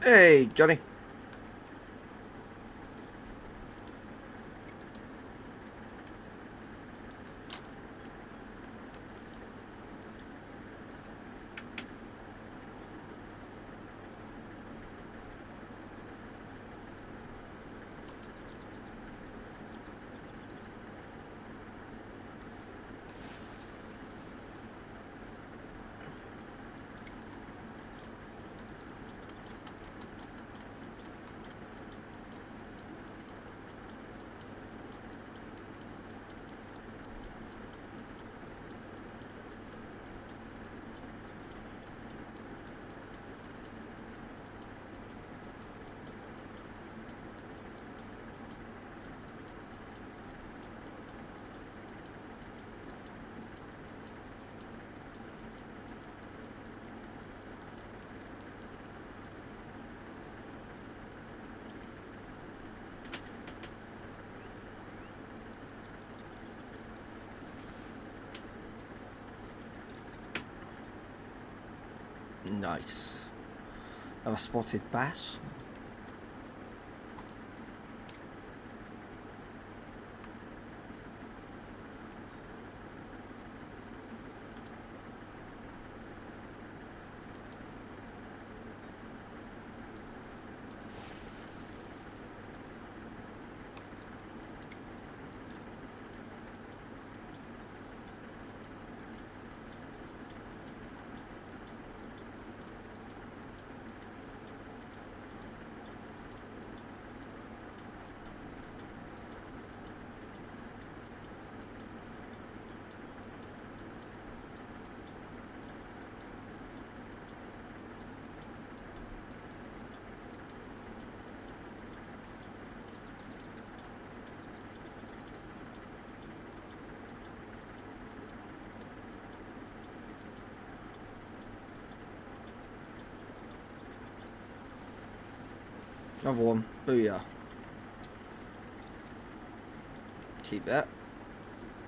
Hey, Johnny. Nice. Have a spotted bass. Another one. Booyah. Keep that.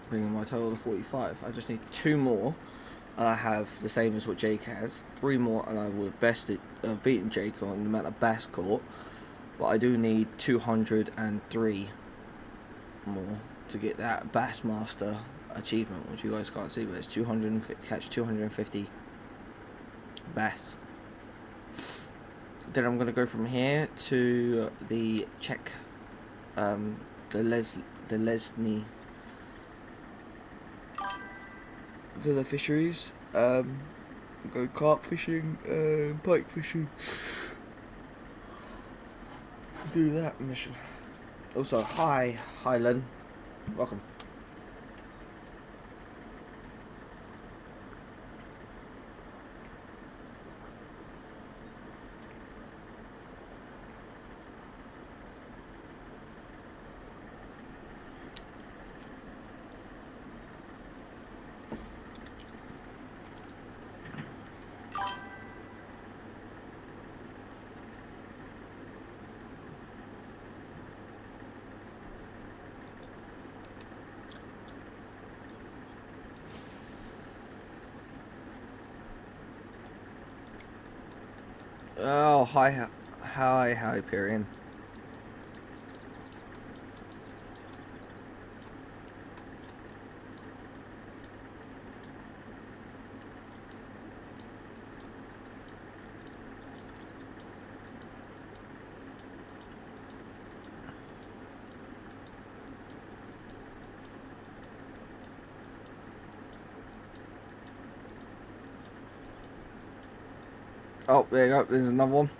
Bringing my total to 45. I just need 2 more. And I have the same as what Jake has. 3 more and I would have beaten Jake on the amount of bass caught. But I do need 203 more to get that Bassmaster achievement, which you guys can't see, but it's 250, catch 250 bass. Then I'm going to go from here to the check the Lesney Villa Fisheries, go carp fishing, pike fishing, do that mission. Also, hi Len, welcome. Oh, hi, Hyperion. Oh, there you go. There's another one.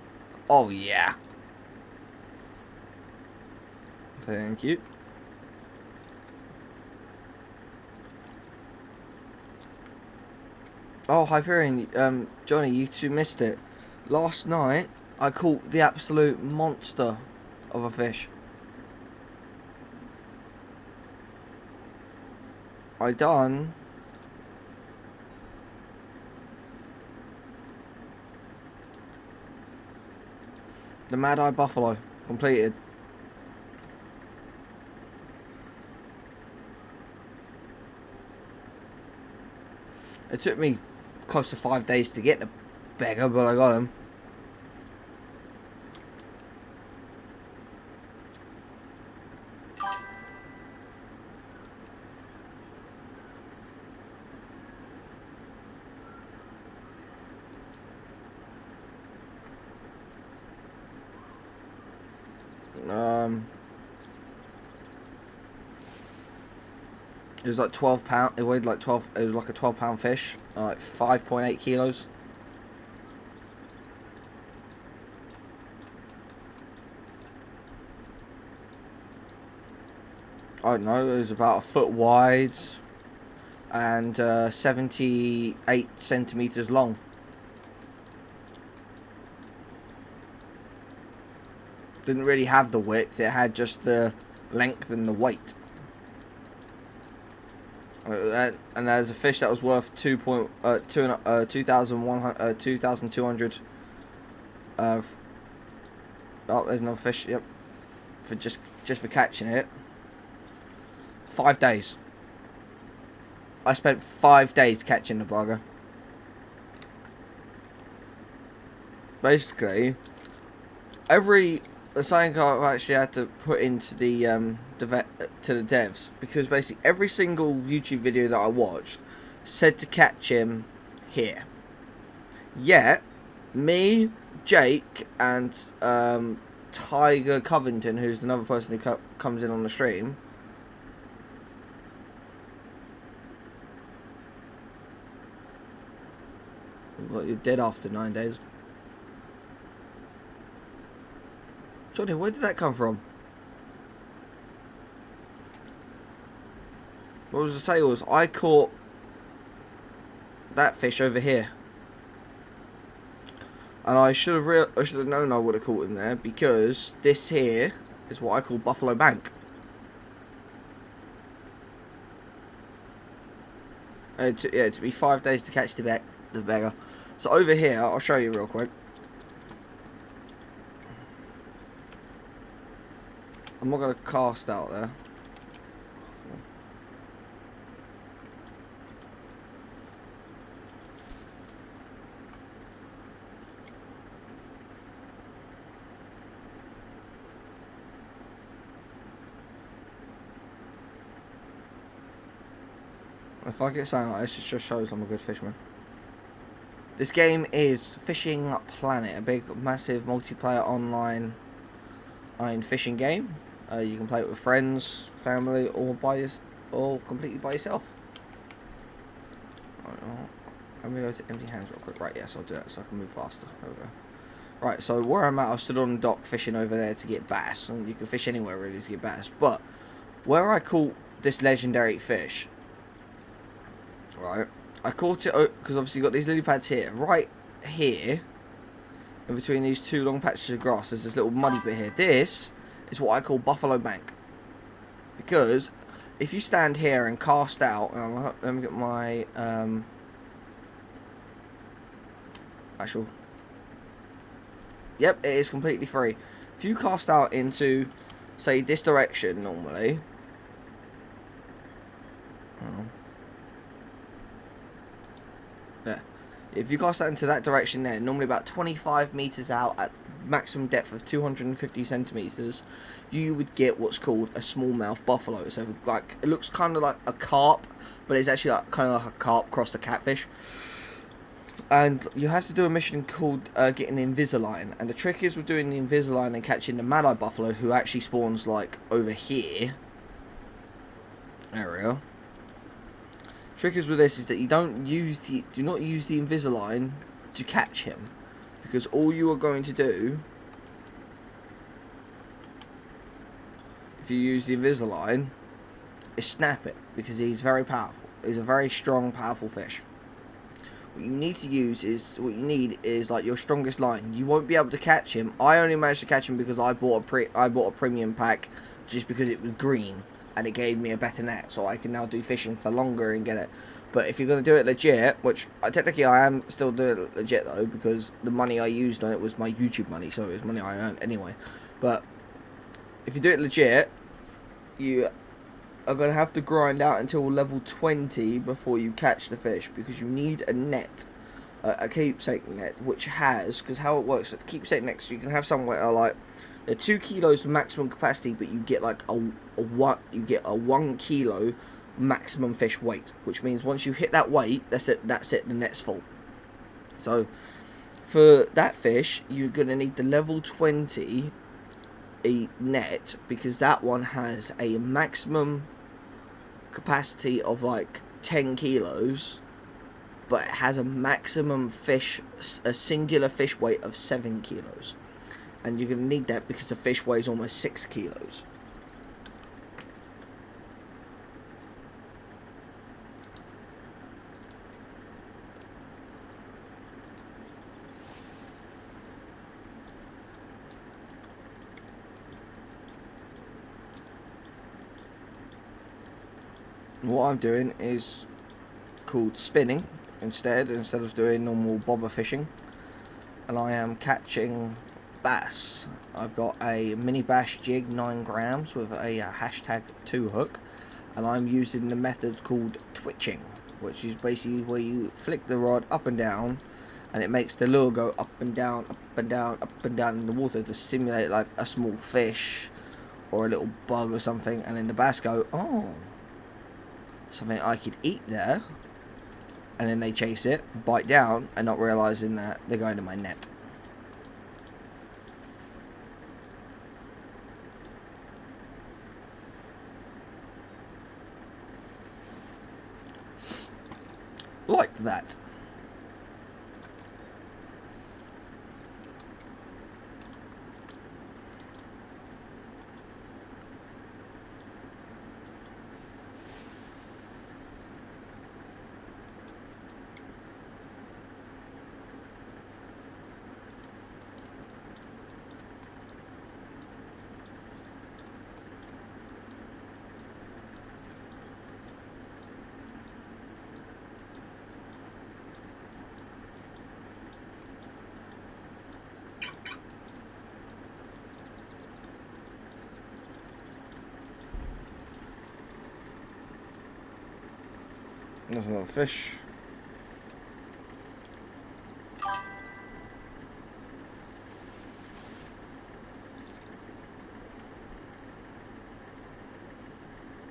Oh, yeah. Thank you. Oh, Hyperion, Johnny, you two missed it. Last night, I caught the absolute monster of a fish. I done the Mad Eye Buffalo completed. It took me close to 5 days to get the beggar, but I got him. It was like 12 pound. It weighed like 12. It was like a 12-pound fish, like 5.8 kilos. I don't know. It was about a foot wide and 78 centimeters long. Didn't really have the width. It had just the length and the weight. And there's a fish that was worth 2,200. Oh, there's another fish. Yep, for just for catching it. 5 days. I spent 5 days catching the bugger. Basically, something I've actually had to put into the devs, because basically every single YouTube video that I watched said to catch him here. Yet, me, Jake, and Tiger Covington, who's another person who comes in on the stream. Look, you're dead after 9 days. Johnny, where did that come from? What I was to say was, I caught that fish over here, and I should have known I would have caught him there, because this here is what I call Buffalo Bank. It took me 5 days to catch the beggar. So over here, I'll show you real quick. I'm not going to cast out there. If I get something like this, it just shows I'm a good fisherman. This game is Fishing Planet, a big, massive multiplayer online fishing game. You can play it with friends, family, or completely by yourself. Right, let me go to empty hands real quick. Right, yes, I'll do it so I can move faster. There we go. Right, so where I'm at, I stood on the dock fishing over there to get bass, and you can fish anywhere really to get bass. But where I caught this legendary fish, right, I caught it because obviously you got these lily pads here, right here, in between these two long patches of grass. There's this little muddy bit here. This is what I call Buffalo Bank, because if you stand here and cast out, let me get my actual. Yep, it is completely free. If you cast out into, say, this direction normally. Yeah. If you cast out into that direction there, normally about 25 meters out at maximum depth of 250 centimeters, you would get what's called a smallmouth buffalo. So, like, it looks kind of like a carp, but it's actually like kind of like a carp crossed a catfish. And you have to do a mission called getting Invisalign. And the trick is with doing the Invisalign and catching the mad-eye buffalo, who actually spawns like over here. There we go. Trick is with this is that you do not use the Invisalign to catch him, because all you are going to do, if you use the Invisalign, is snap it, because he's very powerful. He's a very strong, powerful fish. What you need is like your strongest line. You won't be able to catch him. I only managed to catch him because I bought a premium pack, just because it was green and it gave me a better net, so I can now do fishing for longer and get it. But if you're going to do it legit, which technically I am still doing it legit though, because the money I used on it was my YouTube money, so it was money I earned anyway. But if you do it legit, you are going to have to grind out until level 20 before you catch the fish, because you need a net, a keepsake net, which has, because how it works, at the keepsake nets, you can have somewhere like, they're 2 kilos maximum capacity, but you get like a 1 kilo maximum fish weight, which means once you hit that weight, that's it, the net's full. So for that fish, you're going to need the level 20 a net, because that one has a maximum capacity of like 10 kilos, but it has a maximum fish, a singular fish weight of 7 kilos. And you're going to need that because the fish weighs almost 6 kilos. What I'm doing is called spinning instead of doing normal bobber fishing, and I am catching bass. I've got a mini bass jig 9 grams with a hashtag 2 hook, and I'm using the method called twitching, which is basically where you flick the rod up and down and it makes the lure go up and down, up and down, up and down in the water to simulate like a small fish or a little bug or something, and then the bass go, oh, something I could eat there, and then they chase it, bite down, and not realizing that they're going to my net. Like that. There's another fish.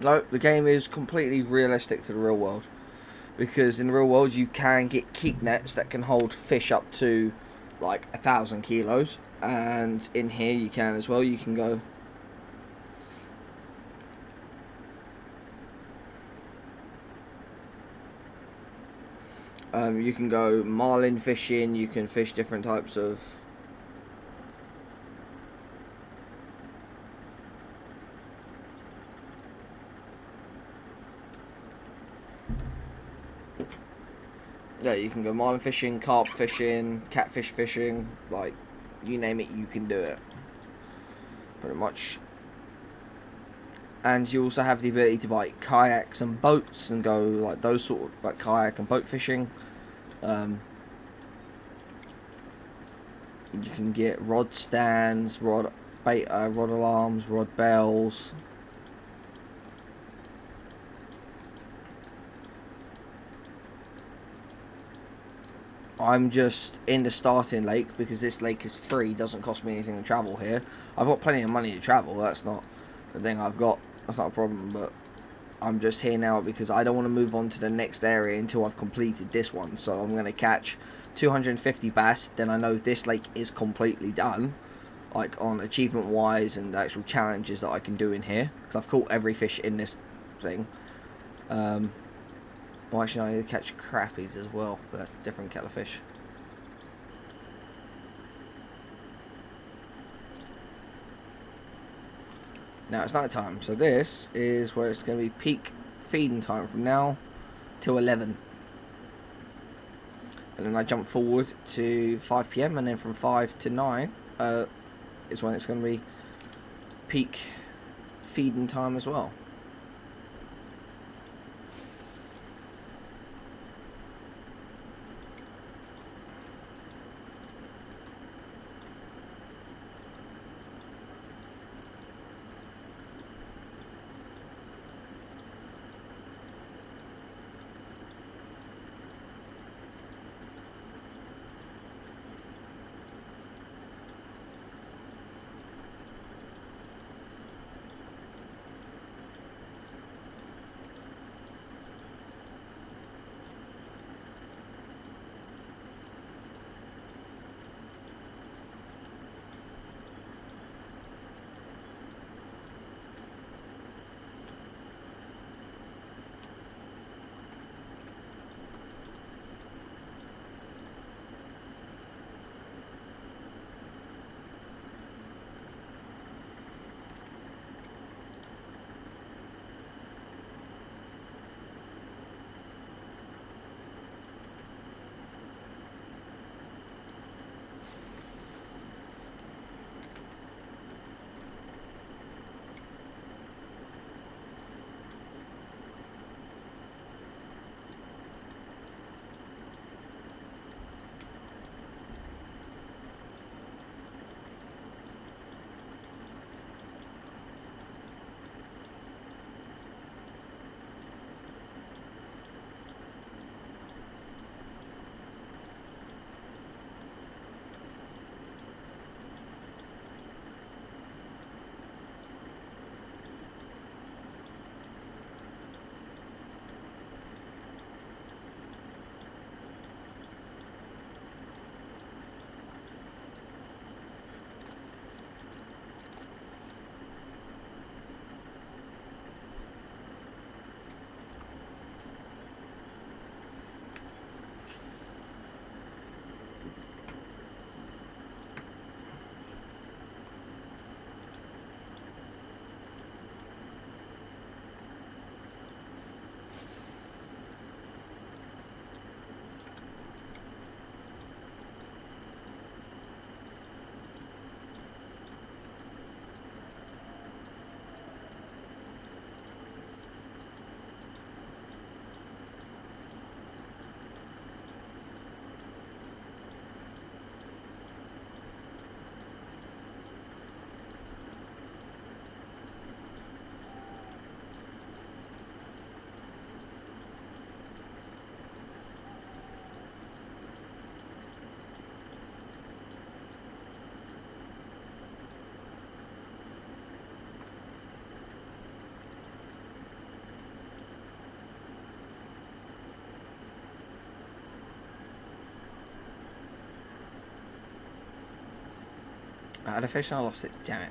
No, the game is completely realistic to the real world, because in the real world you can get keep nets that can hold fish up to like 1,000 kilos, and in here you can as well. You can go marlin fishing. You can fish different types of you can go marlin fishing, carp fishing, catfish fishing, like you name it, you can do it pretty much. And you also have the ability to buy kayaks and boats and go like those sort of like kayak and boat fishing. You can get rod stands, rod alarms, rod bells. I'm just in the starting lake because this lake is free, doesn't cost me anything to travel here. I've got plenty of money to travel, that's not the thing I've got, that's not a problem, but I'm just here now because I don't want to move on to the next area until I've completed this one. So I'm going to catch 250 bass, then I know this lake is completely done, like on achievement wise and the actual challenges that I can do in here, because I've caught every fish in this thing. Well, actually, I need to catch crappies as well, but that's a different kettle of fish. Now it's night time, so this is where it's going to be peak feeding time from now till 11. And then I jump forward to 5 PM, and then from 5 to 9 is when it's going to be peak feeding time as well. I had a fish and I lost it. Damn it.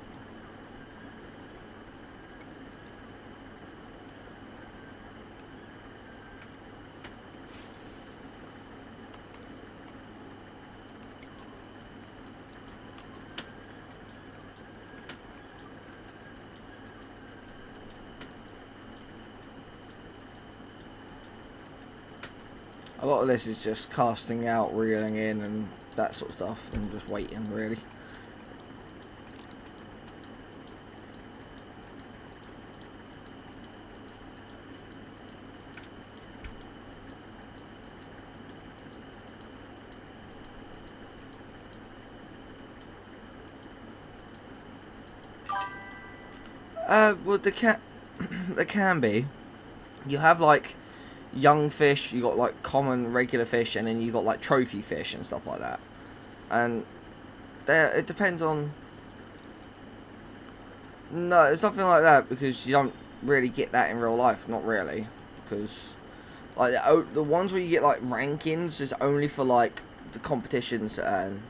A lot of this is just casting out, reeling in, and that sort of stuff, and just waiting, really. Well, there can be. You have like young fish, you got like common regular fish, and then you got like trophy fish and stuff like that. And it depends on. No, it's nothing like that, because you don't really get that in real life. Not really, because like the ones where you get like rankings is only for like the competitions. And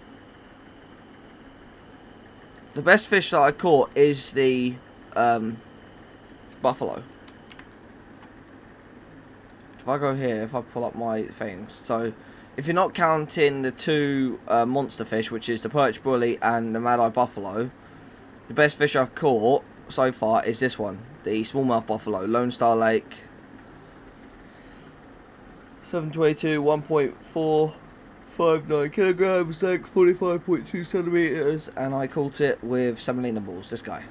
the best fish that I caught is the buffalo. If I go here, if I pull up my things, so if you're not counting the two monster fish, which is the perch bully and the mad-eye buffalo, the best fish I've caught so far is this one, the smallmouth buffalo, Lone Star Lake, 722, 1.459 kilograms, like 45.2 centimeters, and I caught it with semolina balls. This guy.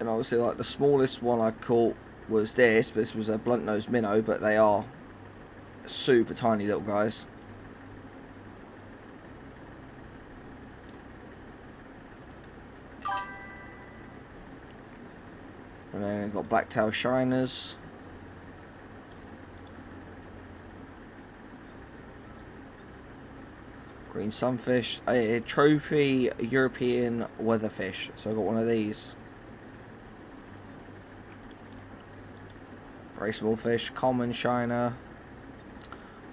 And obviously, like, the smallest one I caught was this. This was a blunt-nosed minnow, but they are super tiny little guys. And then we've got blacktail shiners. Green sunfish. A trophy European weatherfish. So I got one of these. Very small fish, common shiner,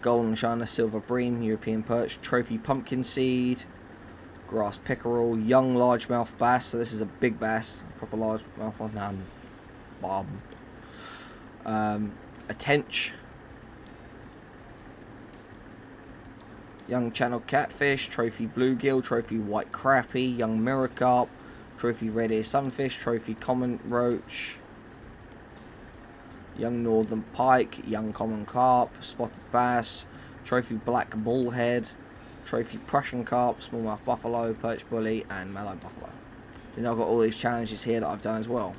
golden shiner, silver bream, European perch, trophy pumpkin seed, grass pickerel, young largemouth bass. So this is a big bass, proper largemouth one. Bob. A tench, young channel catfish, trophy bluegill, trophy white crappie, young mirror carp, trophy red ear sunfish, trophy common roach, young northern pike, young common carp, spotted bass, trophy black bullhead, trophy Prussian carp, smallmouth buffalo, perch bully, and mallow buffalo. Then I've got all these challenges here that I've done as well.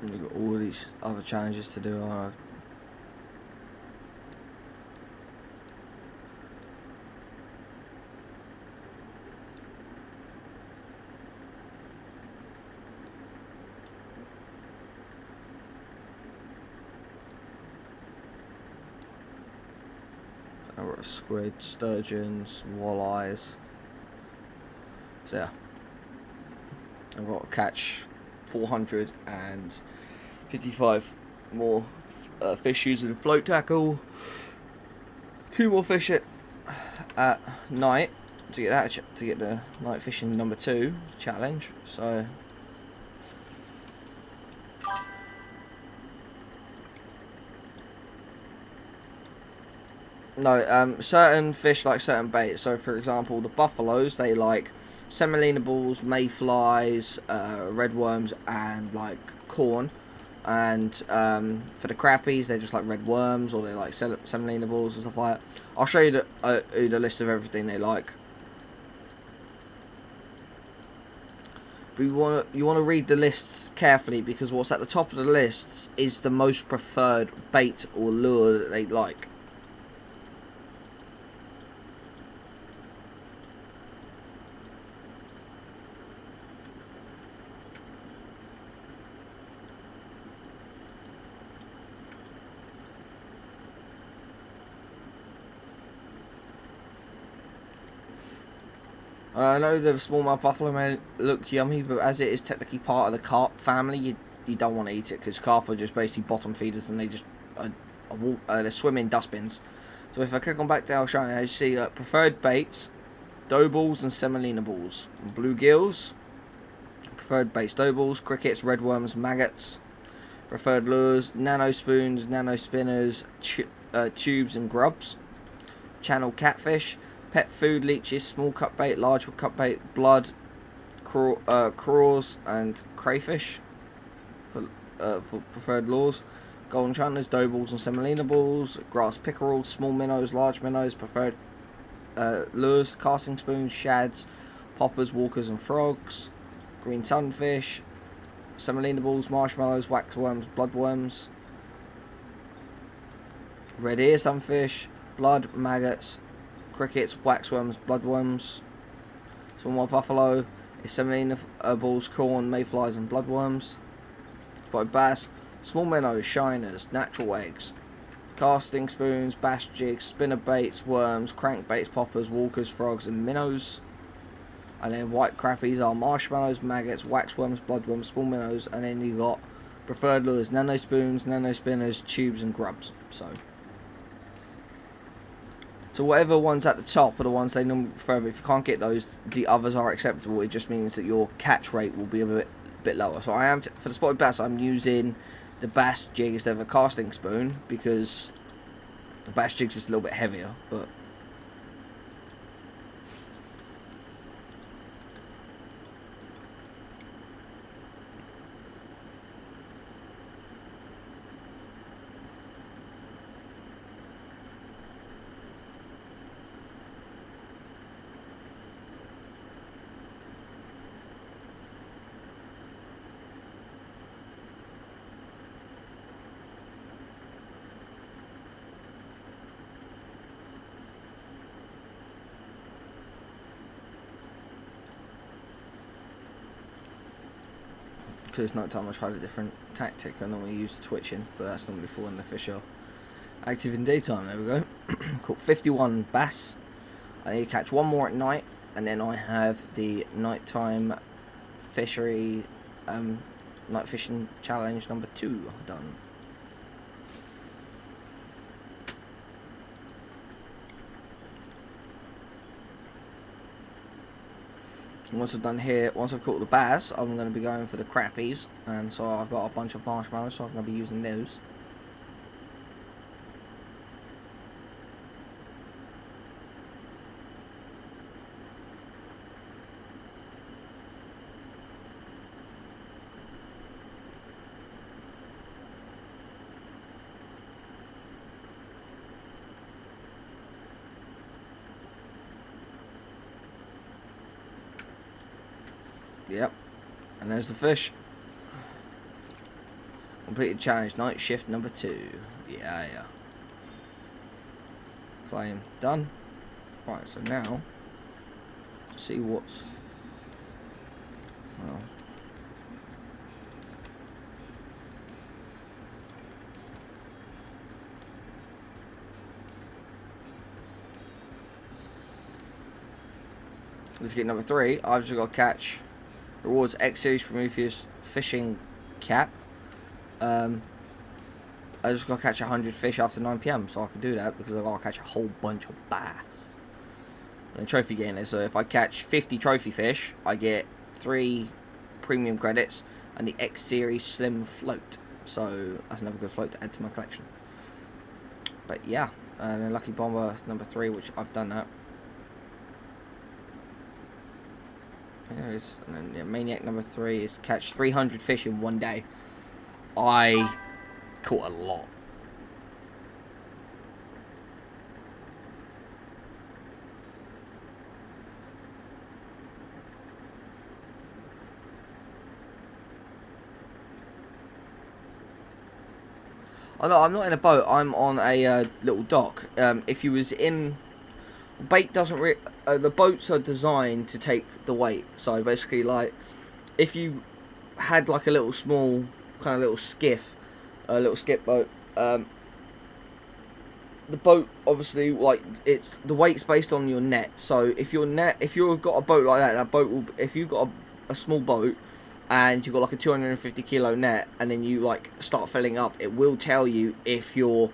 We've got all these other challenges to do. I've got squid, sturgeons, walleyes. So yeah, I've got to catch 455 more fish using float tackle, 2 more fish at night, to get that to get the night fishing number 2 challenge. So no, certain fish like certain baits. So for example, the buffaloes, they like semolina balls, mayflies, red worms, and like corn. And for the crappies, they just like red worms, or they like semolina balls and stuff like that. I'll show you the list of everything they like. But you want to read the lists carefully, because what's at the top of the lists is the most preferred bait or lure that they like. I know the smallmouth buffalo may look yummy, but as it is technically part of the carp family, you don't want to eat it, because carp are just basically bottom feeders, and they just they swim in dustbins. So if I click on back to shiny, I see preferred baits, dough balls and semolina balls, bluegills, preferred baits, dough balls, crickets, red worms, maggots, preferred lures, nano spoons, nano spinners, tubes and grubs, channel catfish, pet food leeches, small cut bait, large cut bait, blood, crawls and crayfish for preferred lures, golden channels, dough balls and semolina balls, grass pickerel, small minnows, large minnows, preferred lures, casting spoons, shads, poppers, walkers and frogs, green sunfish, semolina balls, marshmallows, wax worms, bloodworms, red ear sunfish, blood, maggots, crickets, waxworms, bloodworms, small buffalo, semolina balls, corn, mayflies and bloodworms, spotted bass, small minnows, shiners, natural eggs, casting spoons, bass jigs, spinner baits, worms, crankbaits, poppers, walkers, frogs and minnows. And then white crappies are marshmallows, maggots, waxworms, bloodworms, small minnows, and then you got preferred lures, nano spoons, nano spinners, tubes and grubs. So whatever ones at the top are the ones they normally prefer, but if you can't get those, the others are acceptable. It just means that your catch rate will be a bit lower. So I am, for the spotted bass, I'm using the bass jig instead of a casting spoon, because the bass jig's just a little bit heavier, but because it's night time, I tried a different tactic. I normally use twitching, but that's normally for when the fish are active in daytime. There we go. Caught 51 bass. I need to catch one more at night, and then I have the nighttime fishery, night fishing challenge number 2 done. Once I've done here, once I've caught the bass, I'm going to be going for the crappies, and so I've got a bunch of marshmallows, so I'm going to be using those. Yep, and there's the fish. Completed challenge, night shift number 2. Yeah. Claim done. Right, so now, see what's, well, let's get number 3. I've just got to catch rewards X Series Prometheus fishing cap. I just got to catch 100 fish after 9 PM, so I can do that because I've got to catch a whole bunch of bass. and trophy gainer. So if I catch 50 trophy fish, I get 3 premium credits and the X Series Slim float. So that's another good float to add to my collection. But yeah, and then Lucky Bomber number 3, which I've done that. And then yeah, Maniac number 3 is catch 300 fish in one day. I caught a lot. Oh no, I'm not in a boat. I'm on a little dock. If you was in, bait doesn't the boats are designed to take the weight. So basically, like, if you had like a little small kind of little skiff, a little skip boat, the boat obviously, like, it's the weight's based on your net. So if you've got a boat like that boat will, if you've got a small boat and you've got like a 250 kilo net, and then you like start filling up, it will tell you if your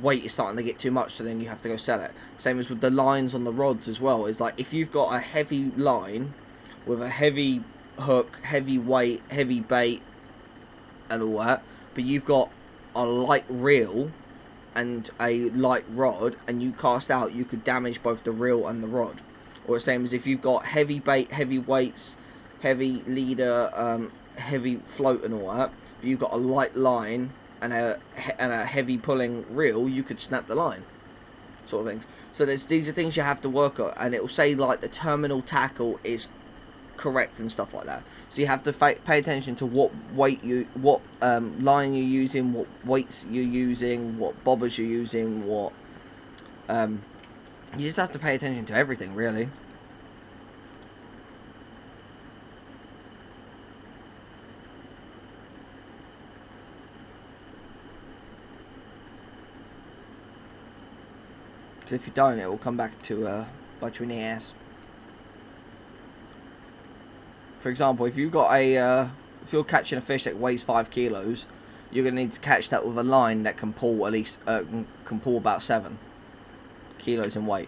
weight is starting to get too much, so then you have to go sell it. Same as with the lines on the rods as well. It's like if you've got a heavy line with a heavy hook, heavy weight, heavy bait and all that, but you've got a light reel and a light rod, and you cast out, you could damage both the reel and the rod. Or the same as if you've got heavy bait, heavy weights, heavy leader, heavy float and all that, but you've got a light line and a heavy pulling reel, you could snap the line, sort of things. So these are things you have to work on, and it will say like the terminal tackle is correct and stuff like that. So you have to pay attention to what weight what line you're using, what weights you're using, what bobbers you're using, what you just have to pay attention to everything, really. So if you don't, it will come back to bite you in the ass. For example, if you've got if you're catching a fish that weighs 5 kilos, you're gonna need to catch that with a line that can pull at least can pull about 7 kilos in weight.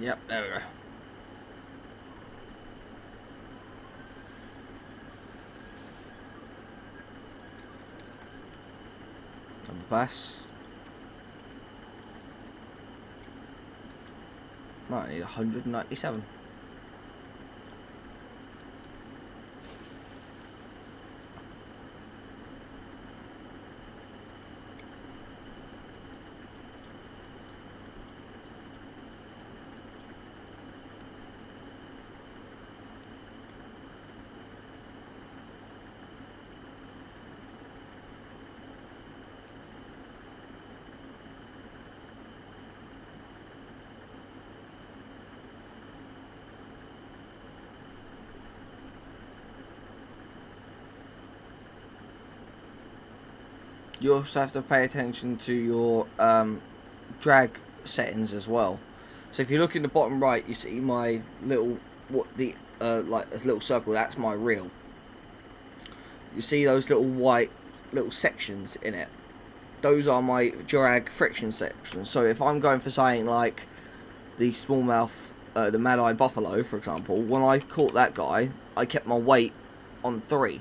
Yep, there we go. Double pass. Right, I need 197. You also have to pay attention to your drag settings as well. So if you look in the bottom right, you see my little like a little circle. That's my reel. You see those little white little sections in it. Those are my drag friction sections. So if I'm going for something like the smallmouth, the Mad-Eye Buffalo, for example, when I caught that guy, I kept my weight on 3.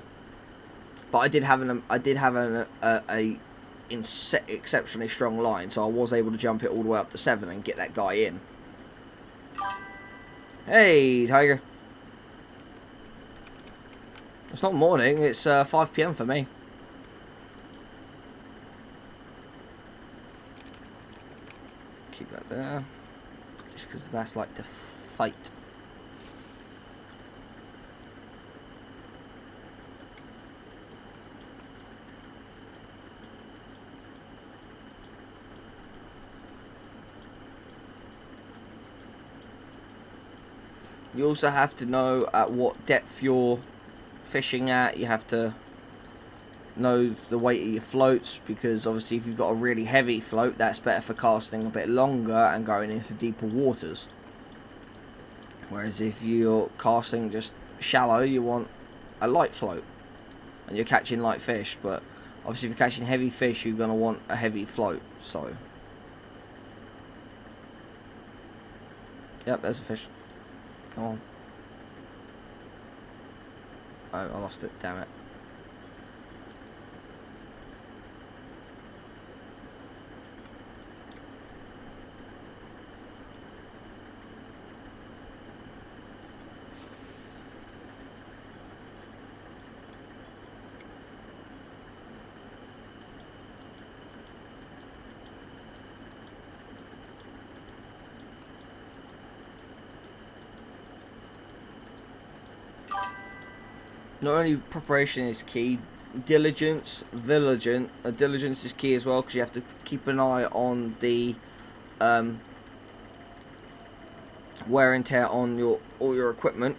But I did have a exceptionally strong line, so I was able to jump it all the way up to 7 and get that guy in. Hey, Tiger. It's not morning, it's 5 PM for me. Keep that there. Just because the bass like to fight. You also have to know at what depth you're fishing at. You have to know the weight of your floats, because obviously if you've got a really heavy float, that's better for casting a bit longer and going into deeper waters. Whereas if you're casting just shallow, you want a light float and you're catching light fish. But obviously if you're catching heavy fish, you're going to want a heavy float. So yep, there's a fish. Come on. Oh, I lost it, damn it. Not only preparation is key, diligence is key as well, because you have to keep an eye on the wear and tear on all your equipment.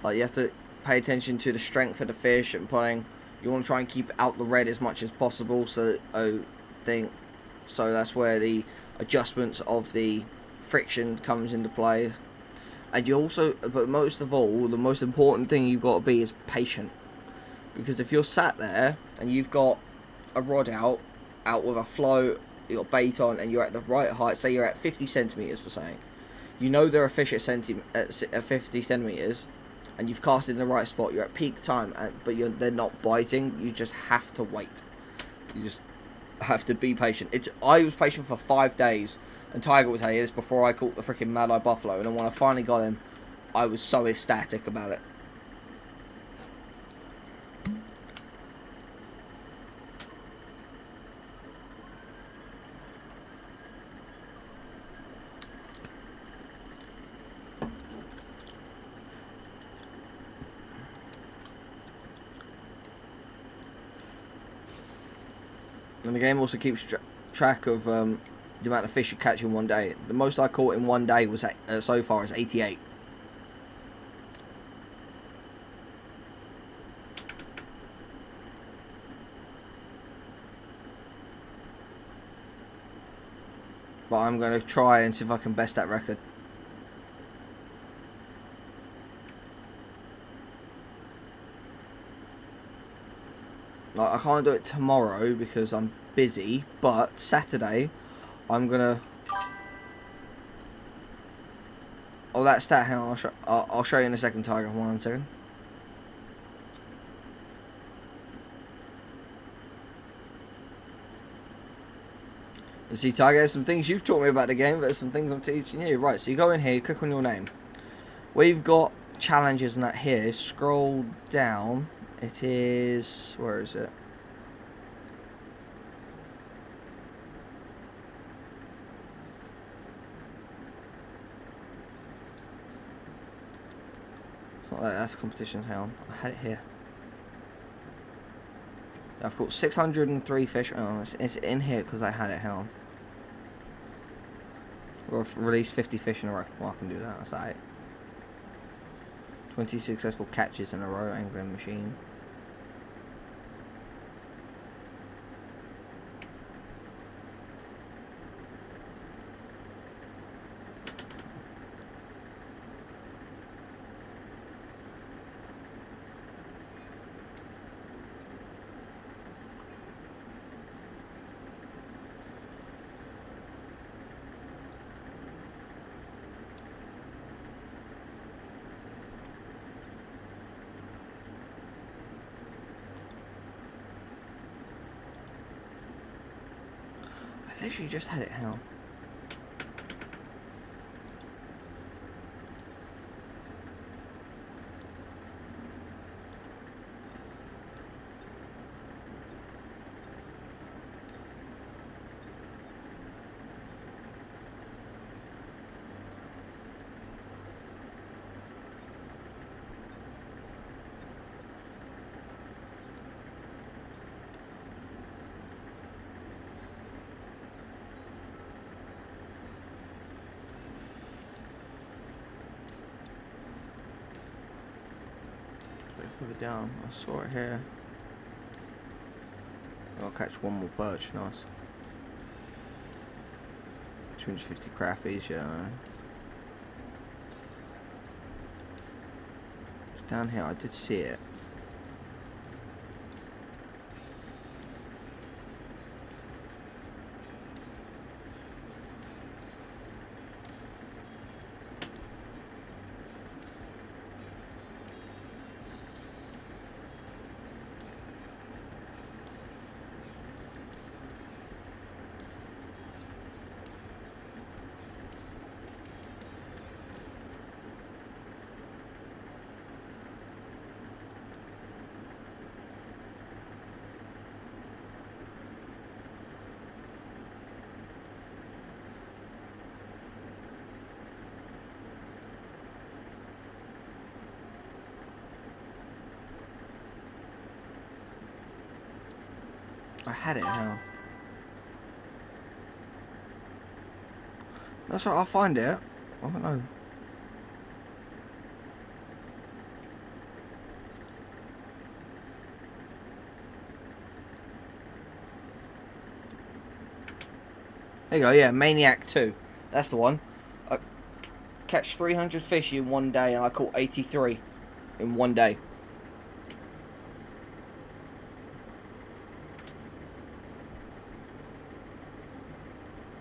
Like, you have to pay attention to the strength of the fish and pulling. You want to try and keep out the red as much as possible, so that's where the adjustments of the friction comes into play. And you also, but most of all, the most important thing you've got to be is patient. Because if you're sat there and you've got a rod out with a float, you've got bait on, and you're at the right height, say you're at 50 centimetres for saying, you know there are fish at 50 centimetres, and you've cast in the right spot, you're at peak time, but they're not biting, you just have to wait. You just have to be patient. I was patient for 5 days. And Tiger will tell you this, before I caught the freaking Mad-Eye Buffalo. And then when I finally got him, I was so ecstatic about it. And the game also keeps track of the amount of fish you catch in one day. The most I caught in one day was so far is 88. But I'm going to try and see if I can best that record. Like, I can't do it tomorrow because I'm busy, but Saturday I'm gonna. Oh, that stat. Hang on, I'll show you in a second, Tiger. 1 second. You see, Tiger, there's some things you've taught me about the game, but there's some things I'm teaching you. Right, so you go in here, you click on your name. We've got challenges and that here. Scroll down. It is. Where is it? That's a competition. Hang on, I had it here. I've got 603 fish. Oh, it's in here because I had it. Hang on. We've released 50 fish in a row. Well, I can do that. That's alright. 20 successful catches in a row. Angling machine. literally just had it. How? Further down, I saw it here. I'll catch one more perch, nice. 250 crappies, yeah. It's down here, I did see it. I had it now. That's right, I'll find it. I don't know. There you go, yeah, Maniac 2. That's the one. I catch 300 fish in one day and I caught 83 in one day.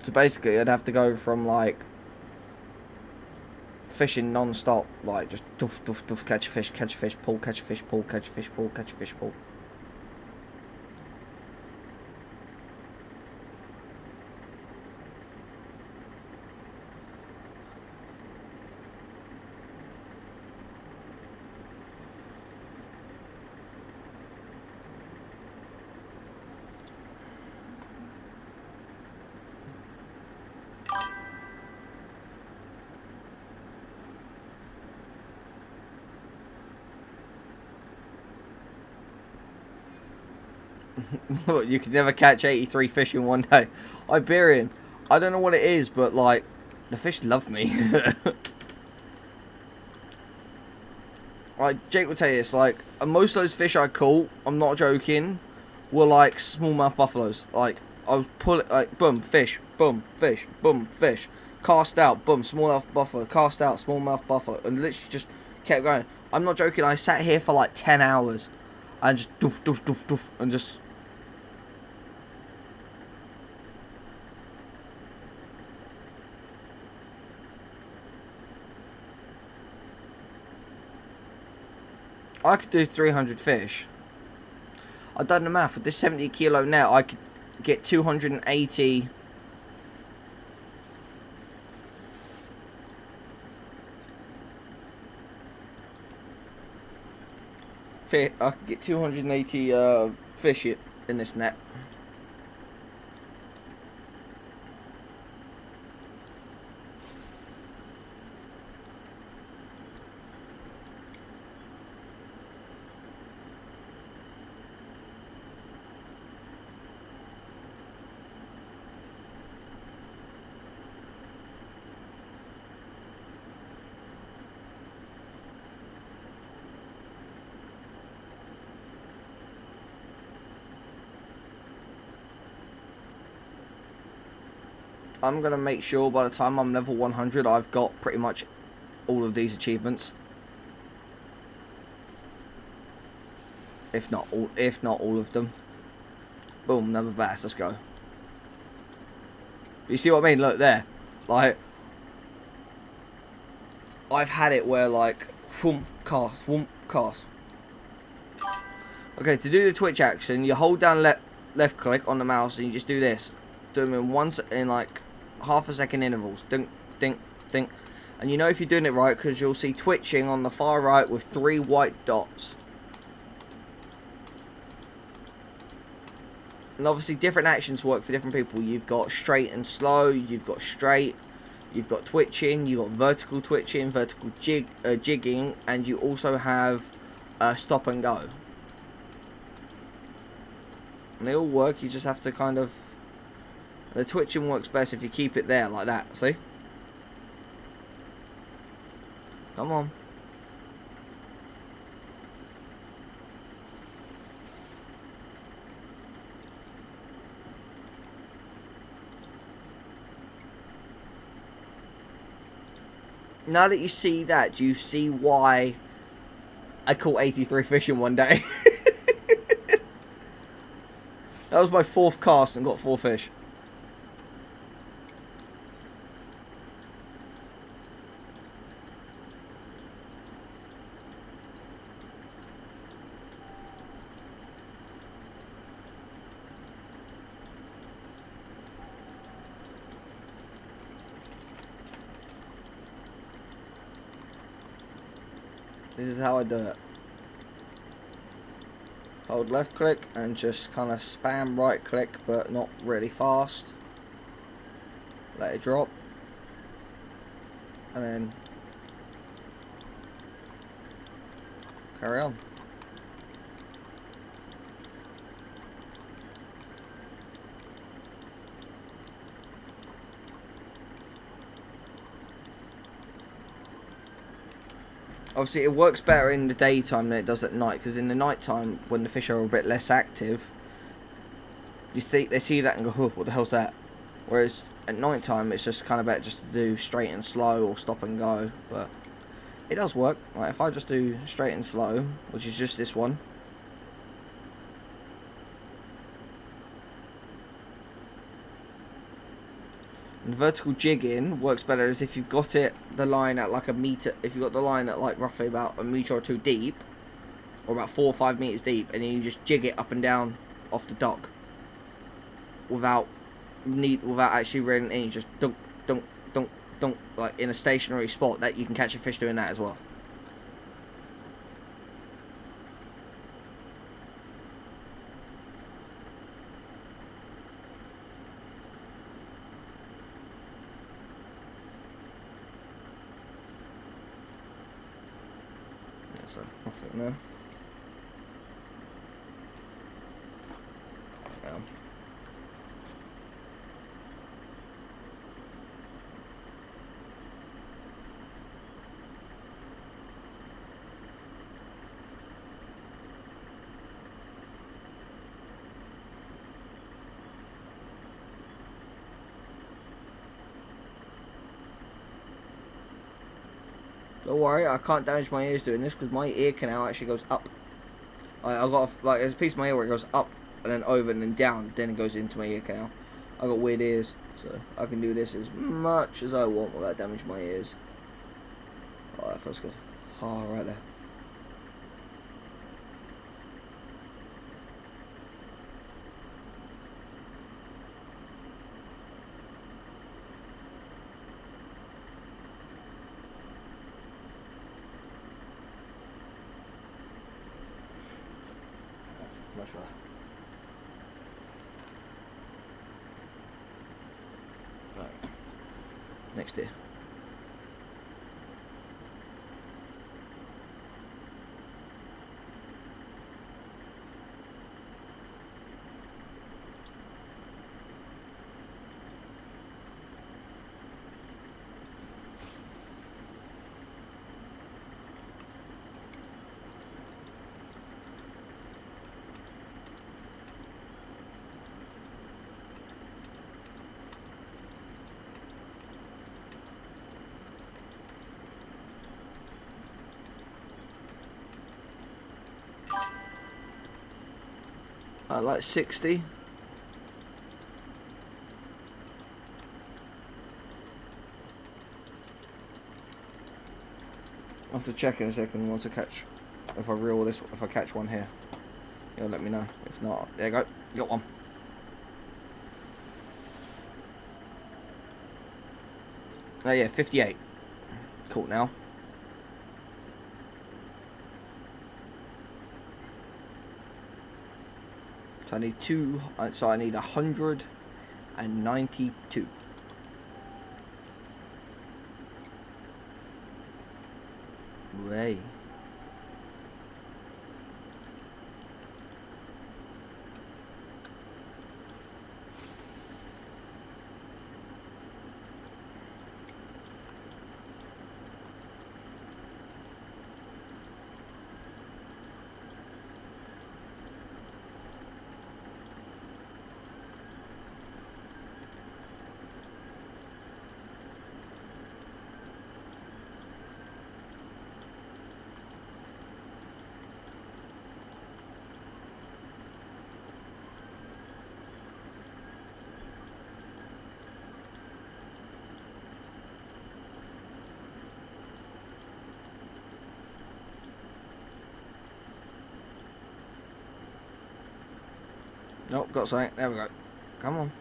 So basically, I'd have to go from like fishing non-stop, like just doof, doof, doof, catch a fish, pull, catch a fish, pull, catch a fish, pull, catch a fish, pull. You can never catch 83 fish in one day. Iberian. I don't know what it is, but like, the fish love me. Like, Jake will tell you this, like, most of those fish I caught, I'm not joking, were like smallmouth buffaloes. Like, I was pulling, like, boom, fish, boom, fish. Cast out, boom, smallmouth buffalo, cast out, smallmouth buffalo. And literally just kept going. I'm not joking, I sat here for like 10 hours. And just doof, doof, doof, doof, and just... I could do 300 fish. I've done the math. With this 70 kilo net, I could get 280... I could get 280 fish in this net. I'm going to make sure by the time I'm level 100 I've got pretty much all of these achievements. If not all of them. Boom, another bass, let's go. You see what I mean? Look there. Like, I've had it where like, whoomp, cast, whoomp, cast. Okay, to do the Twitch action, you hold down left click on the mouse and you just do this. do them in like half a second intervals. Dink, dink, dink. And you know if you're doing it right because you'll see twitching on the far right with 3 white dots. And obviously different actions work for different people. You've got straight and slow, you've got straight, you've got twitching, you've got vertical twitching, vertical jigging, and you also have stop and go. And they all work, you just have to kind of... The twitching works best if you keep it there like that, see? Come on. Now that you see that, do you see why I caught 83 fish in one day? That was my 4th cast and got 4 fish. This is how I do it. Hold left click and just kind of spam right click, but not really fast. Let it drop. And then carry on. Obviously it works better in the daytime than it does at night, because in the night time when the fish are a bit less active, they see that and go, oh, what the hell's that? Whereas at night time it's just kind of better just to do straight and slow or stop and go. But it does work. Like if I just do straight and slow, which is just this one, and vertical jigging works better as if you've got the line at like a meter. If you've got the line at like roughly about a meter or 2 deep, or about 4 or 5 meters deep, and then you just jig it up and down off the dock without actually reeling in. You just dunk, dunk, dunk, dunk, like in a stationary spot. That you can catch a fish doing that as well. So nothing there. Don't worry, I can't damage my ears doing this because my ear canal actually goes up. I got like there's a piece of my ear where it goes up and then over and then down, then it goes into my ear canal. I got weird ears, so I can do this as much as I want without damaging my ears. Oh, that feels good. Oh, right there. Much better. Right. Next day. I like 60. I'll have to check in a second once I catch, if I reel this, if I catch one here. You'll let me know. If not, there you go. Got one. Oh yeah, 58. Cool now. So I need so I need 192. Way. Nope, got something. There we go. Come on.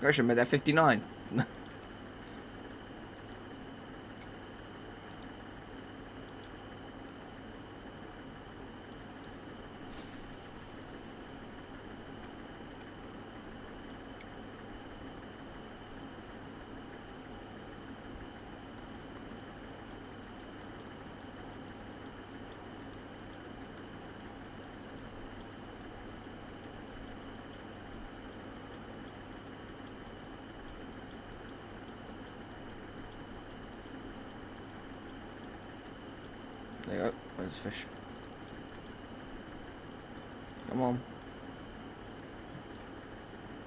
I should have made that 59. There you go. Where's the fish? Come on.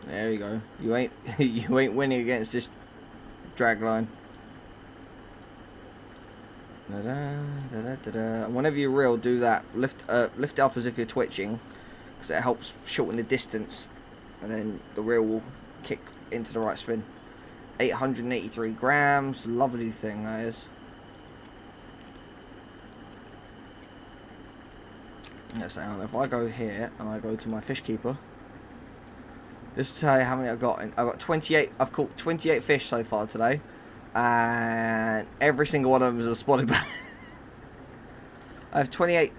There you go. You ain't you ain't winning against this drag line. And whenever you reel, do that. Lift it up as if you're twitching, because it helps shorten the distance, and then the reel will kick into the right spin. 883 grams. Lovely thing that is. Yes, hang on. If I go here and I go to my fish keeper, this will tell you how many I got. I've got 28. I've caught 28 fish so far today, and every single one of them is a spotted bass. I have 28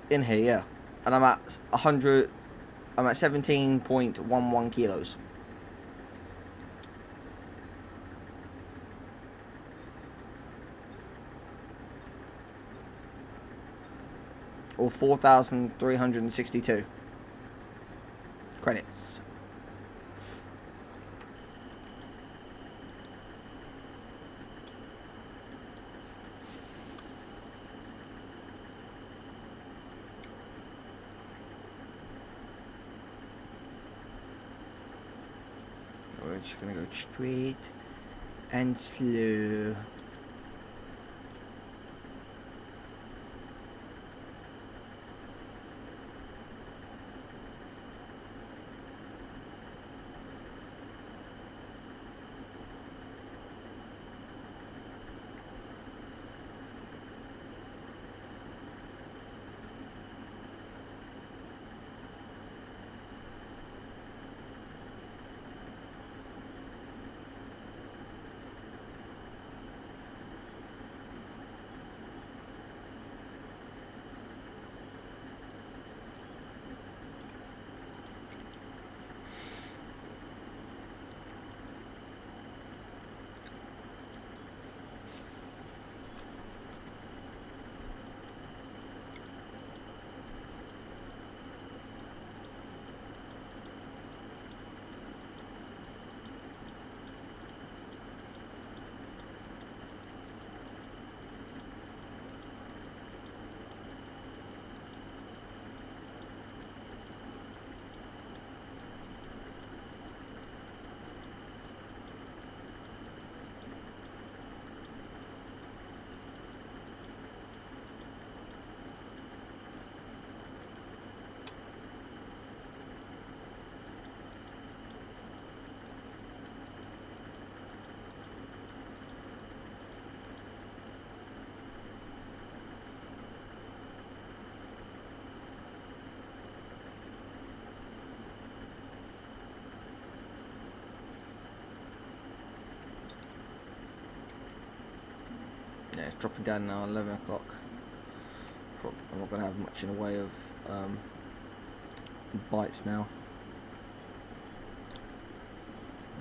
in here, yeah, and I'm at 100. I'm at 17.11 kilos. Or 4,362 credits. We're just gonna go straight and slow. Yeah, it's dropping down now, 11 o'clock. I'm not going to have much in the way of bites now.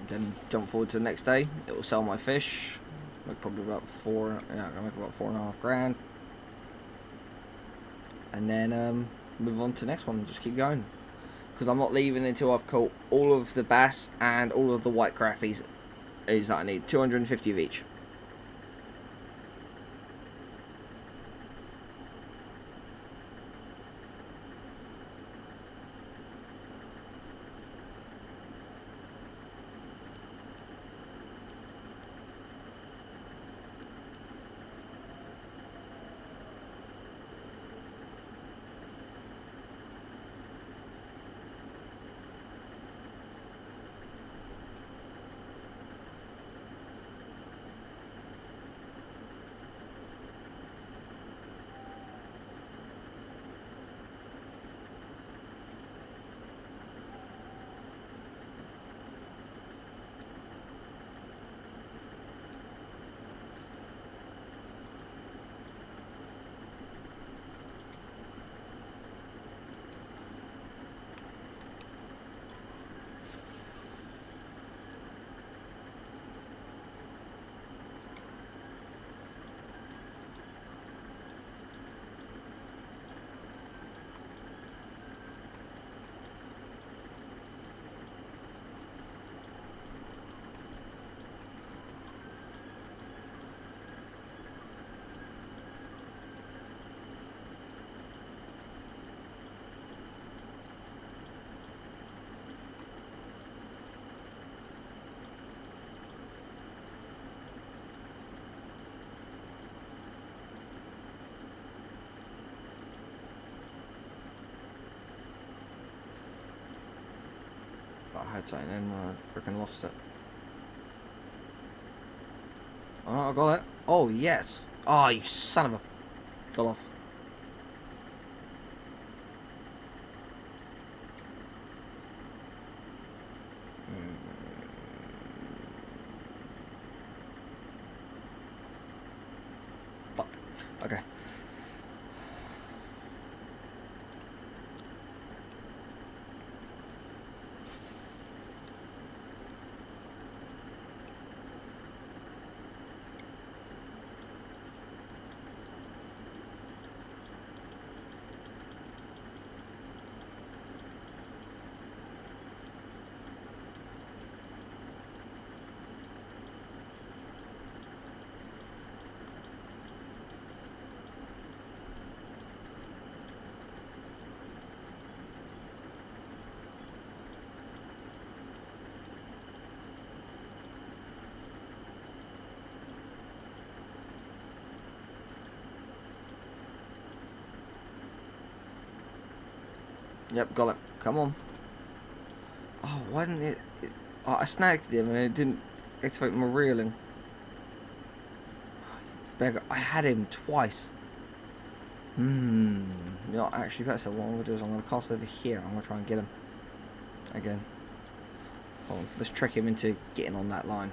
And then jump forward to the next day. It will sell my fish. Make probably about I'm gonna make about $4.5 grand. And then move on to the next one and just keep going. Because I'm not leaving until I've caught all of the bass and all of the white crappies that I need. 250 of each. I had something in, I freaking lost it. Oh, I got it. Oh, yes. Oh, you son of a... Got off. Fuck. Okay. Yep, got it. Come on. Oh, why didn't it... Oh, I snagged him and it didn't activate my reeling. Beggar, I had him twice. You know, actually, that's what I'm going to do is I'm going to cast over here. I'm going to try and get him. Again. Hold on, let's trick him into getting on that line.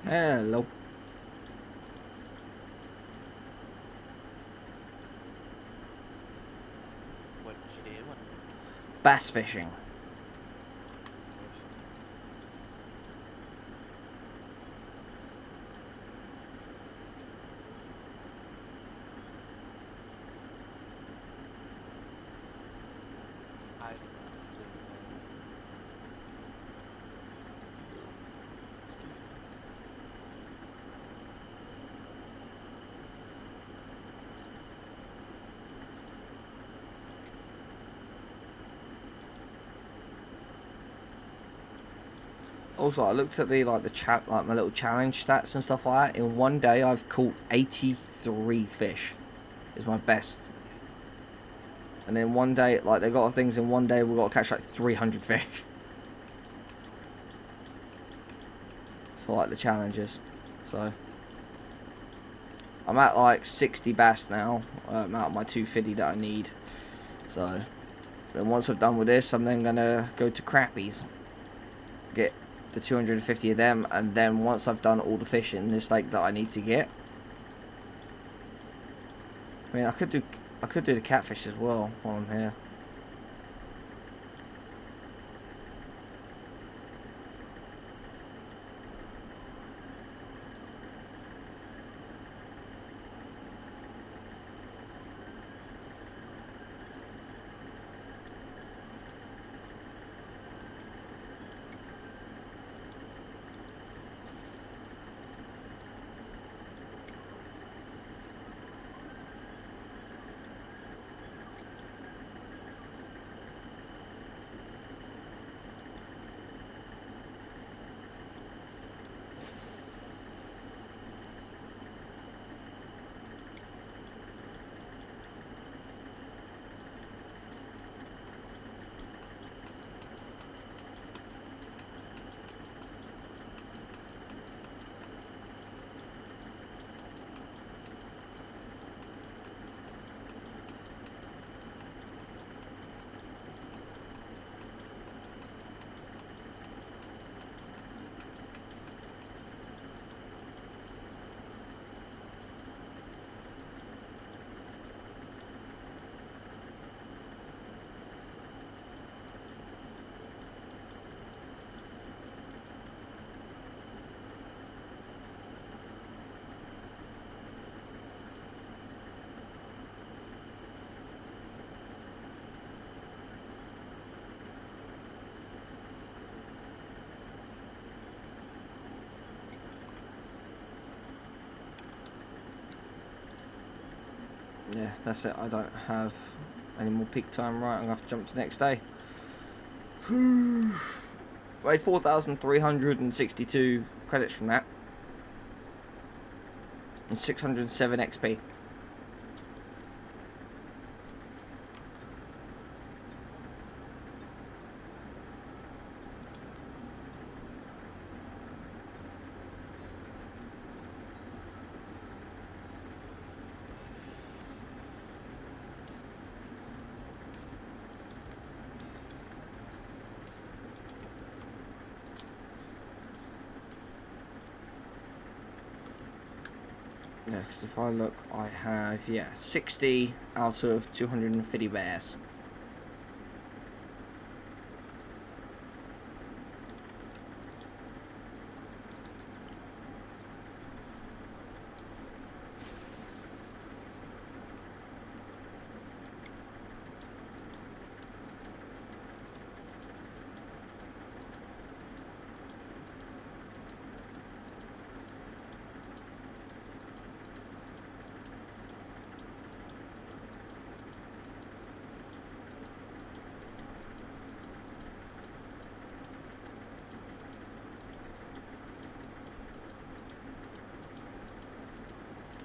Hello. What you doing? Bass fishing. I do not swim. Also, I looked at the chat, like my little challenge stats and stuff like that. In one day, I've caught 83 fish. Is my best. And then one day, like they got things in one day, we got to catch like 300 fish. for like the challenges. So I'm at like 60 bass now, out of my 250 that I need. So then once I'm done with this, I'm then gonna go to crappies, get the 250 of them, and then once I've done all the fishing in this lake that I need to get, I mean I could do the catfish as well while I'm here. Yeah, that's it. I don't have any more peak time. Right, I'm gonna have to jump to the next day. Made 4,362 credits from that, and 607 XP. Yeah, because if I look, I have, 60 out of 250 bass.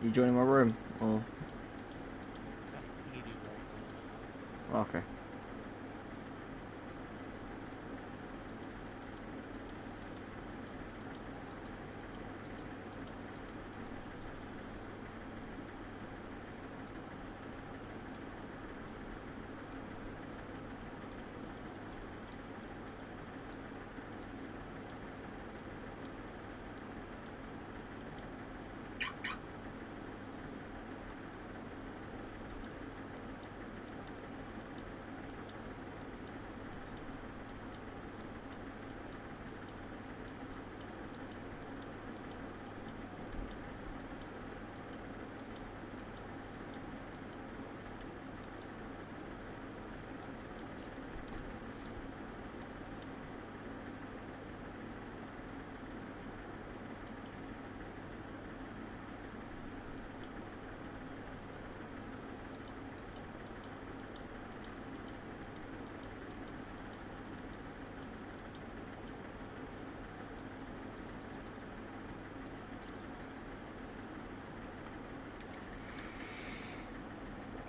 You joining my room? Or You do roll. okay.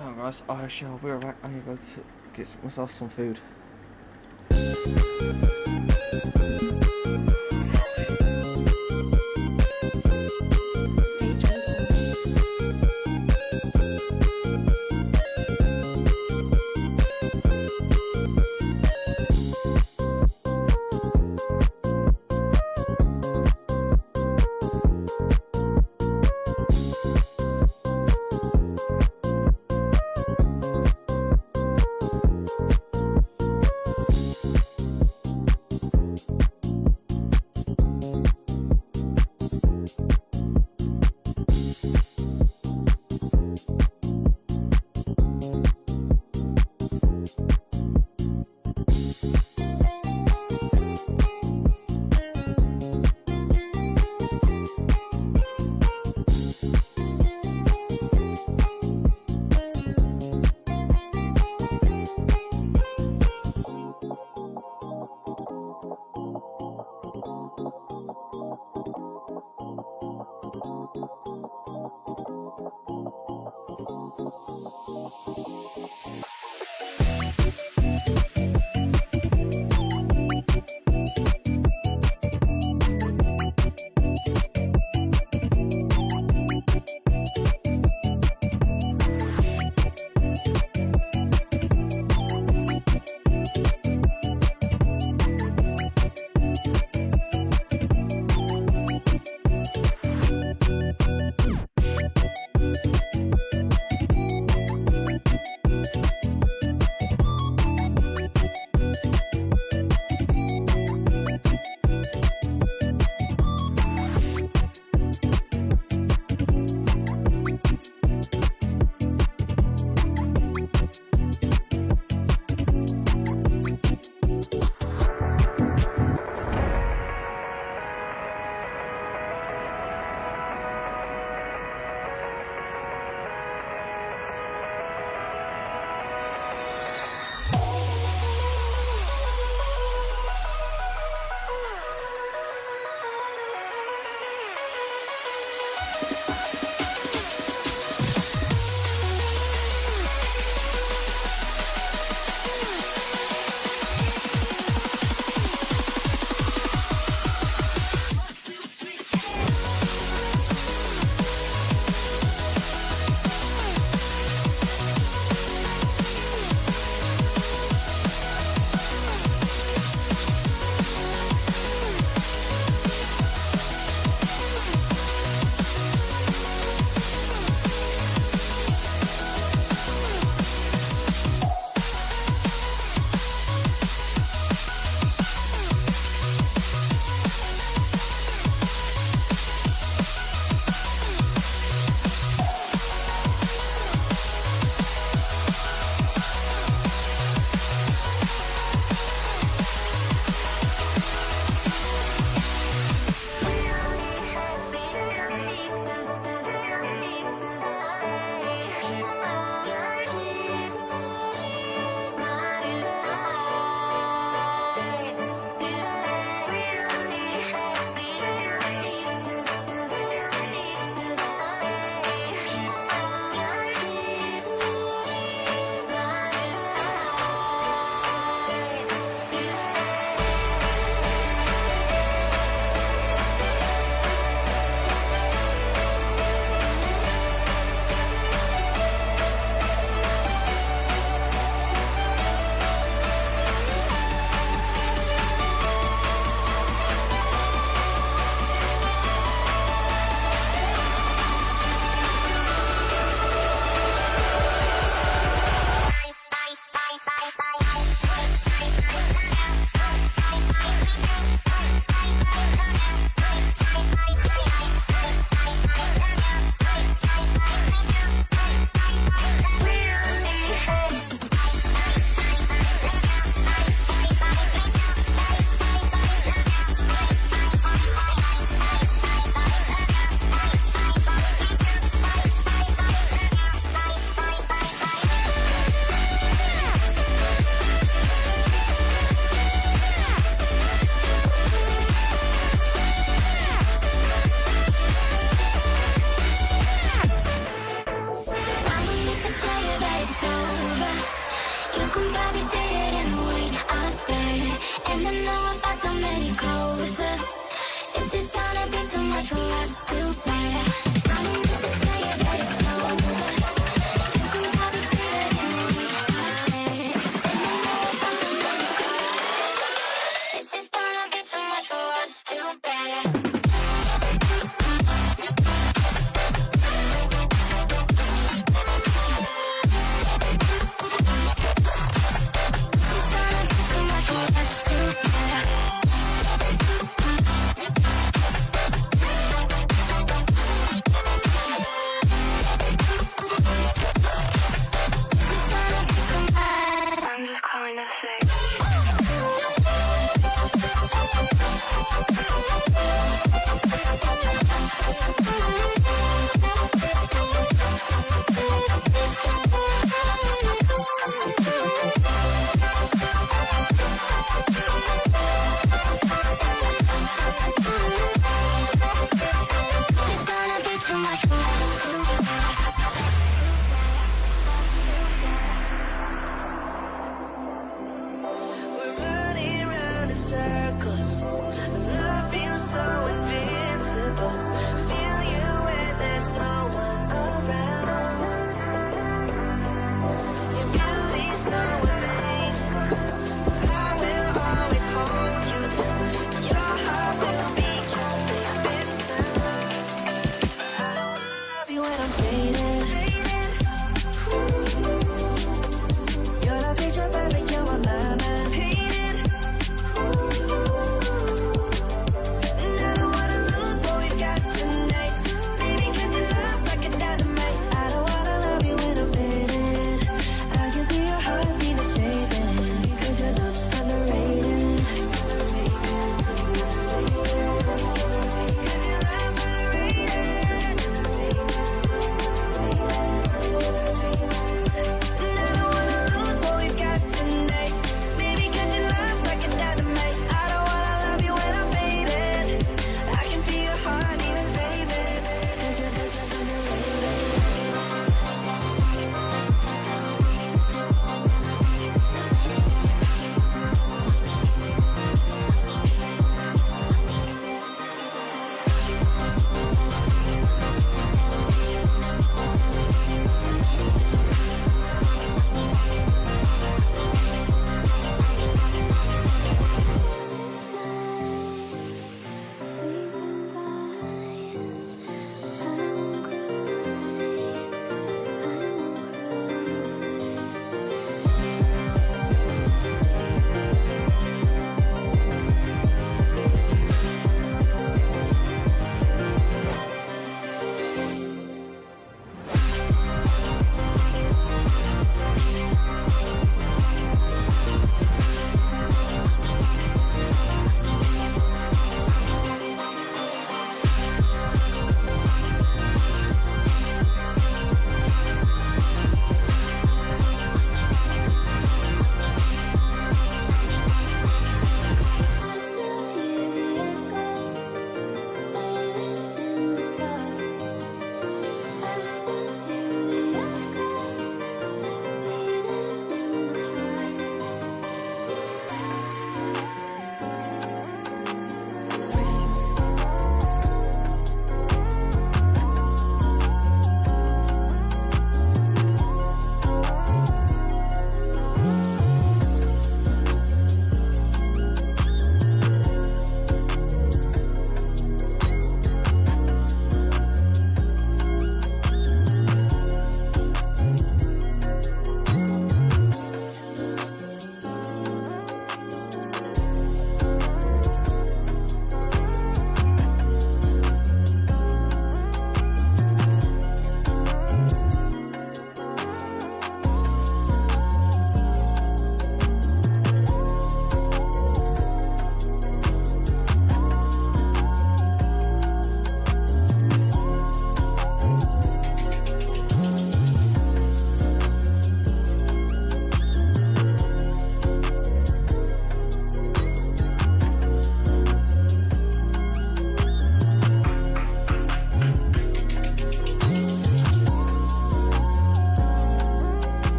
Oh guys, I shall be right back. I need to go to get myself some food.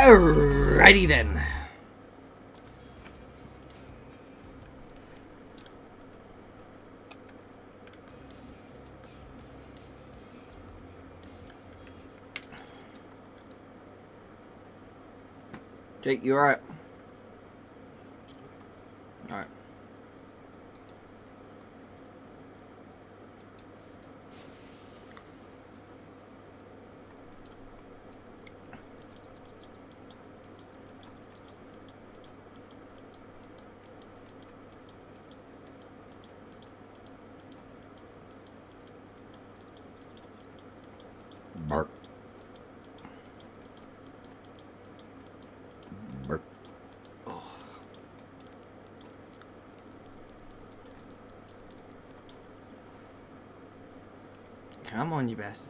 Alrighty then. Jake, you alright? Alright. Bark. Bark. Oh. Come on, you bastard.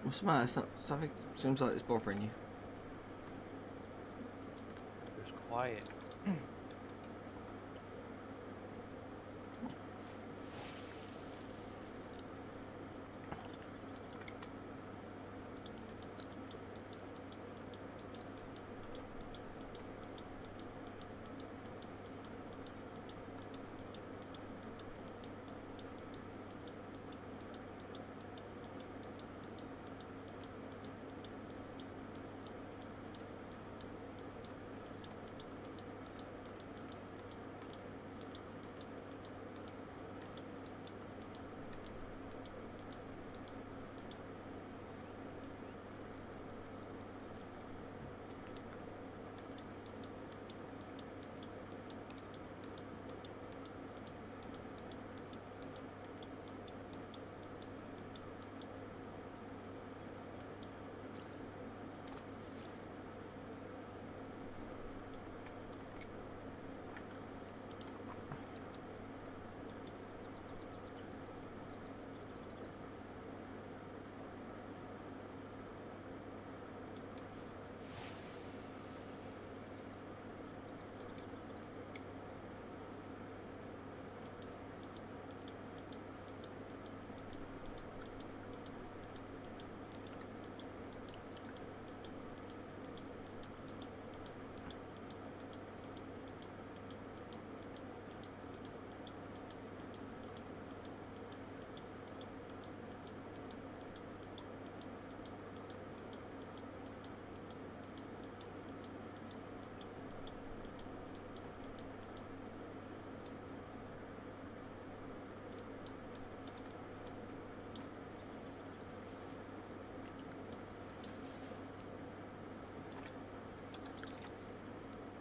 What's the matter? Something seems like it's bothering you. It was quiet.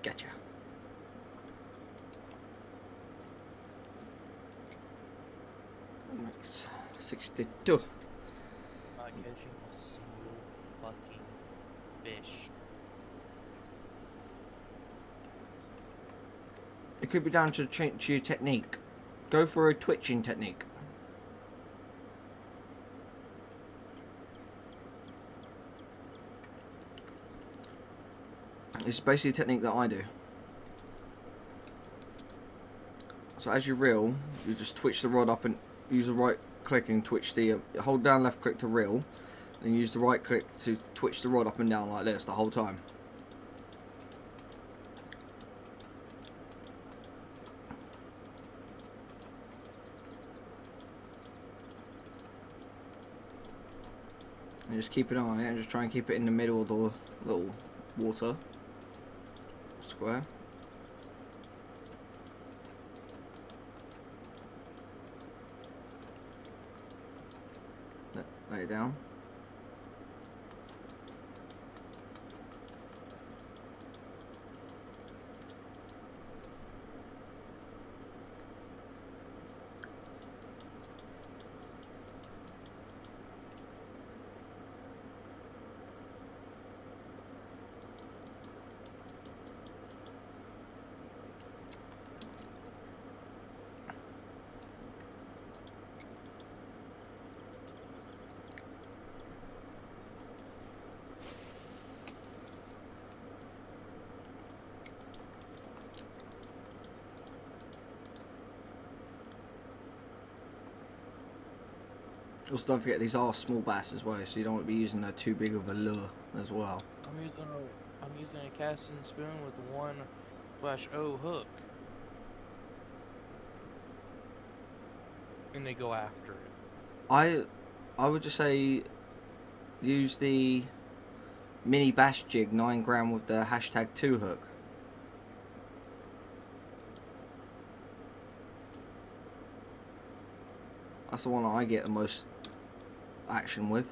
Gotcha. It's 62. Not catching a single fucking fish. It could be down to your technique. Go for a twitching technique. It's basically a technique that I do. So as you reel, you just twitch the rod up and use the right click and twitch the... hold down left click to reel, and use the right click to twitch the rod up and down like this the whole time. And just keep it on it and just try and keep it in the middle of the little water square. Lay it down. Also, don't forget these are small bass as well, so you don't want to be using too big of a lure as well. I'm using a casting spoon with 1/0 hook, and they go after it. I would just say use the mini bass jig 9 gram with the #2 hook. That's the one that I get the most action with.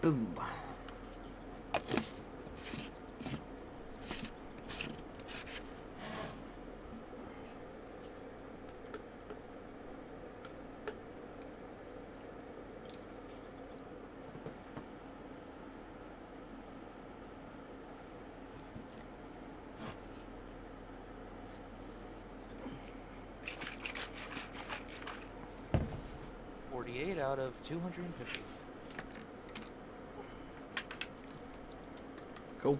Boom. Out of 250. Cool.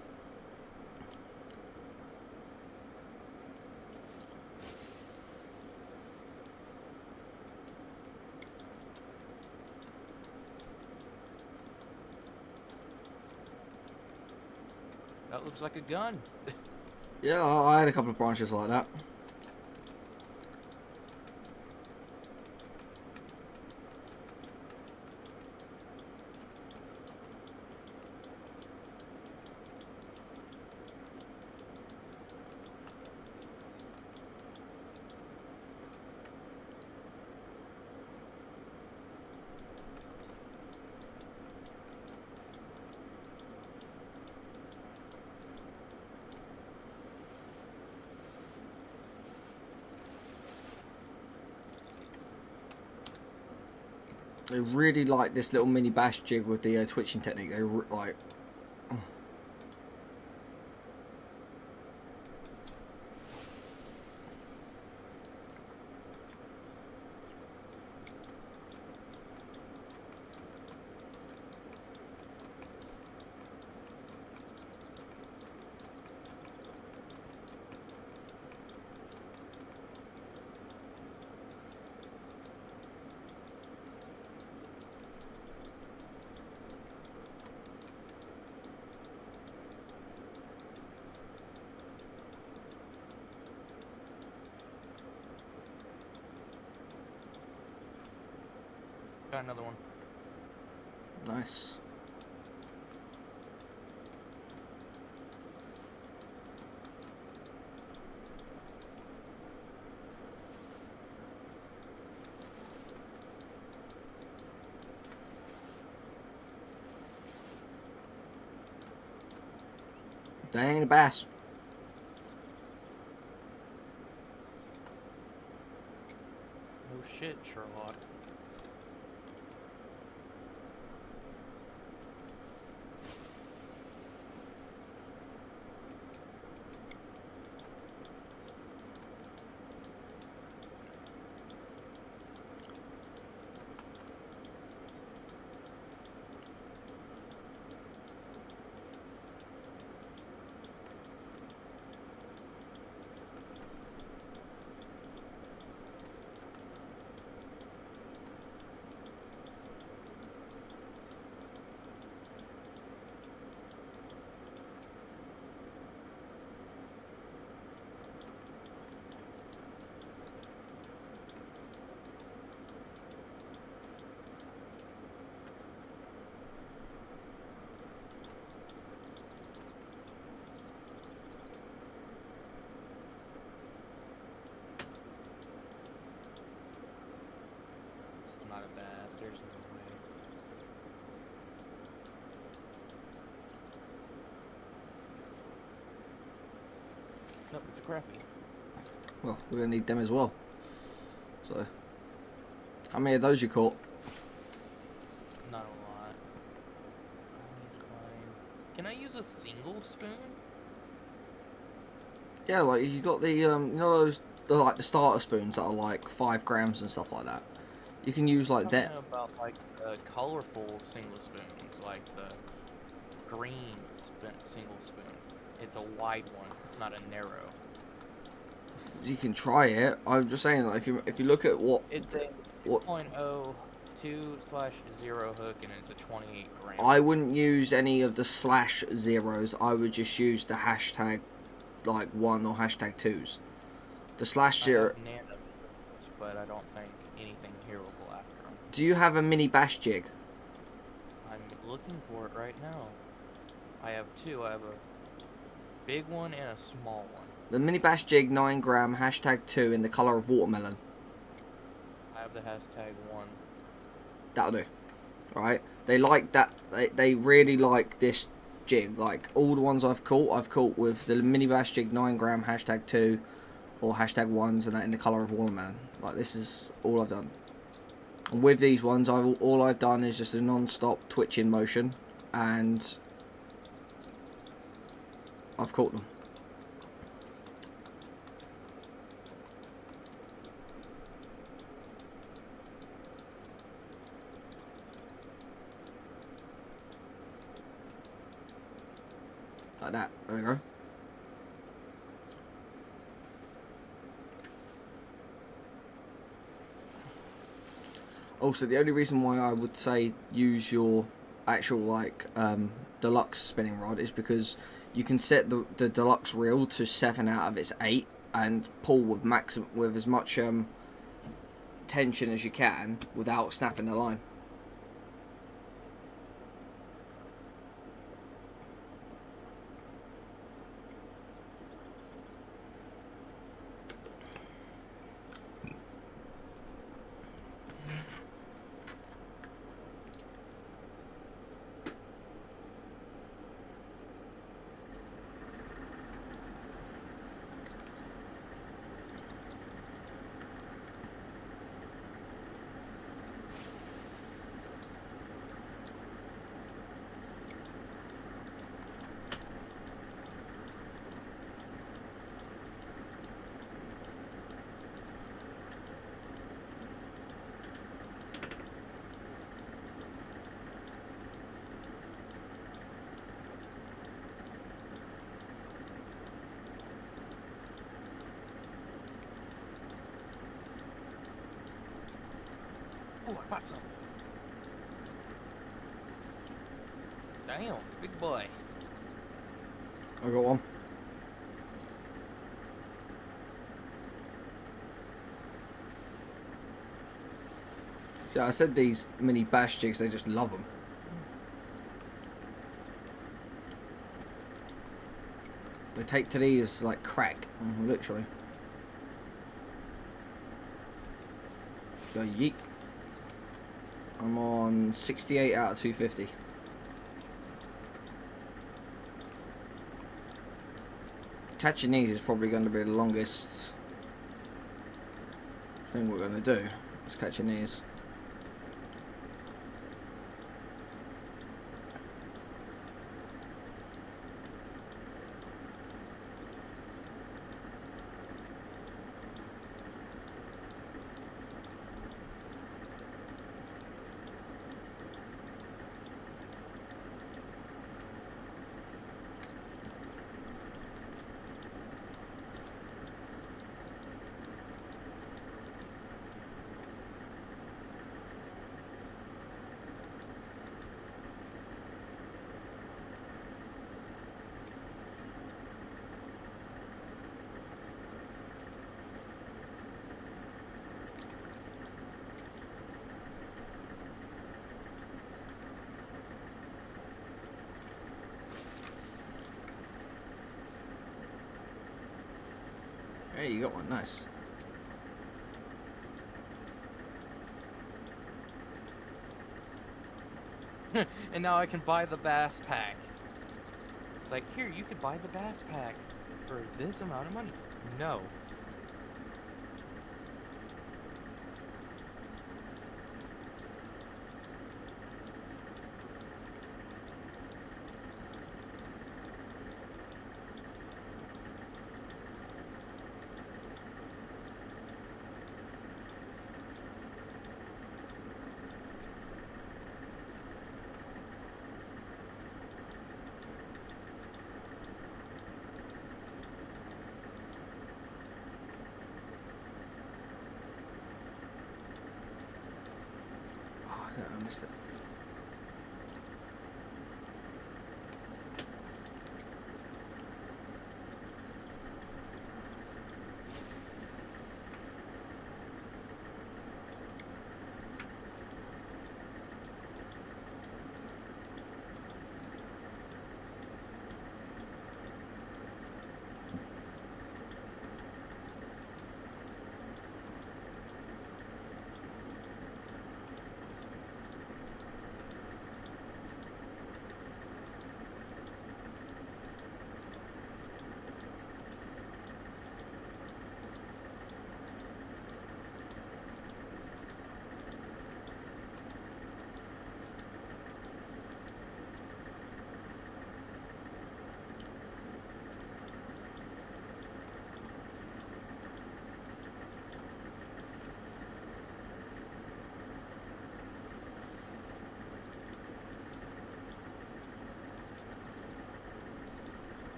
That looks like a gun. Yeah, I had a couple of branches like that. They really like this little mini bash jig with the twitching technique. They like. Got another one. Nice. Dang the bass. Oh shit, Sherlock. Not a bass, there's no way. Nope, it's a crappie. Well, we're gonna need them as well. So, how many of those you caught? Not a lot. I need to find... Can I use a single spoon? Yeah, like you got the you know those like the starter spoons that are like 5 grams and stuff like that. You can use like that. About like the colorful single spoons, like the green single spoon. It's a wide one. It's not a narrow. You can try it. I'm just saying, like, if you look at what it's a 2.02/0 hook, and it's a 28 gram. I wouldn't use any of the /0s. I would just use the hashtag like 1 or hashtag 2s. The /0. But I don't think anything here will go after them. Do you have a mini bash jig? I'm looking for it right now. I have two. I have a big one and a small one. The mini bash jig 9 gram hashtag 2 in the color of watermelon. I have the hashtag 1. That'll do. right? They like that. They really like this jig. Like all the ones I've caught with the mini bass jig 9 gram #2 or #1s and that in the colour of watermelon. Like this is all I've done. And with these ones, all I've done is just a non-stop twitching motion, and I've caught them. Like that. There we go. Also, the only reason why I would say use your actual like deluxe spinning rod is because you can set the deluxe reel to 7 out of its 8 and pull with as much tension as you can without snapping the line. Oh, I caught some. Damn, big boy. I got one. See, I said these mini bass jigs, they just love them. They take to these like crack, literally. Go yeet. I'm on 68 out of 250. Catching these is probably going to be the longest thing we're going to do. Is catching these. Hey, you got one, nice. And now I can buy the bass pack. Like, here, you could buy the bass pack for this amount of money. No. I don't understand.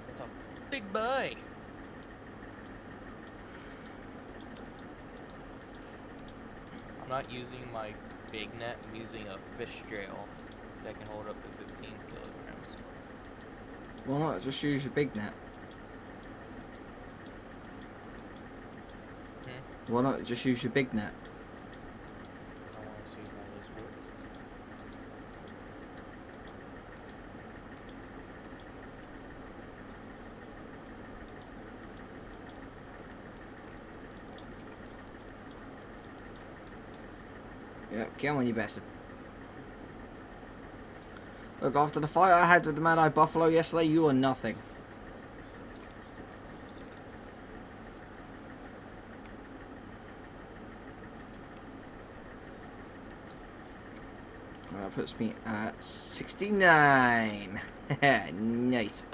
That's a big boy. I'm not using my big net, I'm using a fish jail that can hold up to 15 kilograms. Why not just use your big net? Why not just use your big net? I want to see how this works. Yep, get on you bastard. Look, after the fight I had with the Mad-Eye Buffalo yesterday, you are nothing. That puts me at 69. Nice.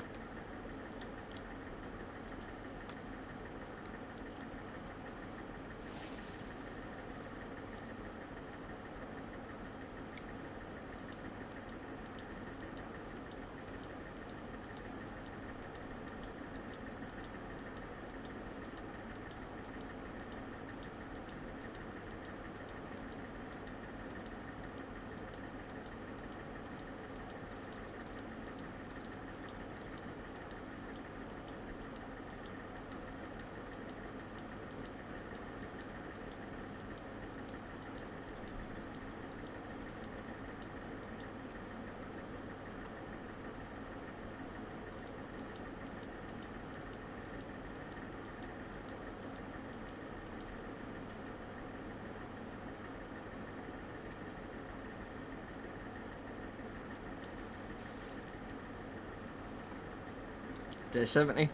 Day 70.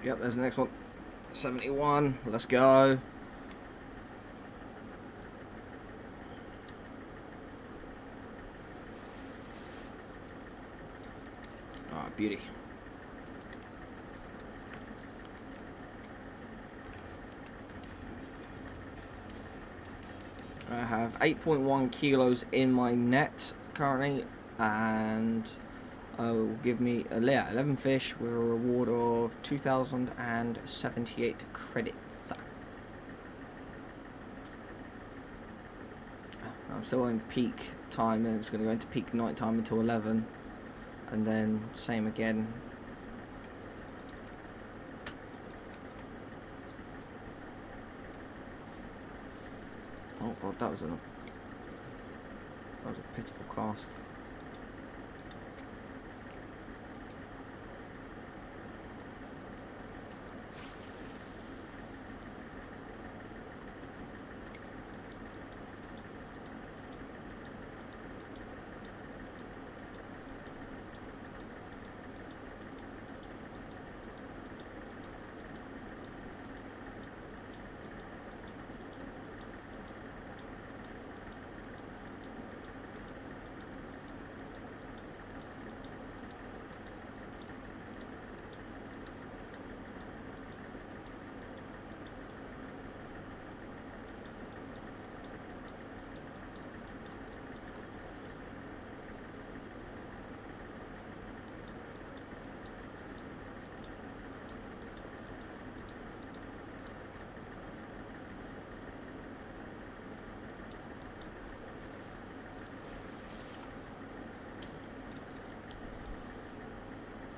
Yep, there's the next one. 71. Let's go. Ah, beauty. I have 8.1 kilos in my net currently, and will give me 11 fish with a reward of 2,078 credits. I'm still in peak time, and it's going to go into peak night time until 11, and then same again. Oh god, that was a pitiful cast.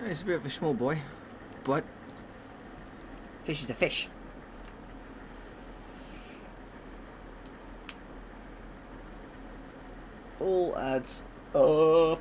It's a bit of a small boy, but fish is a fish. All adds up.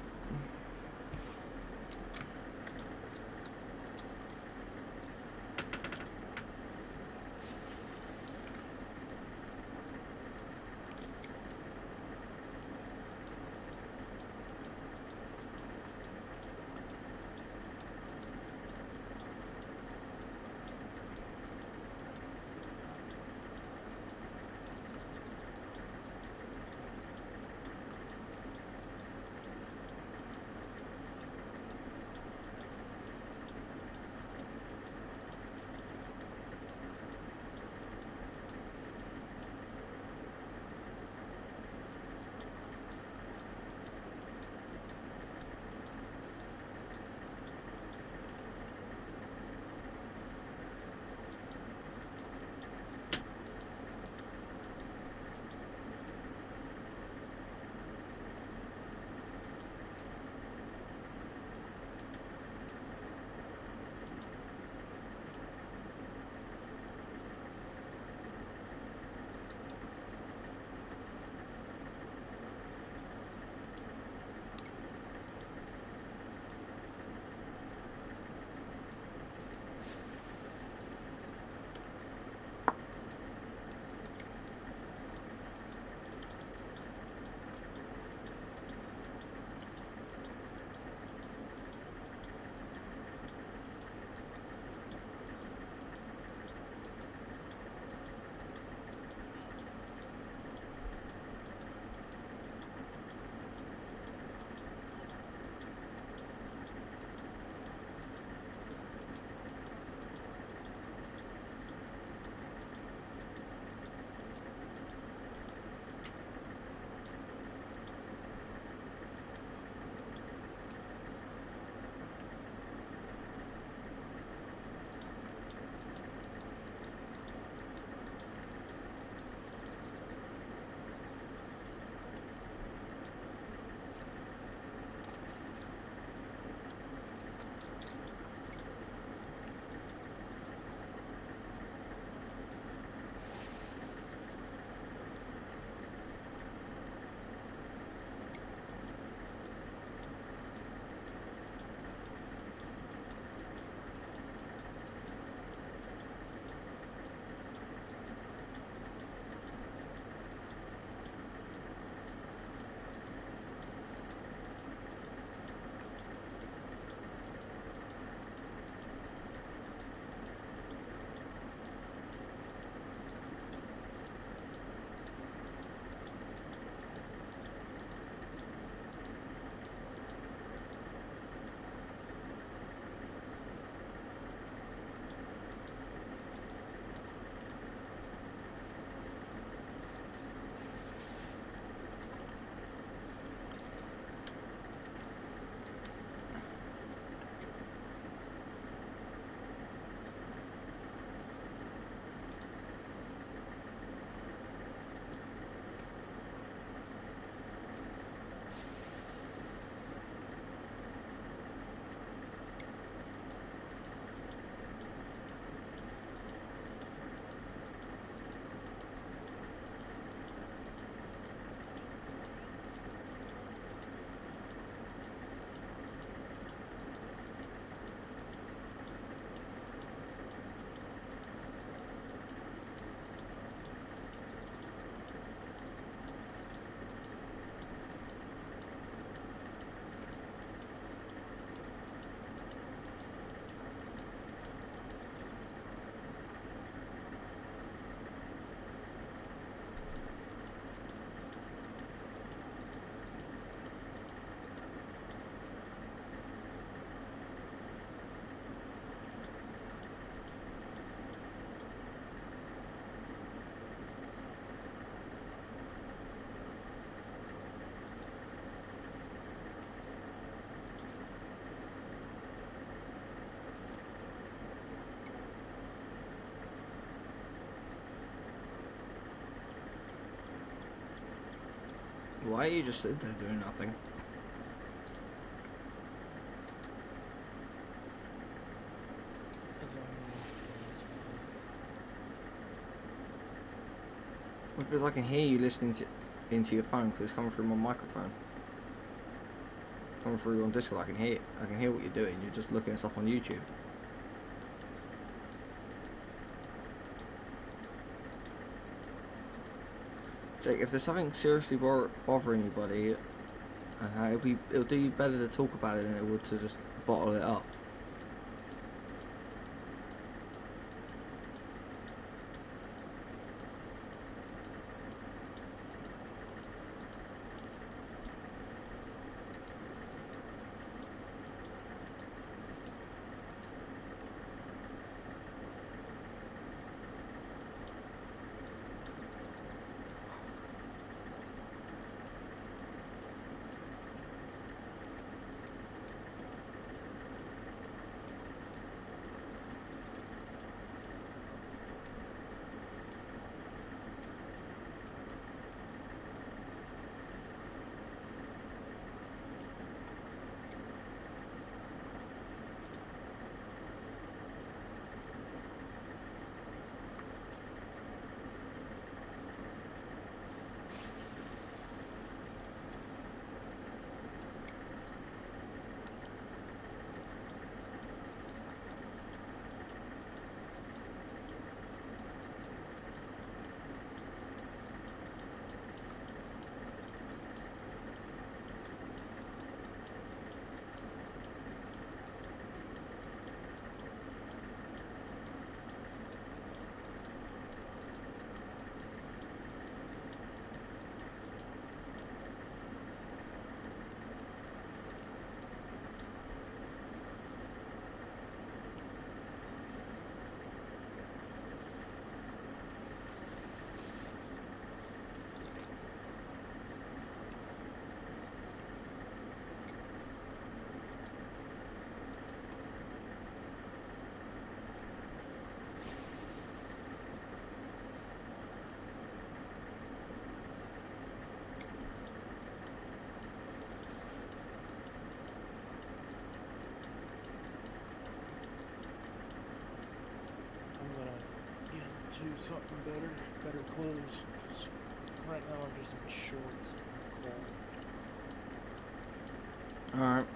why are you just sitting there doing nothing? Because I can hear you listening into your phone because it's coming through my microphone. Coming through on Discord, I can hear it. I can hear what you're doing. You're just looking at stuff on YouTube. Jake, if there's something seriously bothering you, buddy, it'll do you better to talk about it than it would to just bottle it up. Do something better clothes. 'Cause right now I'm just in shorts and cold. Alright.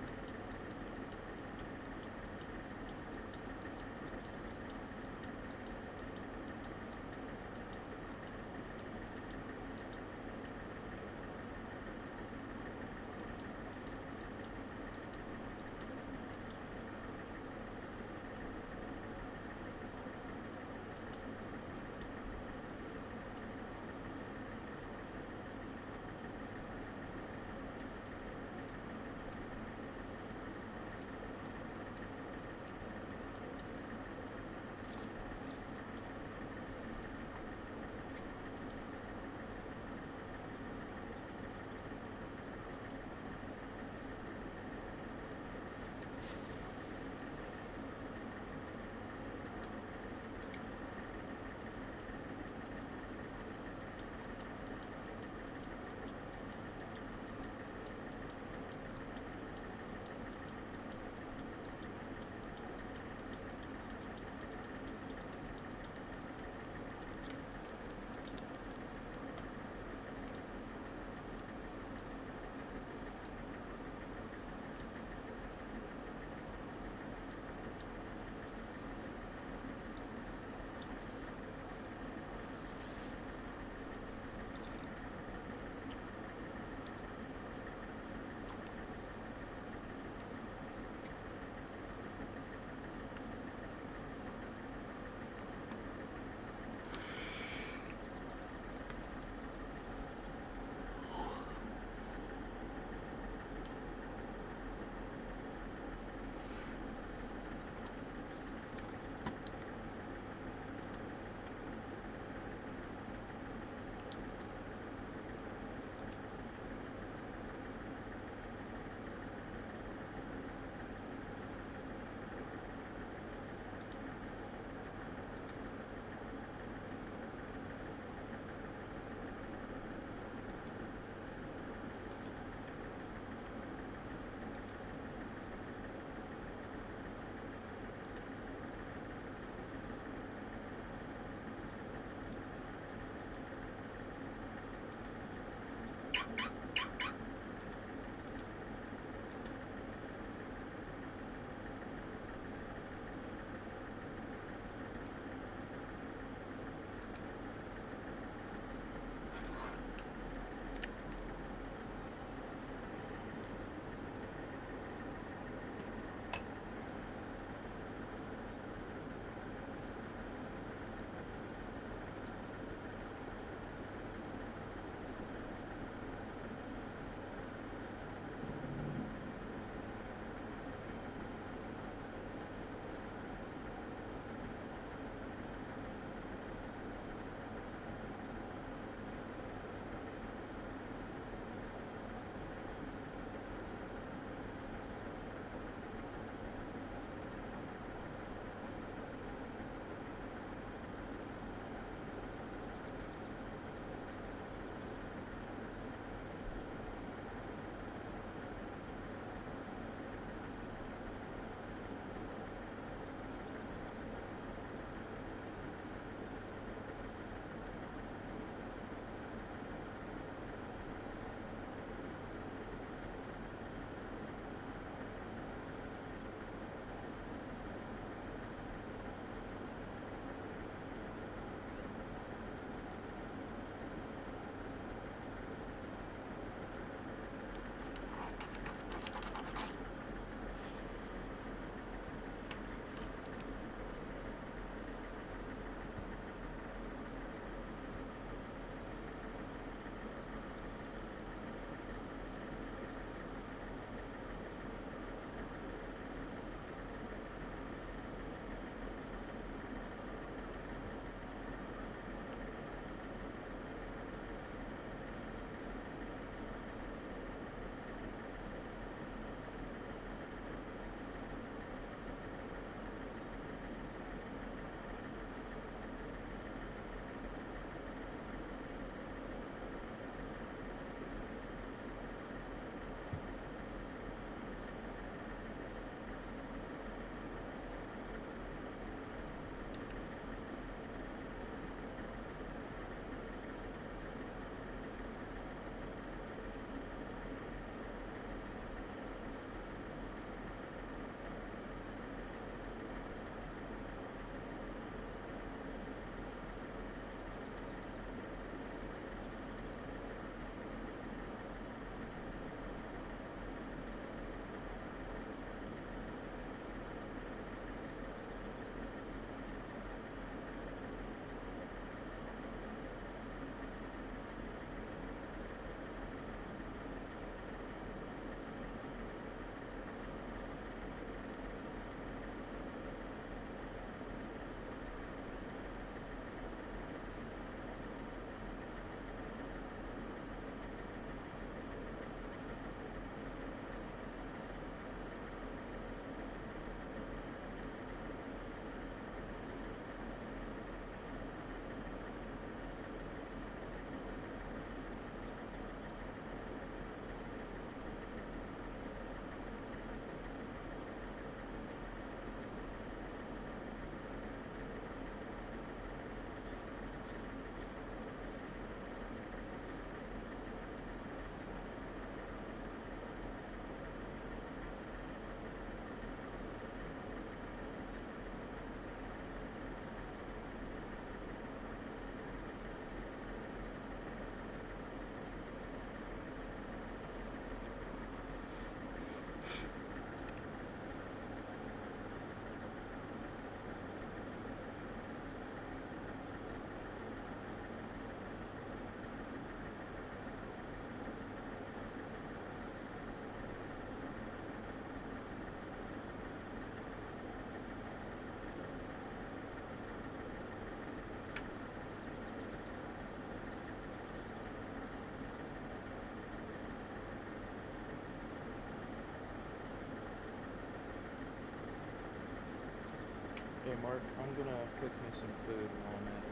Mark, I'm gonna cook me some food while I'm at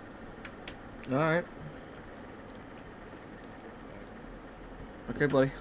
it. Alright. Okay, buddy.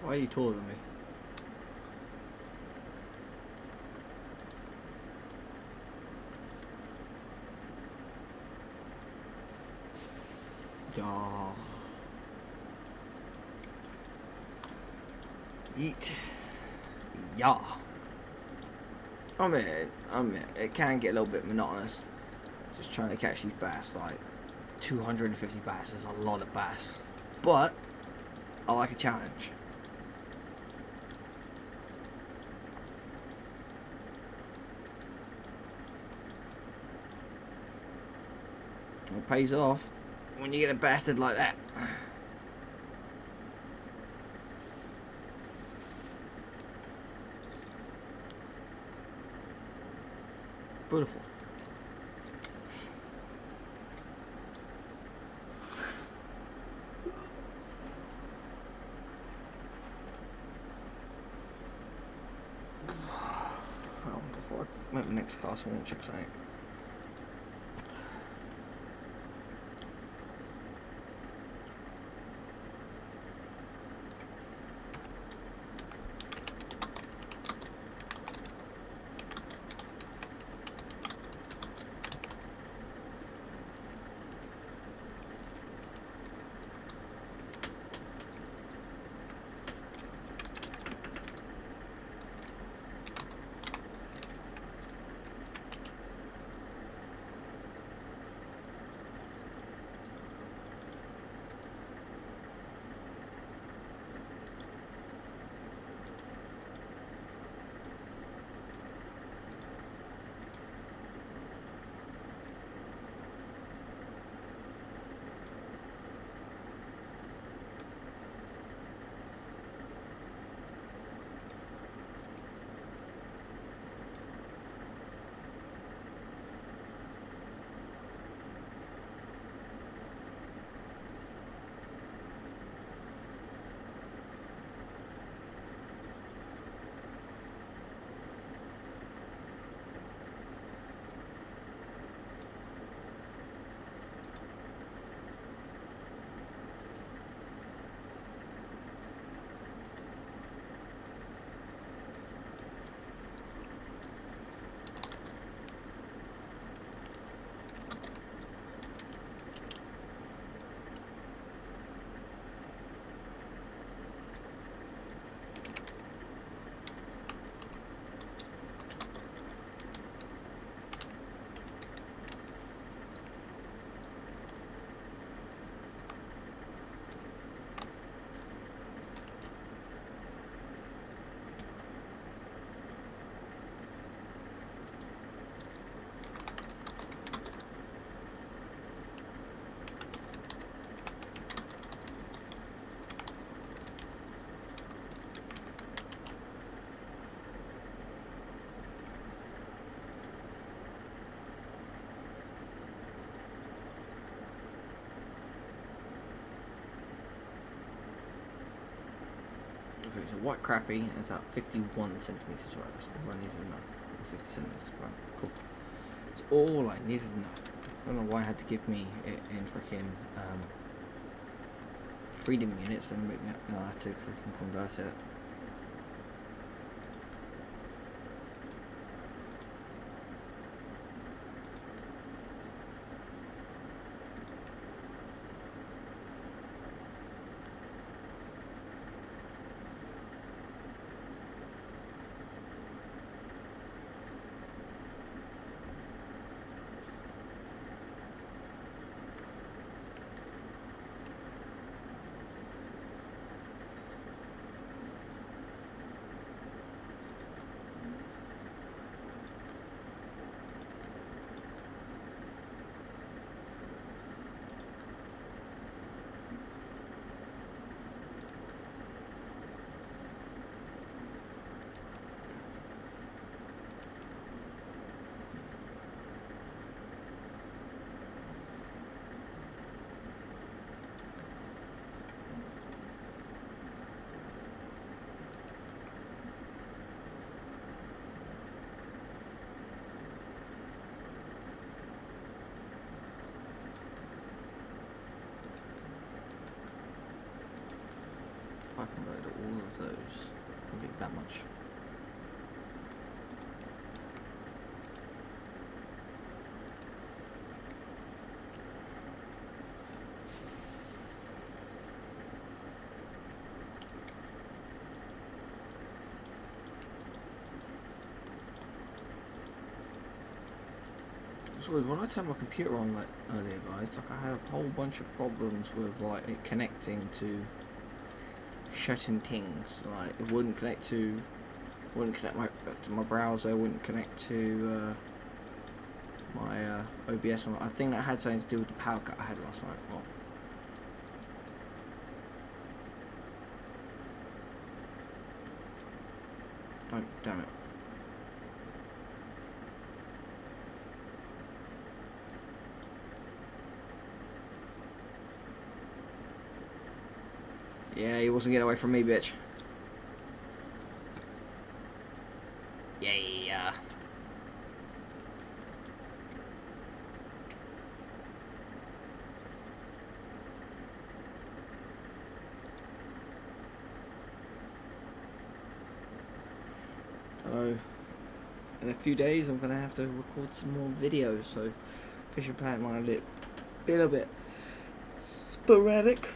Why are you taller than me? Duh. Yeet. Yeah. I mean, it can get a little bit monotonous. Just trying to catch these bass, like 250 bass is a lot of bass. But I like a challenge. It pays off when you get a bastard like that. Beautiful. Well, before I make the next cast, I want to check something. Okay, so white crappie is at 51 centimeters, right? That's all I need to know. 50 centimeters, right? Cool. That's all I needed to know. I don't know why I had to give me it in freaking freedom units, then make me, I had to freaking convert it. If I converted all of those, I'll get that much. It's weird, when I turned my computer on like earlier, guys, like I had a whole bunch of problems with like it connecting to shutting things. Like it wouldn't connect to my browser, wouldn't connect to my OBS. I think that had something to do with the power cut I had last night. Well, oh damn it. Yeah, he wasn't getting away from me, bitch. Yeah. Hello. In a few days, I'm gonna have to record some more videos, so Fishing Planet might be a little bit sporadic.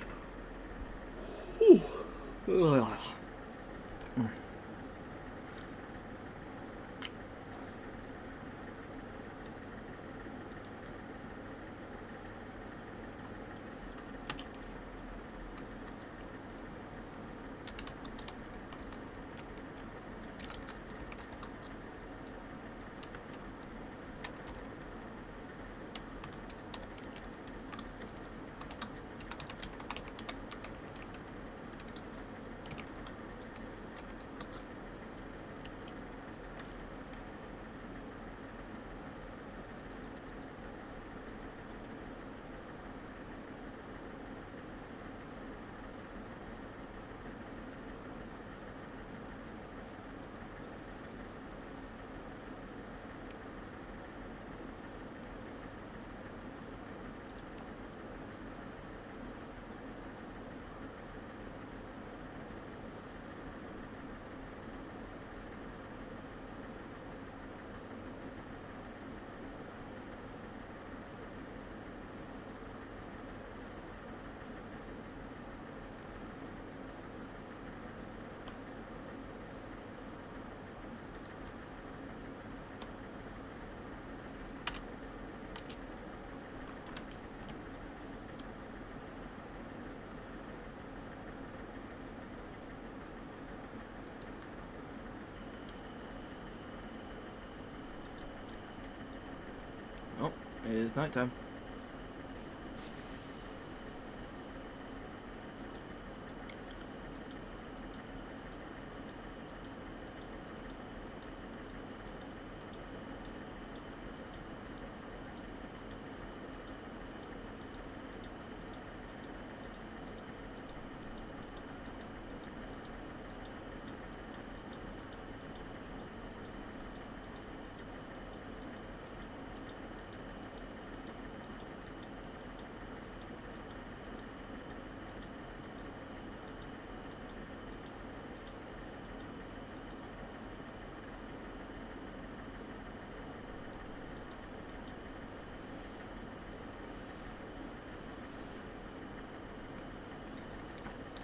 Oh, it is nighttime.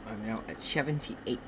I'm now at 78.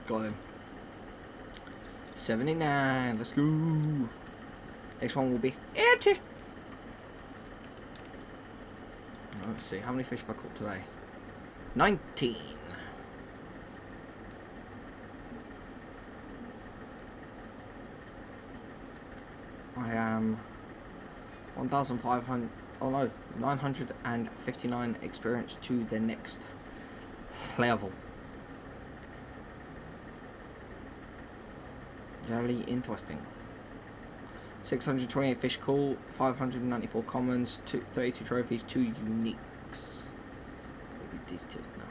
Got him. 79. Let's go. Next one will be 80. Let's see. How many fish have I caught today? 19. I am 1,500. Oh no, 959 experience to the next level. Very interesting. 628 fish caught, 594 commons, 32 trophies, 2 uniques. So we did this now.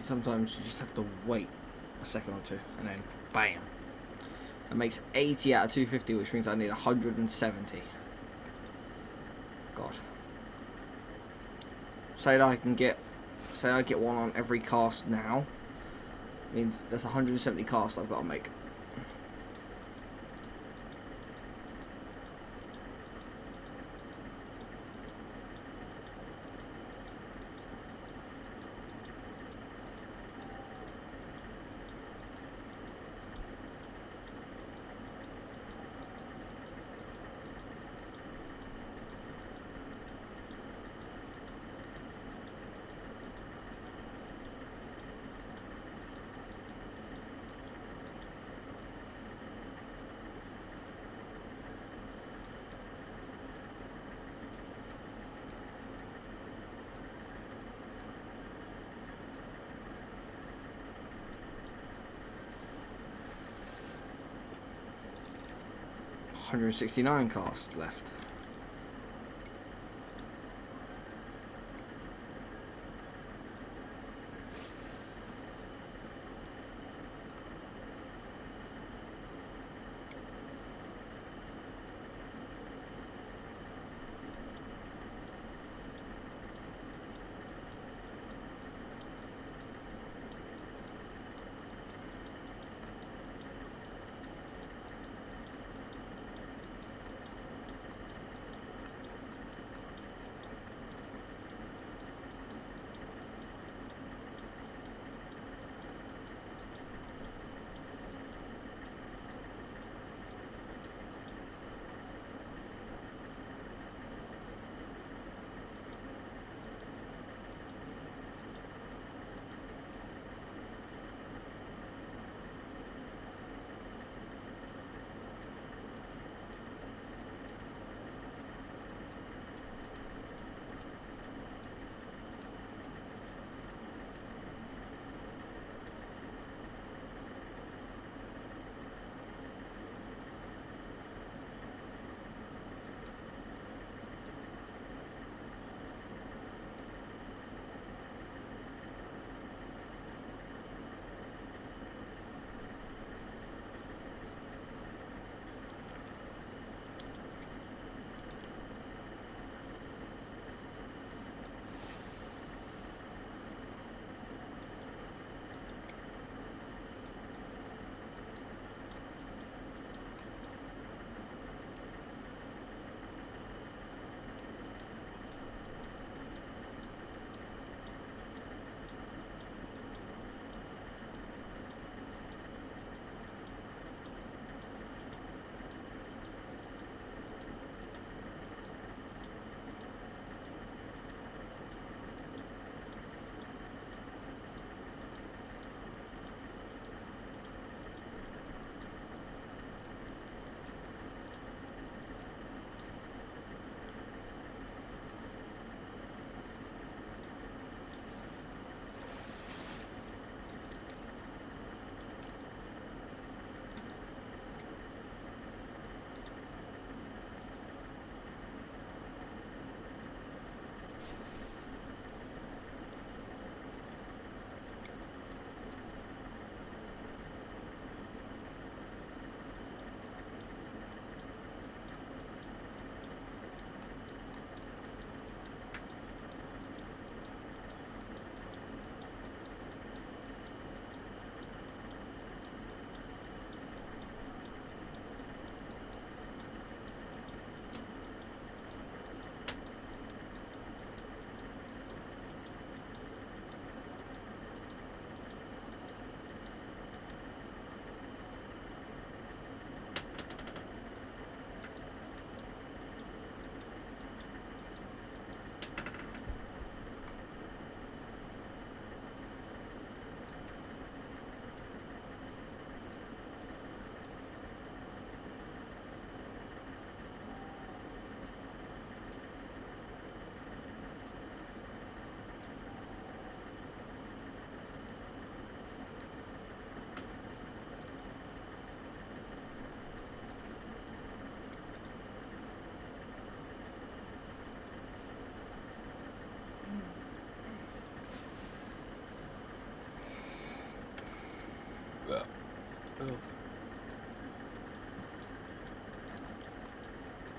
Sometimes you just have to wait a second or two and then bam. That makes 80 out of 250, which means I need 170. God. Say I get one on every cast now. Means that's 170 casts I've got to make. 169 cast left.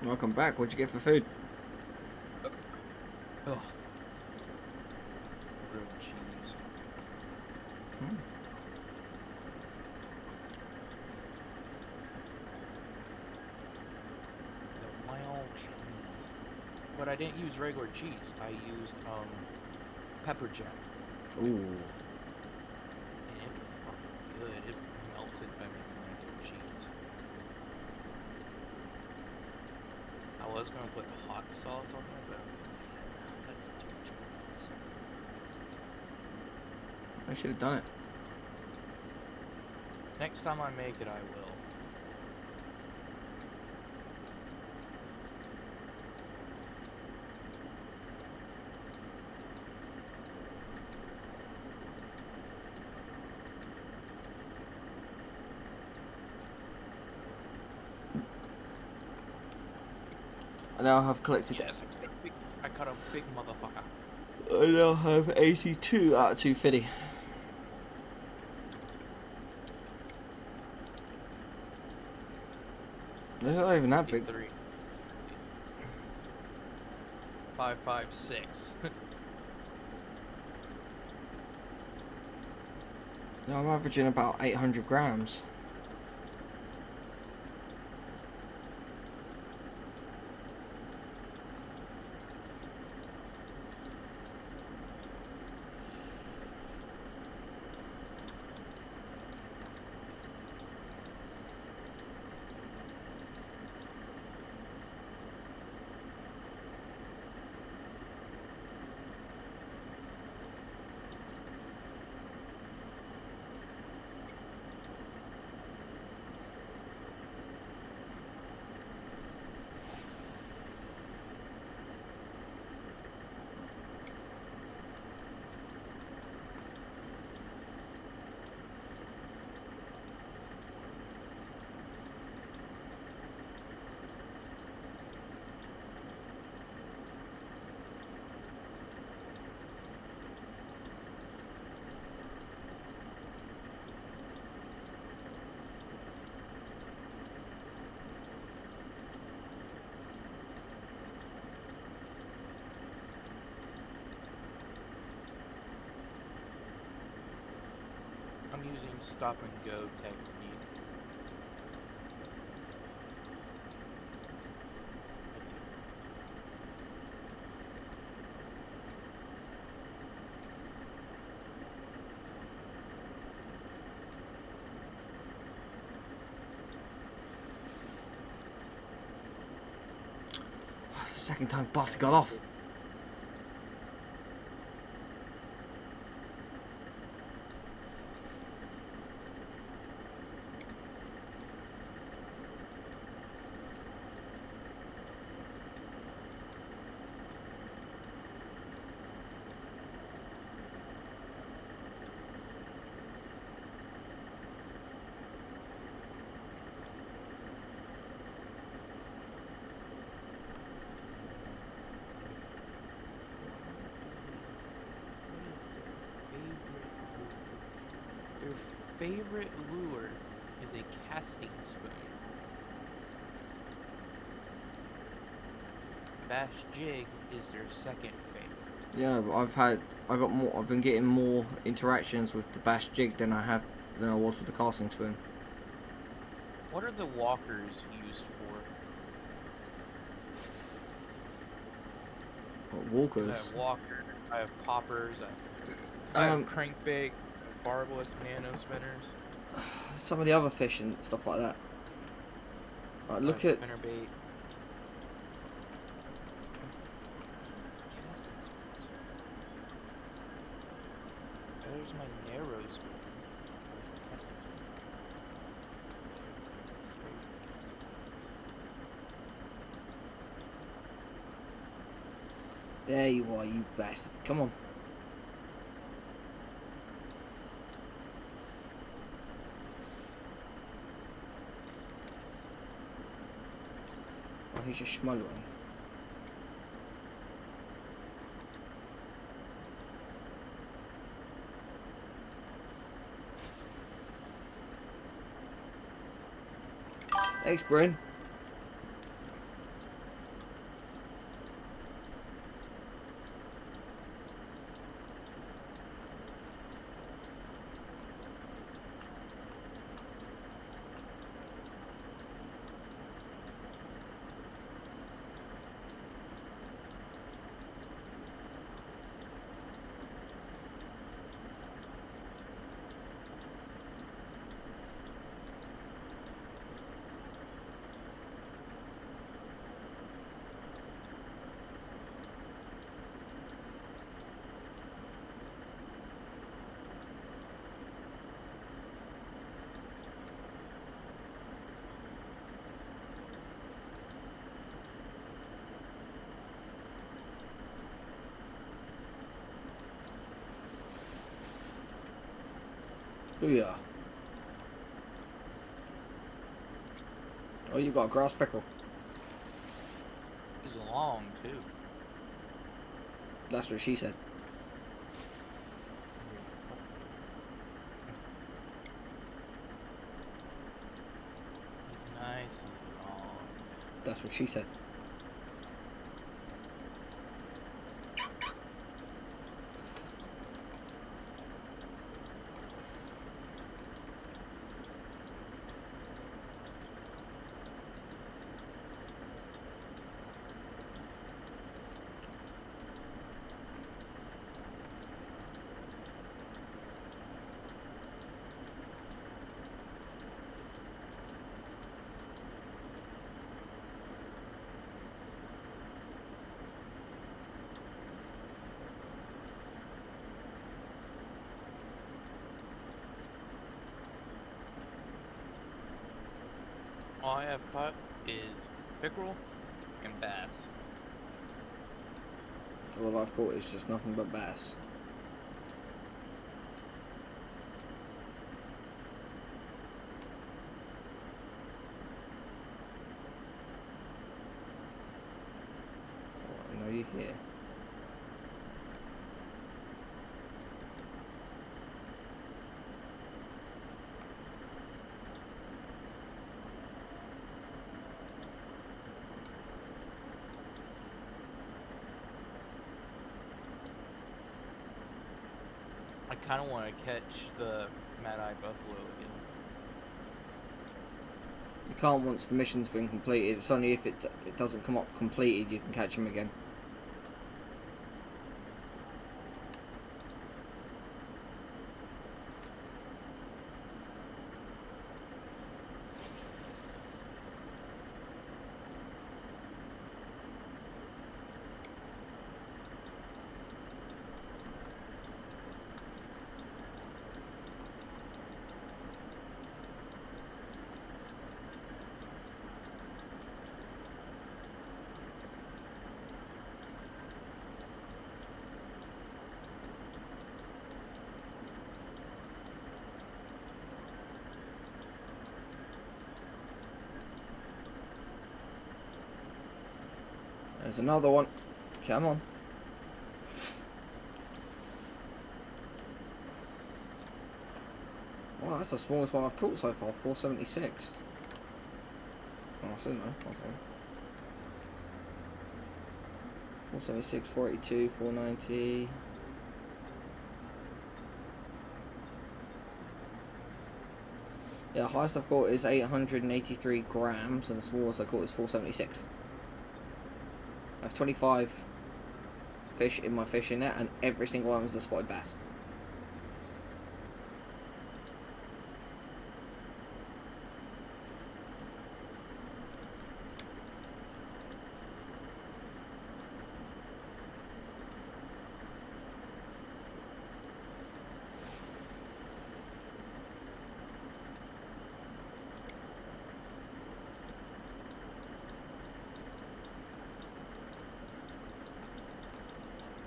Welcome back. What'd you get for food? Oh. Grilled cheese. The wild cheese. But I didn't use regular cheese. I used pepper jack. Ooh. And it was fucking good. It melted better than regular cheese. I was gonna put hot sauce on there, but I was like, nah, that's too much sauce. I should have done it. Next time I make it, I will. now have collected. Yes, I caught a big motherfucker. I now have 82 out of 250. They're not even that big. 3. 556. No, I'm averaging about 800 grams. I'm using stop and go technique. That's the second time Boss got off. Their favorite lure is a casting spoon. Bass jig is their second favorite. Yeah, but I've been getting more interactions with the bass jig than I was with the casting spoon. What are the walkers used for? What, walkers? I have walkers, I have poppers, I have crankbait, barbless nano spinners. Some of the other fish and stuff like that. Look at spinnerbait. There's my narrow spoon. there you are, you bastard. Come on. Oh, he's just smuggling. Thanks, Bryn. Booyah. Oh, you got a grass pickle. Is long too. That's what she said. He's nice and long. That's what she said. All I have caught is pickerel and bass. All I've caught is just nothing but bass. Oh, I know you're here. I kind of want to catch the Mad-Eye Buffalo again. You can't once the mission's been completed. It's only if it doesn't come up completed you can catch him again. There's another one. Come on. Well, that's the smallest one I've caught so far, 476. Oh, I don't know. 476, 482, 490. Yeah, the highest I've caught is 883 grams, and the smallest I caught is 476. I have 25 fish in my fishing net, and every single one was a spotted bass.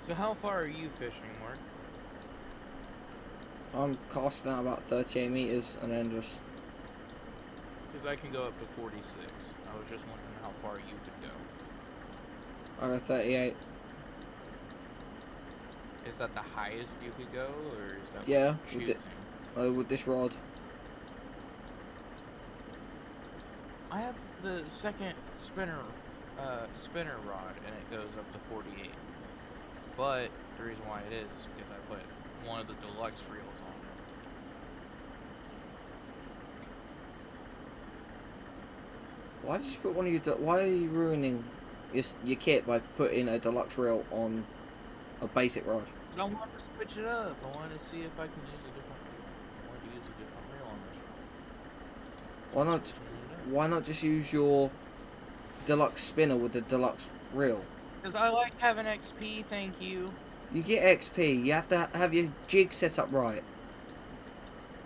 So how far are you fishing, Mark? I'm casting out about 38 meters, and then just... Because I can go up to 46. I was just wondering how far you could go. I go 38. Is that the highest you could go, or is that Yeah, what you're choosing? With this rod. I have the second spinner rod, and it goes up to 48. But the reason why it is because I put one of the deluxe reels on it. Why did you put one of your... Why are you ruining your kit by putting a deluxe reel on a basic rod? I wanted to switch it up. I wanted to see if I can use a different reel. I wanted to use a different reel on this rod. Why not just use your deluxe spinner with the deluxe reel? Because I like having XP, thank you. You get XP. You have to have your jig set up right.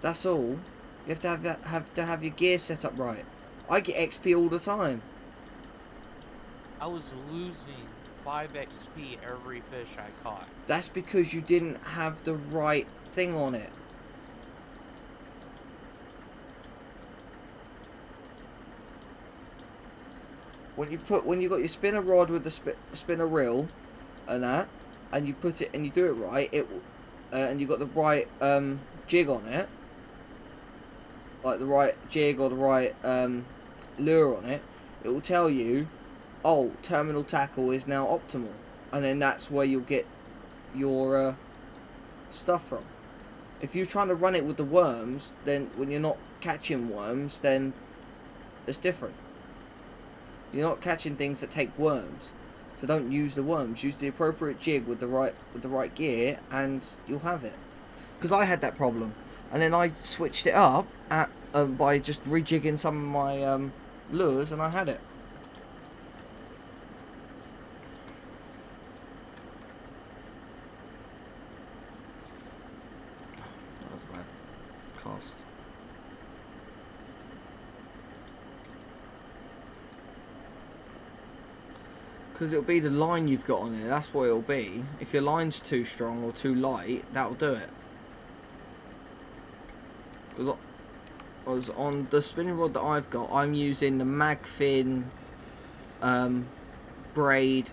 That's all. You have to have your gear set up right. I get XP all the time. I was losing 5 XP every fish I caught. That's because you didn't have the right thing on it. when you got your spinner rod with the spinner reel, and that, and you put it and you do it right, and you got the right jig on it, like the right jig or the right lure on it, it will tell you, oh, terminal tackle is now optimal, and then that's where you'll get your stuff from. If you're trying to run it with the worms, then when you're not catching worms, then it's different. You're not catching things that take worms, so don't use the worms. Use the appropriate jig with the right gear, and you'll have it. Because I had that problem, and then I switched it up by just rejigging some of my lures, and I had it. That was a bad cast. Because it'll be the line you've got on it, that's what it'll be. If your line's too strong or too light, that'll do it. Because I was on the spinning rod that I've got, I'm using the Magfin braid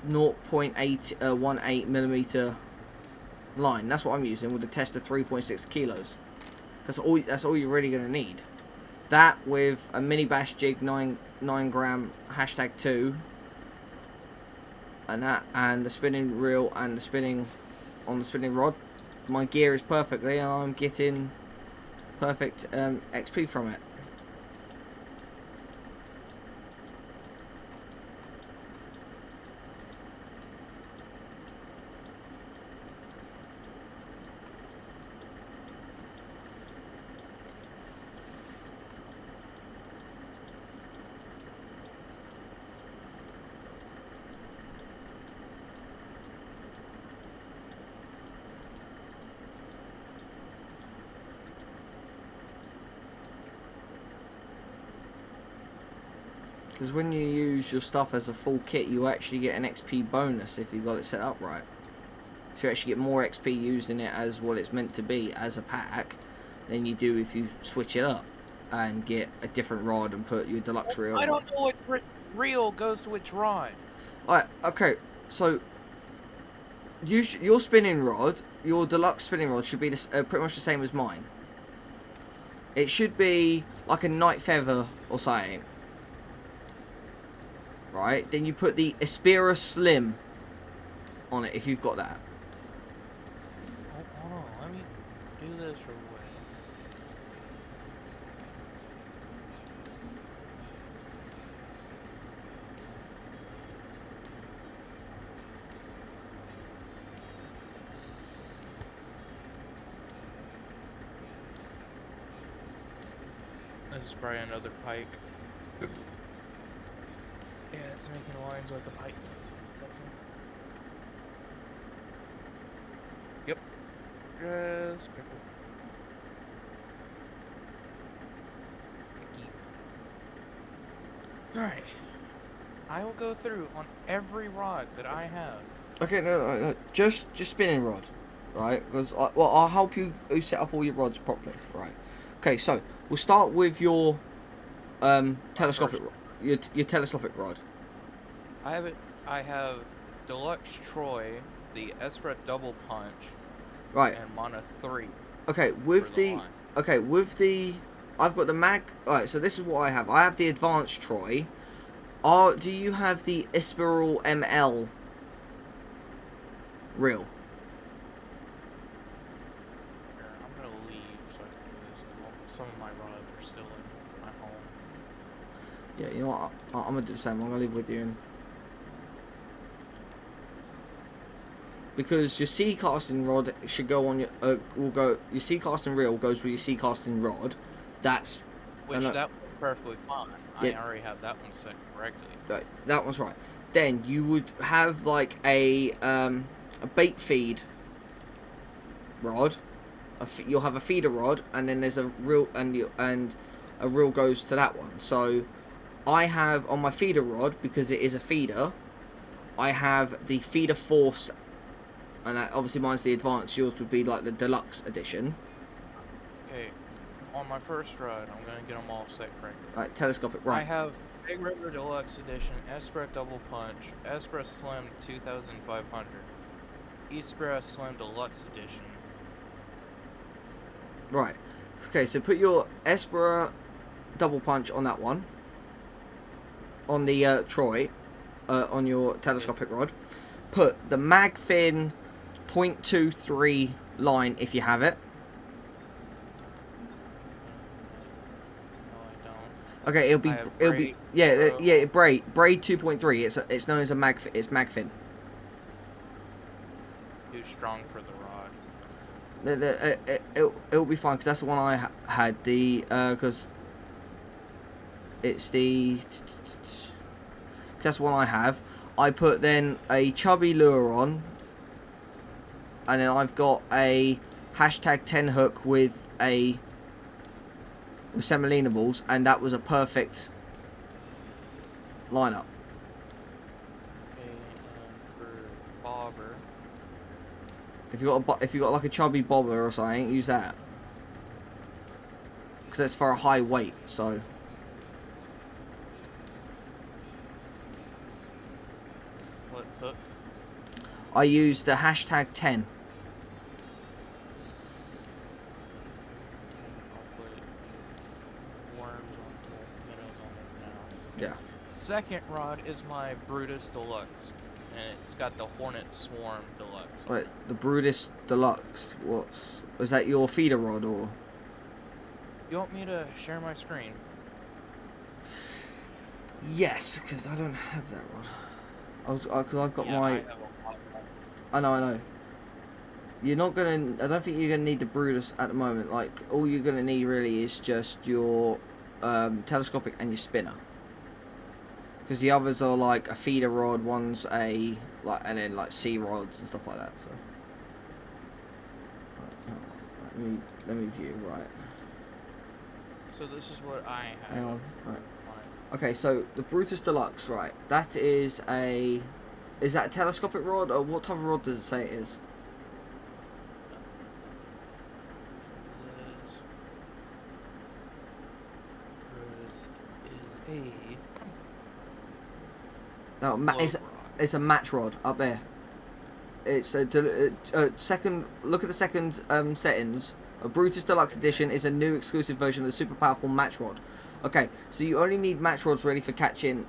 0.18mm line. That's what I'm using with a test of 3.6 kilos. That's all you're really gonna need. That with a mini bass jig 9 gram #2. And the spinning reel and the spinning on the spinning rod, my gear is perfectly, and I'm getting perfect XP from it. Because when you use your stuff as a full kit, you actually get an XP bonus if you got it set up right. So you actually get more XP using it as what it's meant to be as a pack than you do if you switch it up and get a different rod and put your deluxe reel. I don't know what reel goes to which rod. Alright, okay, so your spinning rod, your deluxe spinning rod should be pretty much the same as mine. It should be like a night feather or something. Right, then you put the Aspira Slim on it if you've got that. Hold on, let me do this real quick. This is probably another pike. Yeah, it's making lines like a pike. Yep. Just pickle. Alright. I will go through on every rod that I have. Okay, no. Just spinning rod, right? Because I'll help you set up all your rods properly, right? Okay, so we'll start with your telescopic rod. Your telescopic rod. I have Deluxe Troy, the Esprit Double Punch, right, and Mana 3. Okay, with the I've got the mag. Alright, so this is what I have. I have the Advanced Troy. Do you have the Espiral ML reel? I'm gonna leave so I can do this because some of my rods are still in my home. Yeah, you know what? I'm gonna do the same. I'm gonna leave with you. Because your sea casting rod should go on your your sea casting reel goes with your sea casting rod. That's which that was perfectly fine. Yeah. I already have that one set correctly. Right, that one's right. Then you would have like a bait feed rod. You'll have a feeder rod, and then there's a reel, and a reel goes to that one. So I have on my feeder rod, because it is a feeder, I have the feeder force. And obviously mine's the advanced, yours would be like the deluxe edition. Okay, on my first rod, I'm gonna get them all set correctly. Right, telescopic, right. I have Big River Deluxe Edition, Esprit Double Punch, Esprit Slim 2500, Esprit Slim Deluxe Edition. Right. Okay, so put your Esprit Double Punch on that one. On the Troy, on your telescopic rod. Put the Magfin 0.23 line if you have it. Okay, it'll be braid 2.3. It's known as a Magfin. Too strong for the rod. It'll be fine because that's the one I had. Because it's that's the one I have. I put then a chubby lure on, and then I've got a hashtag 10 hook with semolina balls, and that was a perfect lineup. Okay, and for bobber, if you got like a chubby bobber or something, use that because that's for a high weight. So what hook? I use the hashtag 10. Yeah. Second rod is my Brutus Deluxe, and it's got the Hornet Swarm Deluxe. Wait, the Brutus Deluxe. Was that your feeder rod or? You want me to share my screen? Yes, because I don't have that rod. Because I've got Yeah, my. I have a lot more. I know. You're not gonna. I don't think you're gonna need the Brutus at the moment. Like all you're gonna need really is just your telescopic and your spinner. Because the others are like a feeder rod, one's and then like C rods and stuff like that. So let me view right. So this is what I have. Hang on, right. Okay, so the Brutus Deluxe, right? That is a that a telescopic rod or what type of rod does it say it is? This is a No, it's a match rod up there. It's a second. Look at the second settings. A Brutus Deluxe Edition is a new exclusive version of the super powerful match rod. Okay, so you only need match rods really for catching,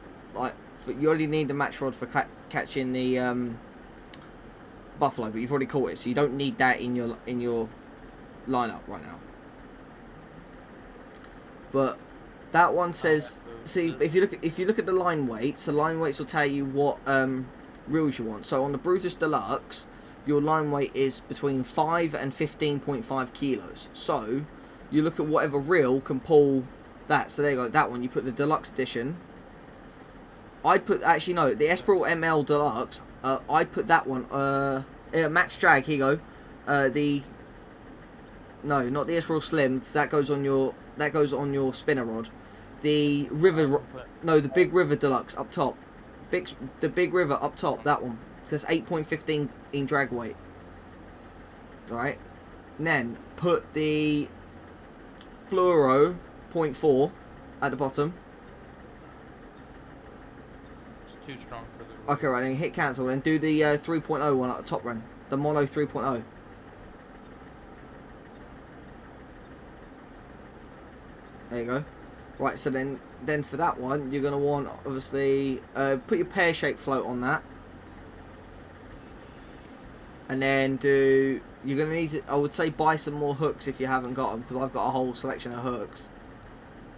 you only need the match rod for catching the buffalo, but you've already caught it, so you don't need that in your lineup right now. But that one says. See, if you look at the line weights will tell you what reels you want. So on the Brutus Deluxe, your line weight is between 5 and 15.5 kilos. So you look at whatever reel can pull that. So there you go. That one you put the Deluxe Edition. I put the Esprit ML Deluxe. I put that one. Max Drag. Here you go. No, not the Esprit Slim. That goes on your spinner rod. The River, the Big River Deluxe up top. The Big River up top, that one. That's 8.15 in drag weight. Alright. Then put the Fluoro 0.4 at the bottom. It's too strong for the. Okay, right, then hit cancel. Then do the 3.0 one at the top run. The Mono 3.0. There you go. Right, so then for that one, you're going to want, obviously, put your pear-shaped float on that. And then you're going to need to, I would say, buy some more hooks if you haven't got them, because I've got a whole selection of hooks.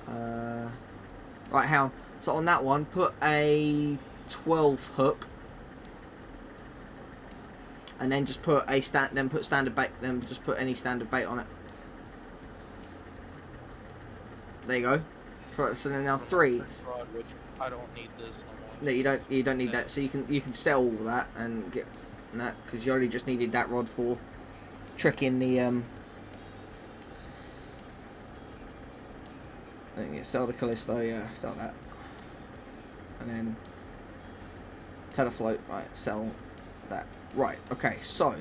Right, hang on. So on that one, put a 12 hook. And then just put standard bait, then just put any standard bait on it. There you go. Right, so then now 3. I don't need this no No, more. you don't need that. So you can sell all that and get that because you only just needed that rod for tricking the I think you sell the Callisto, yeah, sell that, and then Telefloat, right? Sell that, right? Okay, so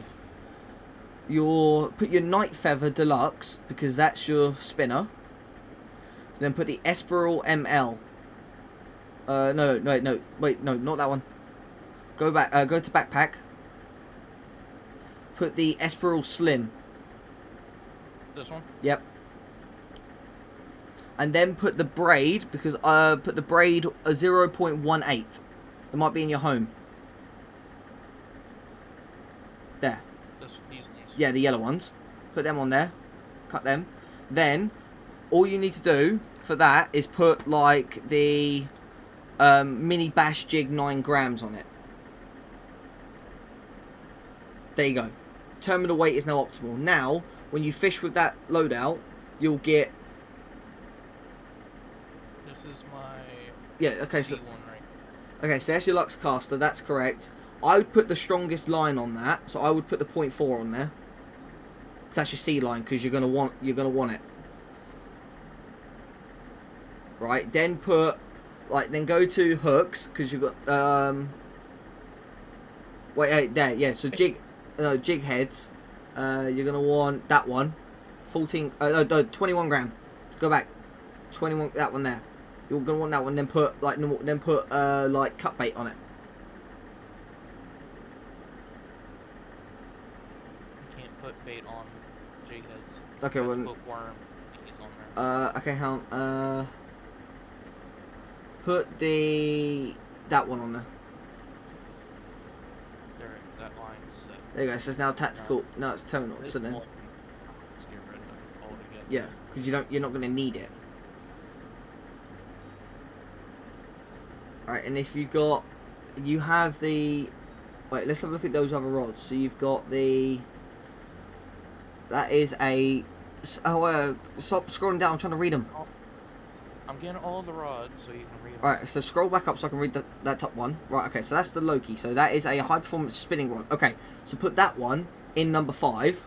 put your Night Feather Deluxe because that's your spinner. Then put the Esprit ML No. Wait, no, not that one. Go back. Go to backpack. Put the Esperal Slim. This one? Yep. And then put the braid, because put the braid 0.18. It might be in your home. There. These ones. Yeah, the yellow ones. Put them on there. Cut them. Then, all you need to do for that is put, like, the mini bash jig 9 grams on it. There you go. Terminal weight is now optimal. Now, when you fish with that loadout, you'll get... This is my... Yeah, okay, so... C1 right. Okay, so that's your Lux Caster, that's correct. I would put the strongest line on that, so I would put the 0.4 on there. Cause that's your C line, because you're gonna want it. Right, then put then go to hooks, because you've got wait, there, yeah, so jig heads. You're gonna want that one. 21 gram. Go back. 21, that one there. You're gonna want that one, then put cut bait on it. Put bait on jig heads. Okay, well, put worm baits on there. okay, hang on. Put that one on there. There, that line's set. There you go. So it's now tactical. No, it's terminal. So then, Let's get rid of it altogether. yeah, because you're not gonna need it. Alright, and if you have the, wait, let's have a look at those other rods. So you've got that is a, stop scrolling down, I'm trying to read them. I'm getting all the rods so you can read them. Alright, so scroll back up so I can read that top one. Right, okay, so that's the Loki. So that is a high performance spinning rod. Okay, so put that one in number 5.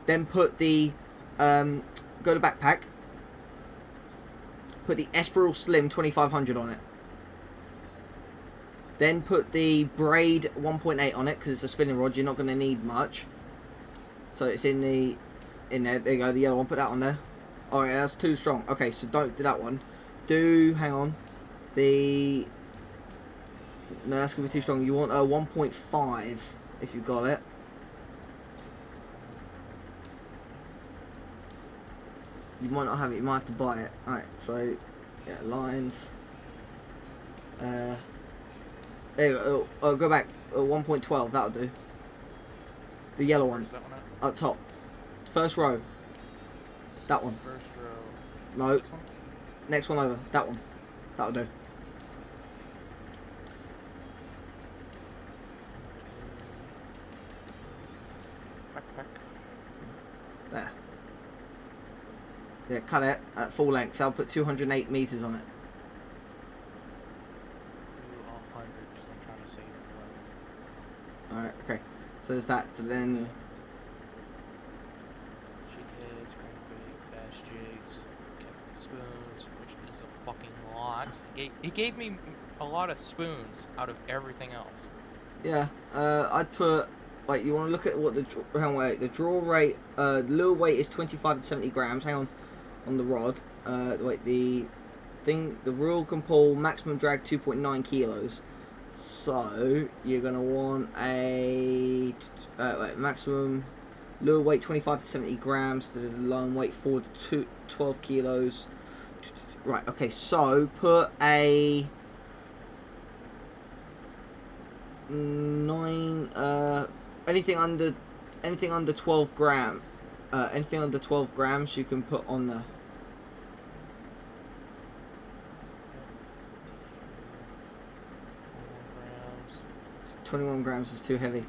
Then put the, go to backpack. Put the Esperal Slim 2500 on it. Then put the braid 1.8 on it, because it's a spinning rod, you're not going to need much. So it's in there, there you go, the yellow one, put that on there. Alright, that's too strong. Okay, so don't do that one. Hang on. No, that's going to be too strong. You want a 1.5 if you've got it. You might not have it, you might have to buy it. Alright, so, yeah, lines. There you go. Oh, go back. 1.12, that'll do. The yellow one. Where's that one at? Up top. First row. That one. First row. No. This one? Next one over. That one. That'll do. Backpack. There. Yeah, cut it at full length. I'll put 208 meters on it. 100, because I'm trying to save it. Alright, okay. So there's that. So then... Jig heads, crankbait, bash jigs, spoons, which is a fucking lot. He gave me a lot of spoons out of everything else. Yeah, I'd put... Like, you want to look at what the draw rate, lure weight is 25 to 70 grams. Hang on the rod. Wait, the reel can pull maximum drag 2.9 kilos. So you're gonna want a maximum lure weight 25 to 70 grams. The line weight 4 to 12 kilos. Right. Okay. So put a 9. Anything under 12 gram. Anything under 12 grams you can put on the. 21 grams is too heavy.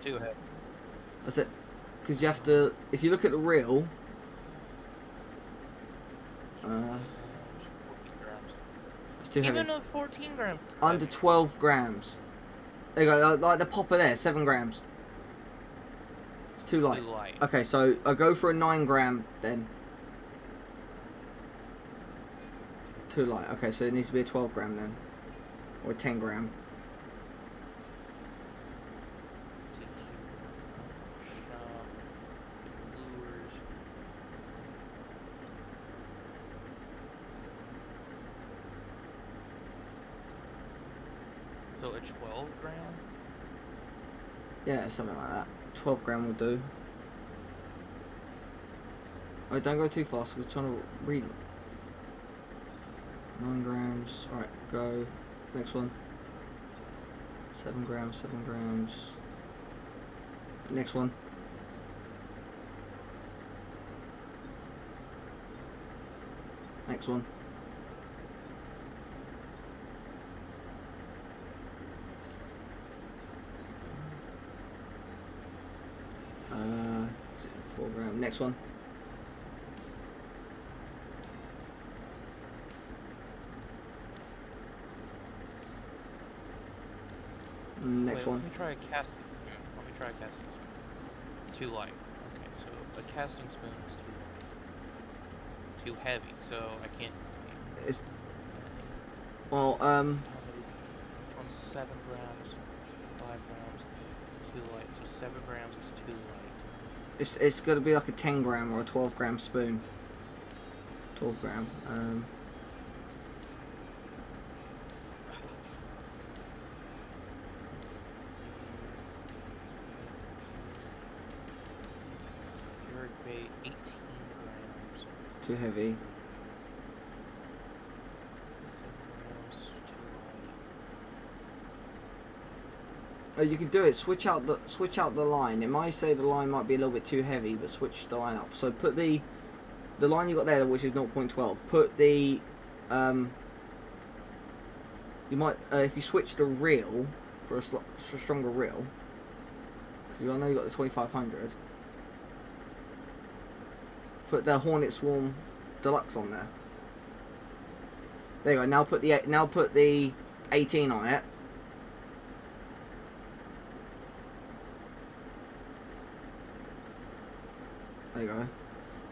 Too heavy. That's it. Because you have to, if you look at the reel, 14 grams. it's too heavy. Even a 14 gram. Under 12 grams. There you go, like the popper there, 7 grams. It's too light. Too light. Okay, so I go for a 9 gram then. Too light. Okay, so it needs to be a 12 gram then. Or a 10 gram. 12 grand? Yeah, something like that. 12 grand will do. Oh, don't go too fast because I'm trying to read. 9 grams. Alright, go. Next one. 7 grams, 7 grams. Next one. Next one. Uh, 4 grams. Next one. Next Wait, one. Let me try a casting spoon. Let me try a casting spoon. Too light. Okay, so a casting spoon is too heavy, so I can't. It's well, How many? Which one's 7 grams? 5 grams. Too light. So 7 grams is too light. it's got to be like a 10 gram or a 12 gram spoon. 12 gram. Bait 18 grams. Too heavy. 7 grams. Too light. Oh, you can do it. Switch out the line. It might say the line might be a little bit too heavy, but switch the line up. So put the line you got there, which is 0.12. Put the you might if you switch the reel for a stronger reel, because I know you got the 2500. Put the Hornet Swarm Deluxe on there. There you go. Now put the 18 on it. There you go.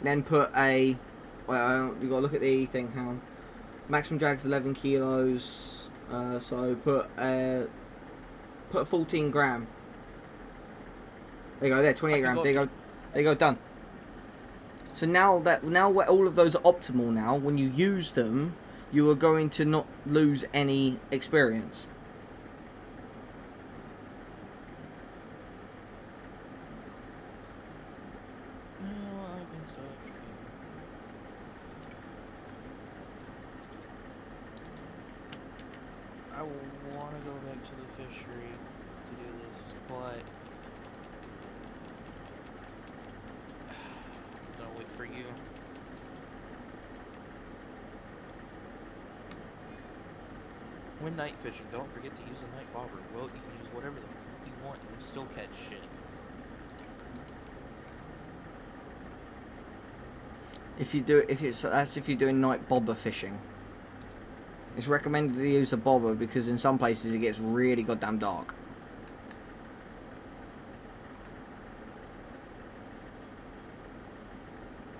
Then put a. Well, you gotta look at the thing. Hang on. Maximum drag's 11 kilos. So put a 14 gram. There you go. There, 28 gram. There you go. There you go. Done. So now all of those are optimal now, when you use them, you are going to not lose any experience. I want to go back to the fishery to do this, but I'm gonna wait for you. When night fishing, don't forget to use a night bobber. Well, you can use whatever the fuck you want and still catch shit. That's if you're doing night bobber fishing. It's recommended to use a bobber because in some places it gets really goddamn dark.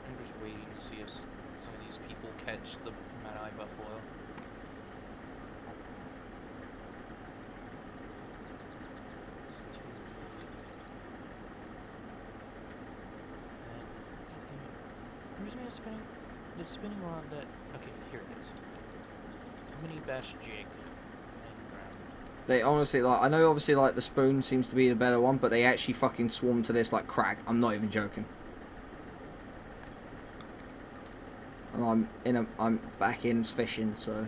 I'm just waiting to see if some of these people catch the Mad-Eye Buffalo. It's too late. And, where's my spinning? The spinning rod that. Okay, here it is. Mini bash jig. 9 gram. They honestly, like, I know obviously like the spoon seems to be the better one, but they actually fucking swarm to this like crack. I'm not even joking. And I'm back in fishing, so.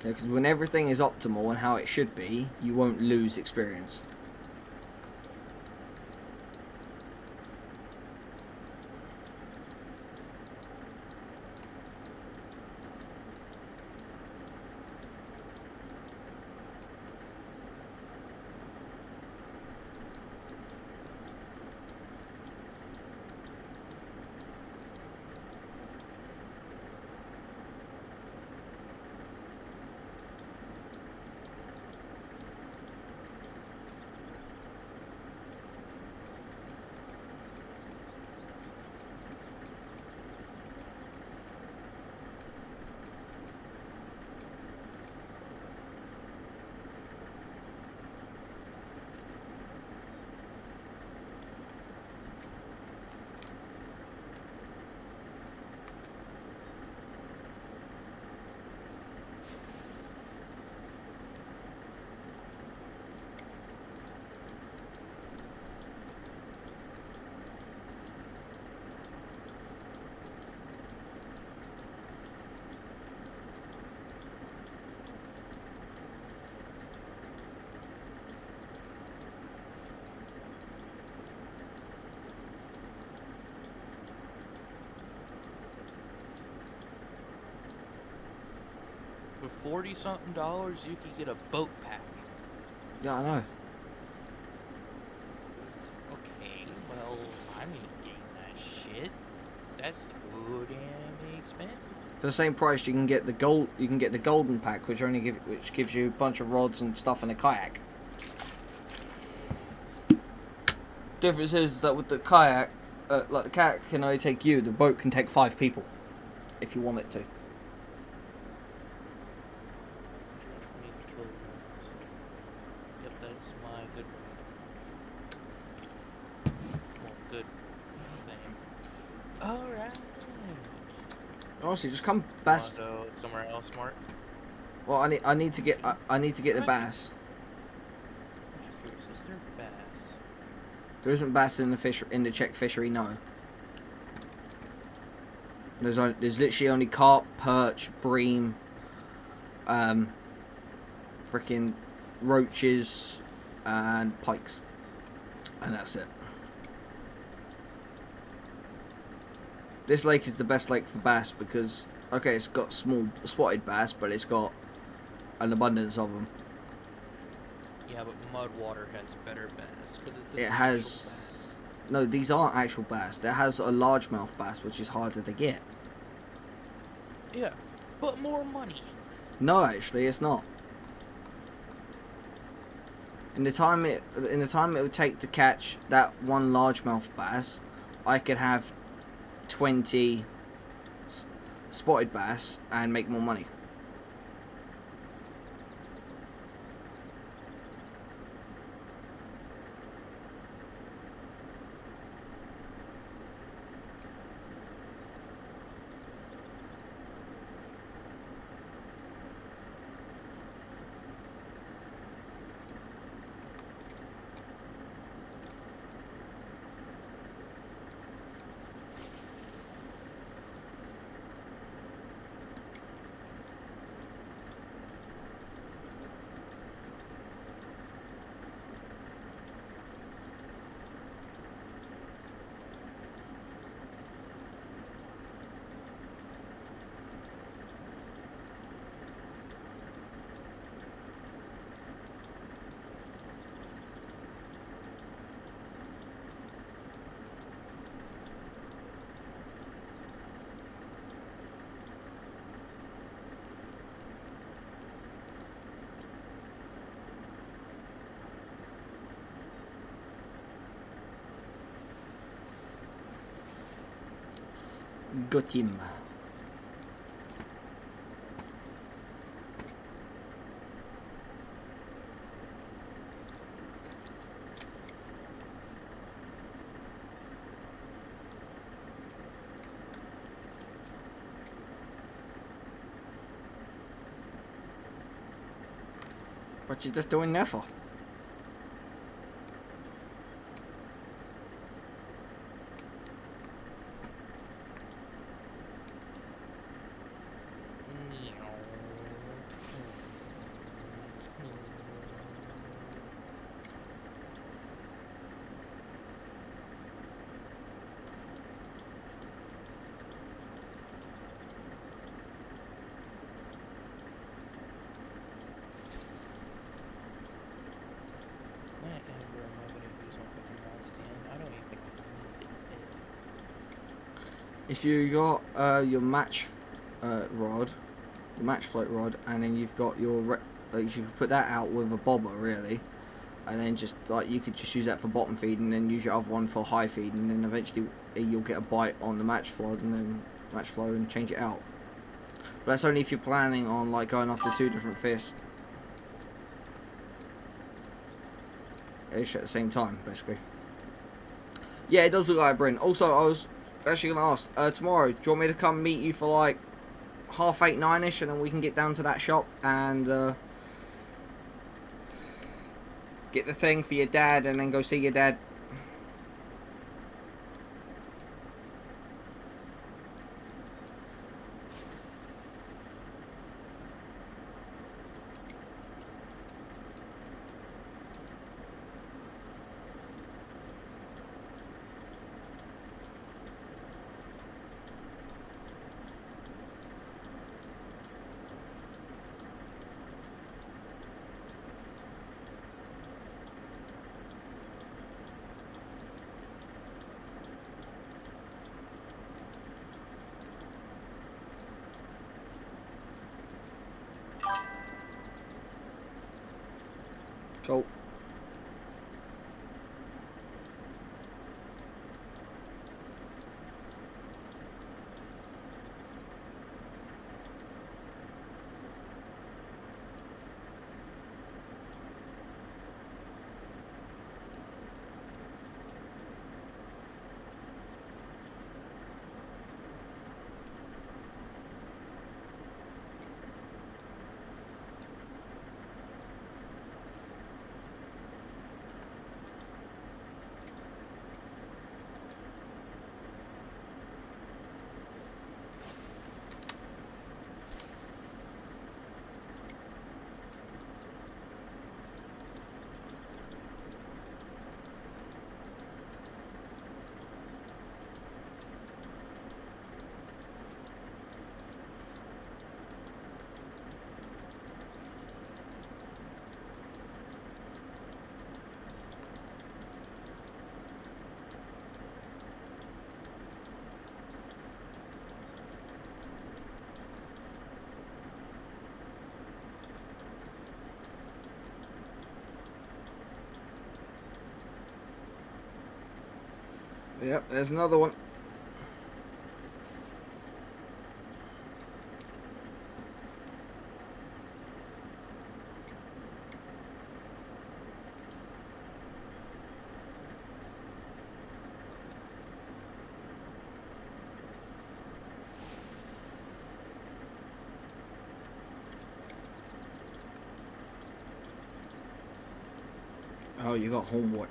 Yeah, because when everything is optimal and how it should be, you won't lose experience. $40-something, you could get a boat pack. Yeah, I know. Okay, well, I need to gain that shit. That's too damn expensive. For the same price, you can get the gold. You can get the golden pack, which gives you a bunch of rods and stuff and a kayak. Difference is that with the kayak, like the kayak can only take you. The boat can take 5 people, if you want it to. 20 kilograms. Yep, that's my good. Well, good thing. Alright. Honestly, just come bass. Wanna go somewhere else, Mark? Well, I need to get the bass. Sister bass. There isn't bass in the Czech fishery, no. There's literally only carp, perch, bream, freaking roaches, and pikes, and that's it. This lake is the best lake for bass because, okay, it's got small spotted bass, but it's got an abundance of them. Yeah, but mud water has better bass because it's. It has. No, these aren't actual bass. It has a largemouth bass, which is harder to get. Yeah, but more money. No, actually, it's not. In the time it would take to catch that one largemouth bass, I could have 20 spotted bass and make more money. Got him. What you just doing there for? If you got your match rod, the match float rod, and then you've got your you could put that out with a bobber really, and then just like you could just use that for bottom feed, and then use your other one for high feed, and then eventually you'll get a bite on the match float, and then match flow and change it out. But that's only if you're planning on like going after 2 different fish ish at the same time, basically. Yeah, it does look like a Bryn. Also, I was actually going to ask, tomorrow, do you want me to come meet you for like 8:30, 9ish, and then we can get down to that shop and get the thing for your dad, and then go see your dad? Cool. Yep, there's another one. Oh, you got homework.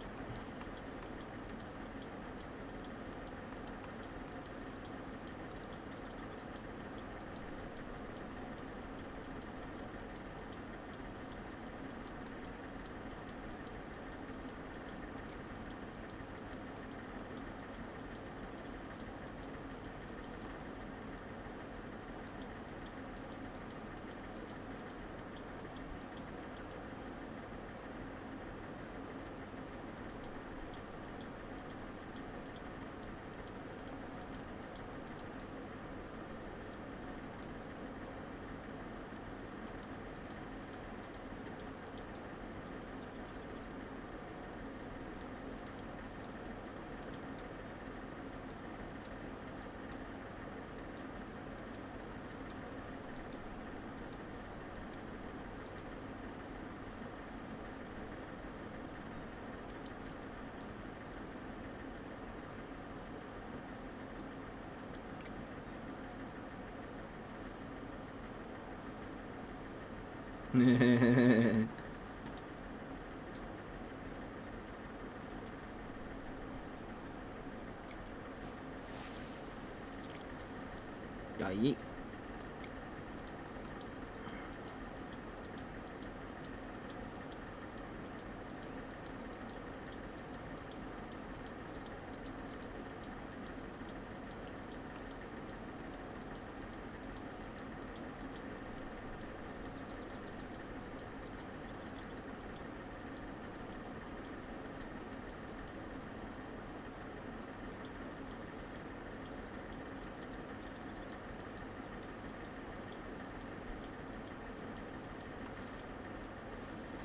Yeah, yeet.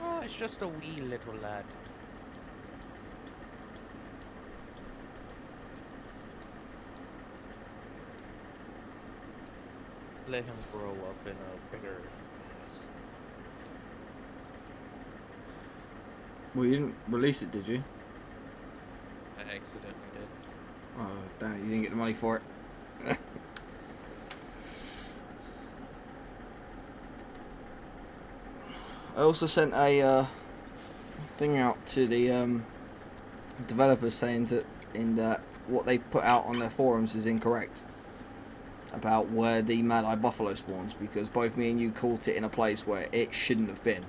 Oh, it's just a wee little lad. Let him grow up in a bigger mess. Well, you didn't release it, did you? I accidentally did. Oh, damn it, you didn't get the money for it. I also sent a thing out to the developers saying that what they put out on their forums is incorrect about where the Mad Eye Buffalo spawns, because both me and you caught it in a place where it shouldn't have been.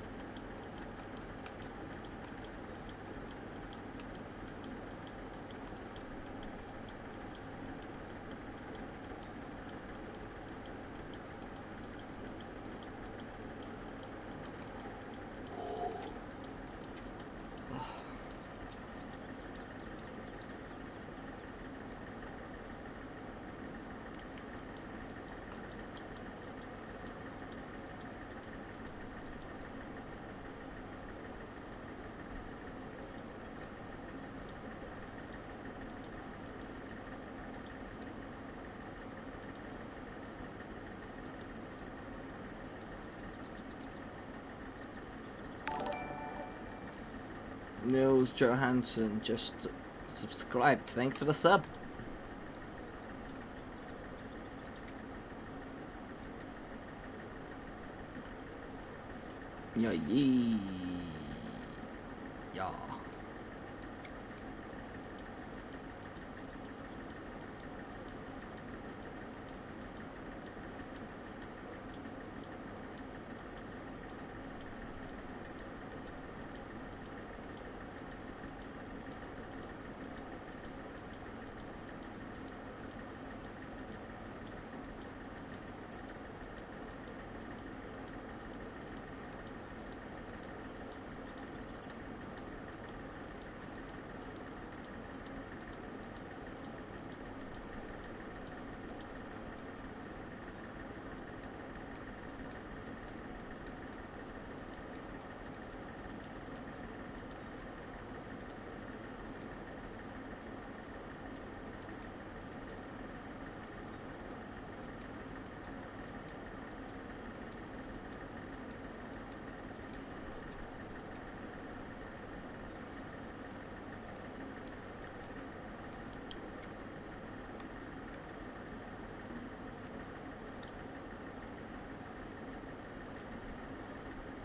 Nils Johansson just subscribed. Thanks for the sub. Yeah, yeah. Yeah.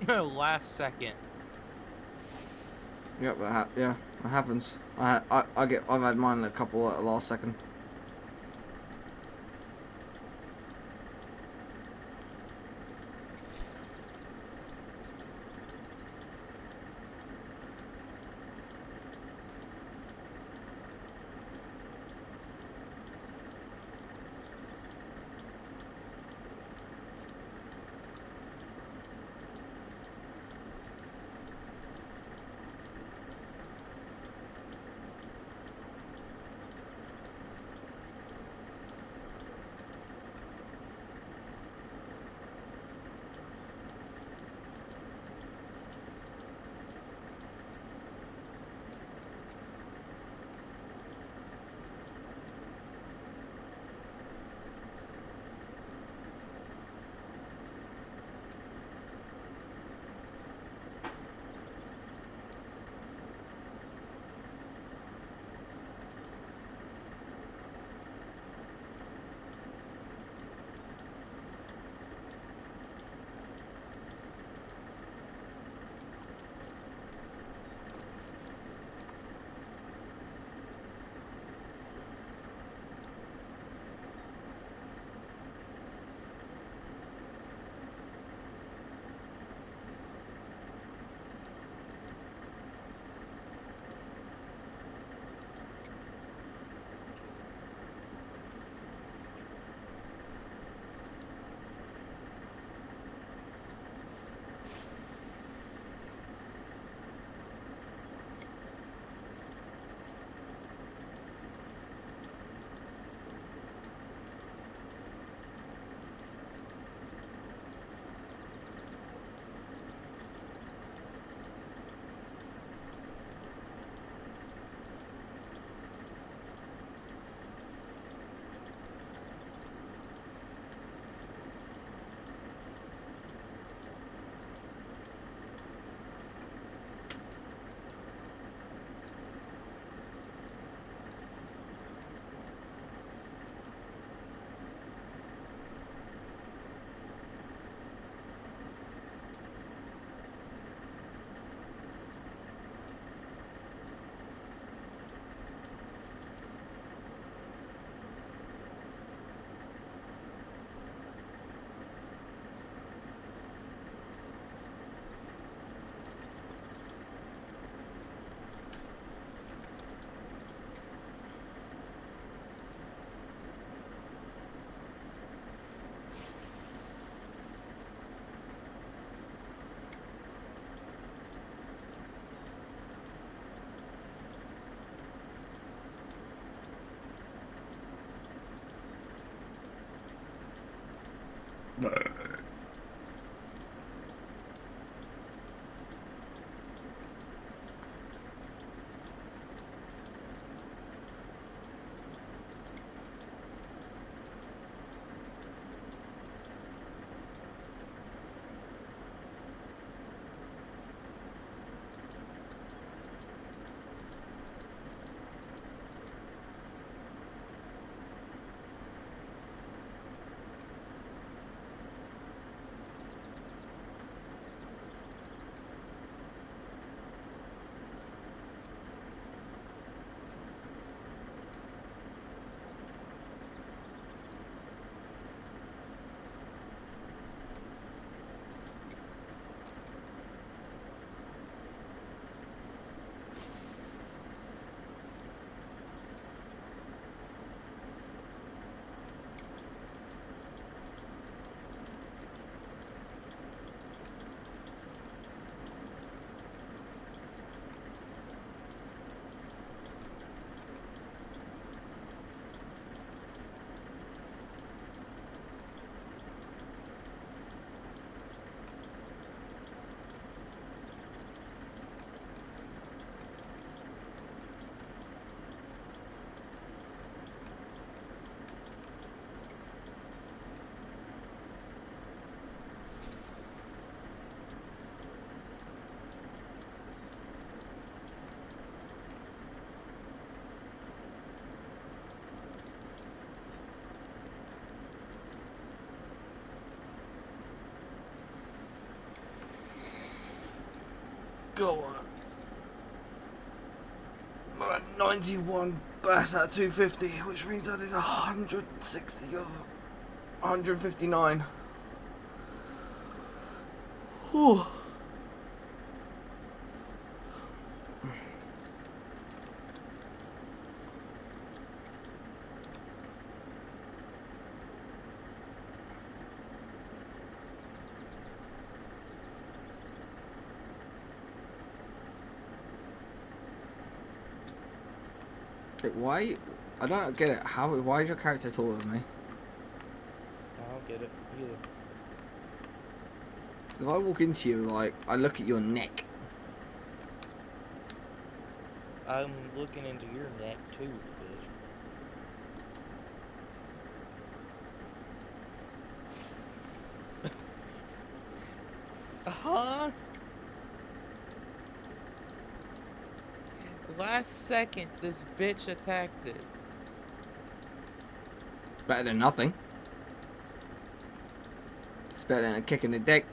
Last second. Yep, yeah, that happens. I've had mine a couple at the last second. Go on. Right, 91 bass out of 250, which means I did 160 of 159. Whew. Like, why? I don't get it. How? Why is your character taller than me? I don't get it either. If I walk into you, like, I look at your neck. I'm looking into your neck too, bitch. Huh? Last second, this bitch attacked it. Better than nothing. It's better than a kick in the dick.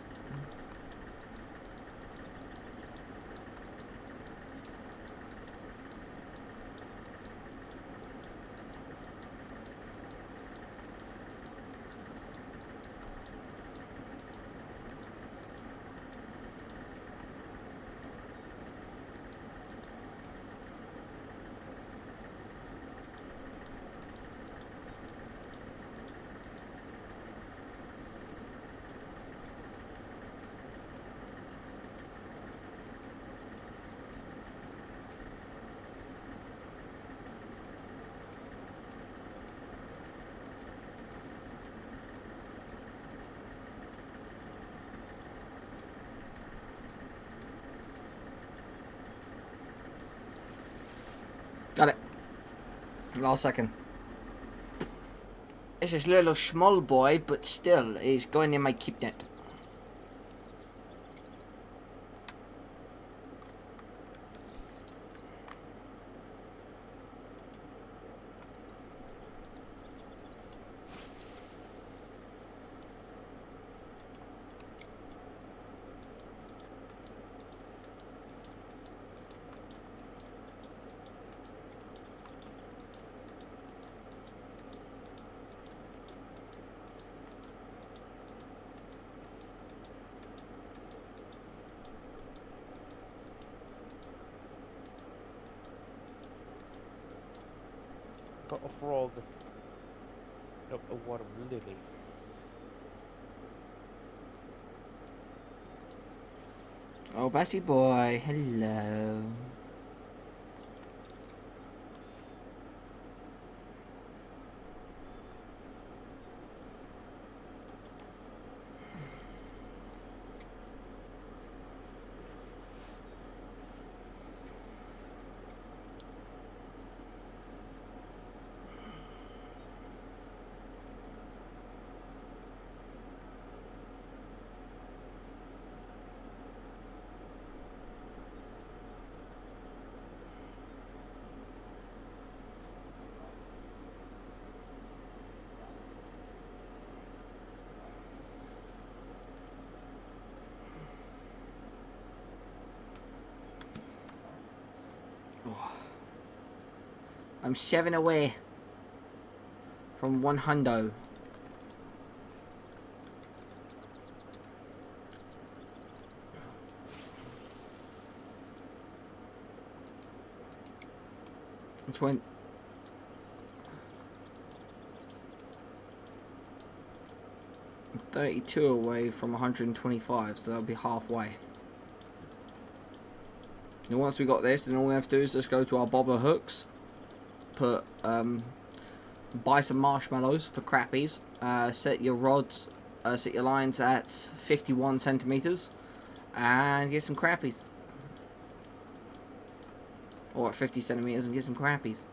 Got it. Last second. It's this little small boy, but still, he's going in my keep net. Got a frog. Not a water lily. Oh, Bassy boy, hello. I'm 7 away from 100. It's when 32 away from 125, so that'll be halfway. And once we got this, then all we have to do is just go to our bobber hooks, put buy some marshmallows for crappies, set your rods, set your lines at 51 centimeters, and get some crappies. Or at 50 centimeters and get some crappies.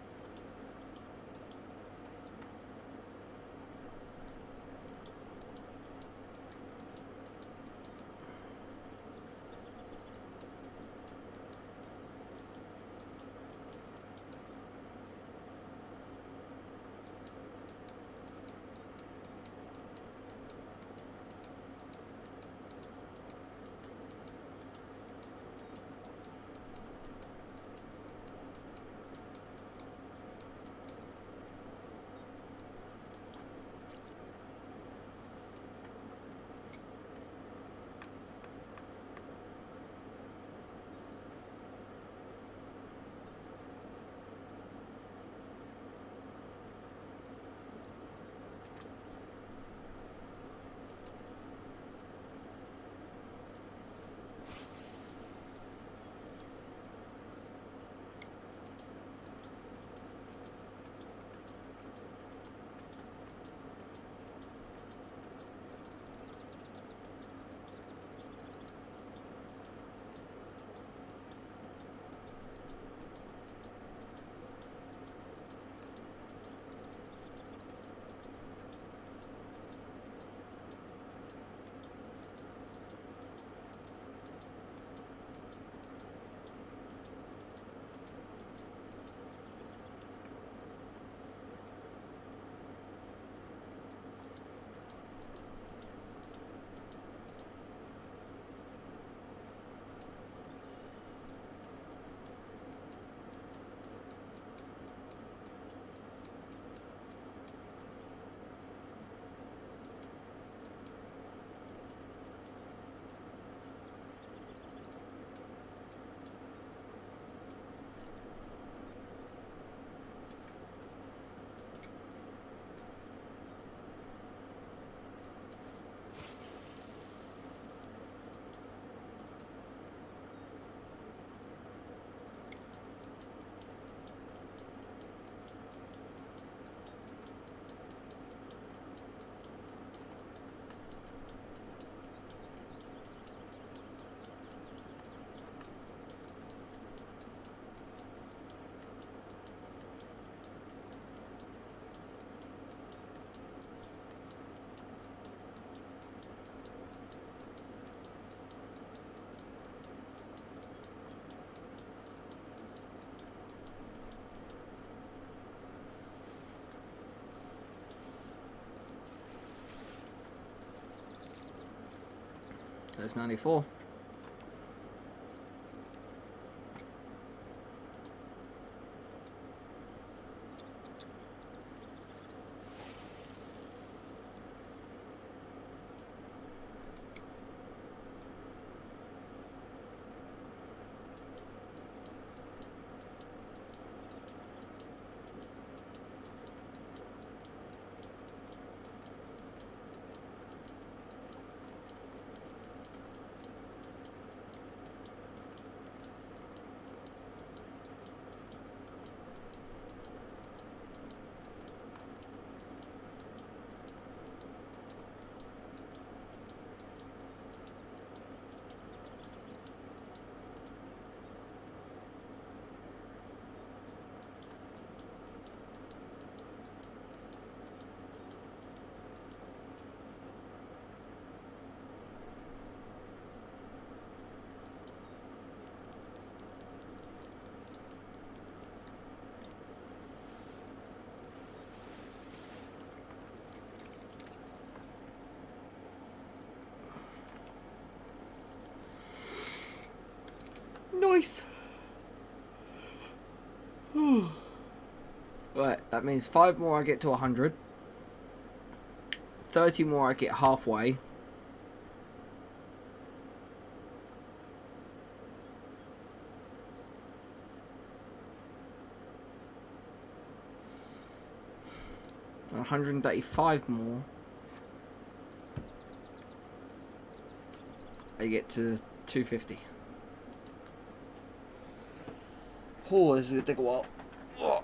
There's 94. Nice. Right, that means 5 more I get to 100. 30 more I get halfway. And 135 more. I get to 250. Oh, this is gonna take a while. Oh.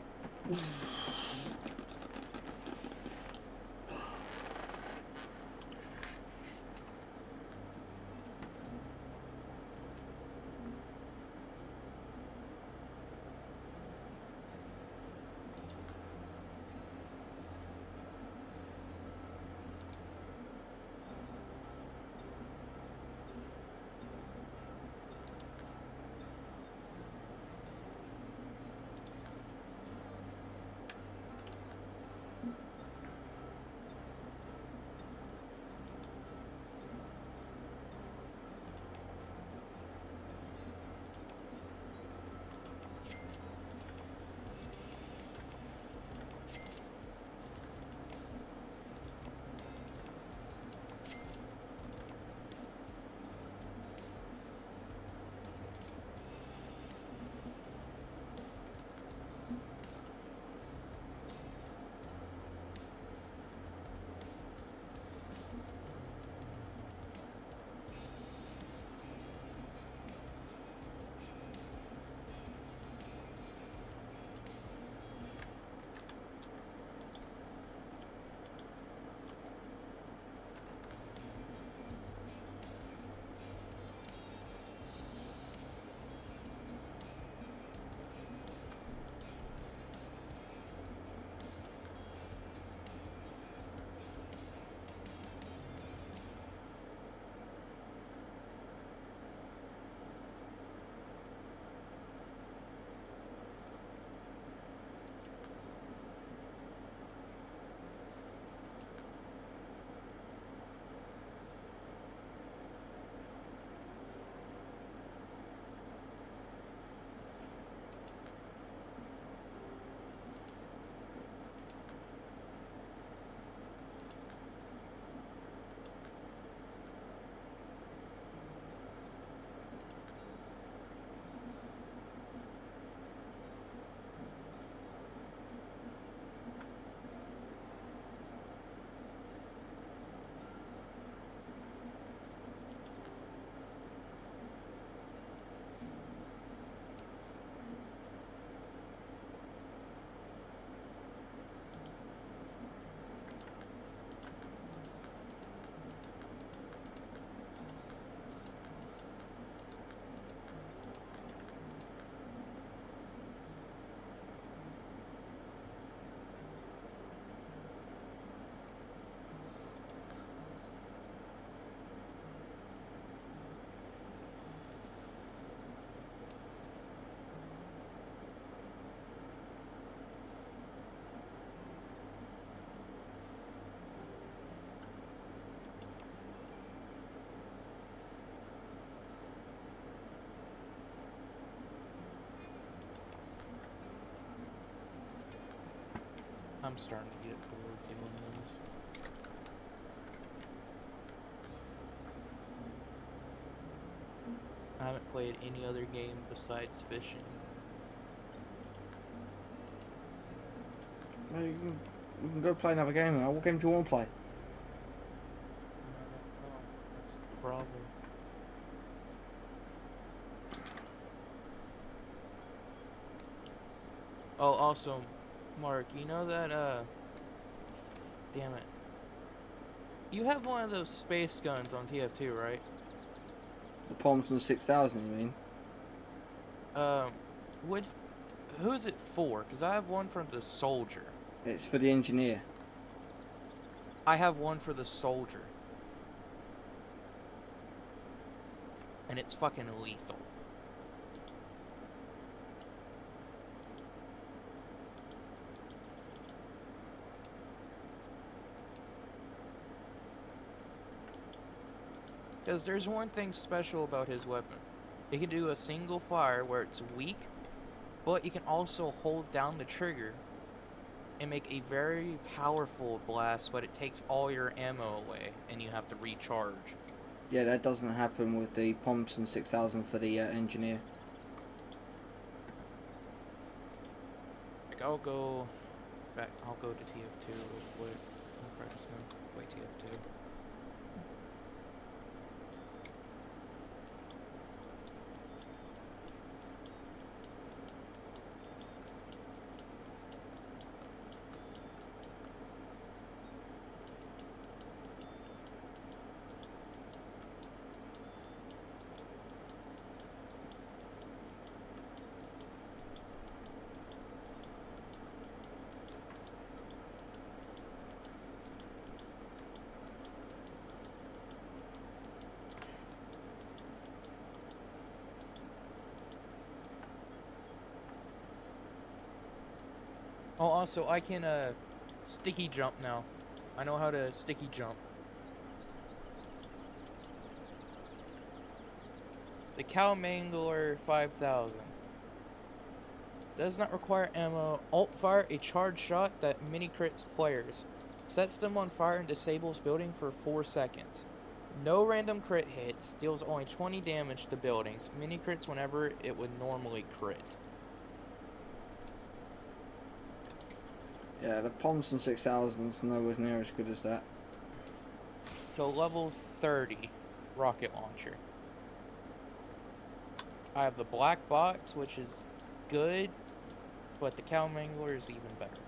I'm starting to get bored doing this. I haven't played any other game besides fishing. Well, we can go play another game now. What game do you want to play? I don't know. That's the problem. Oh, also, Mark, you know that, damn it. You have one of those space guns on TF2, right? The Thompson 6000, you mean? Who's it for? Because I have one for the soldier. It's for the engineer. I have one for the soldier. And it's fucking lethal. Because there's one thing special about his weapon. It can do a single fire where it's weak, but you can also hold down the trigger and make a very powerful blast, but it takes all your ammo away and you have to recharge. Yeah, that doesn't happen with the Thompson 6000 for the engineer. Like, I'll go back, I'll go to TF2 real quick. I'm probably just gonna play TF2. Oh, also, I can, sticky jump now. I know how to sticky jump. The Cow Mangler 5000. Does not require ammo. Alt fire a charged shot that mini crits players. Sets them on fire and disables building for 4 seconds. No random crit hits. Deals only 20 damage to buildings. Mini crits whenever it would normally crit. Yeah, the Thompson 6000 is nowhere near as good as that. It's a level 30 rocket launcher. I have the black box, which is good, but the Cow Mangler is even better.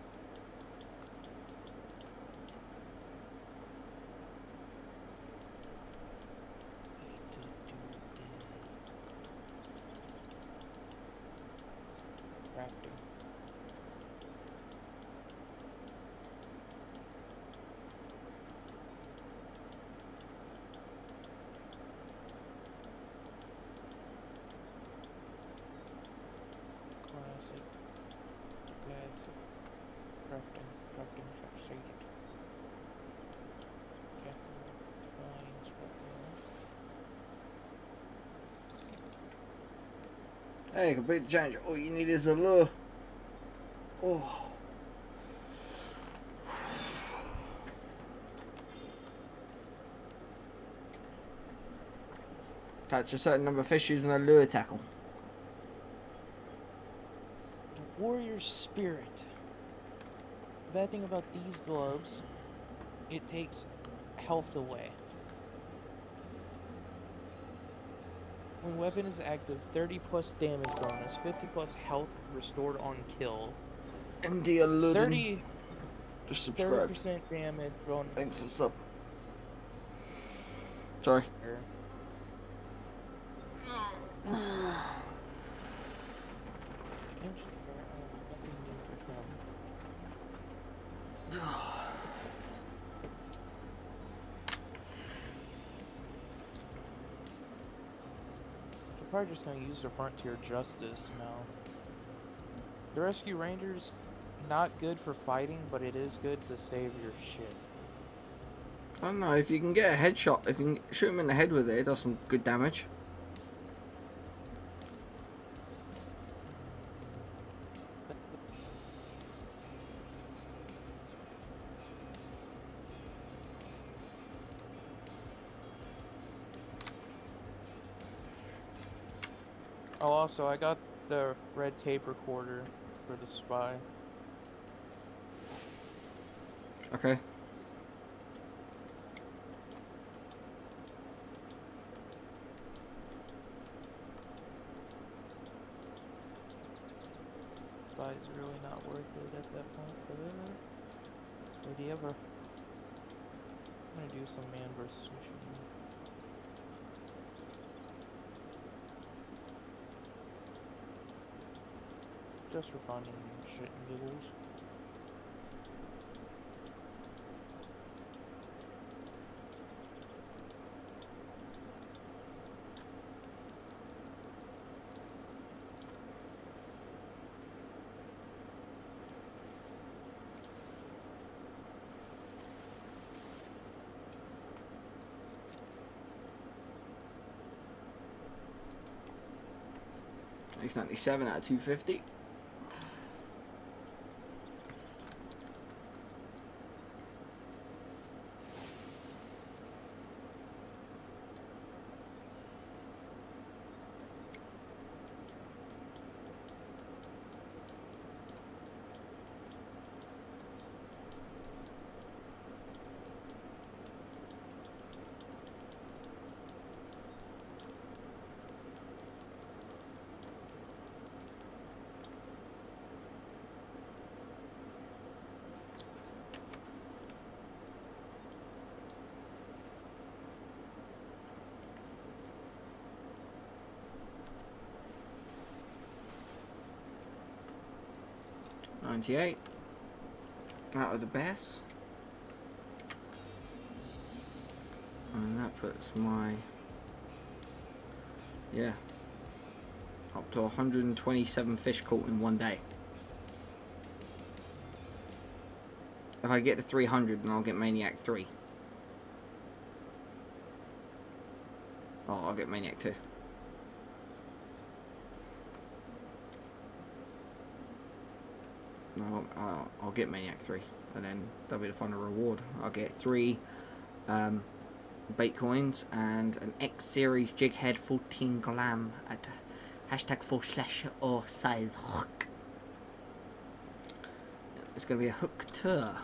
Crafting. Classic. Crafting. Succeeded. Okay. Lines right Hey, complete the challenge. All you need is a lure. Oh. Catch a certain number of fish using a lure tackle. The warrior spirit. The bad thing about these gloves, it takes health away. When weapon is active, 30 plus damage bonus, 50 plus health restored on kill. MD Aluden. 30 Just subscribe. 30% damage on Thanks for the sub. Sorry. Probably just gonna use the Frontier Justice now. The Rescue Ranger's not good for fighting, but it is good to save your shit. I don't know, if you can get a headshot, if you can shoot him in the head with it, it does some good damage. Oh, also, I got the red tape recorder for the spy. Okay. Spy's really not worth it at that point, but it's whatever. I'm gonna do some man versus machine. Just for fun and shit and giggles. He's 97 out of 250. $98 out of the best, and that puts my up to 127 fish caught in one day. If I get to 300, then I'll get Maniac 3. Oh, I'll get Maniac 2. No, I'll get Maniac 3, and then that'll be the final reward. I'll get 3 bait coins and an X series jig head 14 glam at #4/or size hook. It's gonna be a hook tour.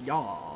Yeah.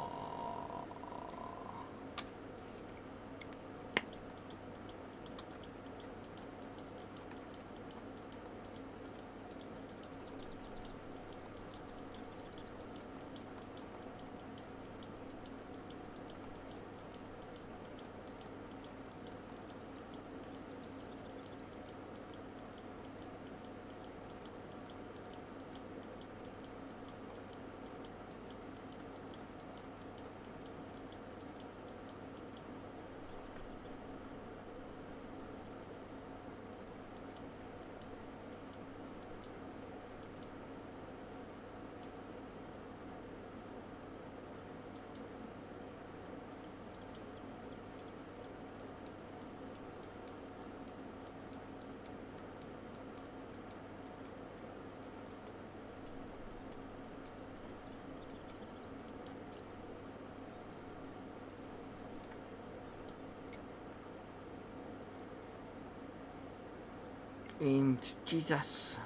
Aimed Jesus.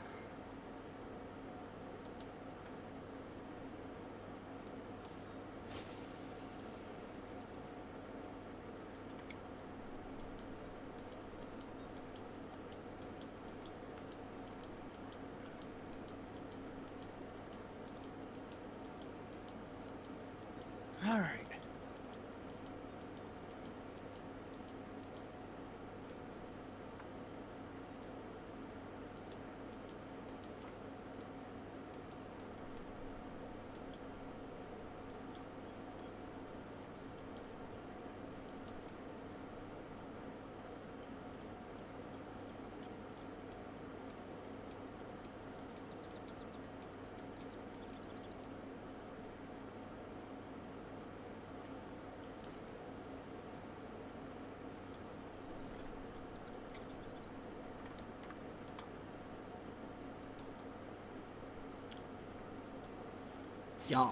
All right. Yeah.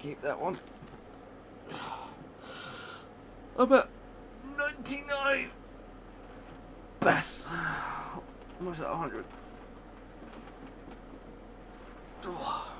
keep that one. I'm at 99 bass. Almost at 100. Oh.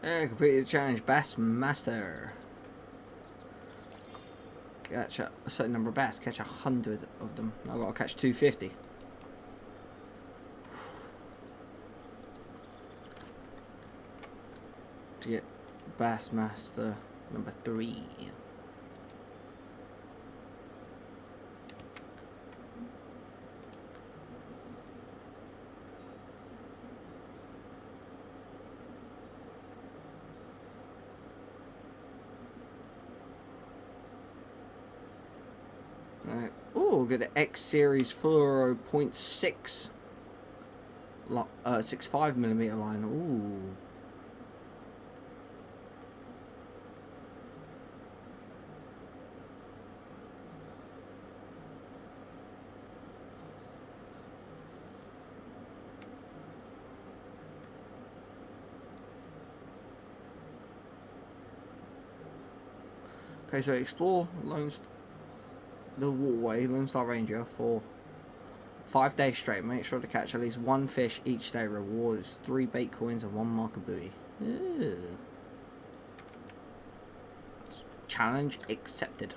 Yeah, completed the challenge, Bass Master. Catch a certain number of bass, catch 100 of them. I've got to catch 250. To get Bass Master number 3. Oh, get the X Series Fluoro 0.6 65mm line. Ooh. Okay, so explore the waterway, Lone Star Ranger, for 5 days straight. Make sure to catch at least 1 fish each day. Rewards 3 bait coins and 1 marker buoy. Ew. Challenge accepted.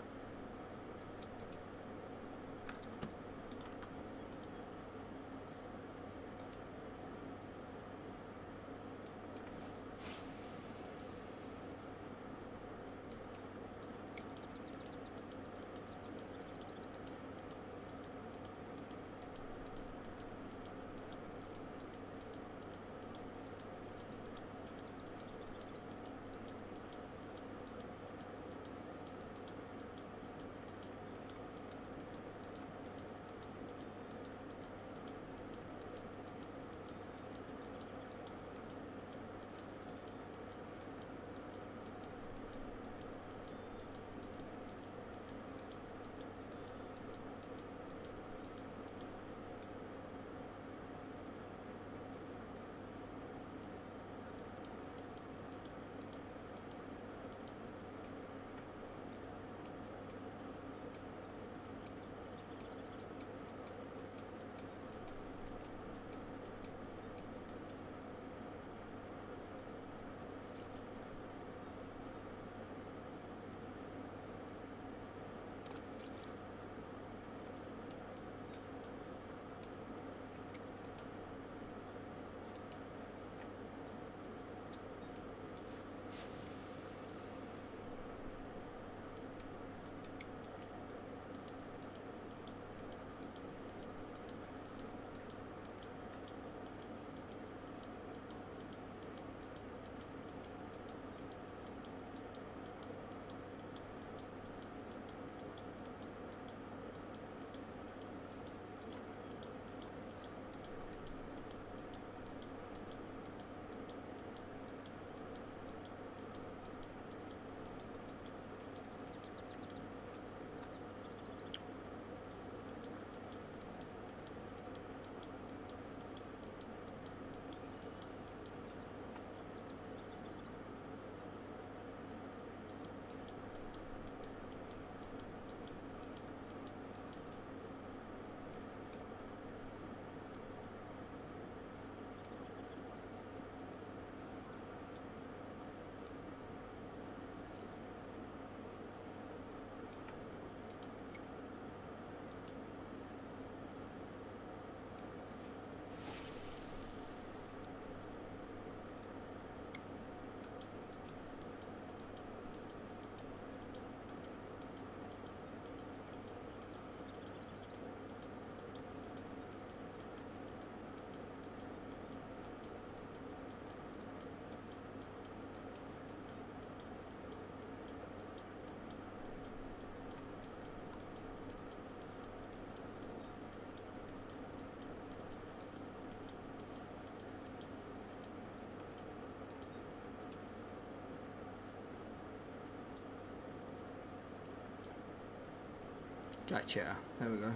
Gotcha. There we go.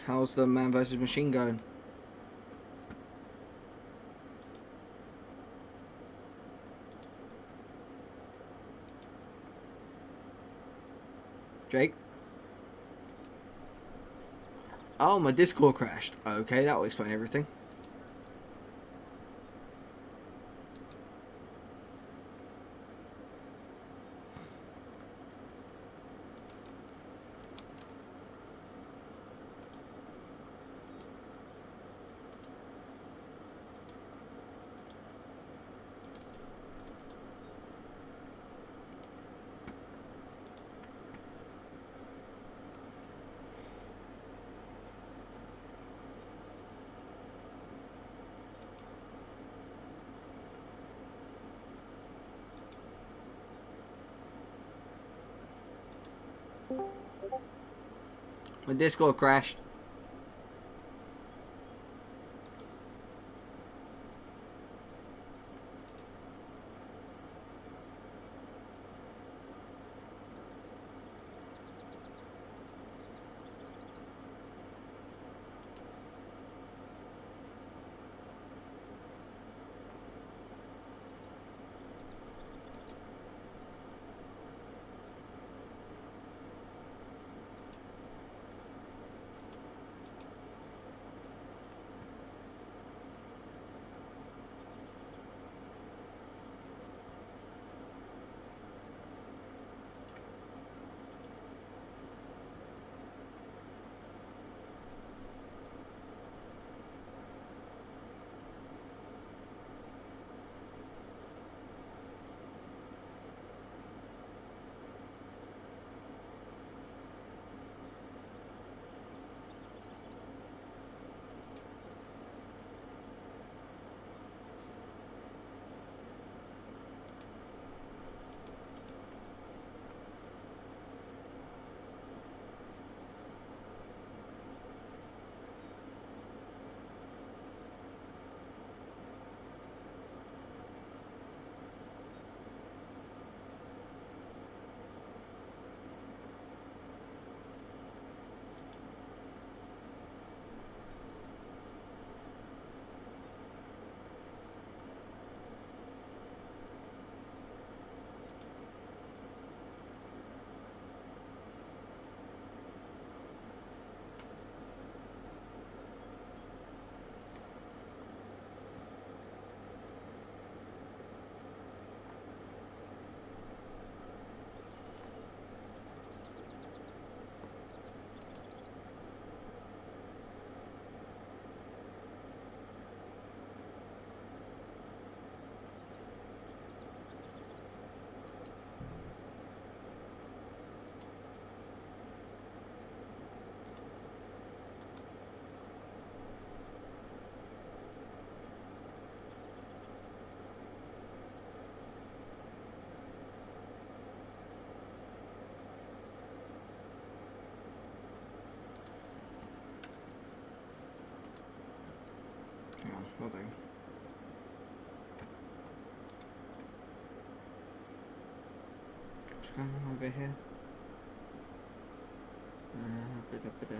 How's the man versus machine going? Jake? Oh, my Discord crashed. Okay, that will explain everything. My Discord crashed. Nothing. What's going on over here? Ba-da-ba-da.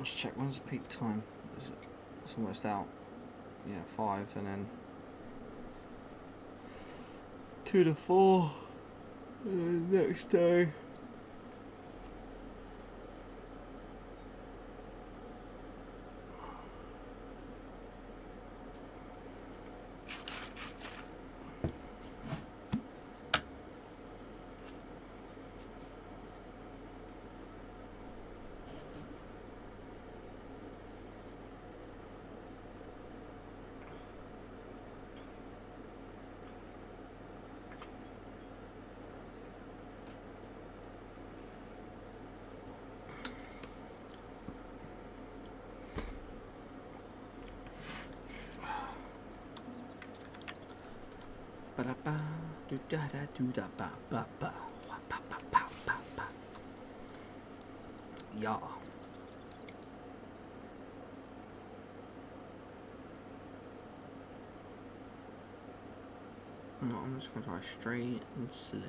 Let's check, when's the peak time? It's almost out. Yeah, 5 and then 2 to 4 and then next day. Yeah. No, I'm just gonna try straight and slow.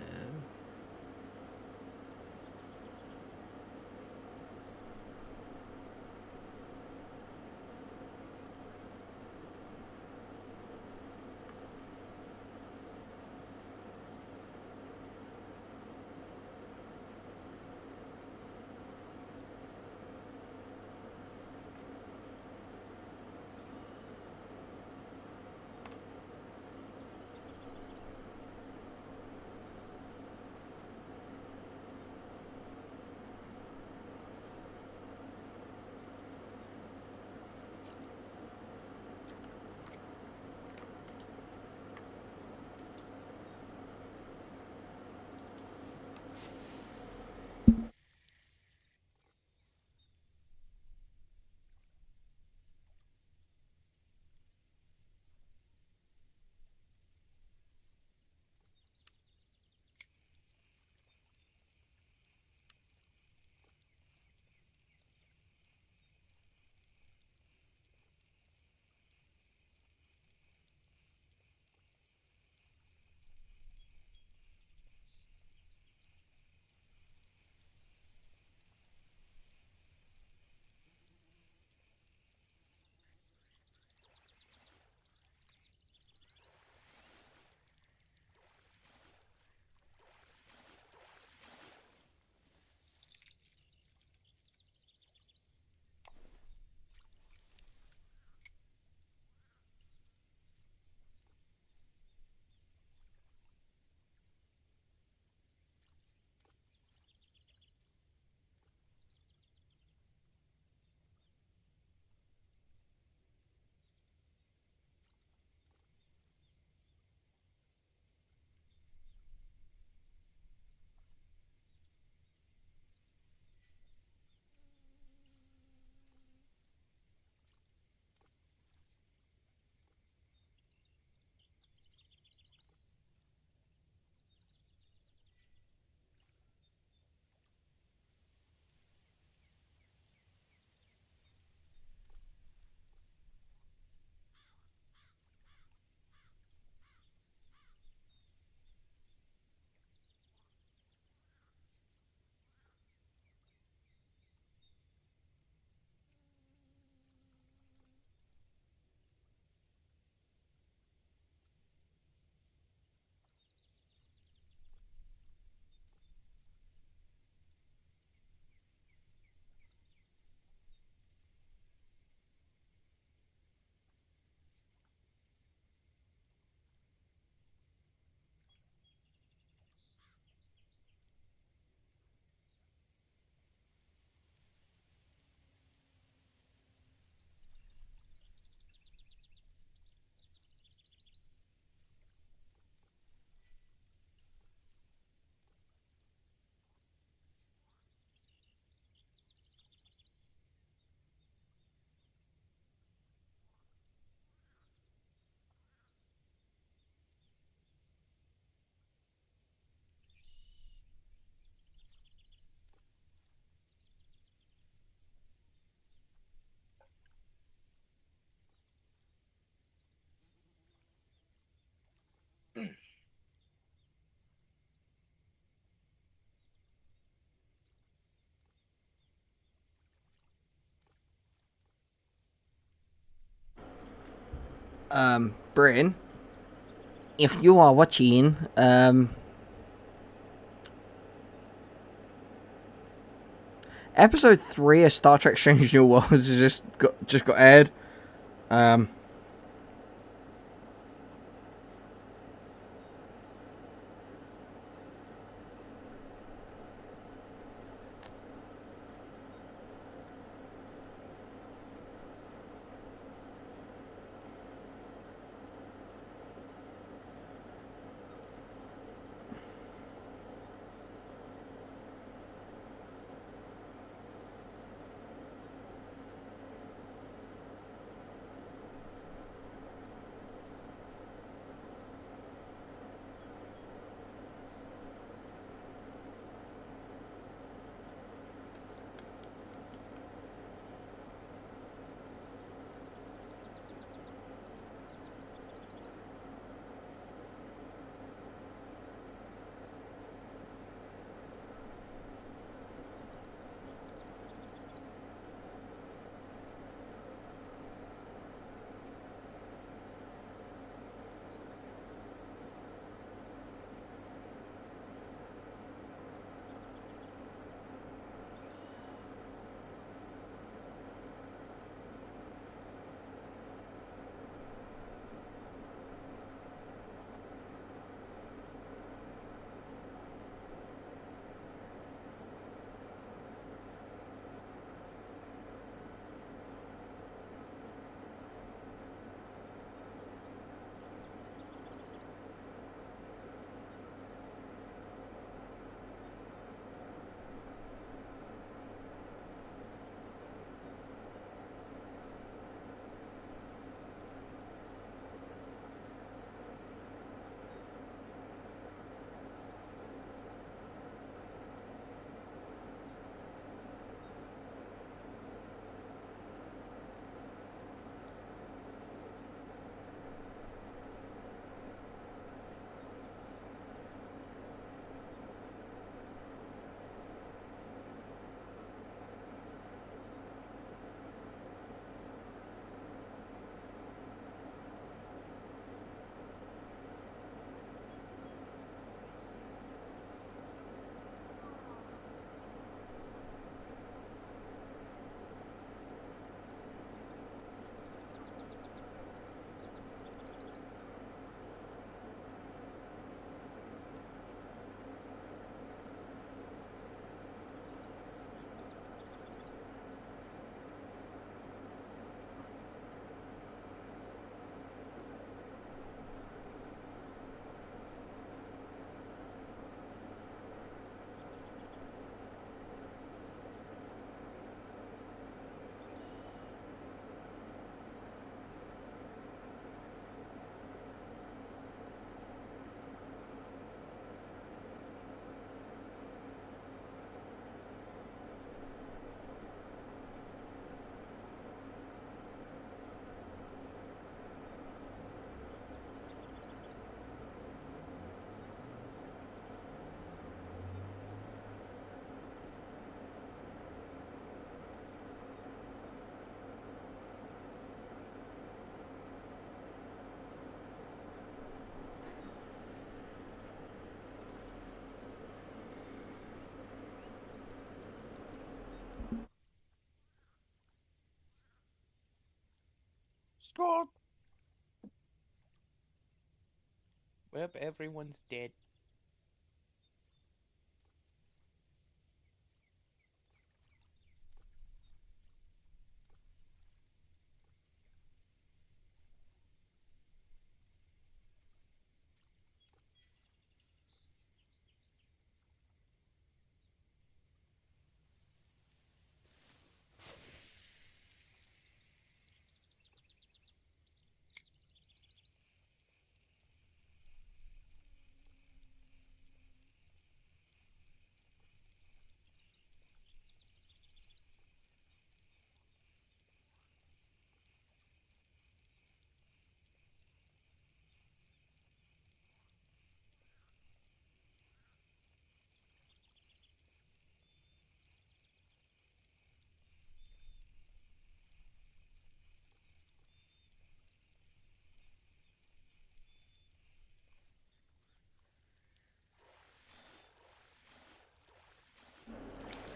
Bryn, if you are watching, episode 3 of Star Trek Strange New Worlds has just got aired. Scott! Well, everyone's dead.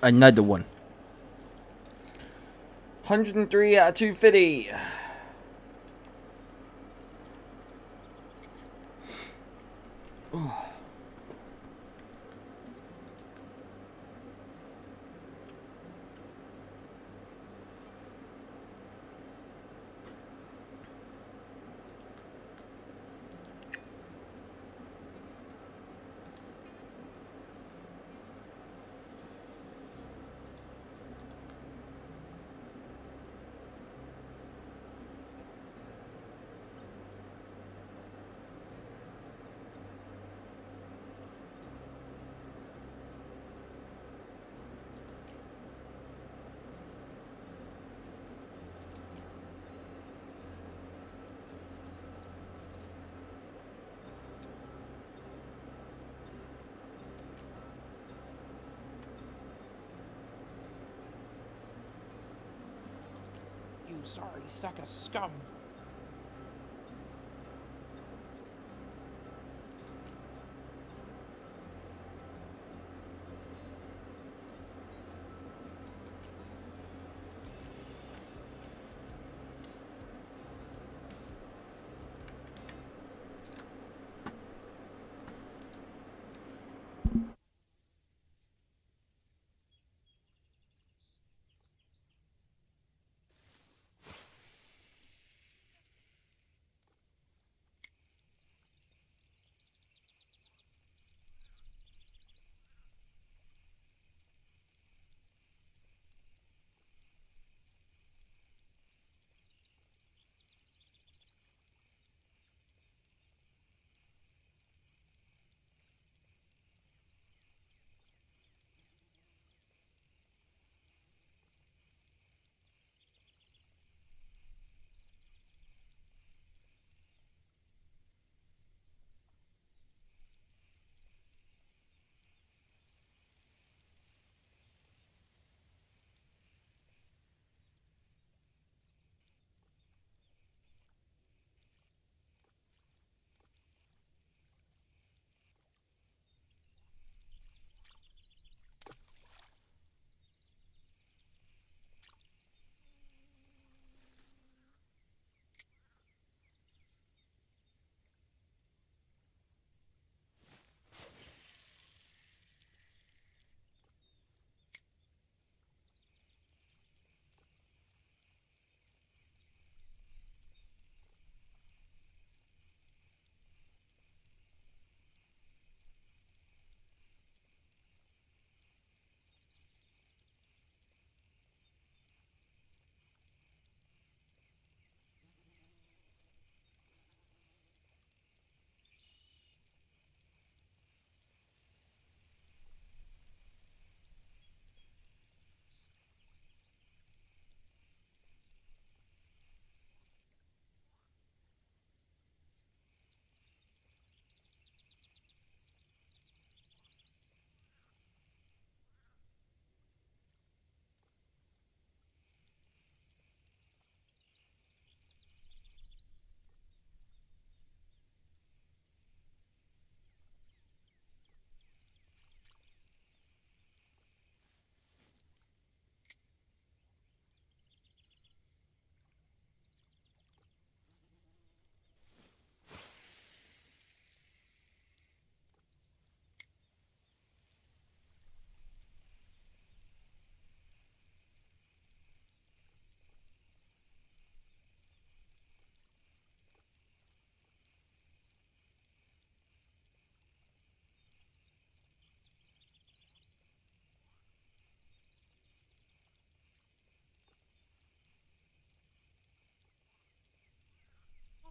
Another one. 103 out of 250. Oh. You sorry sack of scum.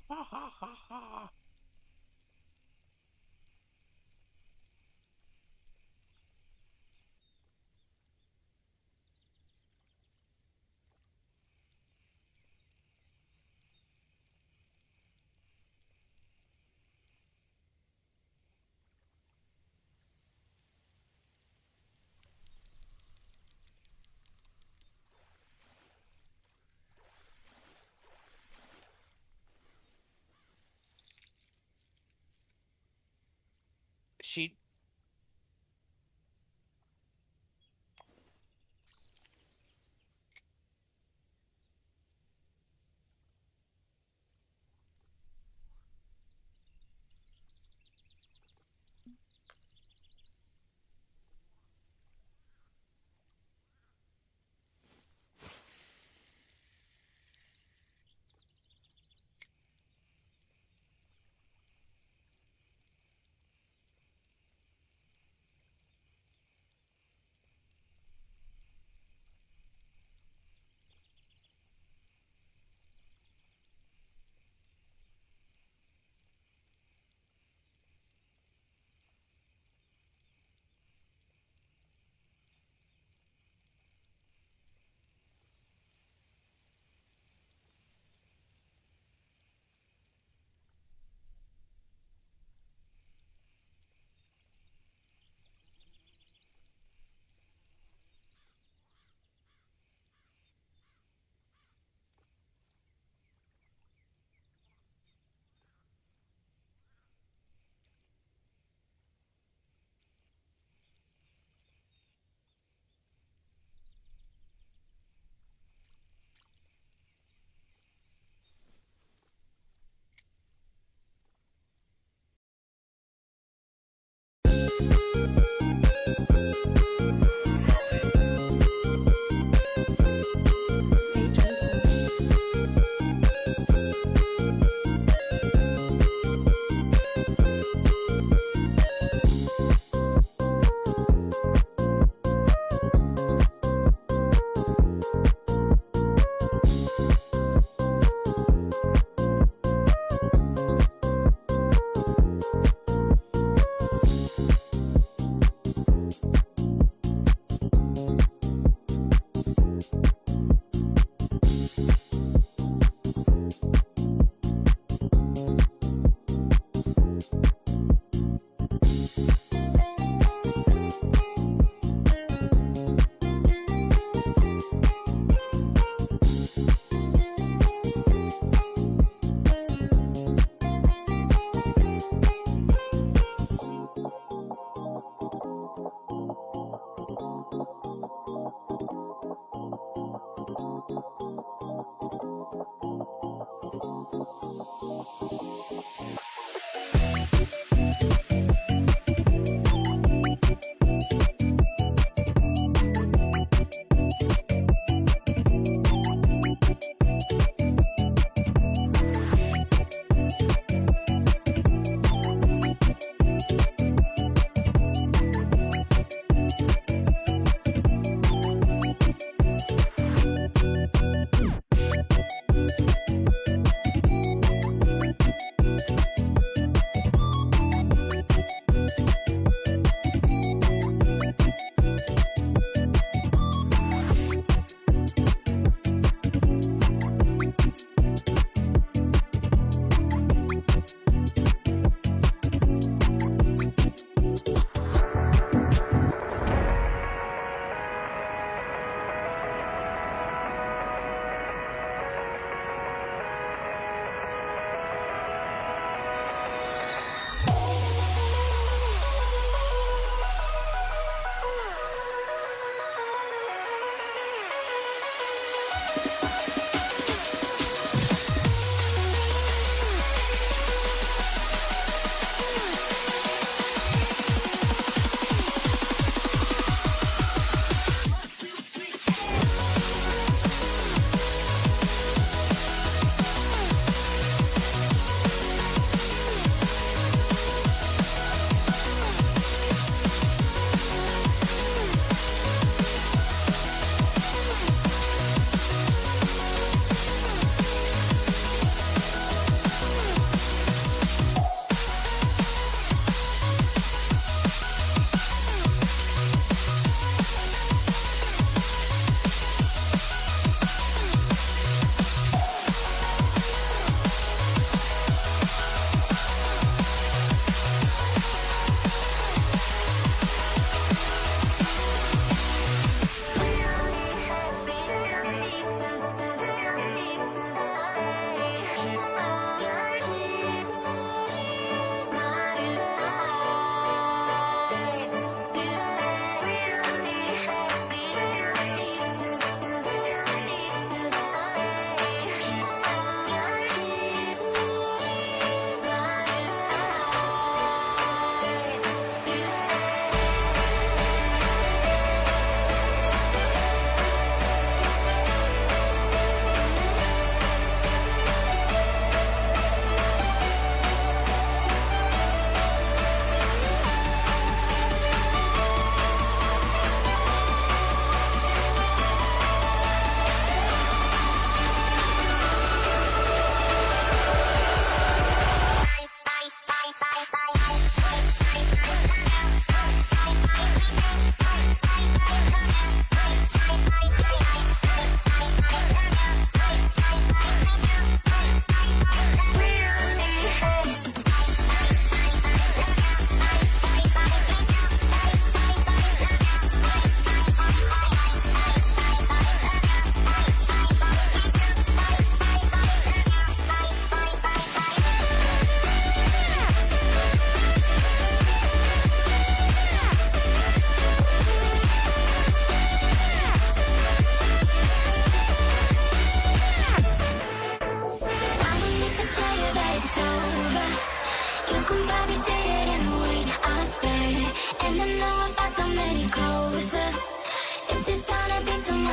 Ha ha ha ha. She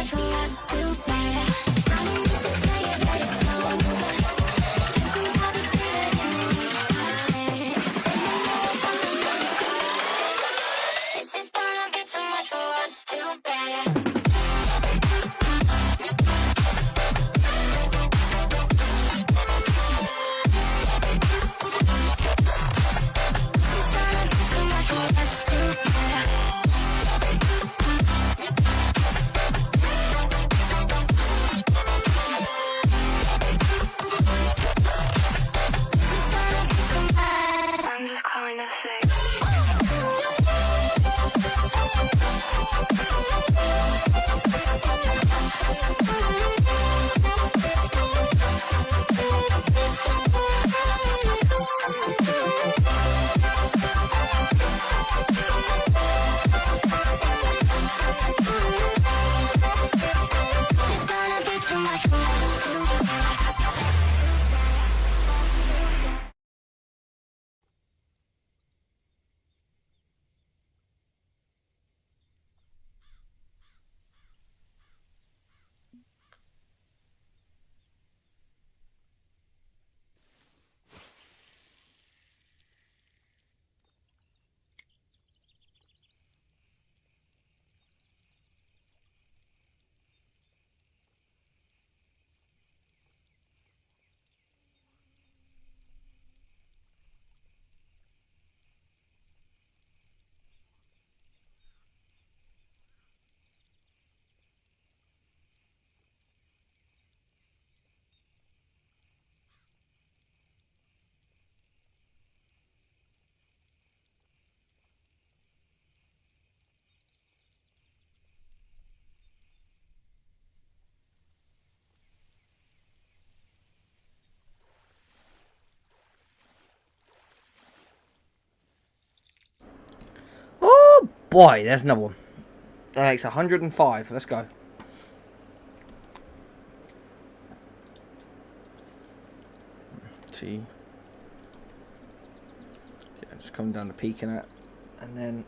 much for us to bear. I don't need to tell you that it's over. You can probably see it in the way I stare. This is gonna be too much for us to bear. I'm just calling to say. It's gonna be too much for us to bear. Oh boy, there's another one. That makes 105. Let's go. See. Yeah, just coming down the peak in it. And then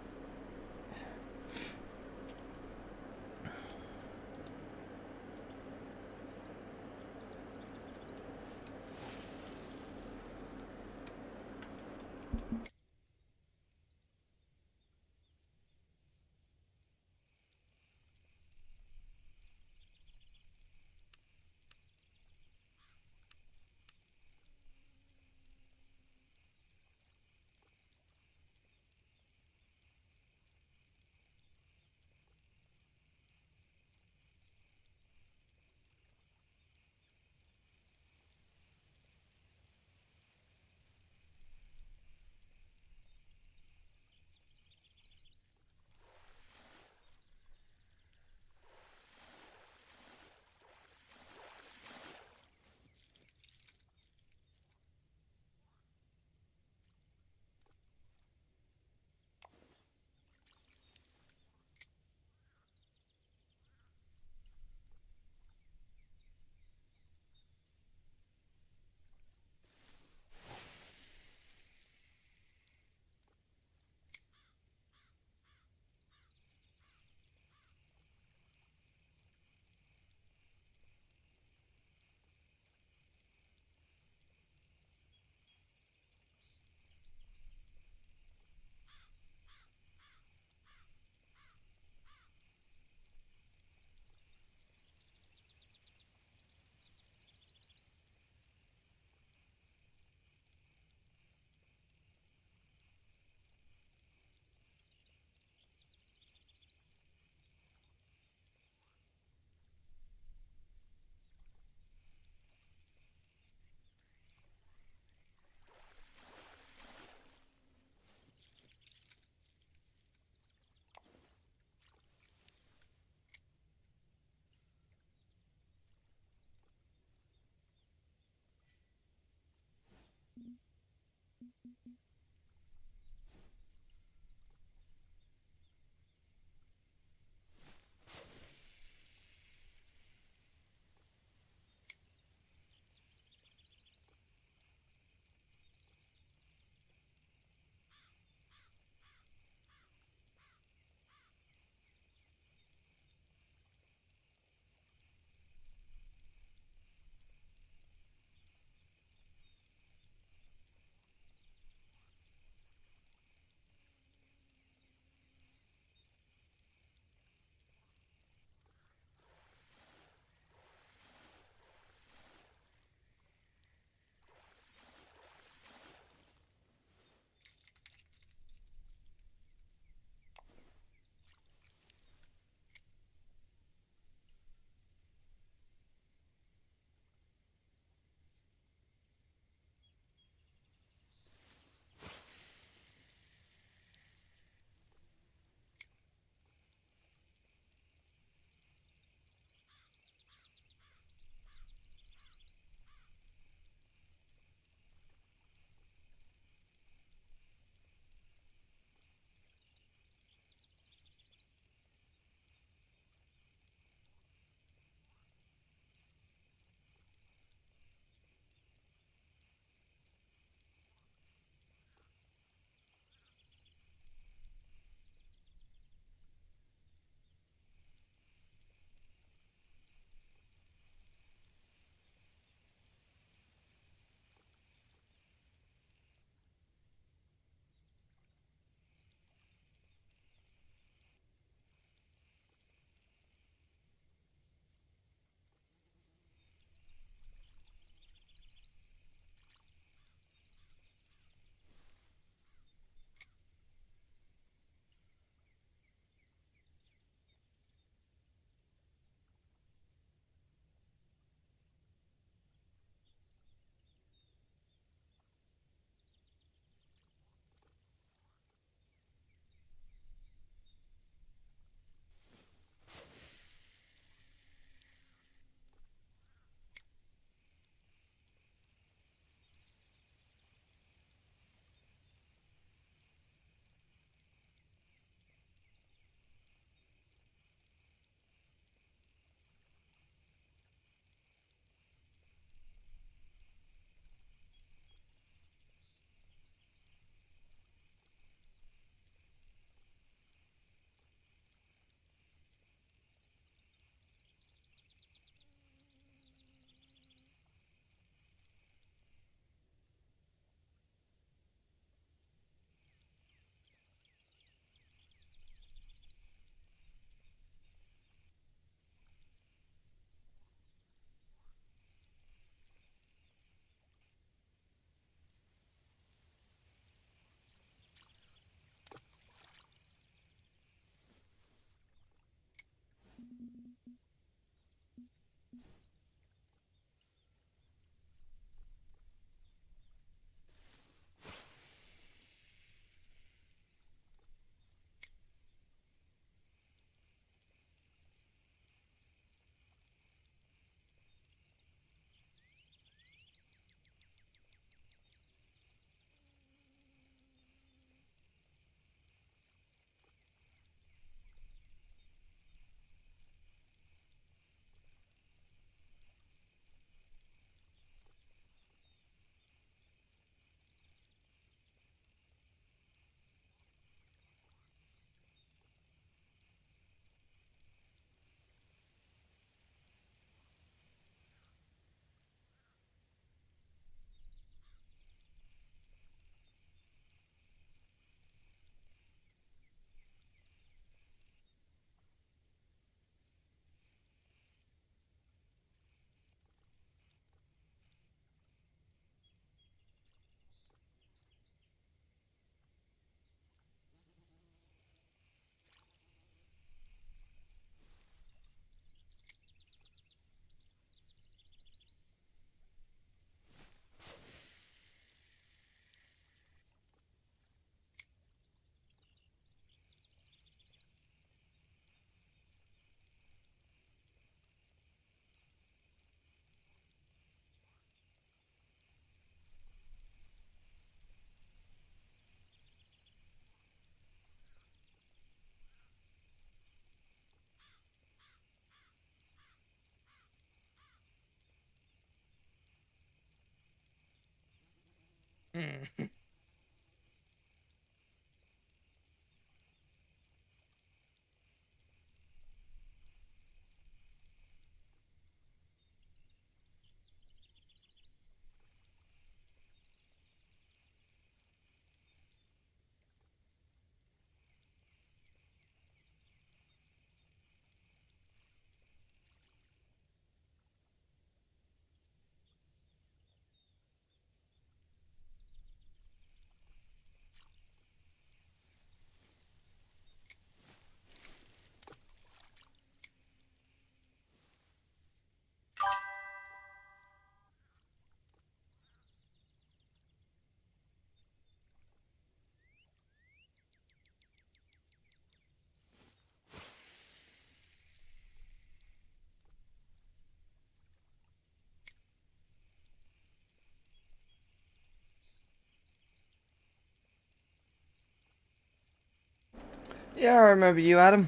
Yeah, I remember you, Adam.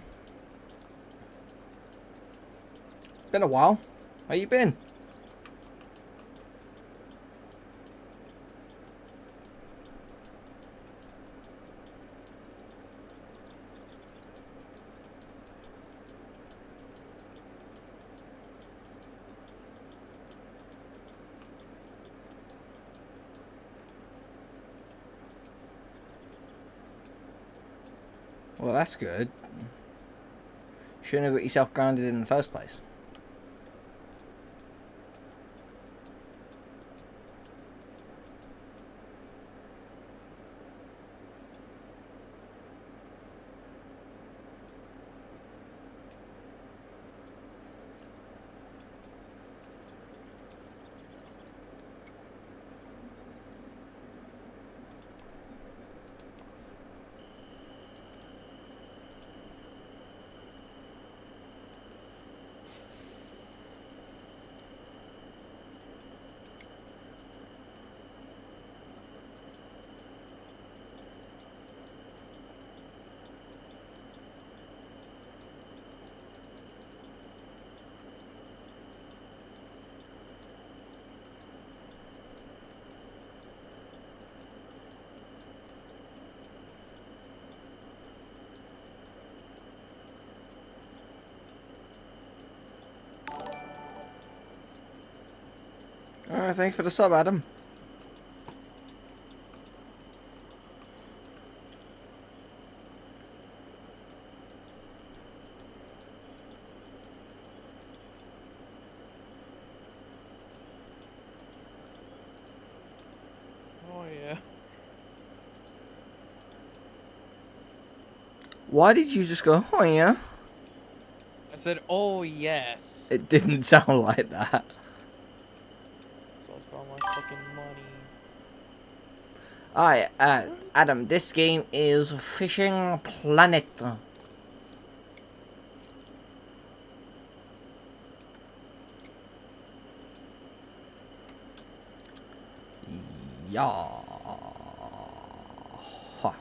Been a while. How you been? Well, that's good. Shouldn't have got yourself grounded in the first place. Alright, thanks for the sub, Adam. Oh yeah. Why did you just go, oh yeah? I said, "Oh yes." It didn't sound like that. So I lost all my fucking money. Alright, Adam, this game is Fishing Planet. Yeah. Huh.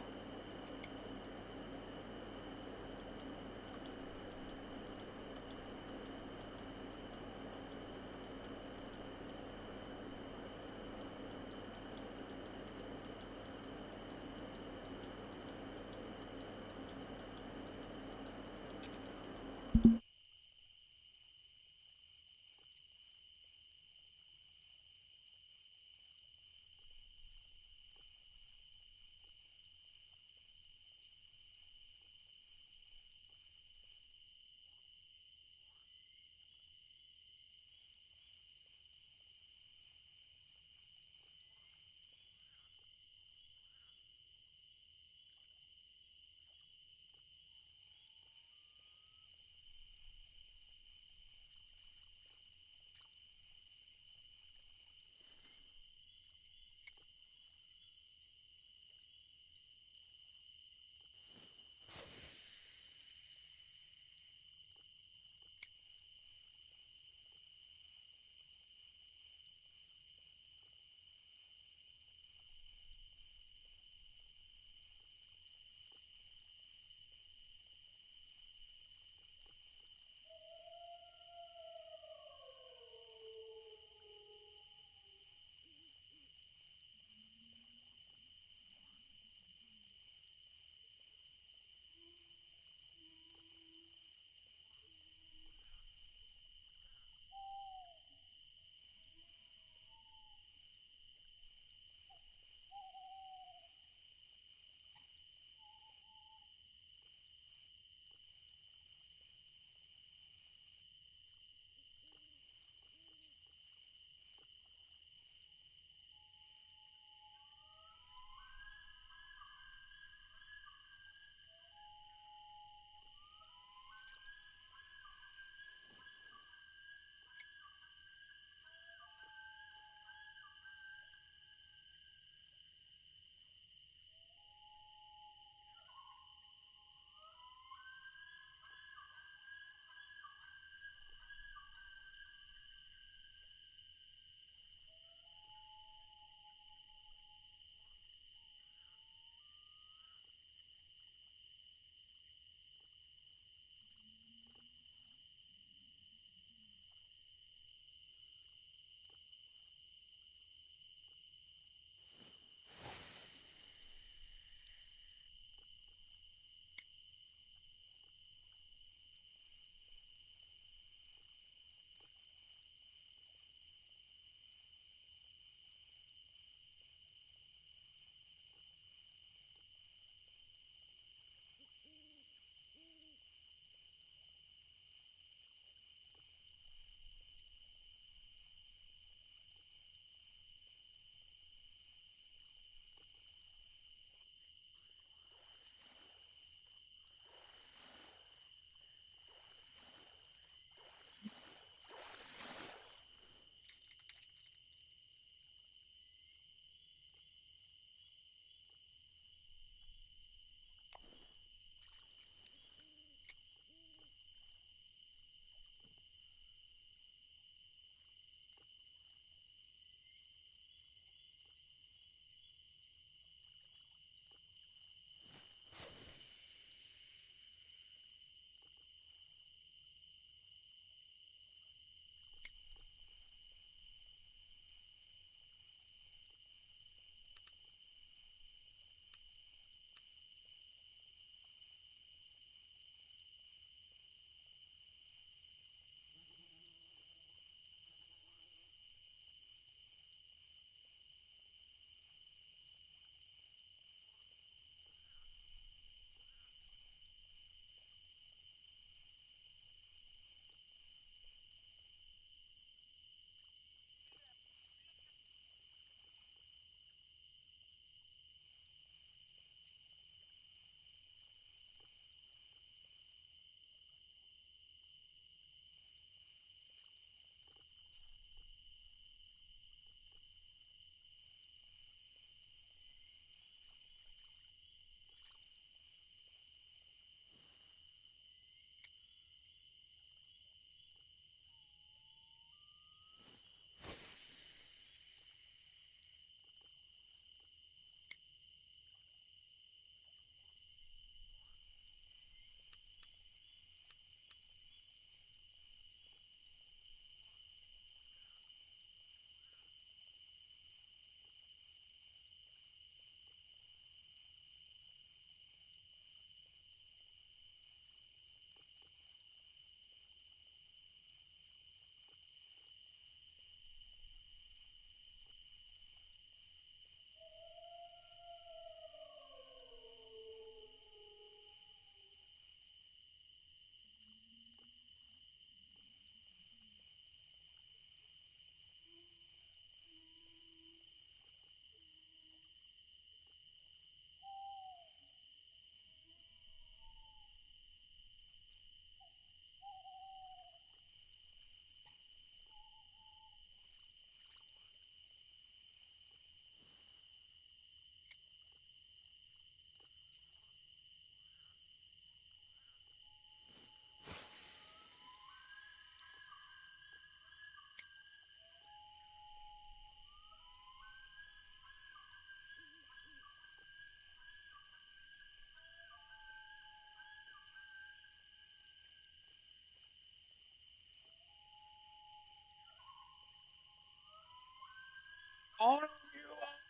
All of you are.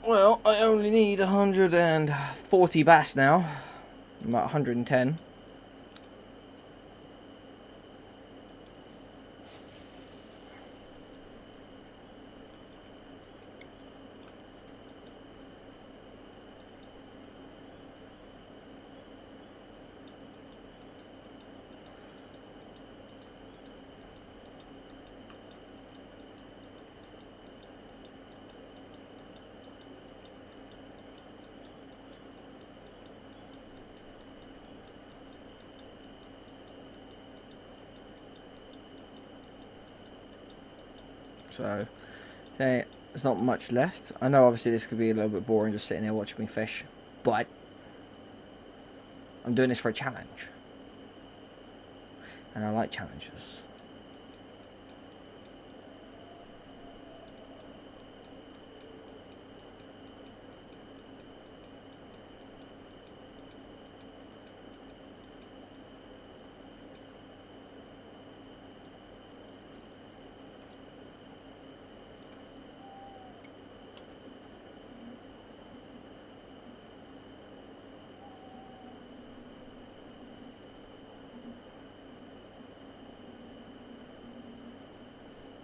Well, I only need 140 bass now. I'm at 110. So, there's not much left. I know obviously this could be a little bit boring just sitting here watching me fish, but I'm doing this for a challenge. And I like challenges.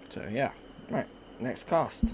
So yeah, right, next cast.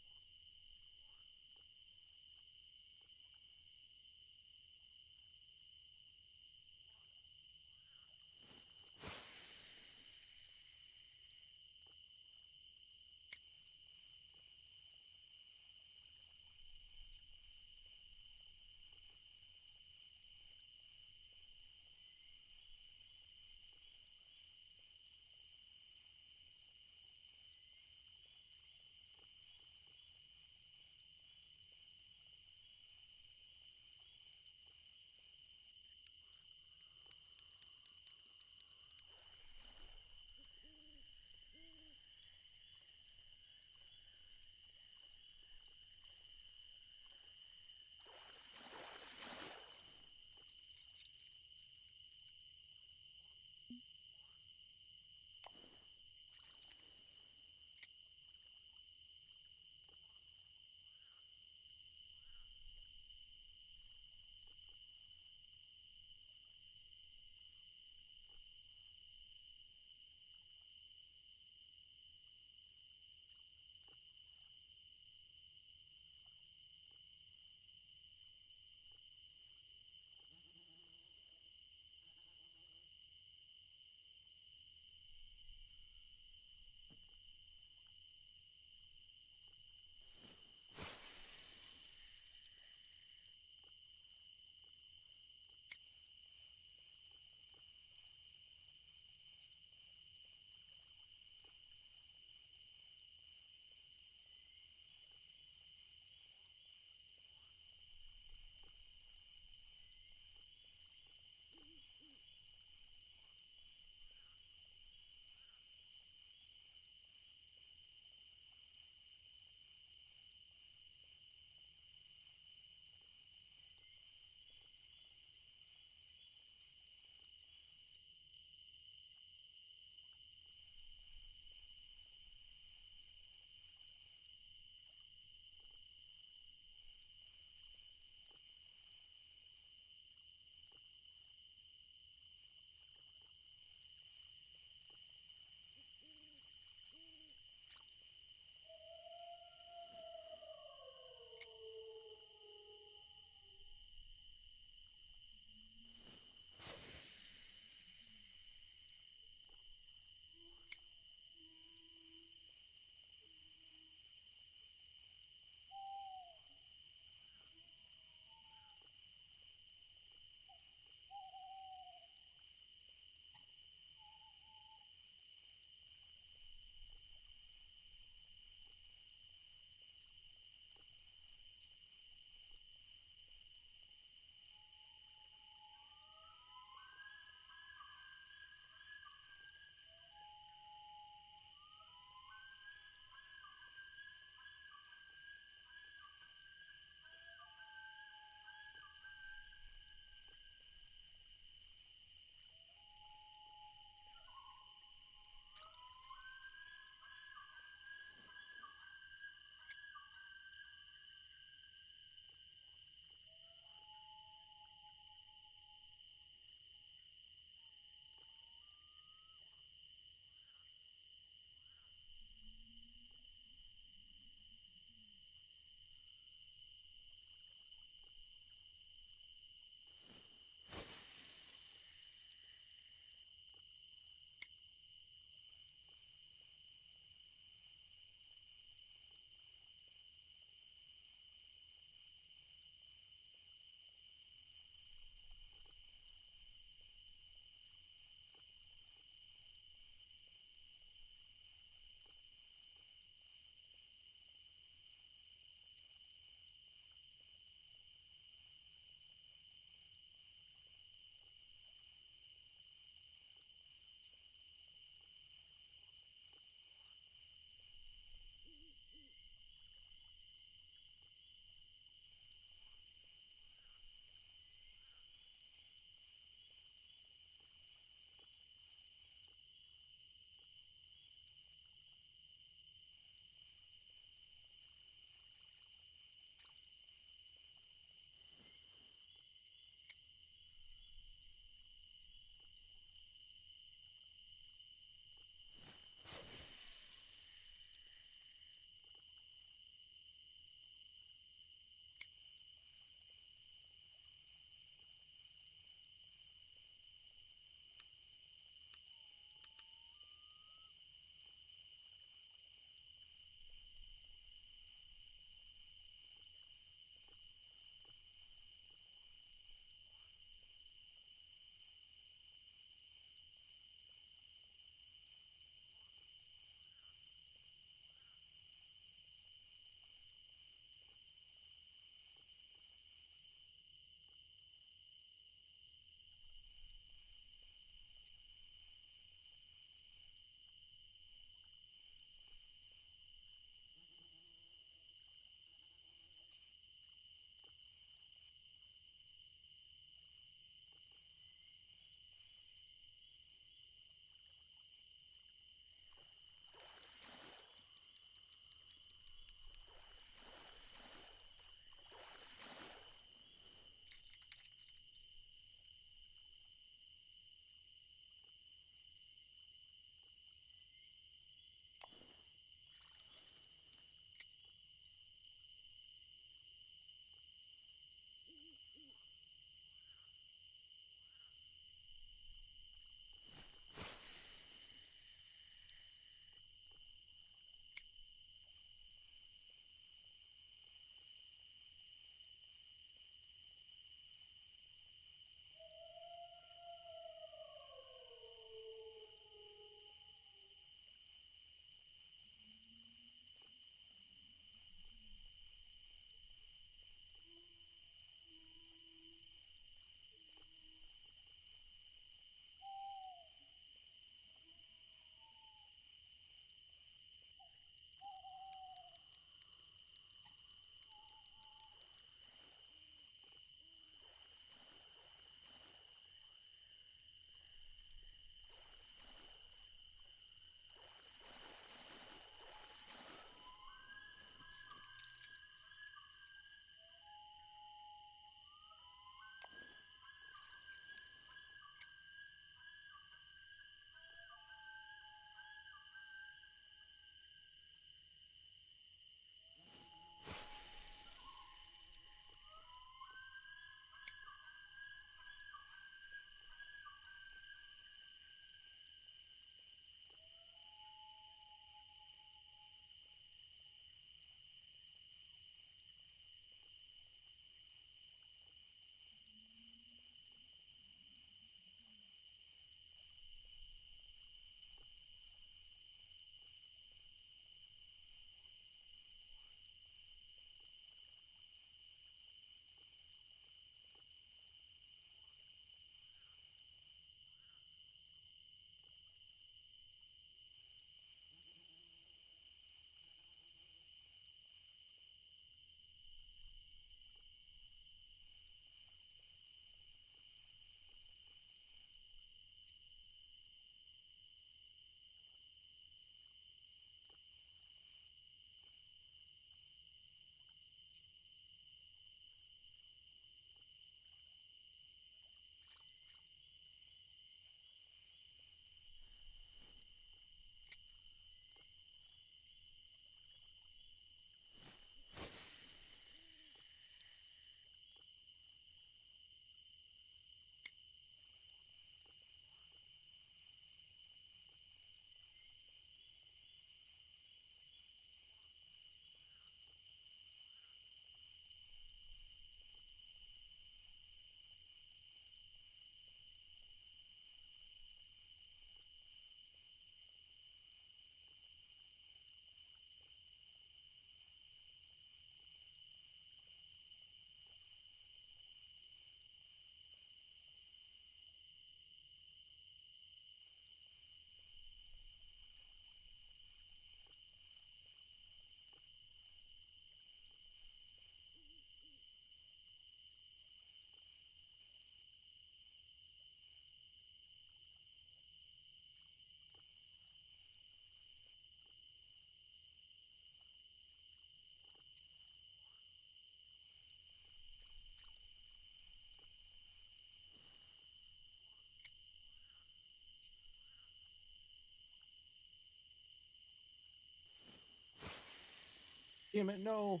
Damn it, no.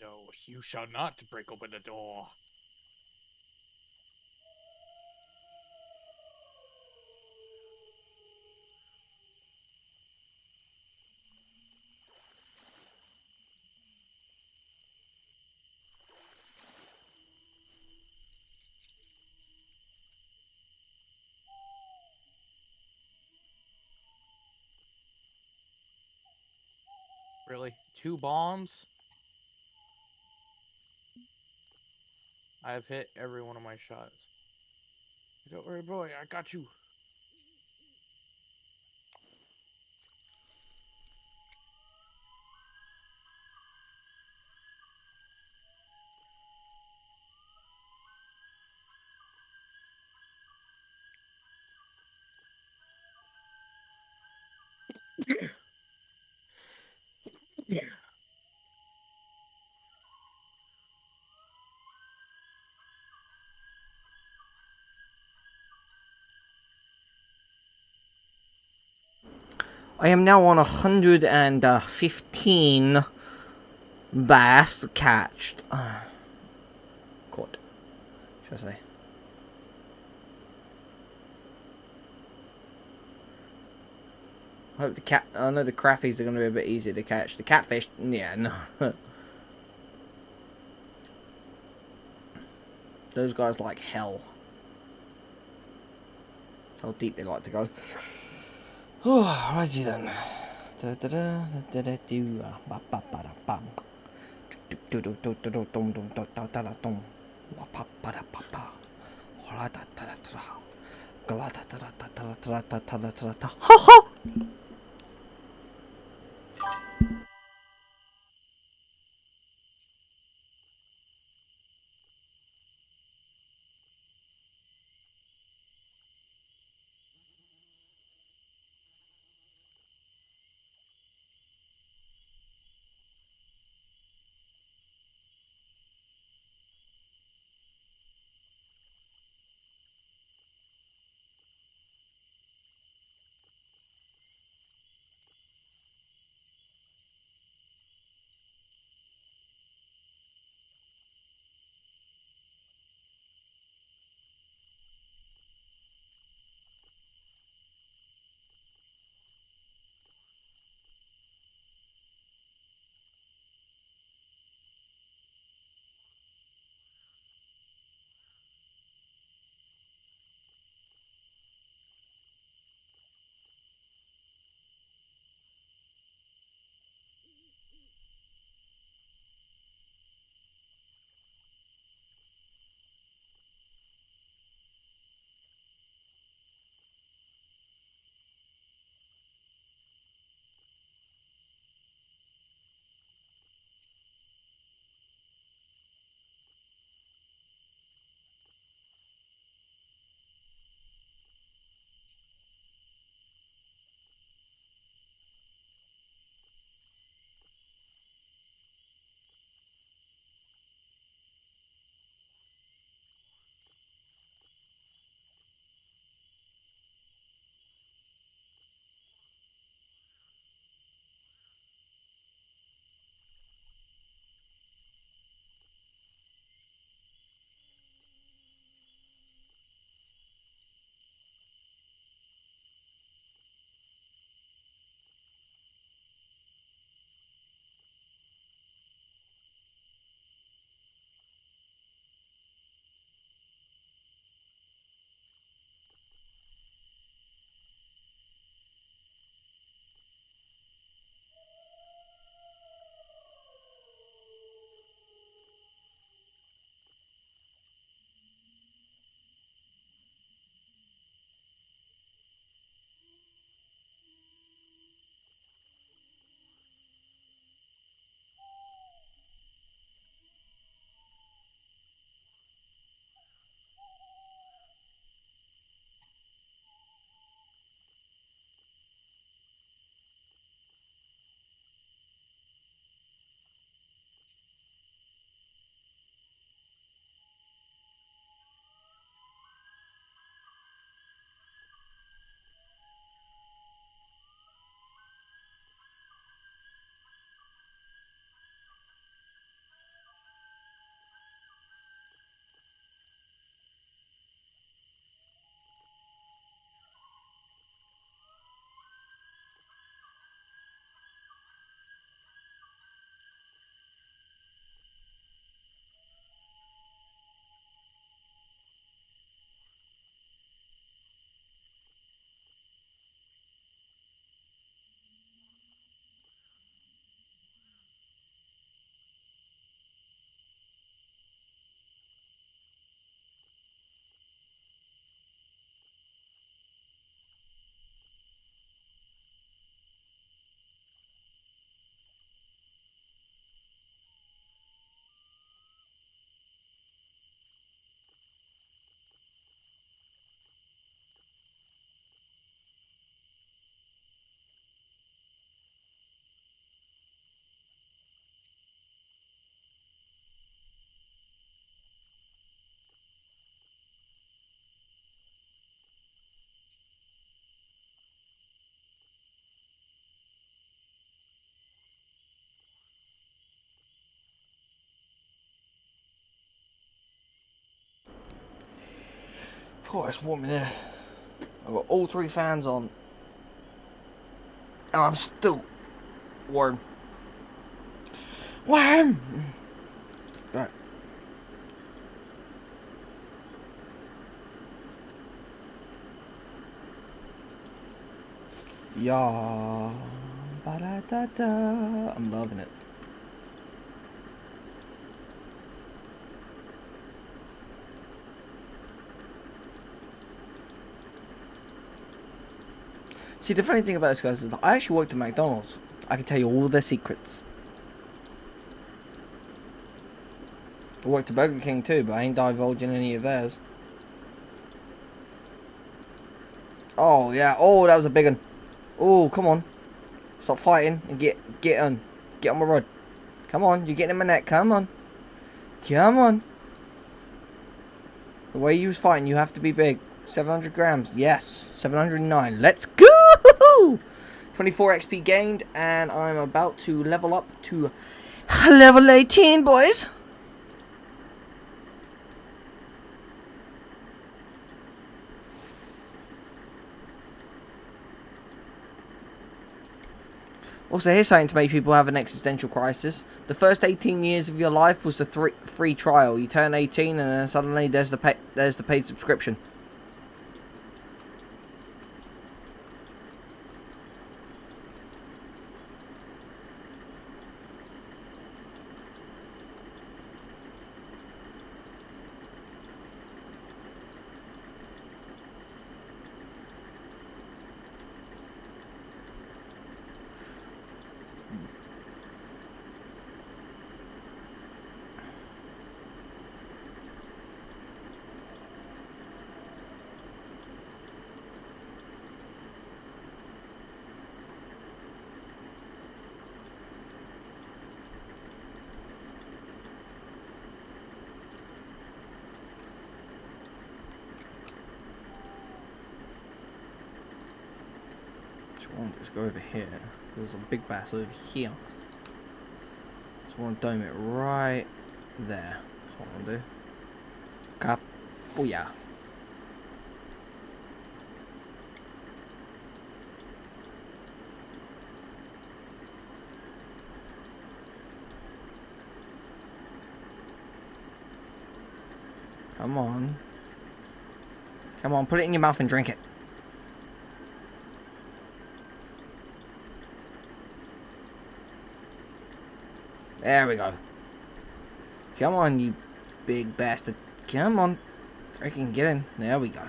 No, you shall not break open the door. Really? 2 bombs? I've hit every one of my shots. Don't worry, boy, I got you. I am now on 115 bass catched. Caught, should I say. I hope the cat. I know the crappies are going to be a bit easier to catch. The catfish, yeah, no. Those guys like hell. How deep they like to go. Righty then. Oh, it's warm in there. I've got all 3 fans on. And I'm still warm. Warm! Right. Yeah. Ba-da-da-da. I'm loving it. See, the funny thing about this, guys, is I actually worked at McDonald's. I can tell you all their secrets. I worked at Burger King too, but I ain't divulging any of theirs. Oh, yeah. Oh, that was a big one. Oh, come on. Stop fighting and get on. Get on my rod. Come on, you're getting in my neck. Come on. Come on. The way you was fighting, you have to be big. 700 grams. Yes. 709. Let's go! 24 XP gained, and I'm about to level up to level 18, boys. Also, here's something to make people have an existential crisis. The first 18 years of your life was a free trial. You turn 18, and then suddenly there's the paid subscription. Just go over here. There's a big bass over here. Just want to dome it right there. That's what I want to do. Booyah. Come on. Come on, put it in your mouth and drink it. There we go. Come on, you big bastard. Come on. Freaking get in. There we go.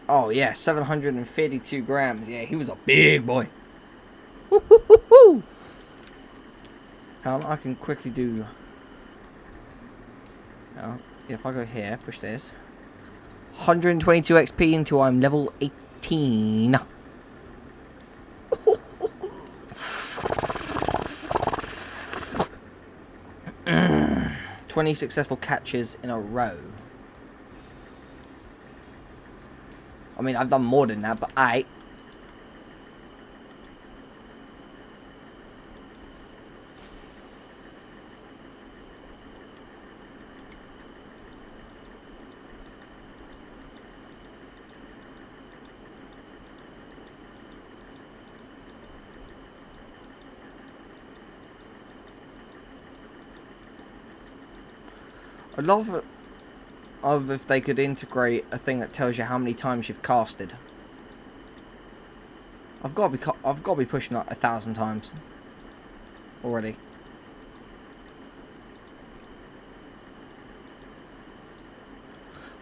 Oh, yeah. 752 grams. Yeah, he was a big boy. Woo-hoo-hoo-hoo! How I can quickly do... Oh. If I go here, push this. 122 XP until I'm level 18. 20 successful catches in a row. I mean, I've done more than that, but I... I'd love if they could integrate a thing that tells you how many times you've casted. I've got to be pushing like 1,000 times already.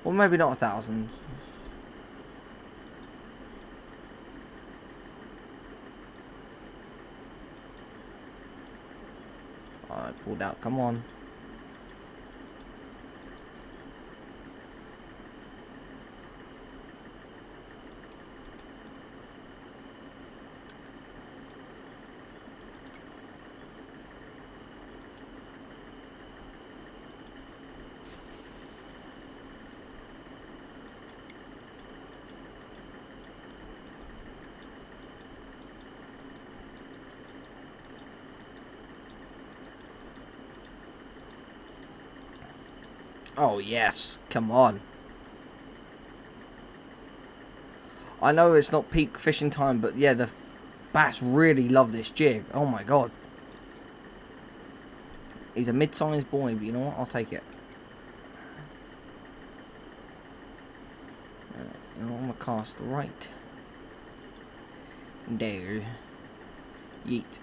Well, maybe not 1,000. I pulled out. Come on. Oh, yes. Come on. I know it's not peak fishing time, but yeah, the bass really love this jig. Oh, my God. He's a mid-sized boy, but you know what? I'll take it. You know, I'm going to cast right there. Yeet.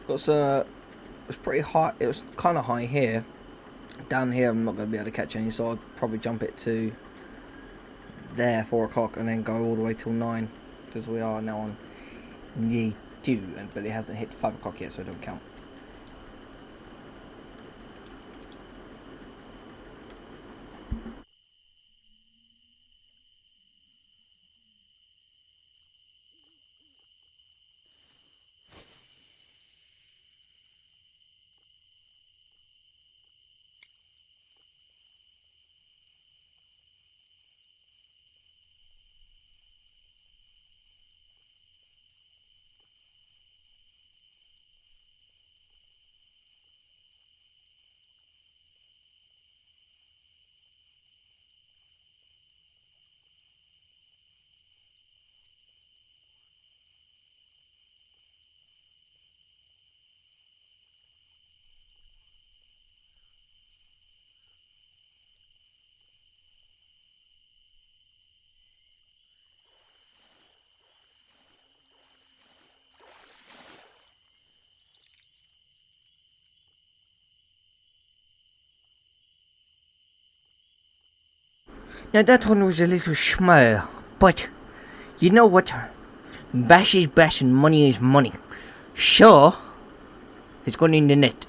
Got some. It was pretty high. It was kind of high here. Down here, I'm not going to be able to catch any, so I'll probably jump it to there, 4 o'clock, and then go all the way till 9, because we are now on year 2, but it hasn't hit 5 o'clock yet, so it don't count. Now that one was a little small, but you know what? Bash is bash and money is money. Sure, it's going in the net.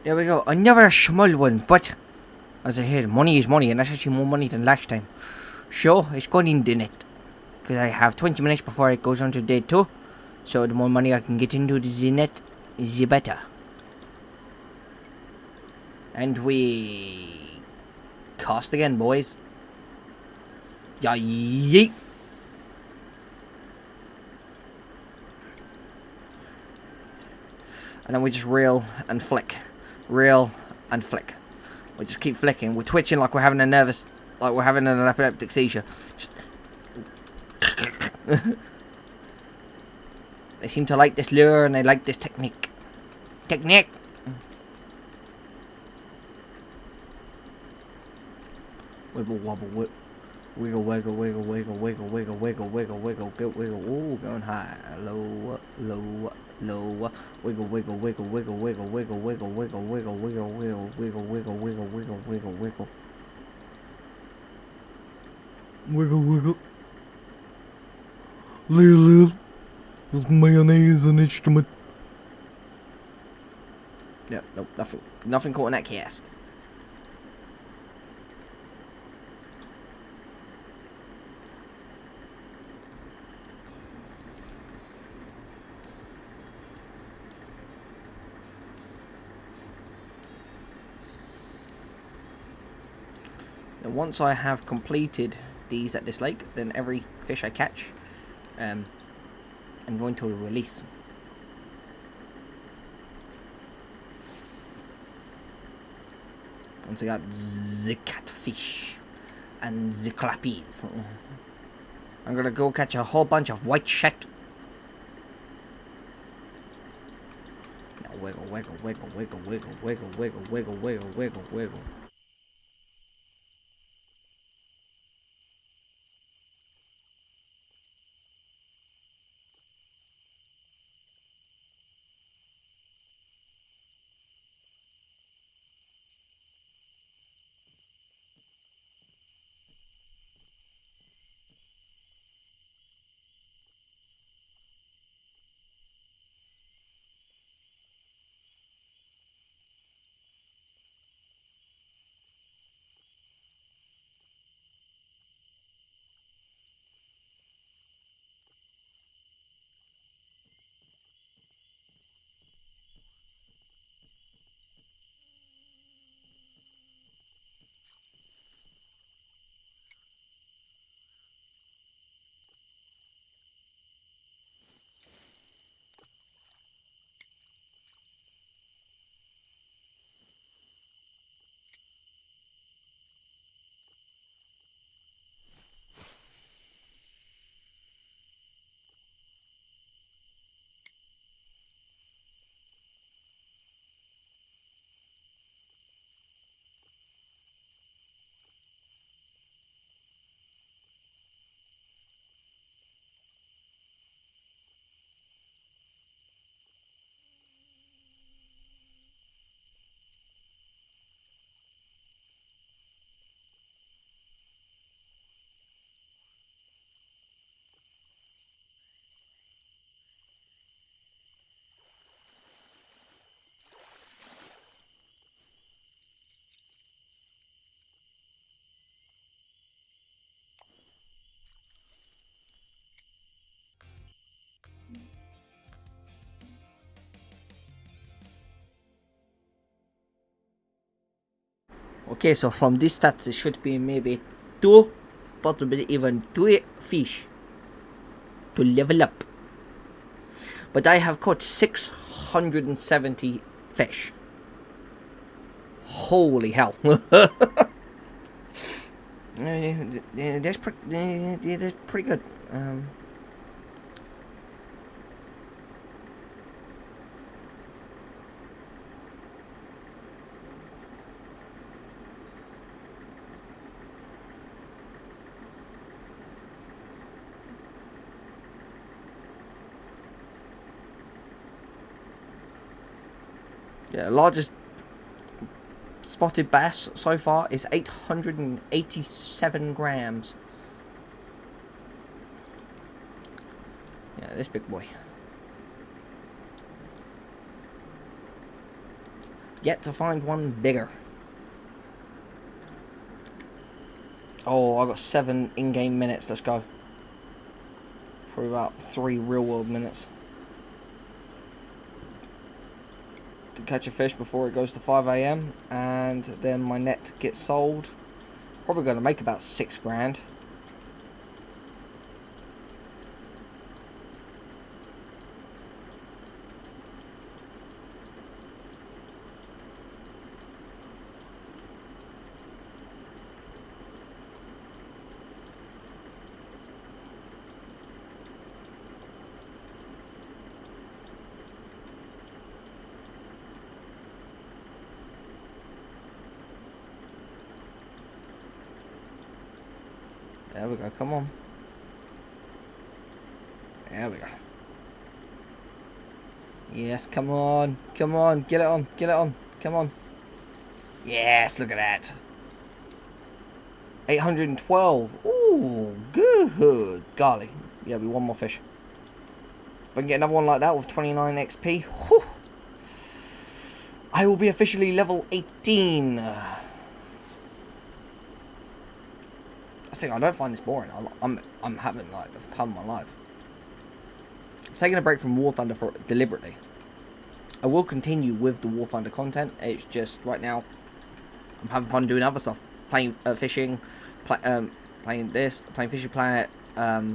There we go. Another small one, but as I heard, money is money, and that's actually more money than last time. So it's going in the net. Because I have 20 minutes before it goes on to day 2. So the more money I can get into the net, the better. And we cast again, boys. Yeah, yeet. And then we just reel and flick. Reel and flick. We just keep flicking. We're twitching like we're having an epileptic seizure. Just they seem to like this lure and they like this technique. Wiggle wobble wiggle. Wiggle, wiggle, wiggle, wiggle, wiggle, wiggle, wiggle, wiggle, wiggle, wiggle, ooh, going high, low, low, low, wiggle, wiggle, wiggle, wiggle, wiggle, wiggle, wiggle, wiggle, wiggle, wiggle, wiggle, wiggle, wiggle, wiggle, wiggle, wiggle, wiggle. Wiggle, wiggle. Little, there's mayonnaise an instrument. Yep, nope, nothing caught in that cast. And once I have completed these at this lake, then every fish I catch, I'm going to release. Once I got the catfish and the clappies, I'm gonna go catch a whole bunch of white shit. Now wiggle, wiggle, wiggle, wiggle, wiggle, wiggle, wiggle, wiggle, wiggle, wiggle, wiggle. Okay, so from this stats, it should be maybe 2, possibly even 3 fish to level up. But I have caught 670 fish. Holy hell. That's pretty good. Yeah, largest spotted bass so far is 887 grams. Yeah, this big boy. Yet to find one bigger. Oh, I got 7 in-game minutes. Let's go. Probably about 3 real-world minutes. To catch a fish before it goes to 5 AM, and then my net gets sold. Probably going to make about 6 grand. There we go, come on. There we go. Yes, come on. Come on, get it on, get it on. Come on. Yes, look at that. 812. Ooh, good. Golly. Yeah, we want more fish. If I can get another one like that with 29 XP, whew, I will be officially level 18. I don't find this boring. I'm having like a ton of my life. I'm taking a break from War Thunder deliberately. I will continue with the War Thunder content. It's just right now I'm having fun doing other stuff, playing fishing, playing Fishing Planet,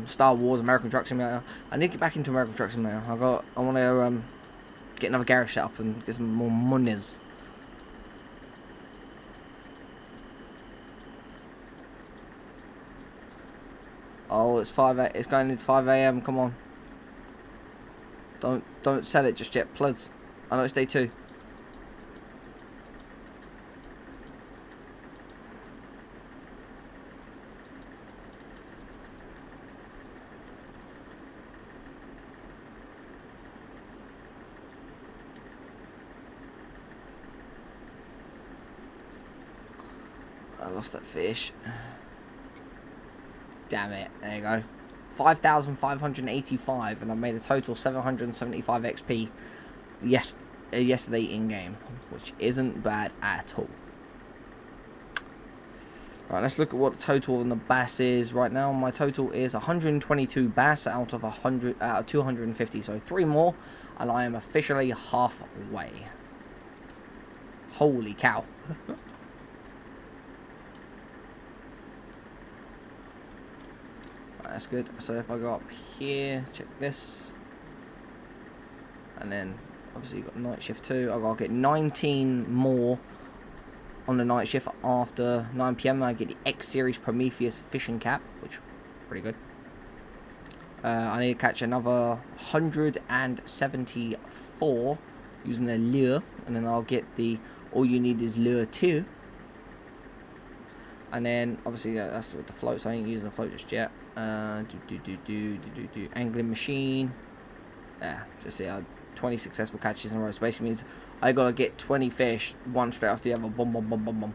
Star Wars, American Truck Simulator. I need to get back into American Truck Simulator. I want to get another garage set up and get some more monies. Oh, it's it's going into 5 AM. Come on. Don't sell it just yet, please. I know it's day 2. I lost that fish. Damn it. There you go. 5,585, and I made a total 775 XP yesterday in game, which isn't bad at all. Right, let's look at what the total on the bass is right now. My total is 122 bass out of 250, so 3 more, and I am officially halfway. Holy cow. That's good. So if I go up here, check this, and then obviously you've got night shift too. I've got to get 19 more on the night shift after 9 PM. I get the X Series Prometheus fishing cap, which is pretty good. I need to catch another 174 using the lure, and then I'll get the all you need is lure 2. And then obviously that's with the floats. I ain't using the float just yet. Angling machine. Yeah, just see 20 successful catches in a row. So basically means I gotta get 20 fish, one straight after the other. Boom, boom, boom, boom, boom.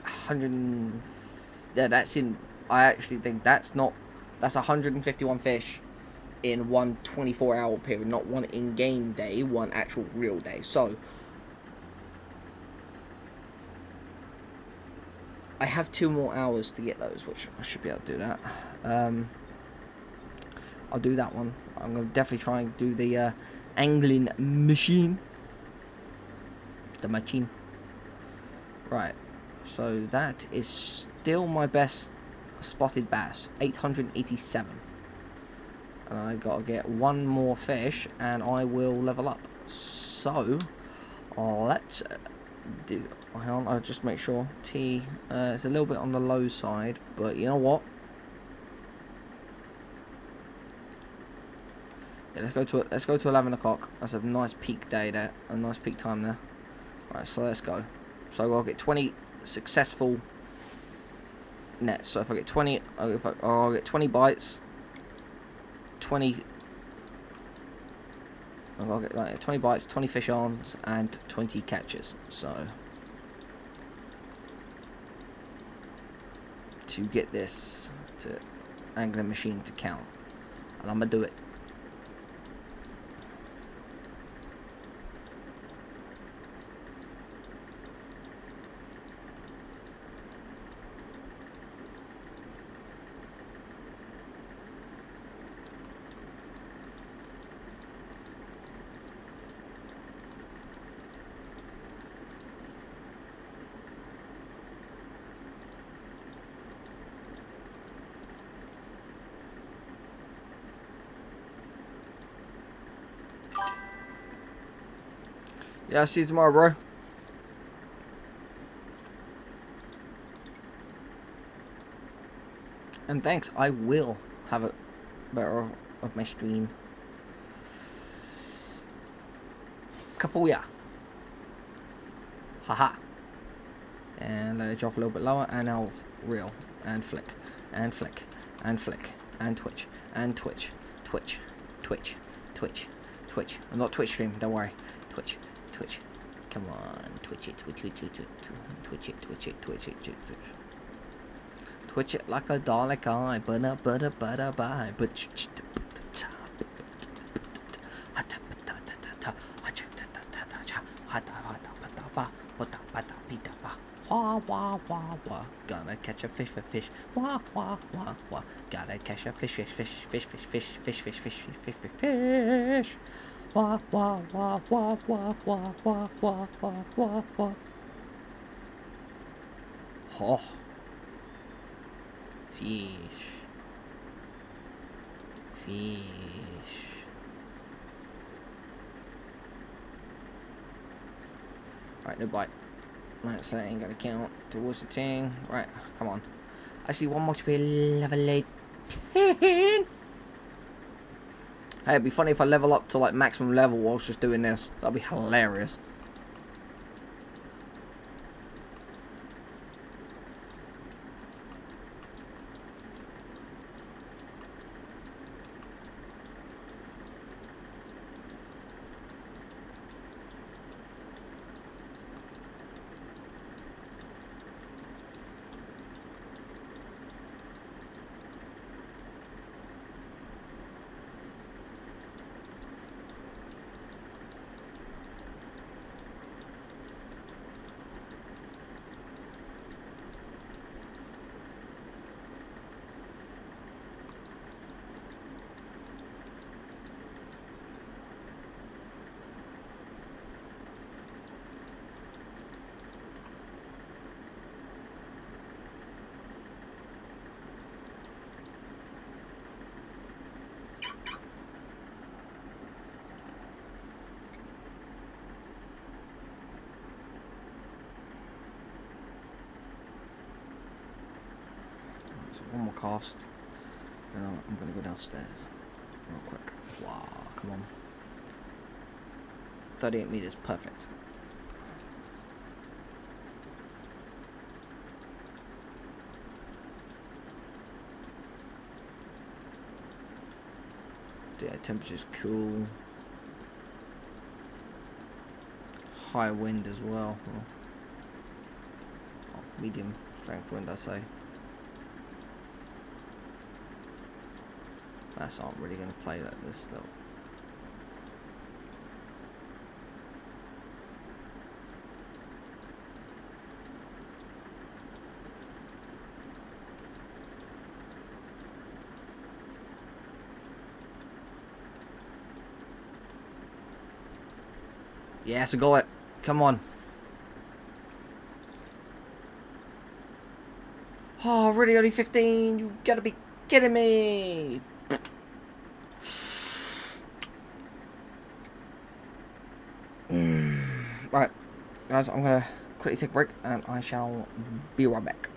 100. Yeah, that's in. I actually think that's 151 fish in one 24-hour period, not one in-game day, one actual real day. So I have 2 more hours to get those, which I should be able to do that. I'll do that one. I'm going to definitely try and do the angling machine. The machine. Right. So that is still my best spotted bass. 887. And I got to get 1 more fish and I will level up. So, let's do... Hang on, I'll just make sure. T, it's a little bit on the low side, but you know what? Yeah, let's go to 11 o'clock. That's a nice peak day there, a nice peak time there. Right, so let's go. So I'll get 20 successful nets. So if I get 20, I'll get 20 bites, 20. I'll get like 20 bites, 20 fish ons, and 20 catches. So to get this to angling machine to count, and I'm gonna do it. Yeah, I'll see you tomorrow, bro. And thanks, I will have a better of my stream. Kapuya. Haha. And let it drop a little bit lower, and now reel, and flick, and flick, and flick, and twitch, and twitch, twitch, twitch, twitch, twitch. I'm not Twitch stream, don't worry. Twitch, twitch. Come on, twitch it, twitch it, twitch it, twitch it, twitch it, twitch it, twitch it. Twitch it like a Dalek eye, butter, butter, butter, bye. But gonna catch a fish for fish. Wah wah wah wah. Gotta catch a fish, fish, fish, fish, fish, fish, fish, fish, fish, fish, fish, fish. Wah wah wah wah wah wah wah wah wah wah wah. Oh. Fish. Fish. Right, no bite. Right, so that ain't gonna count towards the thing. Right, come on. I see one more to be level 18. Hey, it'd be funny if I level up to like maximum level whilst just doing this. That'd be hilarious. So one more cast, and I'm gonna go downstairs real quick. Wow, come on. 38 meters, perfect. Yeah, temperature's cool. High wind as well. Oh, medium strength wind, I say. That's not really going to play like this though. Yes, I got it. Come on. Oh, really? Only 15? You gotta be kidding me. Right, guys, I'm gonna quickly take a break and I shall be right back.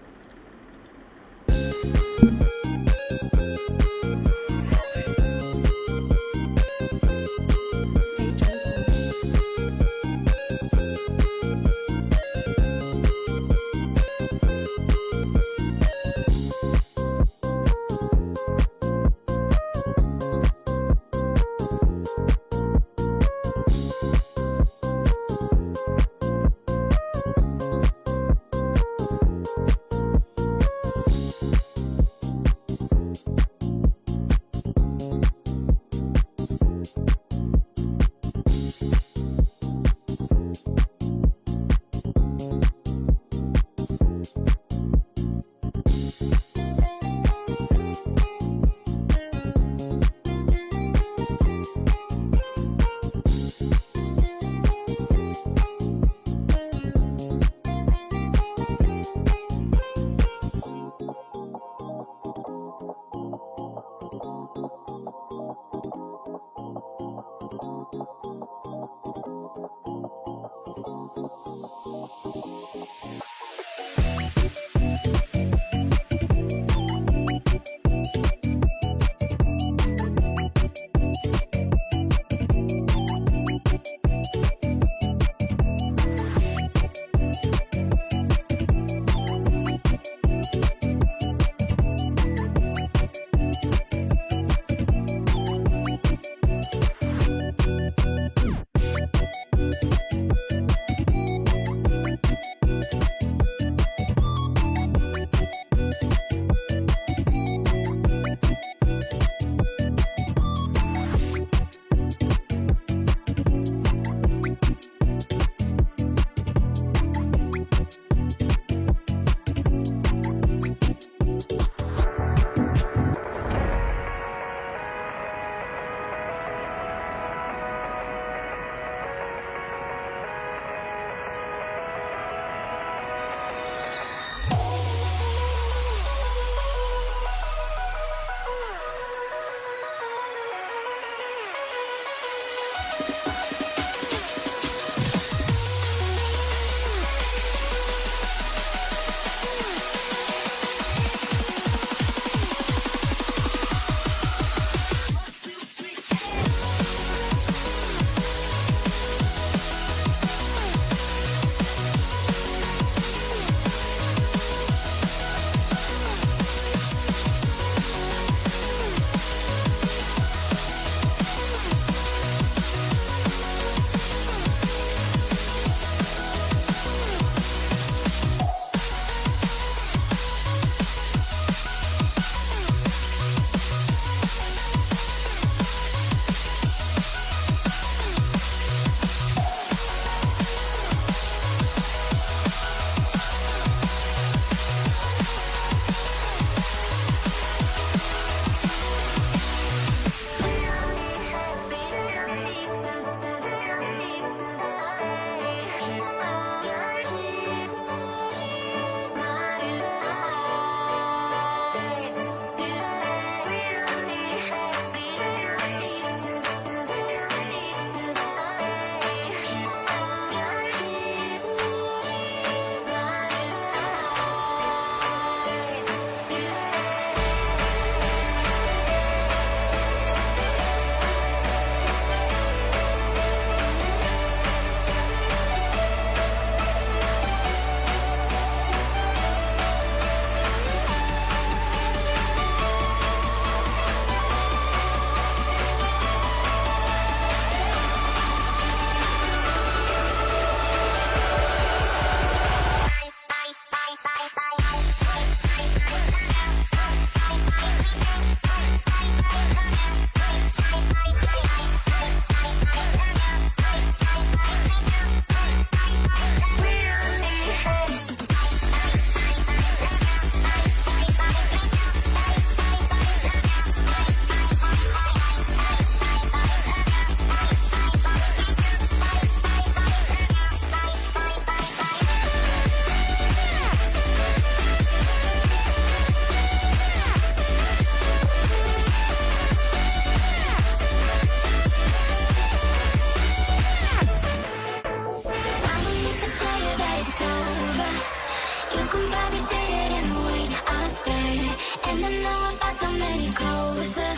closer.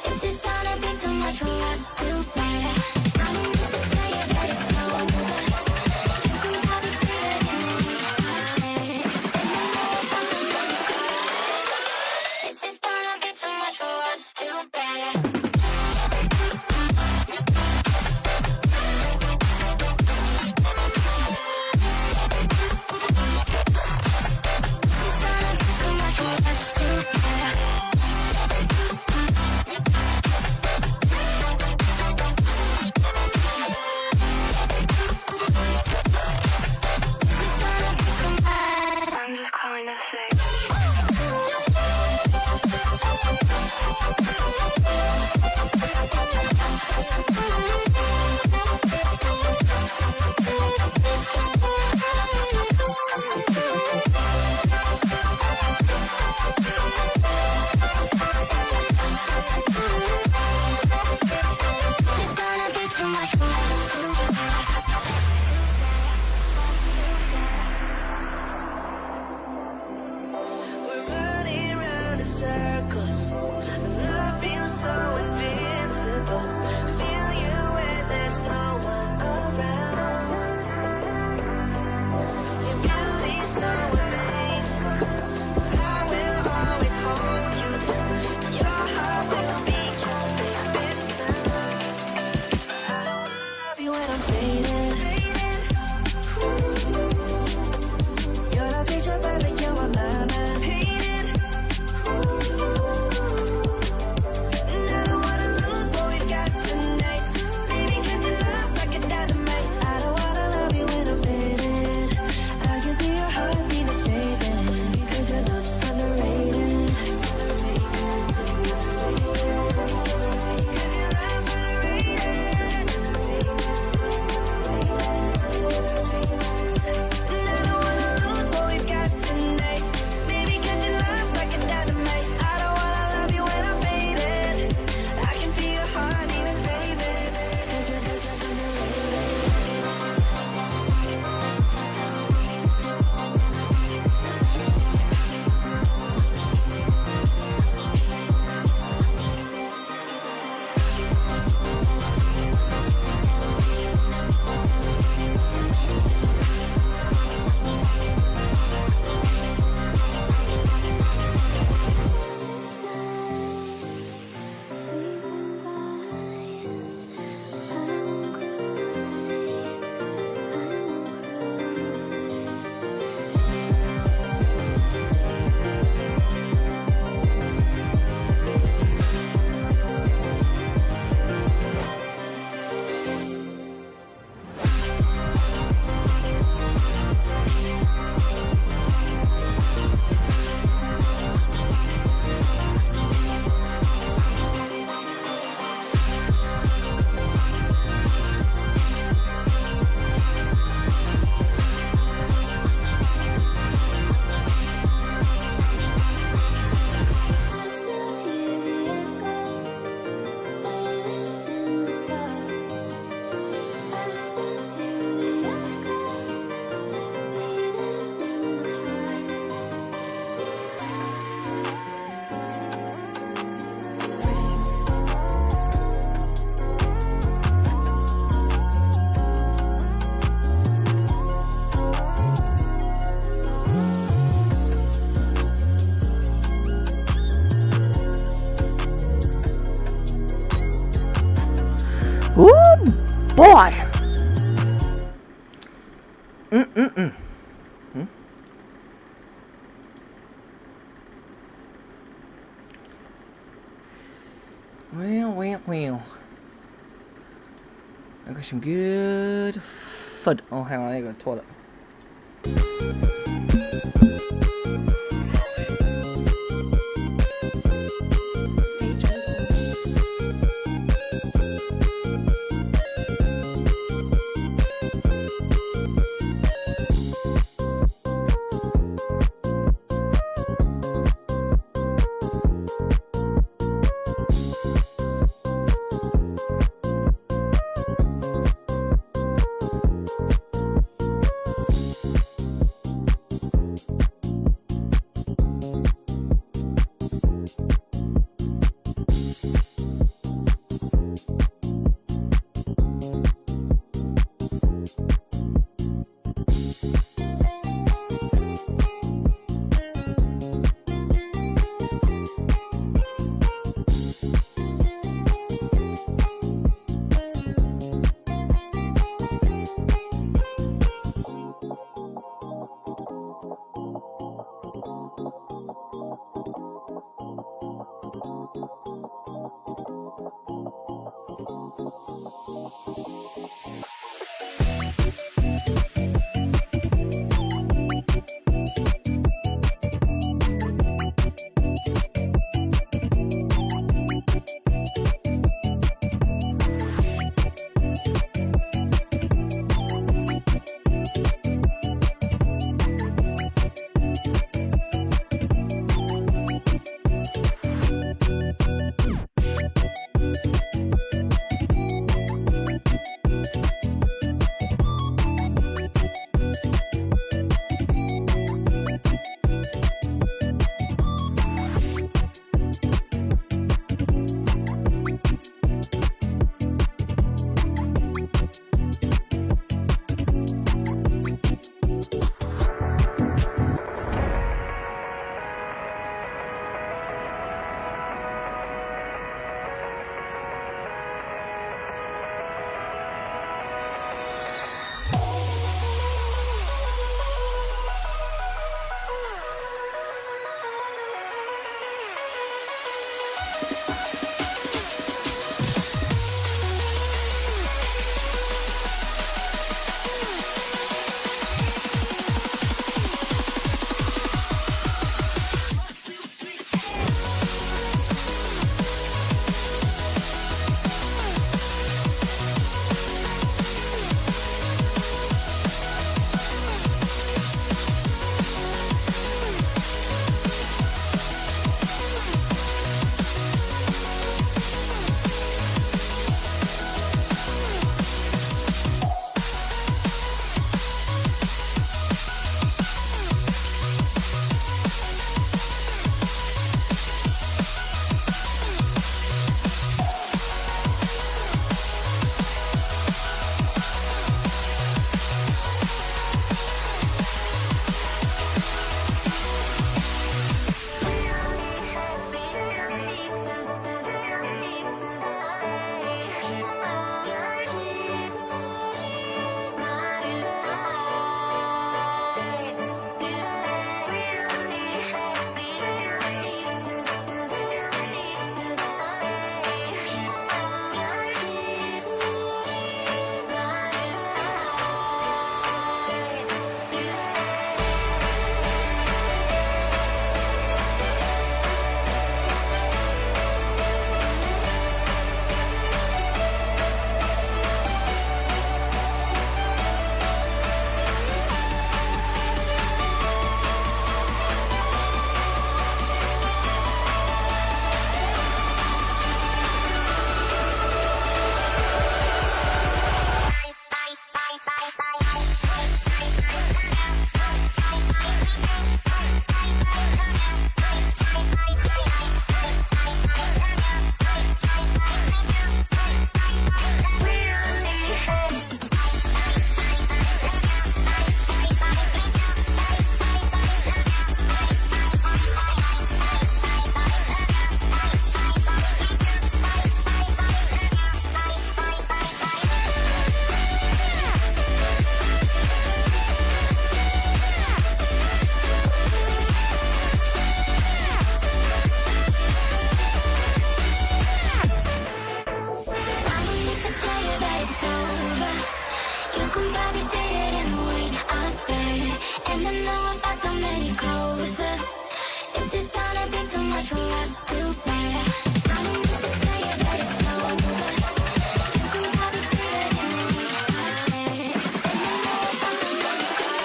Is this gonna be too much for us to bear? I don't need to tell you that it's over. You can probably see it in the way I stare. And I know I'm gonna cry. Is this gonna be too much for us to bear? I'm just calling to say. It's gonna be too much for us to We're running round in circles. Love feels so invincible. Feel you when there's no one around. Your beauty's so amazing. I will always hold you down. Your heart will be kept safe and sound. I don't wanna love you when I'm fading. You're the picture perfect, you're my mind painted. And I don't wanna lose what we've got tonight. Baby, 'cause your love's like a dynamite. I don't wanna love you when I'm faded. I can feel your heartbeat is saving. 'Cause your love's underrated. 'Cause your love's underrated. And I don't wanna lose what we've got tonight. Baby, 'cause your love's like a dynamite. I don't wanna love you when I'm faded. I can feel your heartbeat is saving. 'Cause your love's underrated. Ooh, boy. Well. I got some good food. Oh, hang on, I gotta go to the toilet. us too bad. I don't need to tell you that it's over. You can probably see it in the way I stare. And you know I'm gonna cry.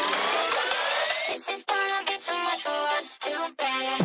This is gonna be too much for us too bad.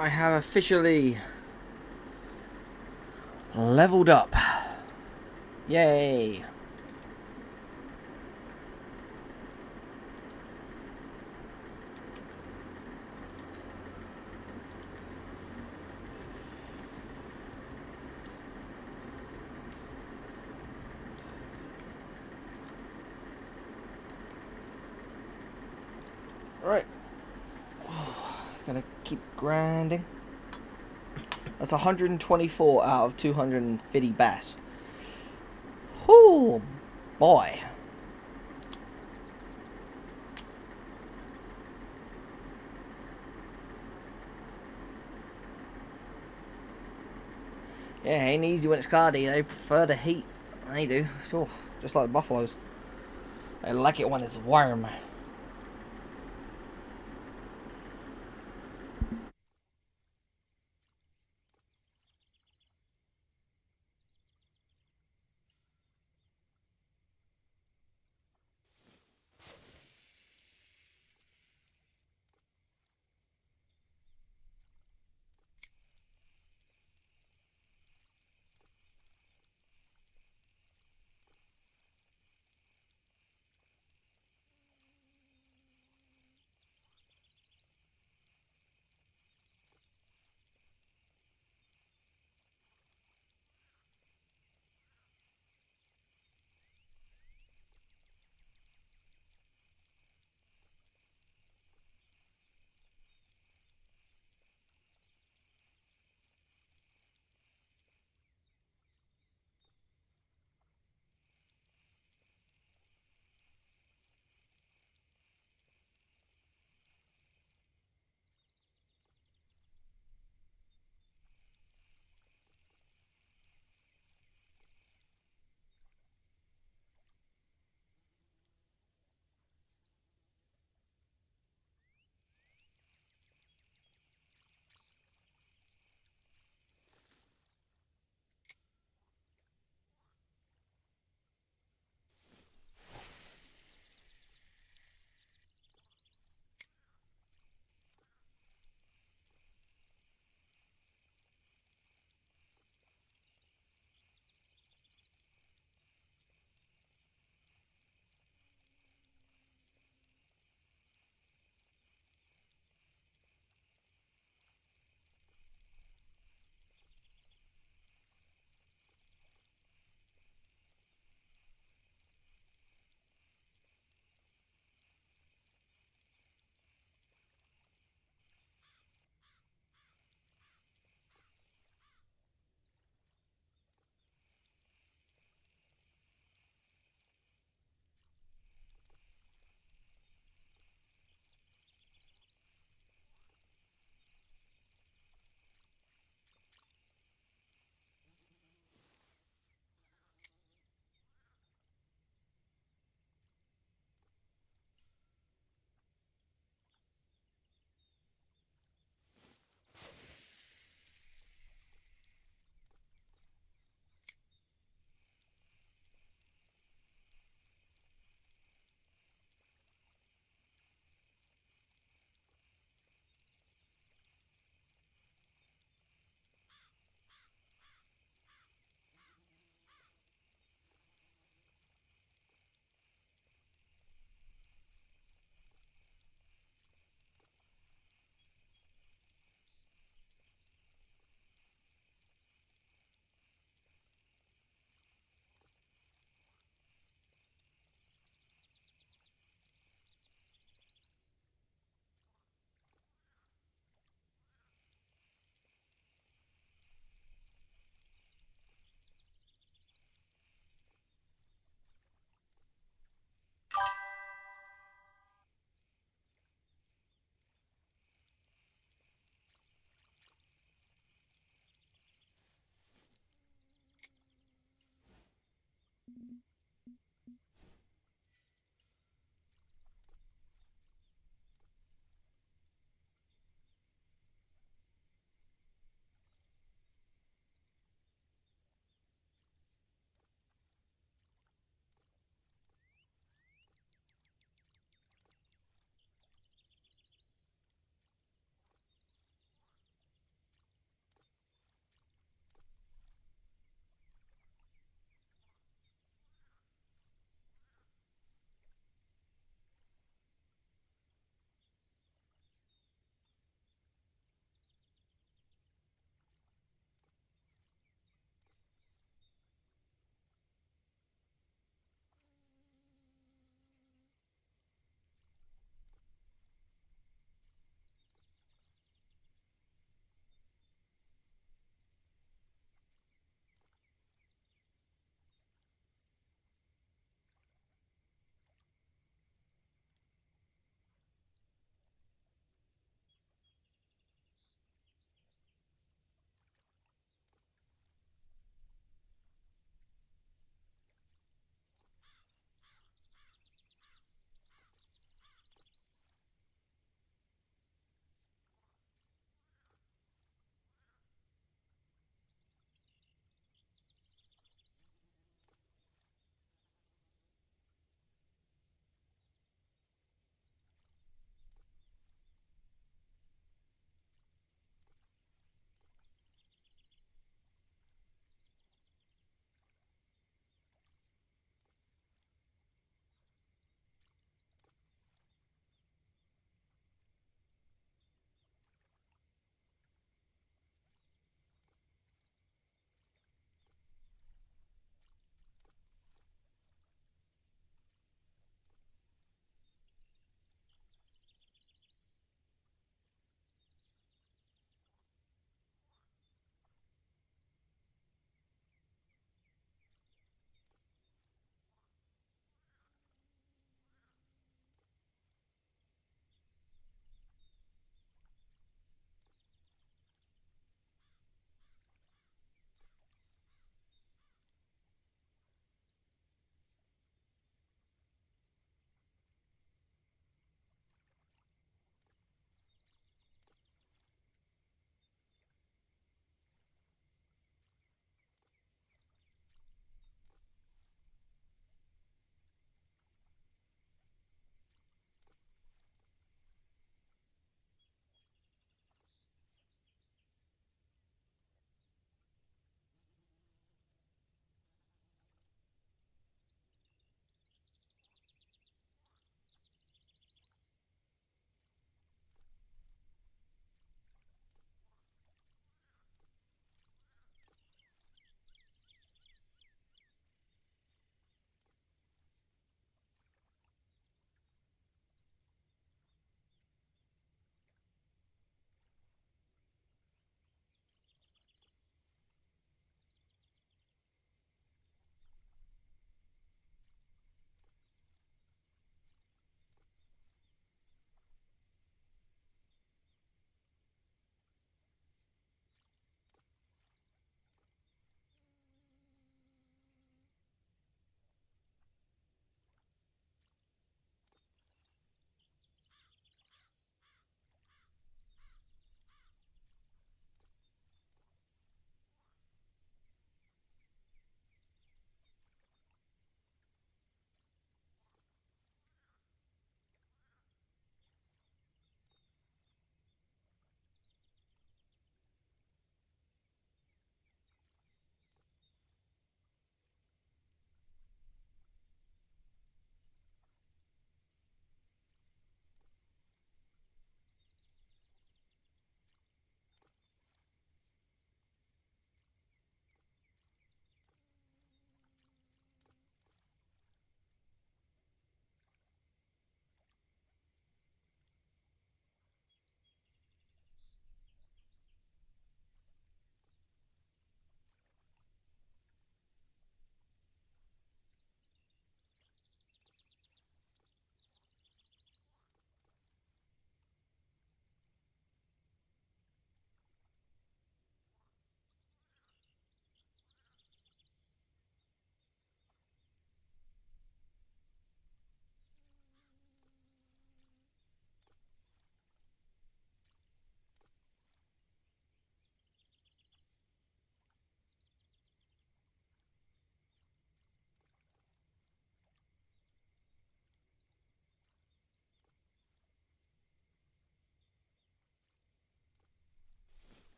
I have officially leveled up. Yay. Right. Gonna keep grinding. That's 124 out of 250 bass. Whoo, boy. Yeah, ain't easy when it's cloudy. They prefer the heat. They do. Sure. Just like the buffaloes. They like it when it's warm.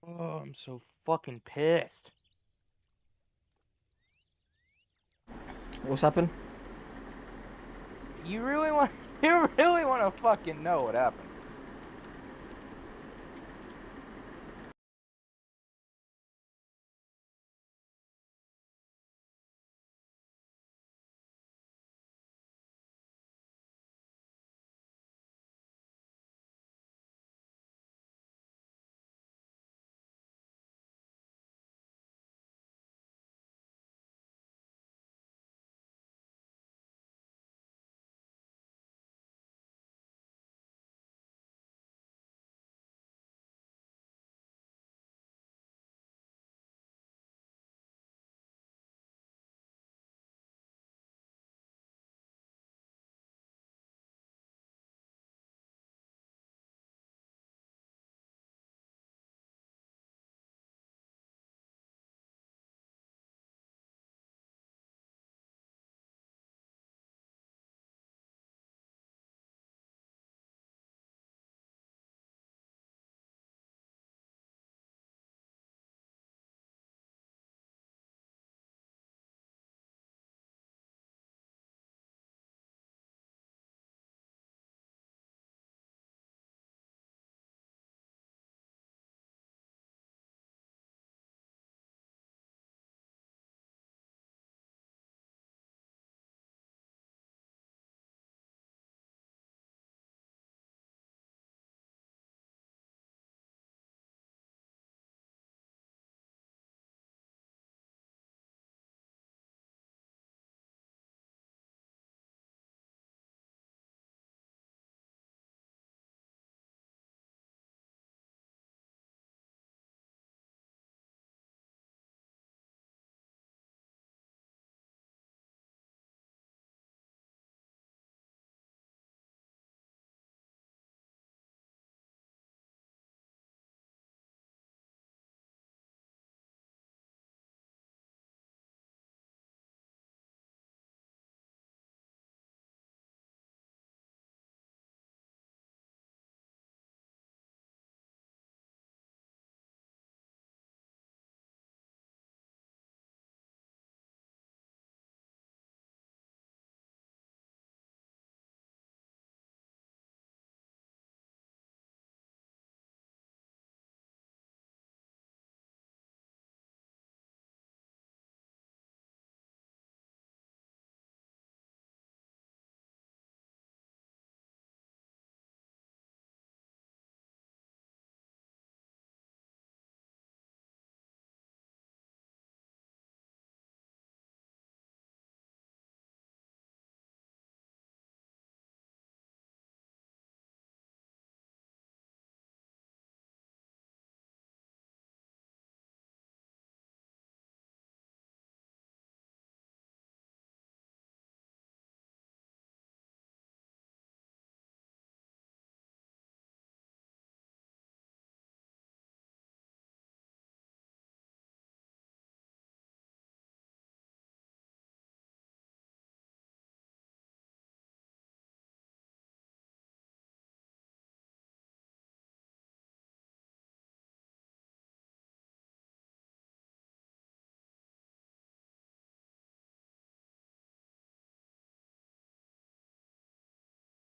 Oh, I'm so fucking pissed. What's happened? You really want to fucking know what happened?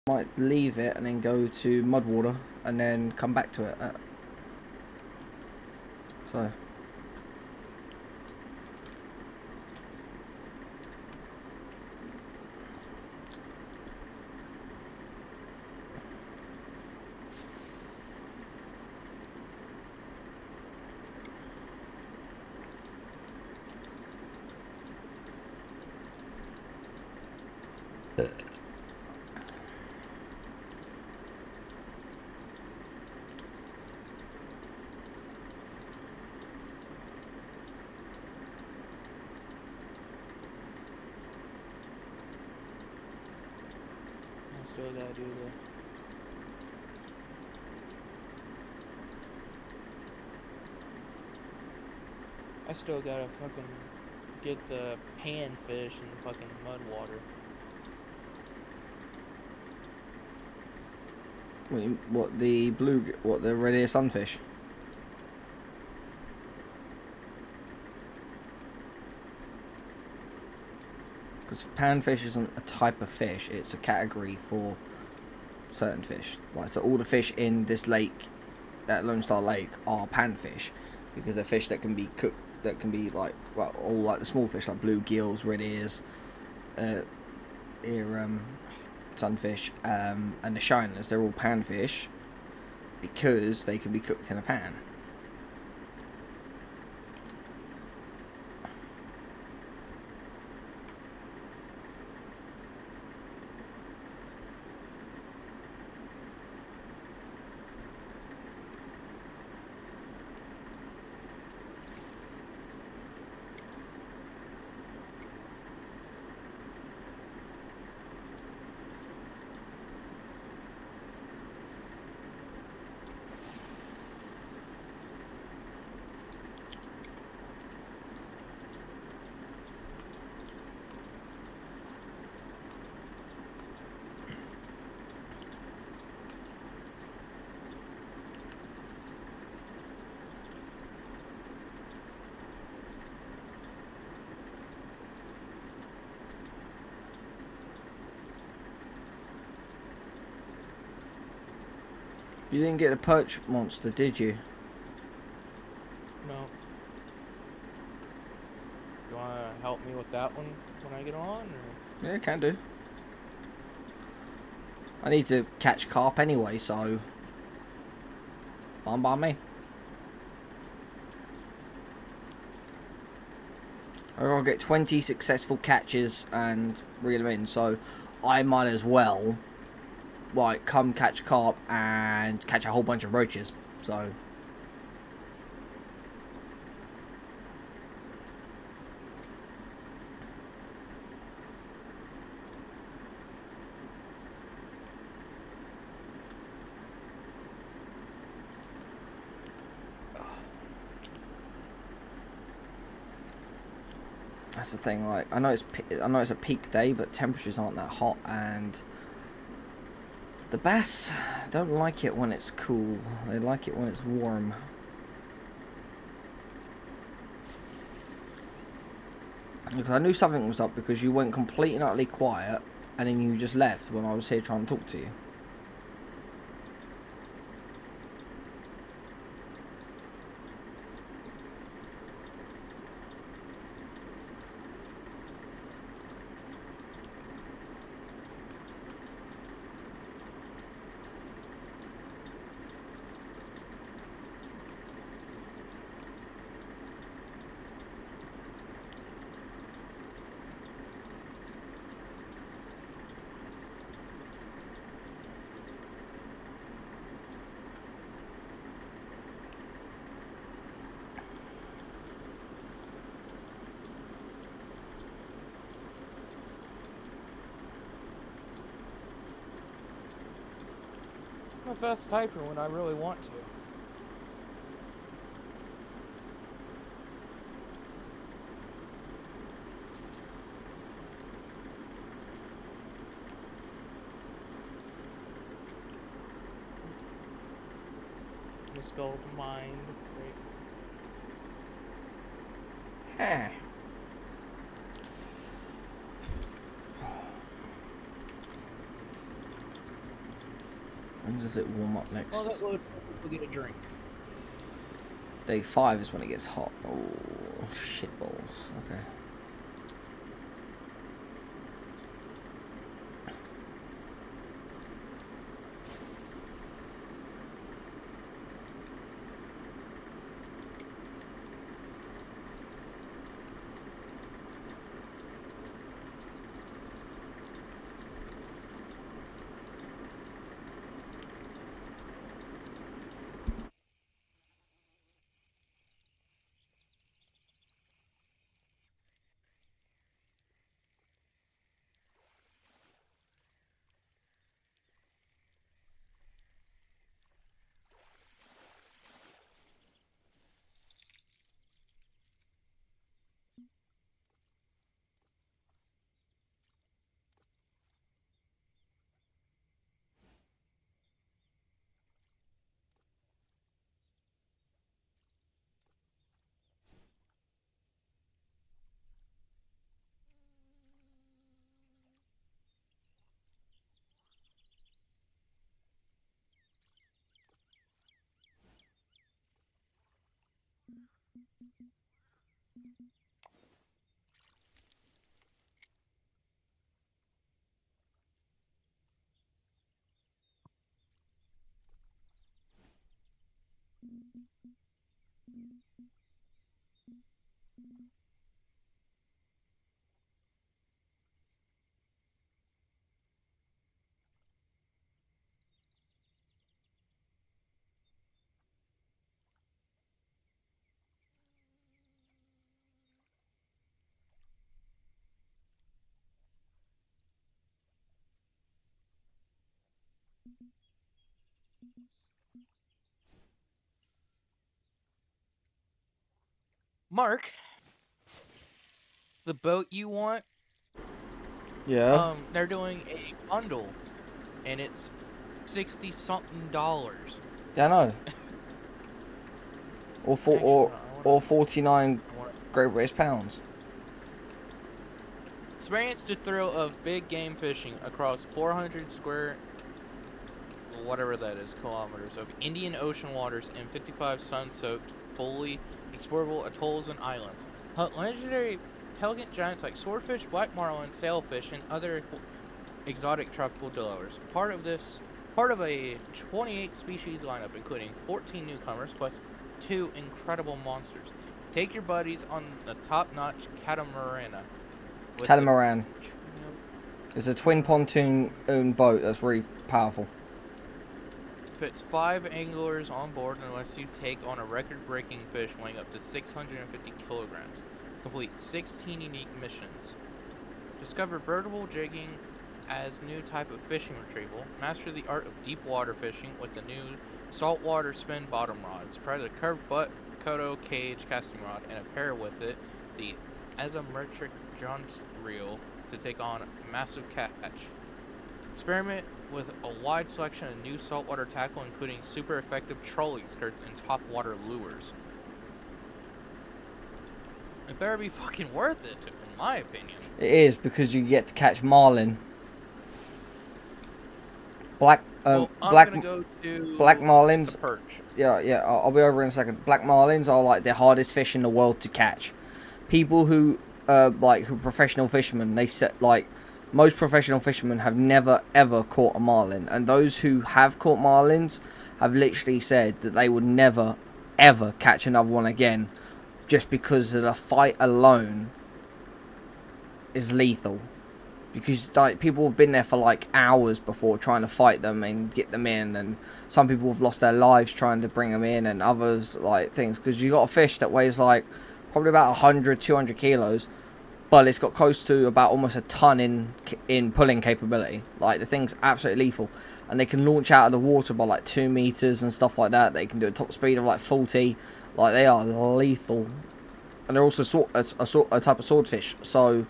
Might leave it and then go to mud water and then come back to it. So. Still gotta do I still gotta fucking get the panfish in the fucking mud water. What the red ear sunfish? Because panfish isn't a type of fish; it's a category for certain fish. Like, so all the fish in this lake, at Lone Star Lake, are panfish, because they're fish that can be cooked. That can be like, well, all like the small fish like bluegills, red ears, sunfish, and the shiners. They're all panfish because they can be cooked in a pan. You didn't get a perch monster, did you? No. You wanna help me with that one when I get on, or? Yeah, can do. I need to catch carp anyway, so fine by me. I'll get 20 successful catches and reel them in, so I might as well, like, come catch carp and catch a whole bunch of roaches. So that's the thing. Like, I know it's a peak day, but temperatures aren't that hot, and the bass don't like it when it's cool. They like it when it's warm. Because I knew something was up, because you went completely and utterly quiet, and then you just left when I was here trying to talk to you. I'm a fast typer when I really want to. Misspelled mind. Huh. When does it warm up next? Well, that would we'll get a drink. Day 5 is when it gets hot. Oh, shitballs. Okay. Mark, the boat you want, Yeah. they're doing a bundle, and it's $60-something. Yeah, I know. Or Actually, or 49 I want Great British pounds. experience the thrill of big game fishing across 400 square, whatever that is, kilometers of Indian Ocean waters and 55 sun-soaked, fully explorable atolls and islands. Hunt legendary pelican giants like swordfish, black marlin, sailfish, and other exotic tropical dwellers. Part of a 28 species lineup, including 14 newcomers plus 2 incredible monsters. Take your buddies on the top-notch catamaran. Catamaran. It's a twin pontoon owned boat that's really powerful. Fits 5 anglers on board and lets you take on a record-breaking fish weighing up to 650 kilograms. Complete 16 unique missions. Discover vertical jigging as new type of fishing retrieval. Master the art of deep water fishing with the new saltwater spin bottom rods. Try the curved butt Kodo cage casting rod and pair with it the asymmetric John's reel to take on a massive catch. Experiment with a wide selection of new saltwater tackle, including super effective trolley skirts and top water lures. It better be fucking worth it, in my opinion. It is, because you get to catch marlin. Black Well, I'm black gonna go to black marlins. the perch. Yeah, I'll be over in a second. Black marlins are like the hardest fish in the world to catch. People who who are professional fishermen, they set like most professional fishermen have never ever caught a marlin, and those who have caught marlins have literally said that they would never ever catch another one again, just because of the fight alone is lethal. Because like people have been there for like hours before trying to fight them and get them in, and some people have lost their lives trying to bring them in, and others like things, because you got a fish that weighs like probably about 100-200 kilos, but it's got close to about almost a ton in pulling capability. Like the thing's absolutely lethal, and they can launch out of the water by like 2 meters and stuff like that. They can do a top speed of like 40. Like they are lethal, and they're also a type of swordfish. So.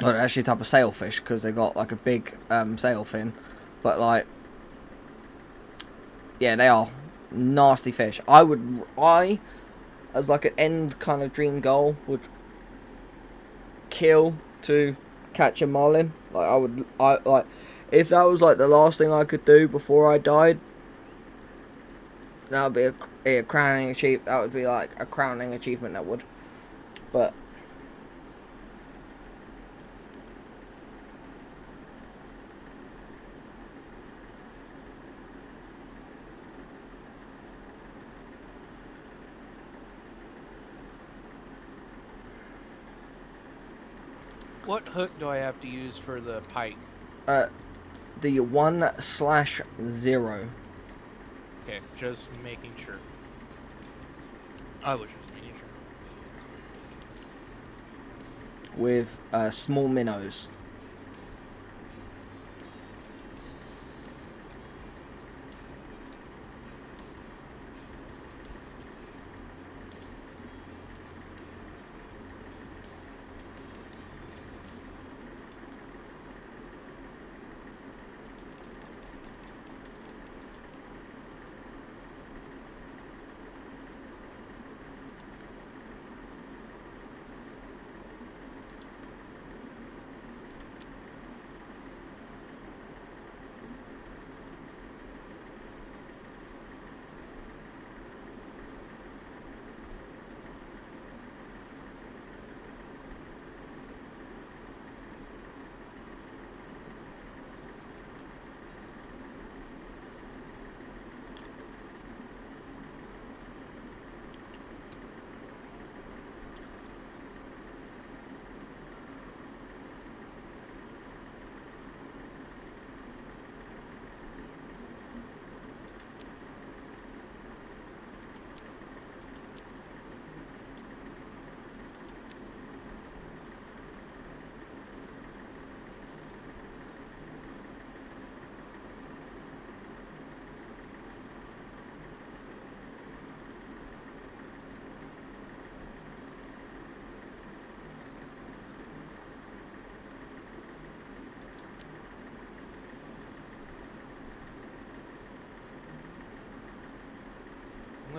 Well, actually a type of sailfish, because they got like a big sail fin, but like, yeah, they are nasty fish. I as like an end kind of dream goal would kill to catch a marlin. Like if that was like the last thing I could do before I died, that would be a crowning achievement. That would be like a crowning achievement. That would, but. What hook do I have to use for the pike? The 1/0. Okay, just making sure. I was just making sure. With small minnows.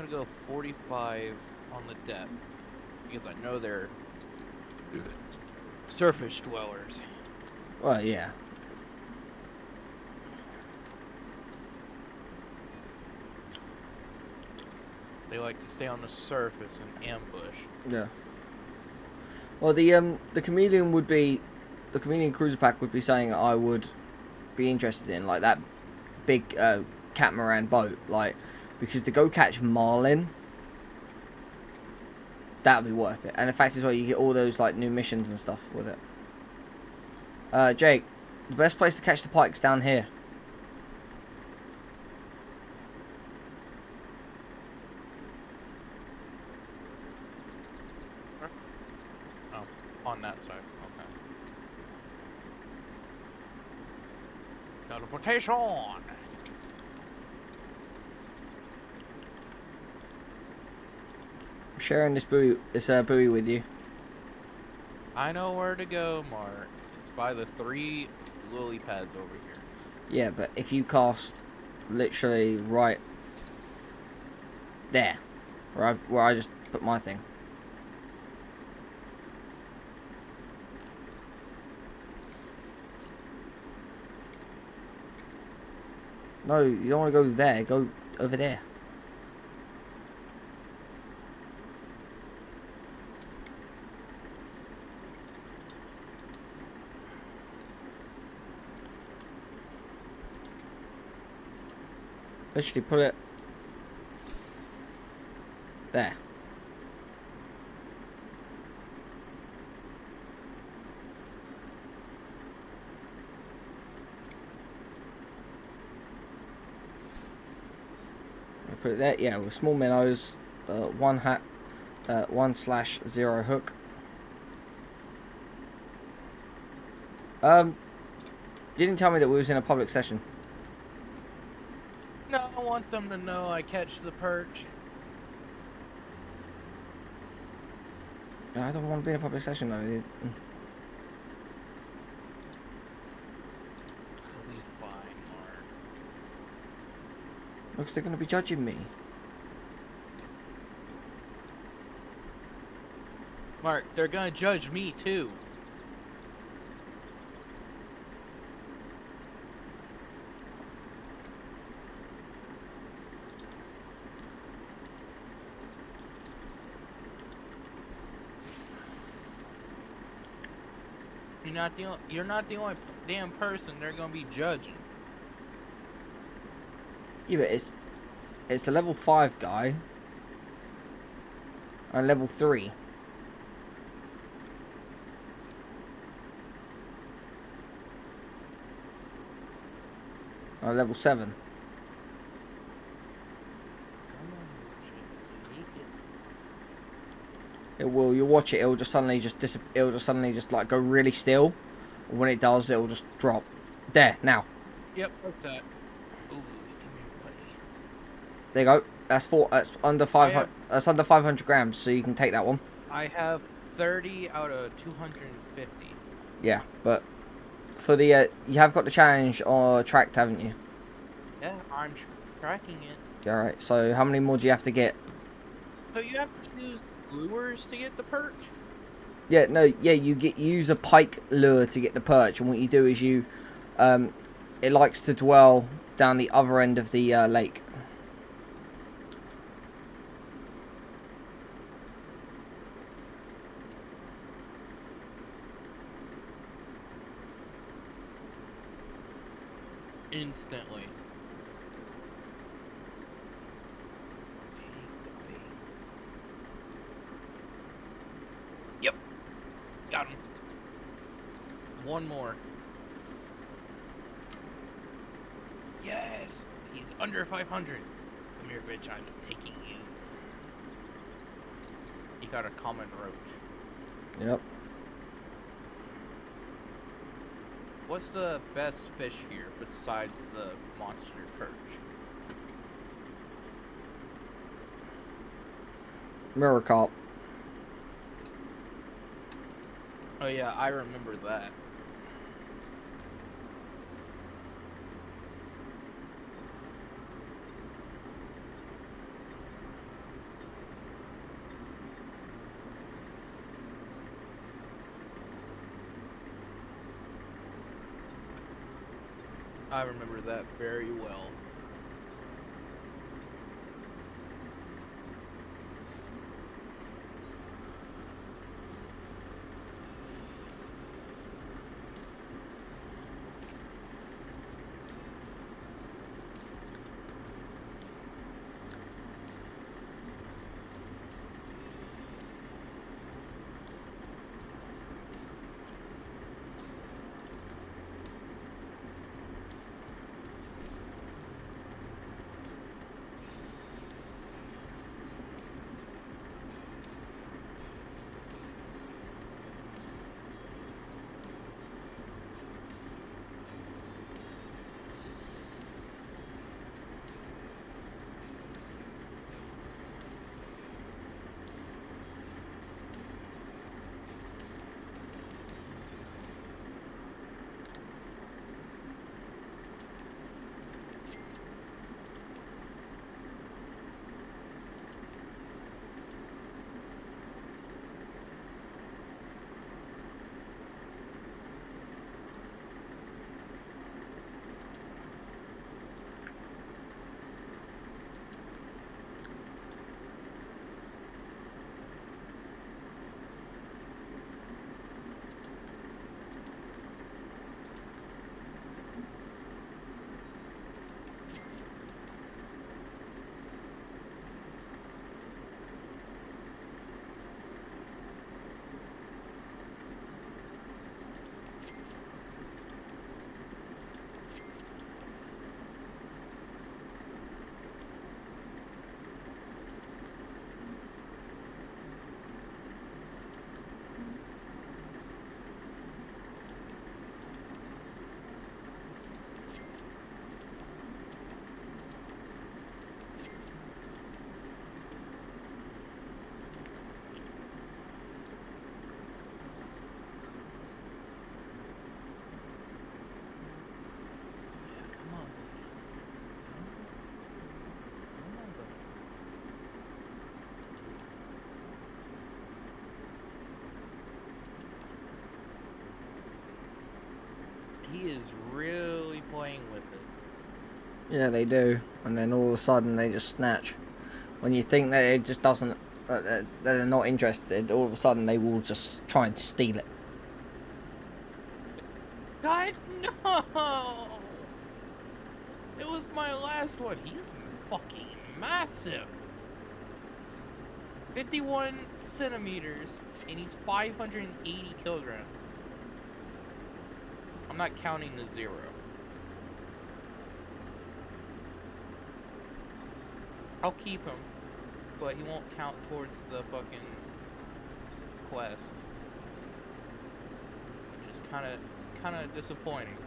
gonna go 45 on the depth because I know they're surface dwellers. Well, yeah. They like to stay on the surface and ambush. Yeah. Well, the chameleon would be, the chameleon cruiser pack would be something I would be interested in, like that big catamaran boat, like, because to go catch marlin, that would be worth it. And the fact is, well, you get all those like new missions and stuff with it. Jake, the best place to catch the pike's down here. Oh, on that side. Okay. Teleportation. I'm sharing this buoy with you. I know where to go, Mark. It's by the 3 lily pads over here. Yeah, but if you cast literally right there, where I just put my thing. No, you don't want to go there. Go over there. Literally put it there. I put it there. Yeah, with small minnows, 1/0 hook. You didn't tell me that we was in a public session. No, I want them to know I catch the perch. No, I don't want to be in a public session though. It'll be fine, Mark. Looks they're gonna be judging me. Mark, they're gonna judge me too. You're not the only damn person they're gonna be judging. Yeah, but it's a level 5 guy and level 3. And level 7. It will. You'll watch it. It'll just suddenly it'll just suddenly like go really still. And when it does, it'll just drop. There now. Yep, like that. Ooh, come here, buddy. There you go. That's under 500. That's under 500 grams. So you can take that one. I have 30 out of 250. Yeah, but for the you have got the challenge or tracked, haven't you? Yeah, I'm tracking it. Yeah, all right. So how many more do you have to get? So you have to use lures to get the perch? Yeah, no, yeah, you use a pike lure to get the perch, and what you do is you, it likes to dwell down the other end of the lake. Instantly. Yep. Got him. One more. Yes. He's under 500. Come here, bitch. I'm taking you. He got a common roach. Yep. What's the best fish here besides the monster perch? Mirror carp. Oh yeah, I remember that. I remember that very well. He is really playing with it. Yeah, they do. And then all of a sudden they just snatch. When you think that it just doesn't, that they're not interested, all of a sudden they will just try and steal it. God, no! It was my last one. He's fucking massive. 51 centimeters, and he's 580 kilograms. I'm not counting the 0. I'll keep him, but he won't count towards the fucking quest. Which is kind of disappointing.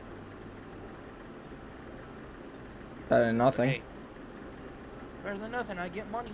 Better than nothing. Hey, better than nothing. I get money.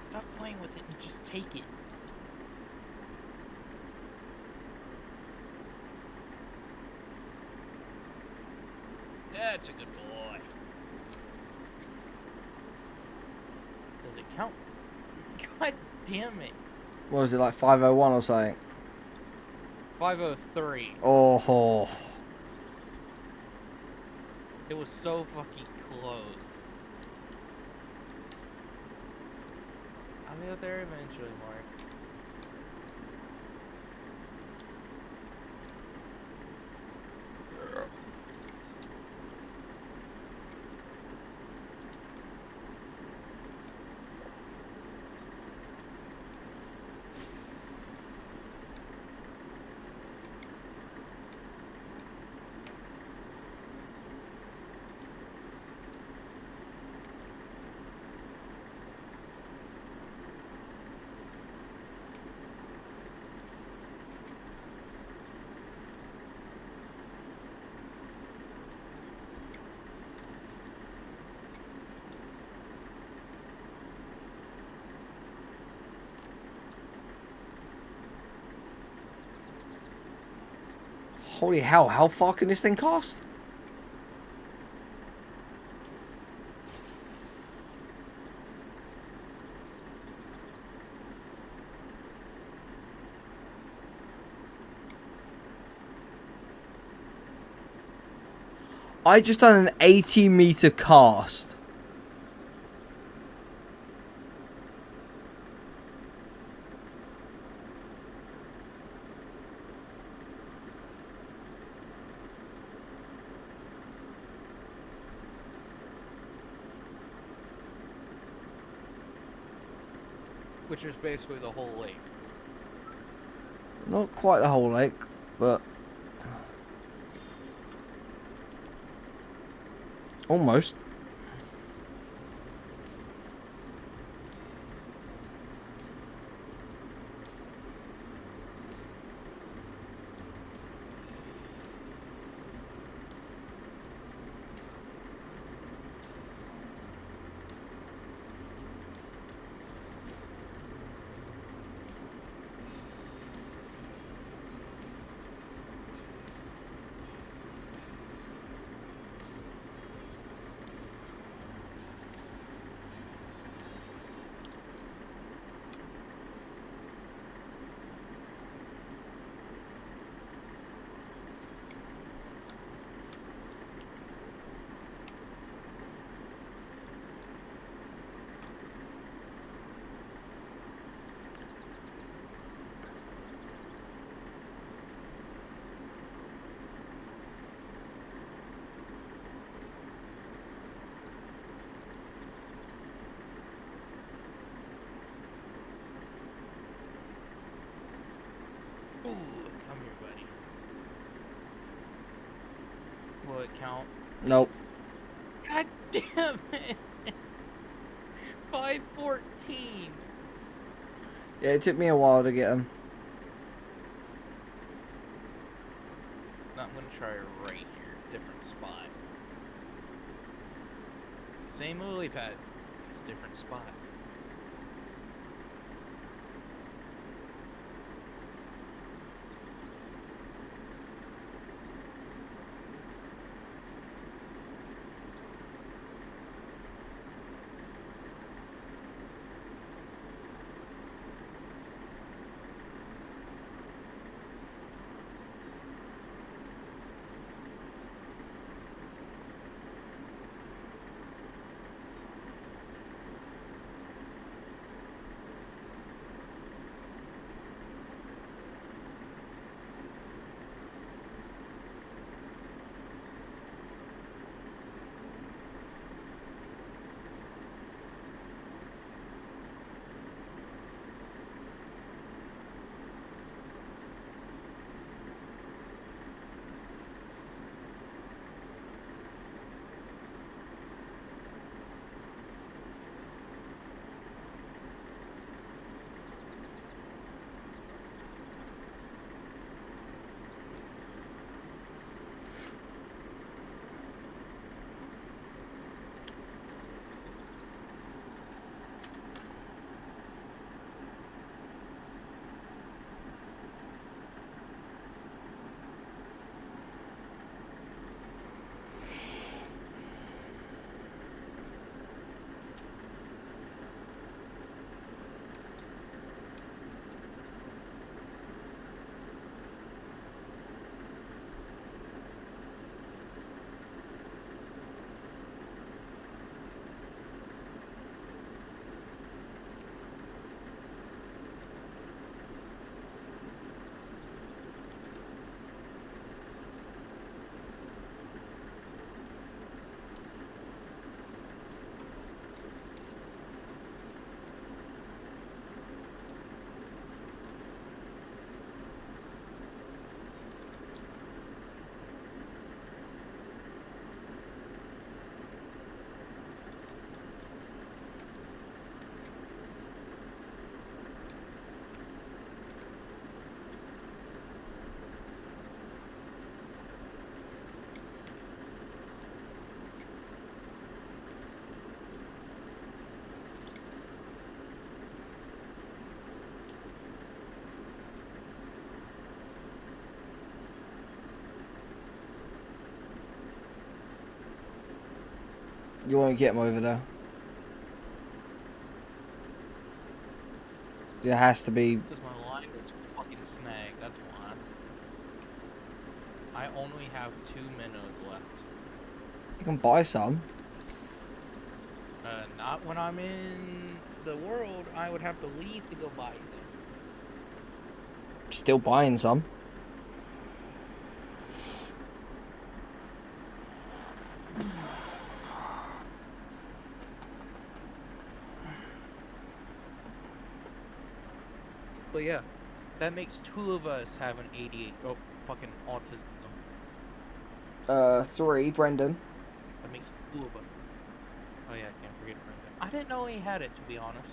God, stop playing with it and just take it. That's a good boy. Does it count? God damn it. What was it, like 501 or something? 503. Oh. It was so fucking close. I'll be out there eventually, Mark. Holy hell, how far can this thing cast? I just done an 80-meter cast. Which is basically the whole lake. Not quite the whole lake, but almost. Ooh, come here, buddy. Will it count? Nope. God damn it! 514. Yeah, it took me a while to get them. No, I'm gonna try right here, different spot. Same lily pad, it's different spot. You won't get him over there. There has to be. Because my line is fucking snag, that's why. I only have 2 minnows left. You can buy some. Not when I'm in the world. I would have to leave to go buy them. Still buying some. But yeah, that makes 2 of us have an 88. Oh, fucking autism. 3, Brendan. That makes 2 of us. Oh yeah, I can't forget Brendan. I didn't know he had it, to be honest.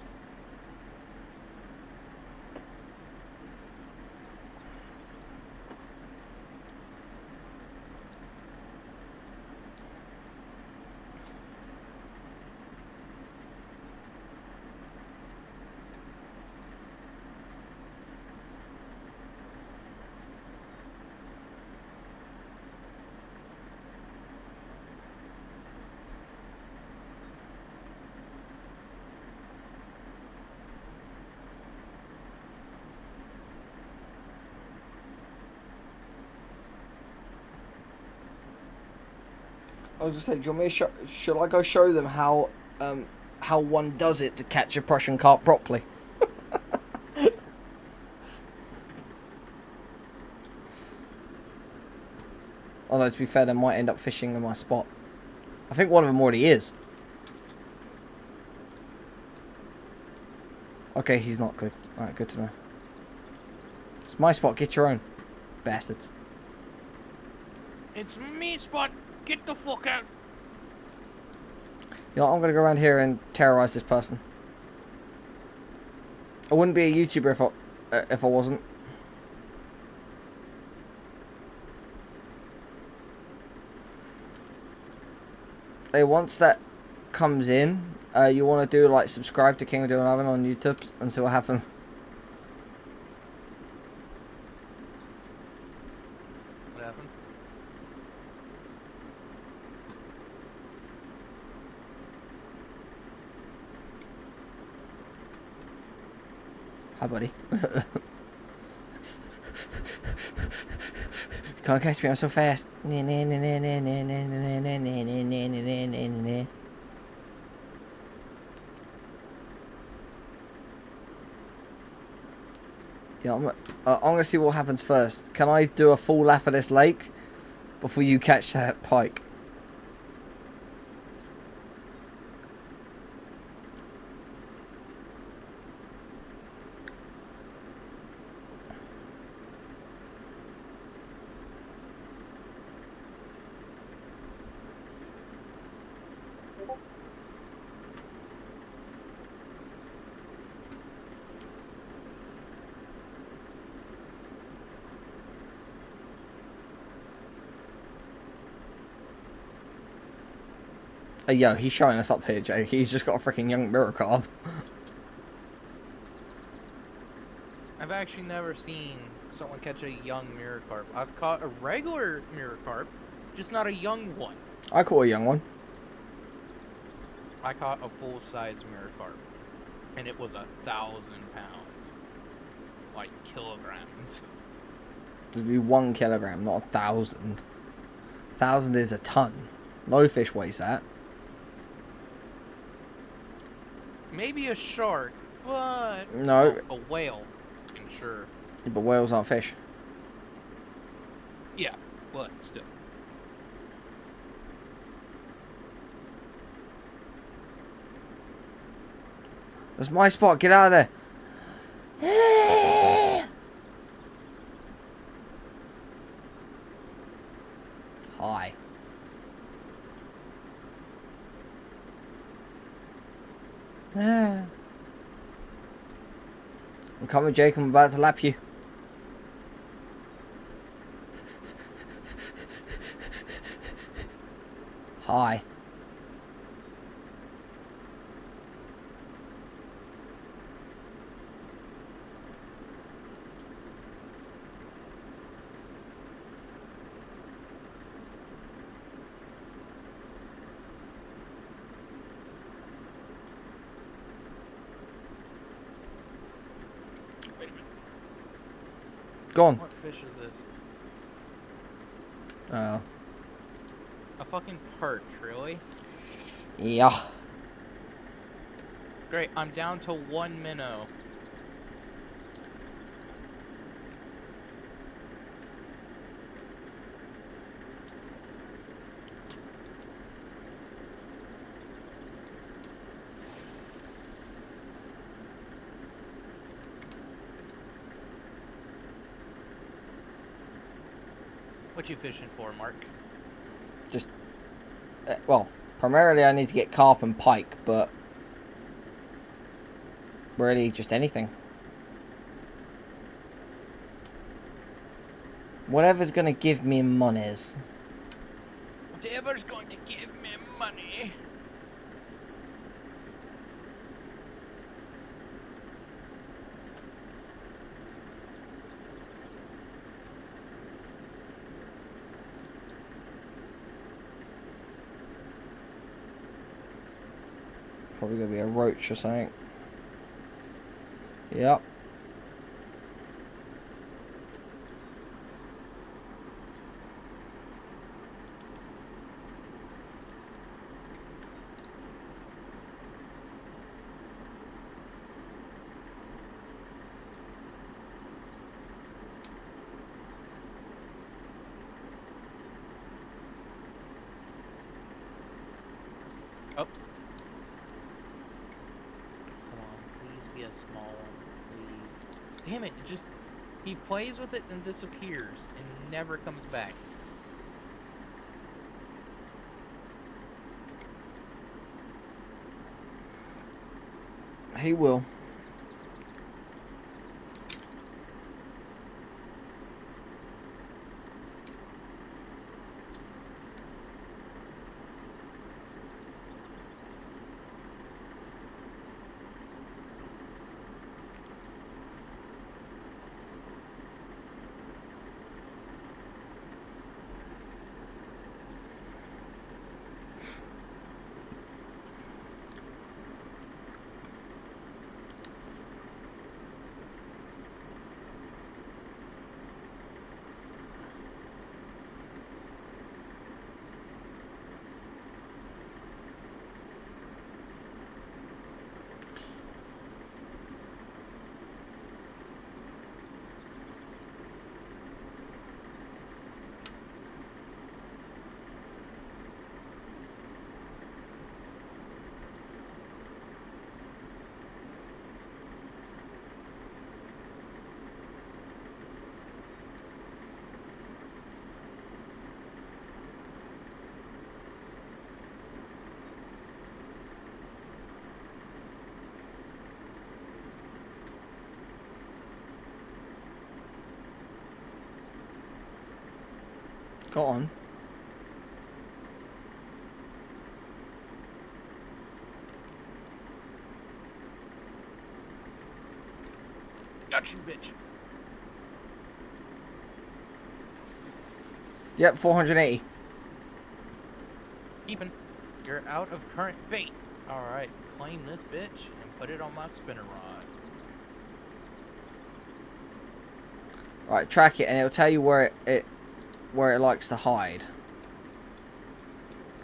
I was gonna say, do you want me to should I go show them how one does it to catch a Prussian carp properly? Although to be fair, they might end up fishing in my spot. I think one of them already is. Okay, he's not good. Alright, good to know. It's my spot, get your own. Bastards. It's me spot. Get the fuck out. You know what, I'm gonna go around here and terrorize this person. I wouldn't be a YouTuber if I wasn't. Hey, once that comes in, you want to do like subscribe to Kingofdoom11 on YouTube and see what happens. What happened? Hi, buddy. Can't catch me, I'm so fast. Yeah, I'm gonna see what happens first. Can I do a full lap of this lake before you catch that pike? Yo, he's showing us up here, Jay. He's just got a freaking young mirror carp. I've actually never seen someone catch a young mirror carp. I've caught a regular mirror carp, just not a young one. I caught a young one. I caught a full-size mirror carp, and it was 1,000 pounds, like kilograms. It'd be 1 kilogram, not 1,000. 1,000 is a ton. No fish weighs that. Maybe a shark, but No. a whale, I'm sure. Yeah, but whales aren't fish. Yeah, but still. That's my spot. Get out of there. Hi. I'm coming, Jake. I'm about to lap you. Hi. Go on. What fish is this? Oh. A fucking perch, really? Yeah. Great, I'm down to 1 minnow. What you fishing for, Mark? Just, well, primarily I need to get carp and pike, but really just anything. Whatever's gonna give me monies. Whatever's going to give me money. Probably gonna be a roach or something. Yep. Oh. Come on, please be a small one, please. Damn it, it just... He plays with it and disappears, and never comes back. He will. Go on. Got you, bitch. Yep, 480. Keeping. You're out of current bait. Alright, claim this bitch and put it on my spinner rod. Right, track it and it'll tell you where it likes to hide.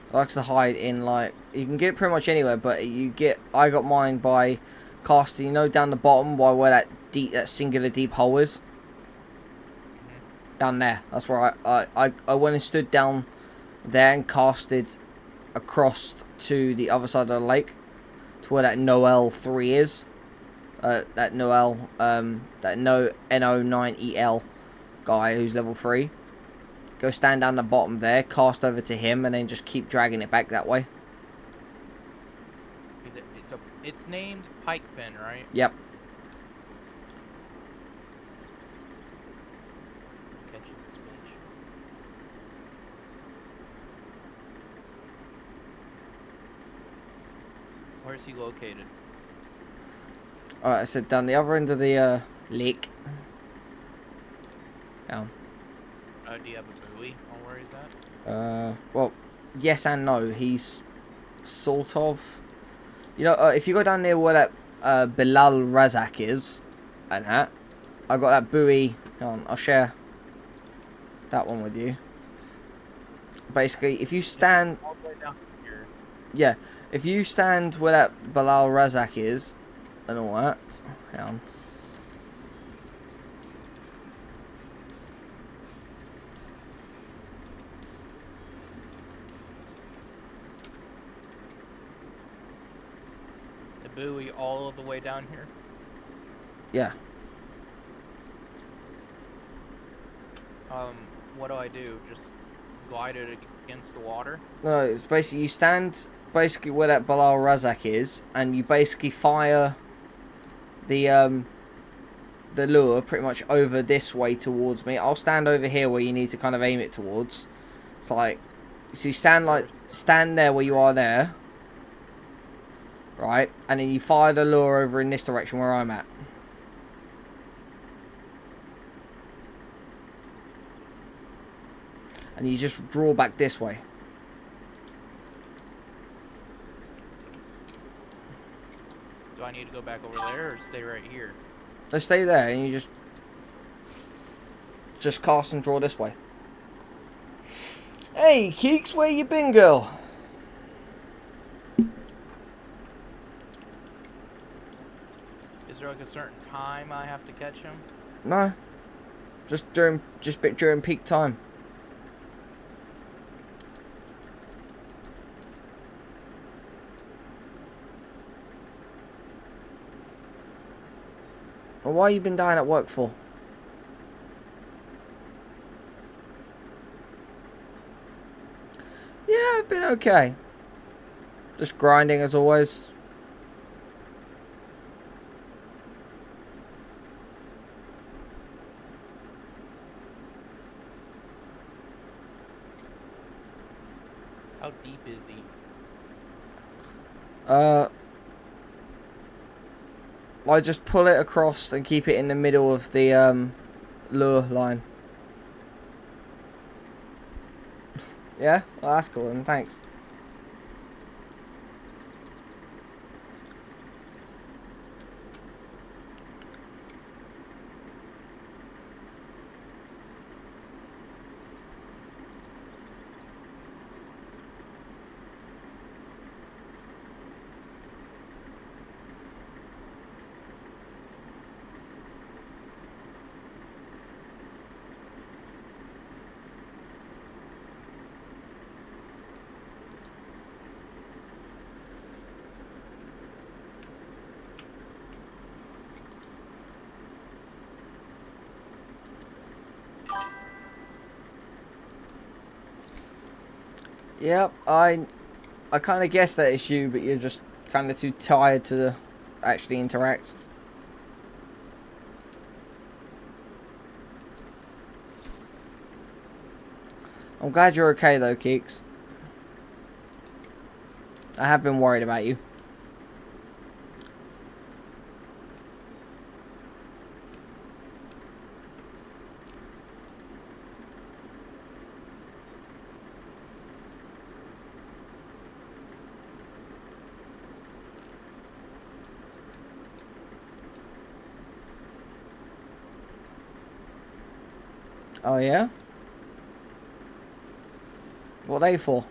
It likes to hide in, like, you can get it pretty much anywhere, but I got mine by casting, you know, down the bottom by where that singular deep hole is. Down there. That's where I went and stood down there and casted across to the other side of the lake to where that Noel 3 is. That Noel, that NO9EL guy who's level 3. Go stand down the bottom there, cast over to him, and then just keep dragging it back that way. It's named Pikefin, right? Yep. Catching this bitch. Where's he located? Alright, I said down the other end of the lake. Down. Do you have a buoy on where he's at? Well, yes and no. He's sort of... You know, if you go down near where that Bilal Razak is, and that, I got that buoy. Hang on, I'll share that one with you. Basically, if you stand, All the way down here. yeah, if you stand where that Bilal Razak is, and all that. Hang on. The buoy all the way down here. Yeah. What do I do? Just glide it against the water? No, it's basically you stand basically where that Bilal Razak is, and you basically fire the lure pretty much over this way towards me. I'll stand over here where you need to kind of aim it towards. It's like, so you stand there where you are there, right? And then you fire the lure over in this direction where I'm at. And you just draw back this way. Do I need to go back over there or stay right here? Let's stay there, and you just cast and draw this way. Hey, Keeks, where you been, girl? Is there like a certain time I have to catch him? No, just during peak time. Well, why you been dying at work for? Yeah, I've been okay. Just grinding as always. How deep is he? I just pull it across and keep it in the middle of the lure line. Yeah? Well, that's cool, and thanks. Yep, I kind of guessed that it's you, but you're just kind of too tired to actually interact. I'm glad you're okay though, Keeks. I have been worried about you. Oh yeah? What are they for?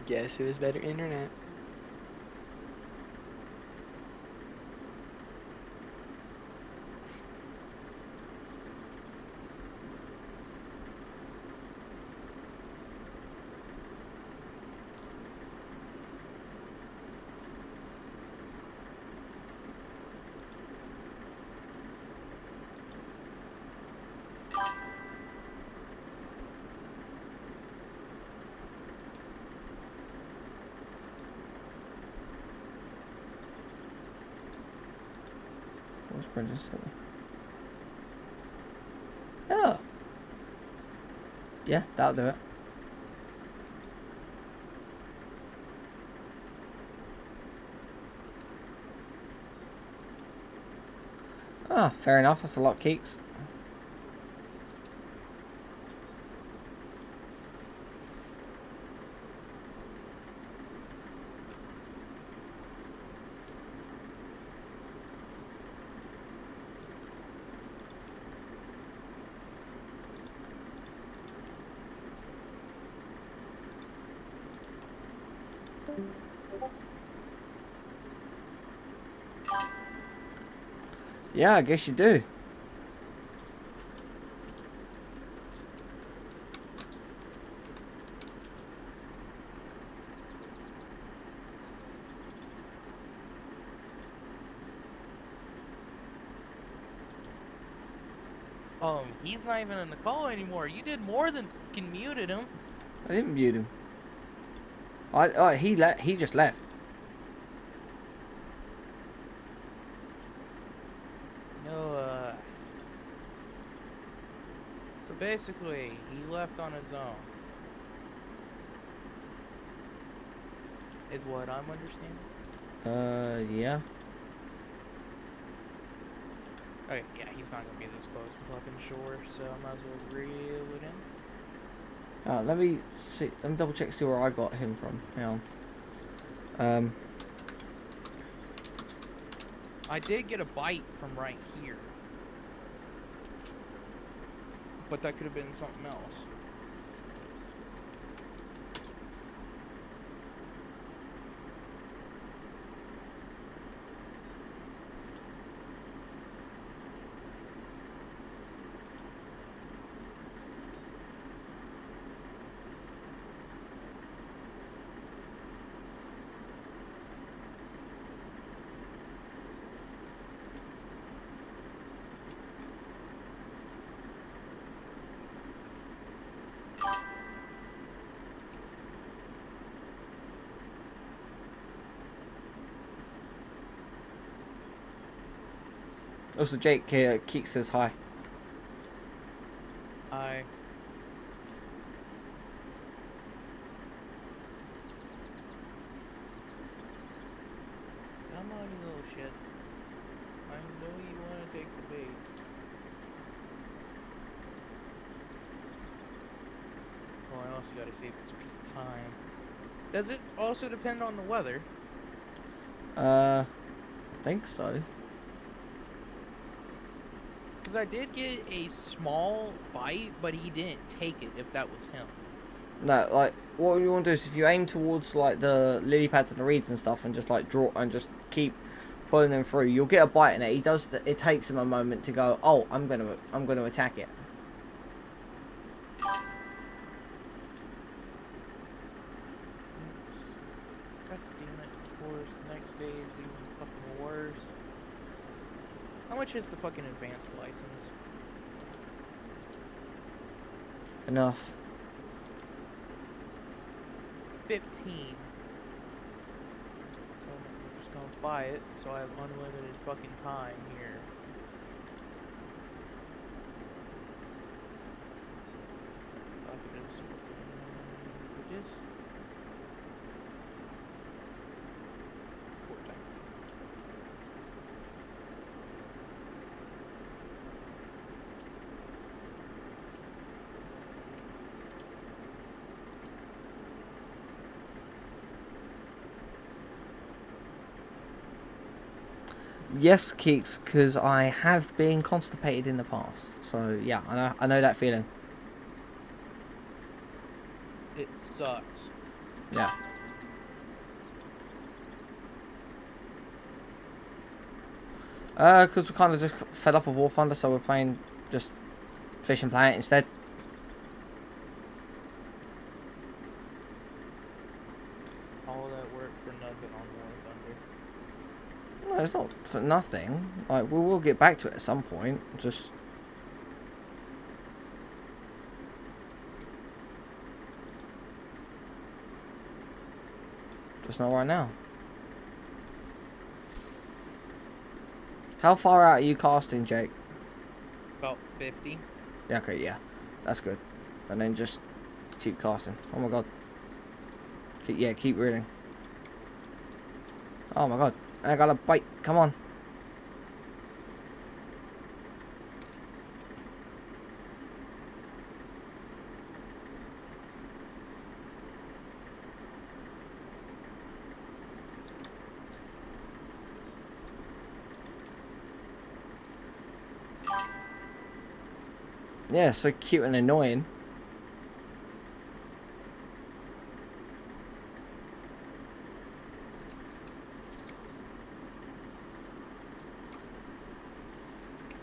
Guess who has better internet? What's Brendan sent me? Oh. Yeah, that'll do it. Ah, fair enough. That's a lot of cakes. Yeah, I guess you do. He's not even in the call anymore. You did more than fucking muted him. I didn't mute him. He just left. No, so basically, he left on his own. Is what I'm understanding? Yeah. Okay, yeah, he's not gonna be this close to fucking shore, so I might as well reel it in. Let me see. Let me double check, see where I got him from. Hang on. I did get a bite from right here, but that could have been something else. Also, Jake Keek says hi. I come on, you little shit. I know you want to take the bait. Well, I also got to see if it's peak time. Does it also depend on the weather? I think so. Because I did get a small bite, but he didn't take it, if that was him. No, like, what you want to do is if you aim towards, like, the lily pads and the reeds and stuff and just, like, draw and just keep pulling them through, you'll get a bite in it. It takes him a moment to go, oh, I'm going to attack it. Oops. God damn it, of course, the next day is even fucking worse. How much is the fucking advanced license? Enough. 15. So I'm just gonna buy it, so I have unlimited fucking time here. Yes, Keeks, because I have been constipated in the past. So yeah, I know that feeling. It sucks. Yeah. Because we're kind of just fed up of War Thunder, so we're playing just Fish and Planet instead. All that work for nothing on War Thunder. No, it's not for nothing. Like, we will get back to it at some point. Just not right now. How far out are you casting, Jake? About 50. Yeah, okay, yeah. That's good. And then just keep casting. Oh my god. Keep reeling. Oh my god. I got a bite. Come on. Yeah, so cute and annoying.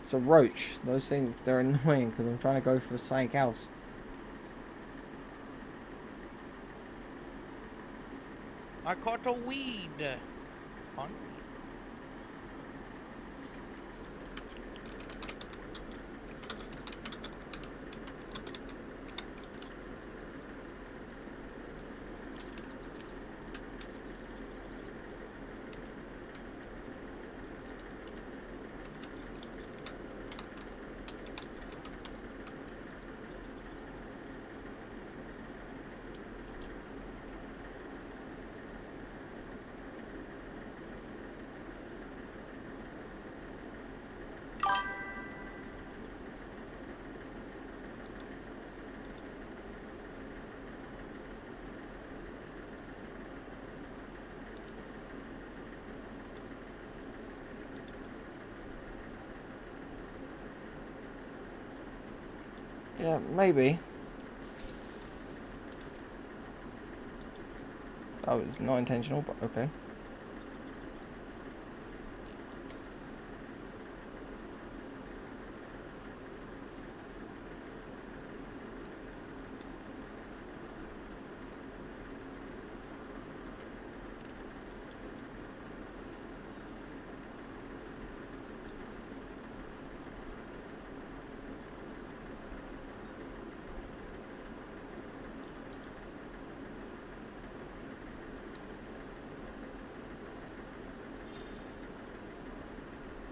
It's a roach. Those things, they're annoying because I'm trying to go for something else. I caught a weed. Fun. Yeah, maybe. Oh, it's not intentional, but okay.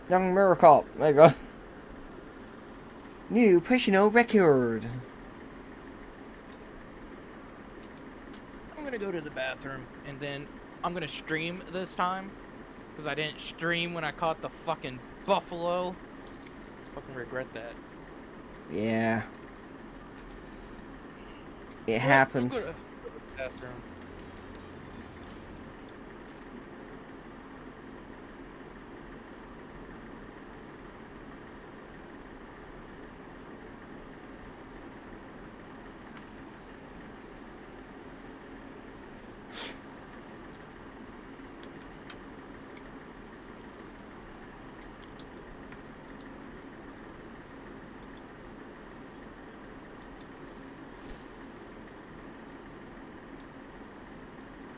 Young Miracle. There you go. New personal record. I'm gonna go to the bathroom and then I'm gonna stream this time because I didn't stream when I caught the fucking buffalo. Fucking regret that. Yeah. It happens. I'm gonna go to the bathroom.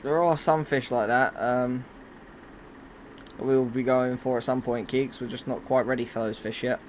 There are some fish like that. We will be going for at some point, Keeks. We're just not quite ready for those fish yet.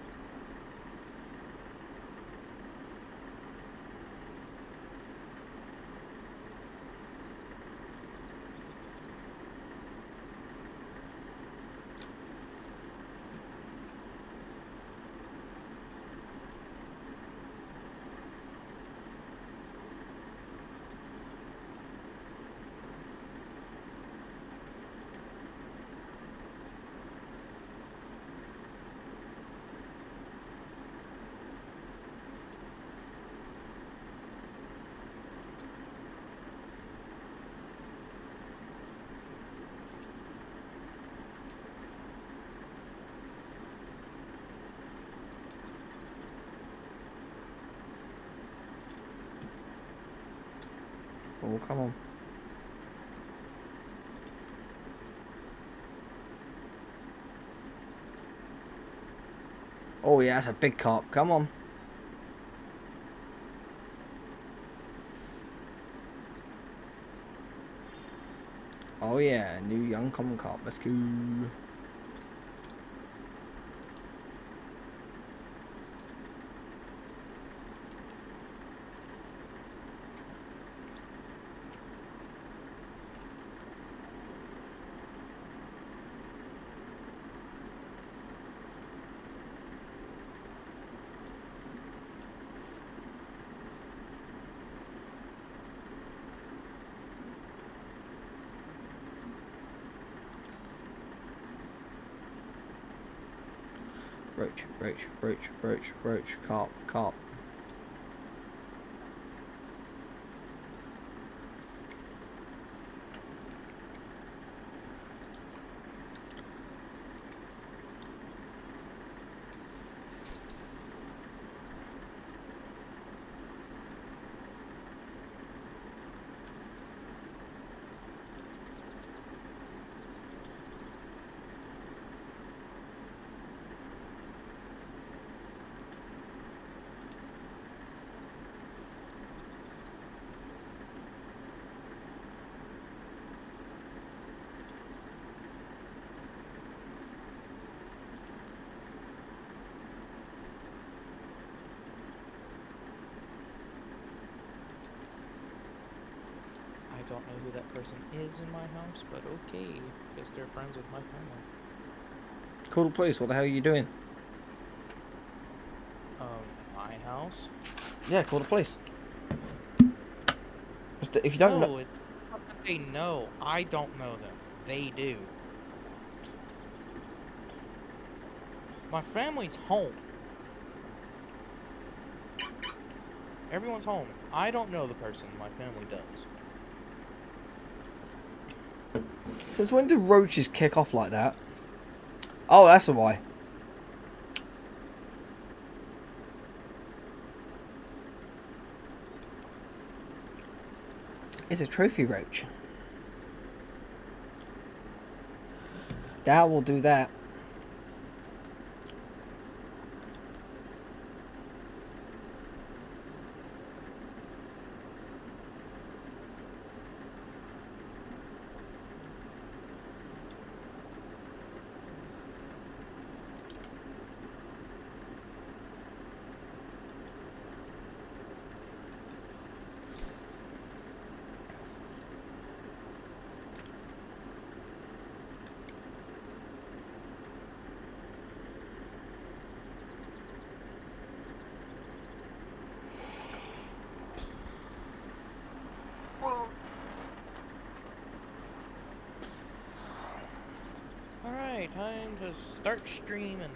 Oh, come on. Oh yeah, that's a big carp. Come on. Oh yeah, new young common carp. Let's go. roach, carp. I don't know who that person is in my house, but okay. Guess they're friends with my family. Call the police. What the hell are you doing? My house? Yeah, call the police. If you don't know... No, it's not that they know. I don't know them. They do. My family's home. Everyone's home. I don't know the person. My family does. Since when do roaches kick off like that? Oh, that's why. It's a trophy roach. That will do that. Alright, time to start streaming.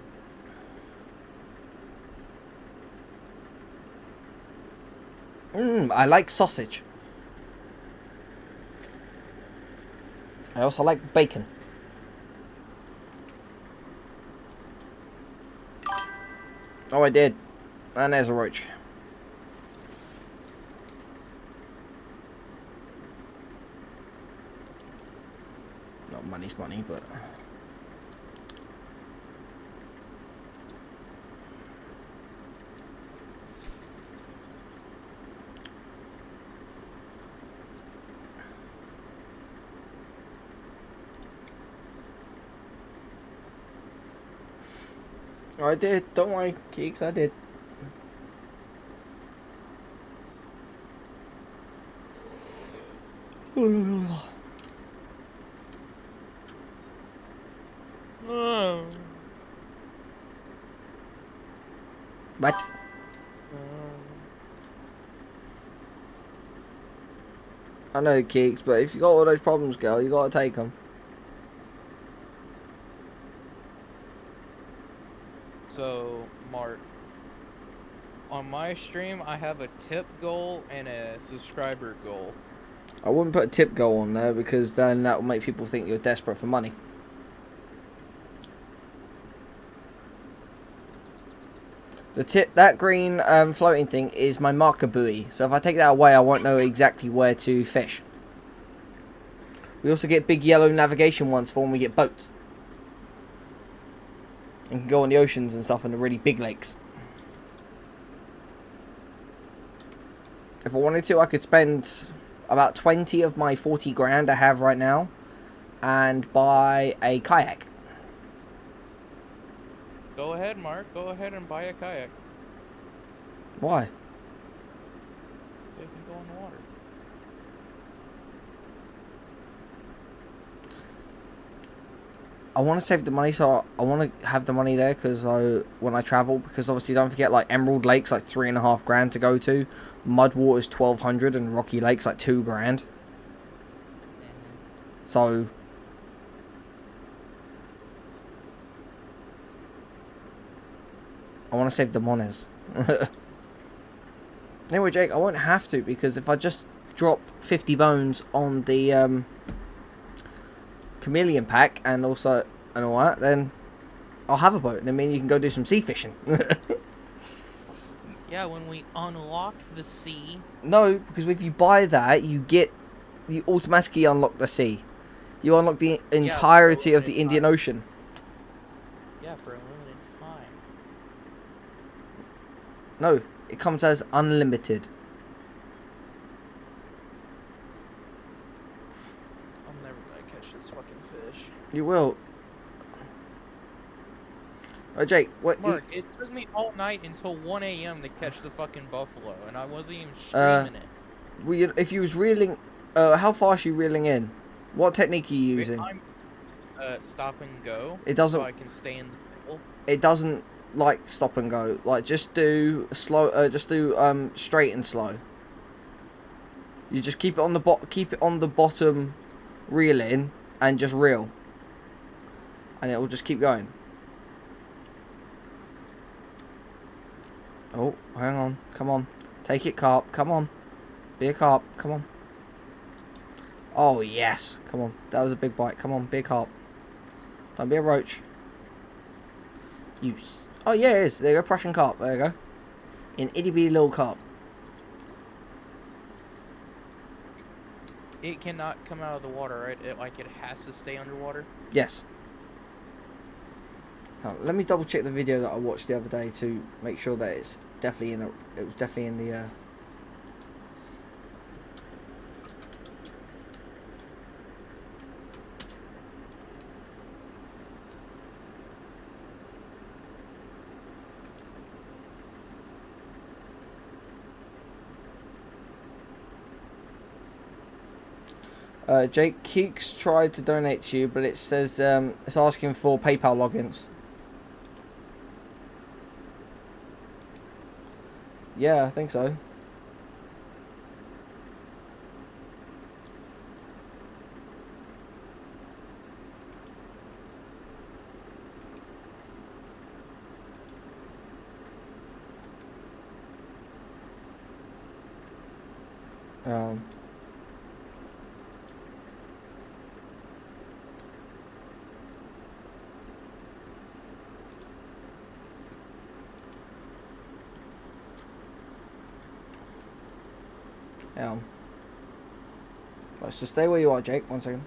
I like sausage. I also like bacon. Oh, I did. And there's a roach. Not money's money, but... I did. Don't worry, Keeks, I did. What? I know, Keeks, but if you got all those problems, girl, you gotta take them. So, Mark, on my stream, I have a tip goal and a subscriber goal. I wouldn't put a tip goal on there because then that will make people think you're desperate for money. The tip, that green floating thing is my marker buoy. So if I take that away, I won't know exactly where to fish. We also get big yellow navigation ones for when we get boats. And can go on the oceans and stuff in the really big lakes. If I wanted to, I could spend about 20 of my 40 grand I have right now and buy a kayak. Go ahead, Mark. Go ahead and buy a kayak. Why? So you can go in the water. I want to save the money, so I want to have the money there because when I travel, because obviously don't forget, like Emerald Lake's like 3.5 grand to go to, Mudwater's 1,200, and Rocky Lake's like 2 grand. So I want to save the mones. Anyway, Jake, I won't have to, because if I just drop 50 bones on the chameleon pack and all that, then I'll have a boat, and I mean you can go do some sea fishing. Yeah, when we unlock the sea. No, because if you buy that, you automatically unlock the sea. You unlock the entirety of the Indian Ocean. Yeah, for a limited time. No, it comes as unlimited. I'm never gonna catch this fucking fish. You will. Oh, Jake, what? Mark, it took me all night until 1 a.m. to catch the fucking buffalo, and I wasn't even streaming it. Well, if you was reeling, how fast are you reeling in? What technique are you using? I'm, stop and go. It doesn't. So I can stay in the middle. It doesn't like stop and go. Like just do slow. Just do straight and slow. You just keep it on the bottom, reel in, and just reel, and it will just keep going. Oh, hang on. Come on. Take it, carp. Come on. Be a carp. Come on. Oh, yes. Come on. That was a big bite. Come on. Be a carp. Don't be a roach. Oh, yeah, it is. There you go. Prussian carp. There you go. An itty-bitty little carp. It cannot come out of the water, right? It has to stay underwater? Yes. Let me double check the video that I watched the other day to make sure that it's definitely it was definitely in the Jake Keeks tried to donate to you, but it says it's asking for PayPal logins. Yeah, I think so. Right, so stay where you are, Jake. 1 second.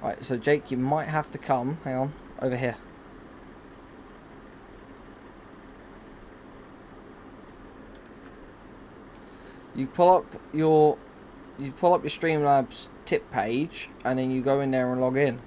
Right, so Jake, you might have to come. Hang on, over here. You pull up your Streamlabs tip page, and then you go in there and log in.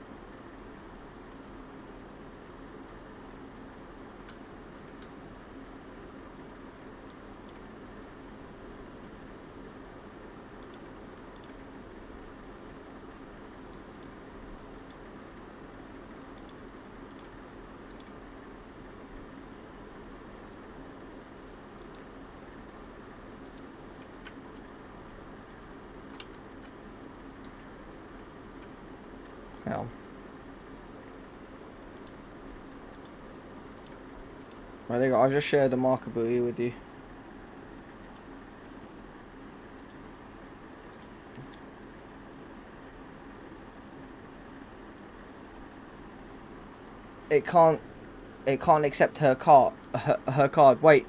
Right, there you go. I've just shared the marker buoy with you. It can't accept her card. Her card. Wait,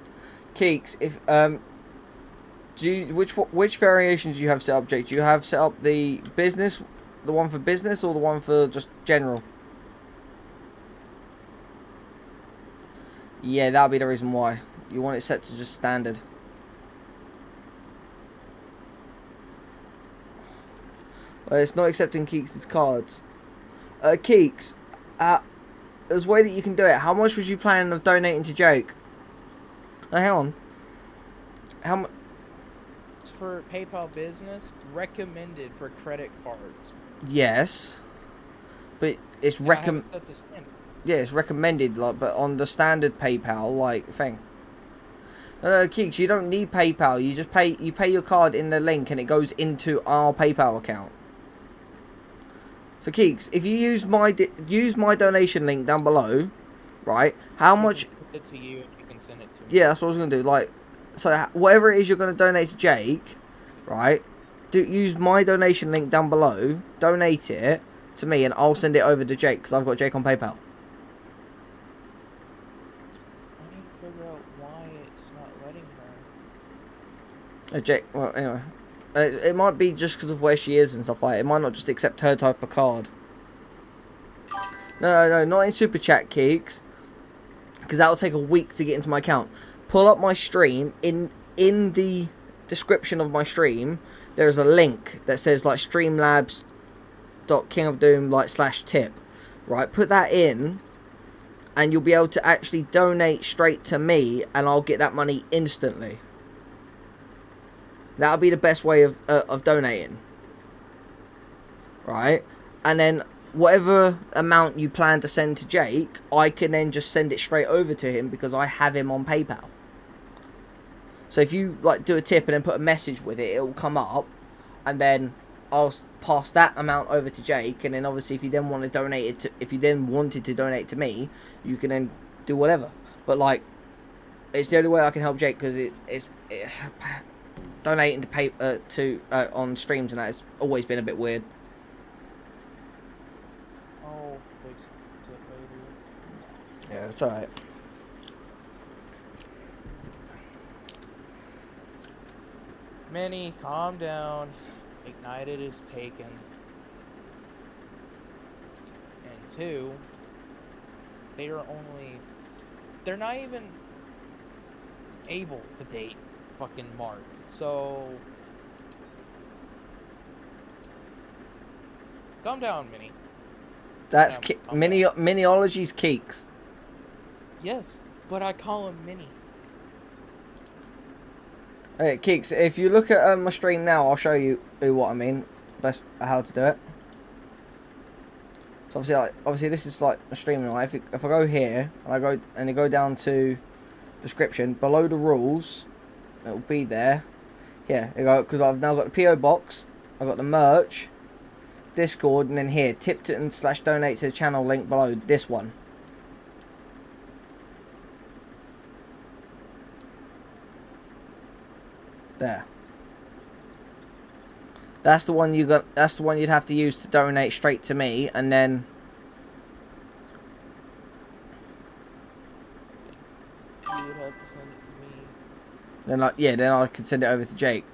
Keeks. If do you, which variation do you have set up, Jake? Do you have set up the business, the one for business, or the one for just general? Yeah, that'll be the reason why. You want it set to just standard. It's not accepting Keeks' cards. Keeks, there's a way that you can do it. How much was you planning of donating to Jake? Hang on. How much? It's for PayPal Business, recommended for credit cards. Yes, but it's I haven't set the standard. Yeah, it's recommended, like, but on the standard PayPal, like, thing. Keeks, you don't need PayPal. You just pay your card in the link, and it goes into our PayPal account. So, Keeks, if you use my donation link down below, right? How much? I can send it to you, and you can send it to me. Yeah, that's what I was gonna do. Like, so whatever it is you're gonna donate to Jake, right? Use my donation link down below. Donate it to me, and I'll send it over to Jake because I've got Jake on PayPal. Figure out why it's not letting her. Jake, well, anyway. It might be just because of where she is and stuff like that. It might not just accept her type of card. No, not in Super Chat, Keeks. Because that will take a week to get into my account. Pull up my stream. In the description of my stream, there's a link that says, like, streamlabs.kingofdoom, like, /tip. Right, put that in. And you'll be able to actually donate straight to me, and I'll get that money instantly. That'll be the best way of donating. Right, and then whatever amount you plan to send to Jake, I can then just send it straight over to him because I have him on PayPal. So if you, like, do a tip and then put a message with it, it will come up, and then I'll pass that amount over to Jake, and then obviously if you then want to donate it to, if you then wanted to donate to me, you can then do whatever. But, like, it's the only way I can help Jake because donating to on streams and that has always been a bit weird. I'll fix it later. Yeah, it's alright. Minnie, calm down. Ignited is taken. And 2, they're not even able to date fucking Mark. So calm down, Minnie. That's Minnie. Miniology's Keeks. Yes, but I call him Minnie. Hey, Keeks, if you look at my stream now, I'll show you what I mean. Best how to do it. So obviously this is like a stream now. If I go here and I go down to description below the rules, it will be there. Yeah, because I've now got the P.O Box, I've got the merch, Discord, and then here tip to and / donate to the channel link below this one. There. That's the one that's the one you'd have to use to donate straight to me, and then You would have to send it to me. then I could send it over to Jake.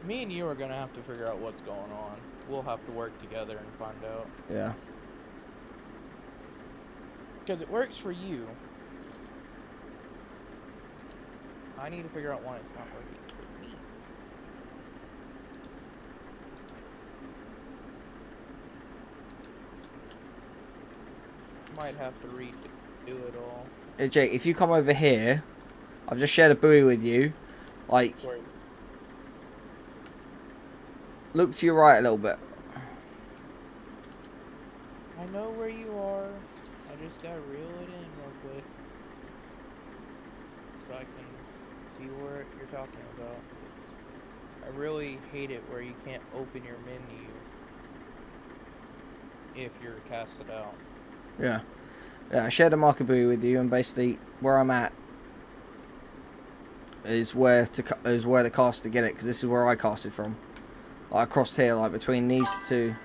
Me and you are gonna have to figure out what's going on. We'll have to work together and find out. Yeah. Because it works for you. I need to figure out why it's not working for me. Might have to redo it all. Hey Jake, if you come over here, I've just shared a buoy with you. Like, Sorry. look to your right a little bit. I know where you are. I just gotta reel it in real quick. So I can see what you're talking about. I really hate it where you can't open your menu if you're casted out. Yeah. Yeah, I shared a marker buoy with you, and basically where I'm at is where the cast to get it, because this is where I casted from. Like, across here, like between these two.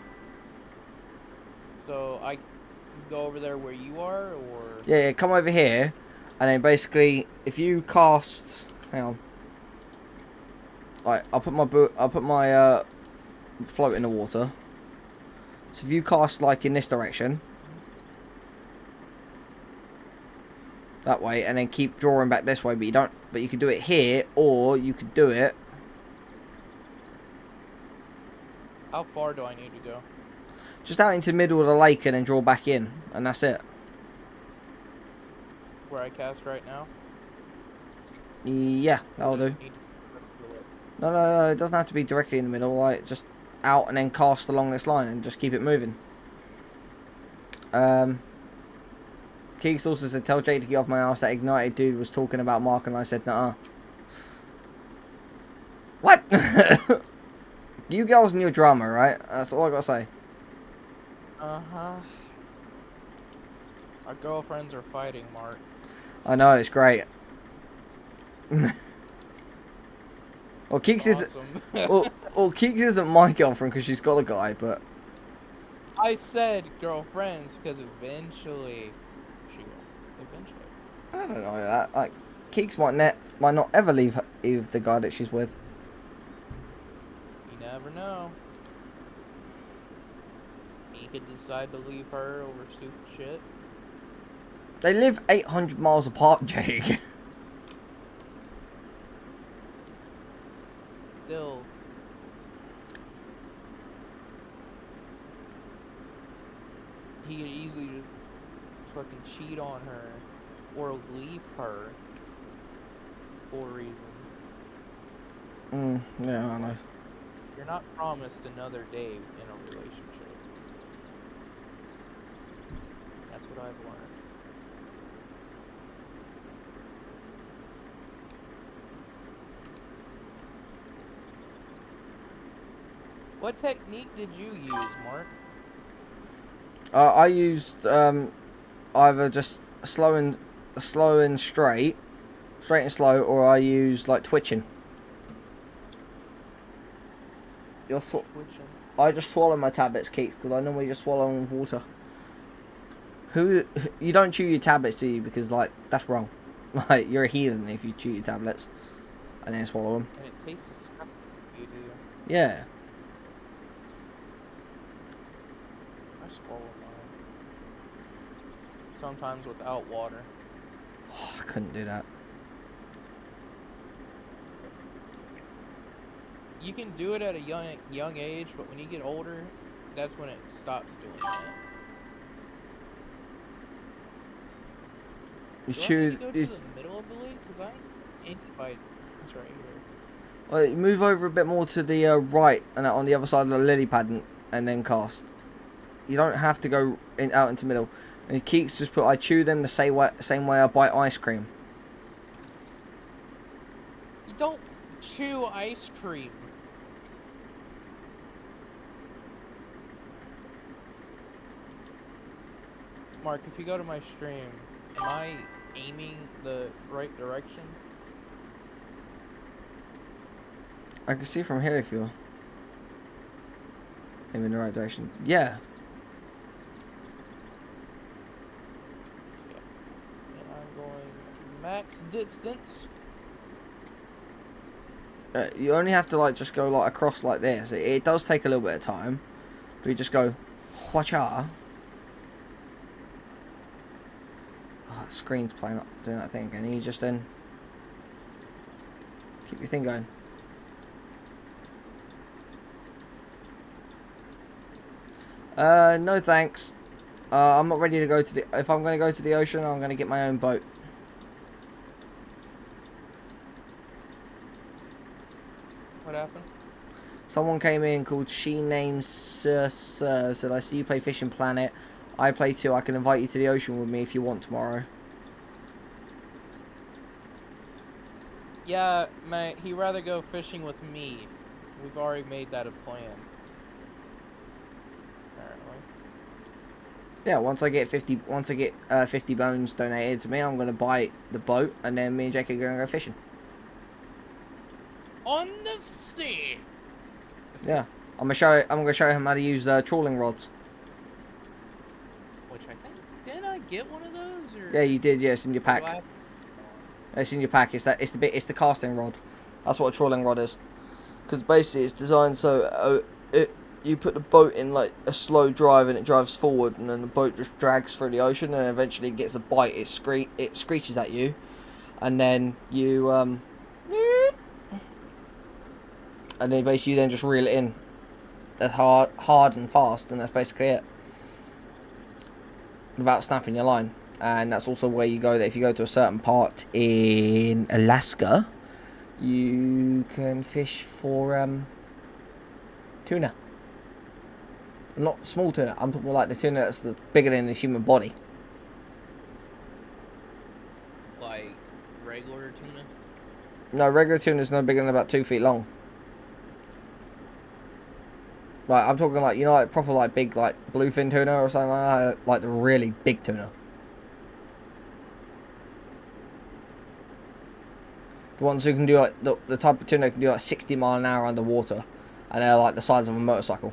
So I go over there where you are, or Yeah, come over here, and then basically if you cast, hang on. Right, I'll put my float in the water. So if you cast like in this direction, that way, and then keep drawing back this way, but you can do it here, or you could do it. How far do I need to go? Just out into the middle of the lake and then draw back in, and that's it. Where I cast right now? Yeah, that'll do. No, it doesn't have to be directly in the middle. Like, just out and then cast along this line and just keep it moving. Keeks also said, tell Jake to get off my ass. That ignited dude was talking about Mark, and I said, nah. What? You girls and your drama, right? That's all I gotta say. Uh-huh. Our girlfriends are fighting, Mark. I know, it's great. Well, Keeks Awesome. well, Keeks isn't my girlfriend because she's got a guy, but I said girlfriends because eventually she will. Eventually. I don't know. Like, Keeks might not ever leave the guy that she's with. You never know. He could decide to leave her over stupid shit. They live 800 miles apart, Jake. Still. He could easily just fucking cheat on her or leave her for a reason. Yeah, I know. You're not promised another day in a relationship. That's what I've learned. What technique did you use, Mark? I used either just slow and straight and slow, or I use like twitching. Twitching. I just swallow my tablets, Keeks, because I normally just swallow them with water. You don't chew your tablets, do you? Because like that's wrong. Like you're a heathen if you chew your tablets and then swallow them. And it tastes disgusting if you do. Yeah. I swallow mine. Sometimes without water. Oh, I couldn't do that. You can do it at a young age, but when you get older, that's when it stops doing that. You Do chew. I need to go to the middle of the lake? Because I ain't by. It's right here. Well, you move over a bit more to the right and on the other side of the lily pad and then cast. You don't have to go out into the middle. And Keeks just put, I chew them the same way I bite ice cream. You don't chew ice cream. Mark, if you go to my stream, am I aiming the right direction? I can see from here if you're aiming in the right direction. Yeah. And I'm going max distance. You only have to like just go like across like this. It does take a little bit of time. But you just go, whacha. Oh, that screen's playing up, doing that thing again. You just then keep your thing going. No thanks. I'm not ready to go to the. If I'm going to go to the ocean, I'm going to get my own boat. What happened? Someone came in called She Names Sir said, I see you play Fishing Planet. I play too. I can invite you to the ocean with me if you want tomorrow. Yeah, mate, he'd rather go fishing with me. We've already made that a plan. Apparently. Yeah, once I get 50 bones donated to me, I'm gonna buy the boat, and then me and Jake are gonna go fishing. On the sea. Yeah, I'm gonna show him how to use trawling rods. Which I think, didn't I get one of those? Or Yeah, you did. Yeah, it's in your do pack. I- It's in your pack. It's the casting rod. That's what a trawling rod is. Because basically it's designed so you put the boat in like a slow drive and it drives forward, and then the boat just drags through the ocean, and eventually it gets a bite. It screeches at you, and then you and then basically you then just reel it in. that's hard and fast, and that's basically it. Without snapping your line. And that's also where you go, that if you go to a certain part in Alaska, you can fish for tuna. Not small tuna, I'm talking like the tuna that's bigger than the human body. Like regular tuna? No, regular tuna is no bigger than about 2 feet long. Like, I'm talking like, you know, like proper like big like bluefin tuna or something like that, like the really big tuna. The ones who can do like the type of tuna that can do like 60 mile an hour underwater, and they're like the size of a motorcycle.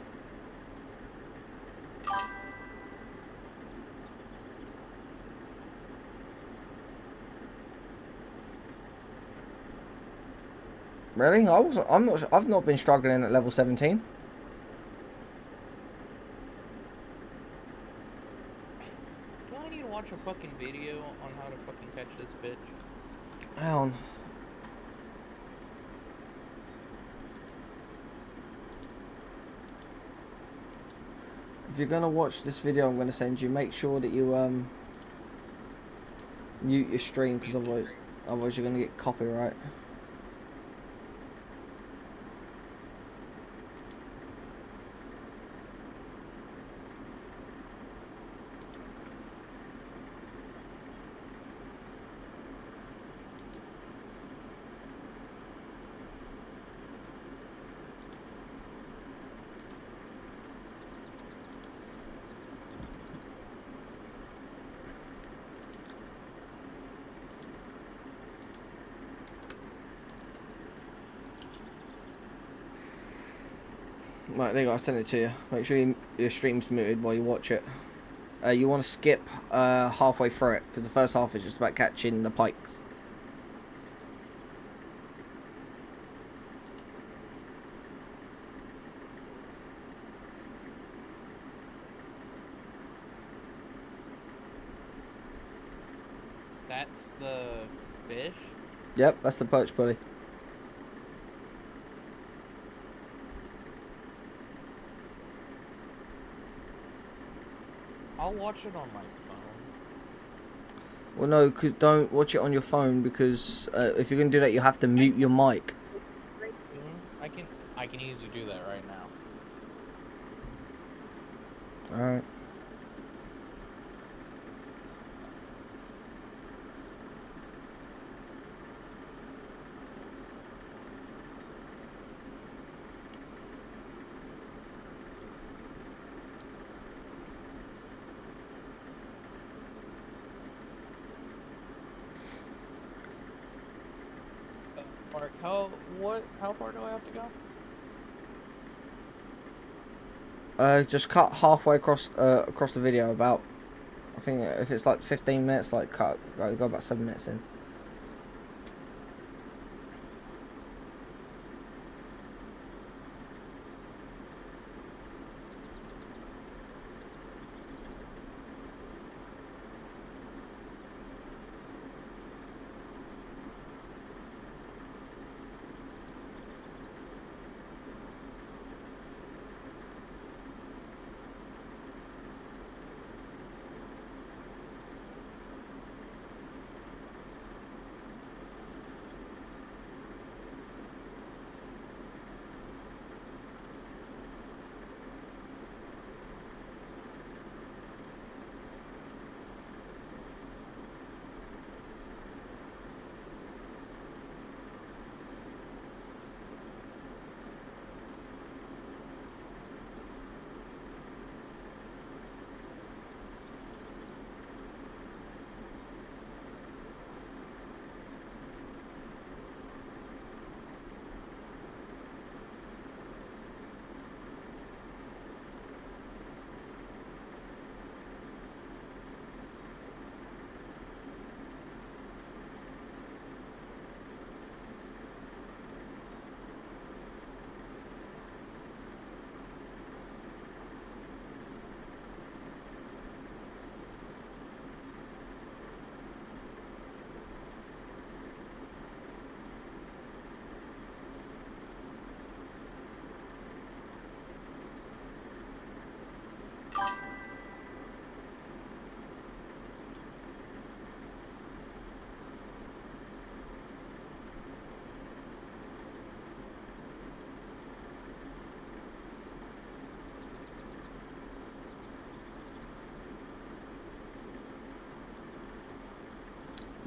Really? I've not been struggling at level 17. Do I need to watch a fucking video on how to fucking catch this bitch? Hang on. If you're gonna watch this video I'm gonna send you, make sure that you mute your stream, because otherwise you're gonna get copyright. Right, there you go, I sent it to you. Make sure your stream's muted while you watch it. You want to skip halfway through it, because the first half is just about catching the pikes. That's the fish? Yep, that's the perch pulley. I'll watch it on my phone. Well, no, don't watch it on your phone, because if you're going to do that, you have to mute your mic. I can easily do that right now. Alright. Mark, how far do I have to go? Just cut halfway across the video. About, I think if it's like 15 minutes, like go about 7 minutes in.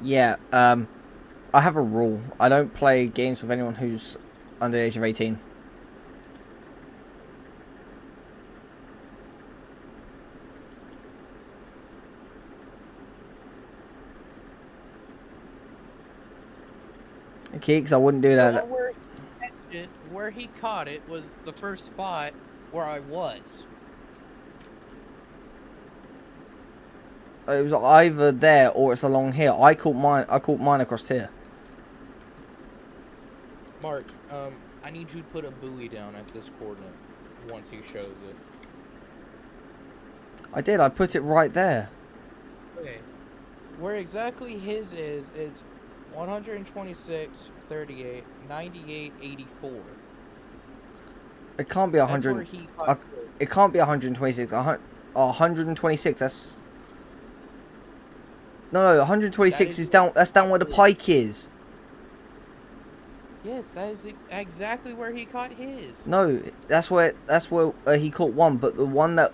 Yeah, I have a rule. I don't play games with anyone who's under the age of 18. Okay, because I wouldn't do that. So where he caught it was the first spot where I was. It was either there or it's along here. I caught mine across here. Mark, I need you to put a buoy down at this coordinate once he shows it. I did. I put it right there. Okay. Where exactly his is, it's 126, 38, 98, 84. It can't be 100. That's where he caught It can't be 126. 126. That's no. 126 is down. That's down where the pike is. Yes, that is exactly where he caught his. No, that's where he caught one. But the one that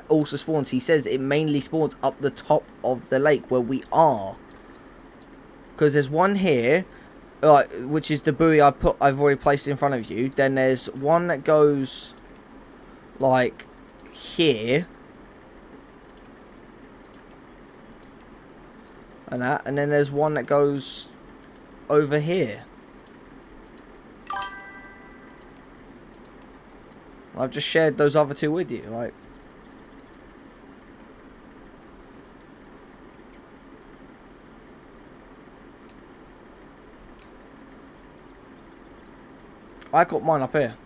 also spawns, he says it mainly spawns up the top of the lake where we are. Because there's one here, which is the buoy I've already placed in front of you. Then there's one that goes like here. And then there's one that goes over here. I've just shared those other two with you, like. I caught mine up here.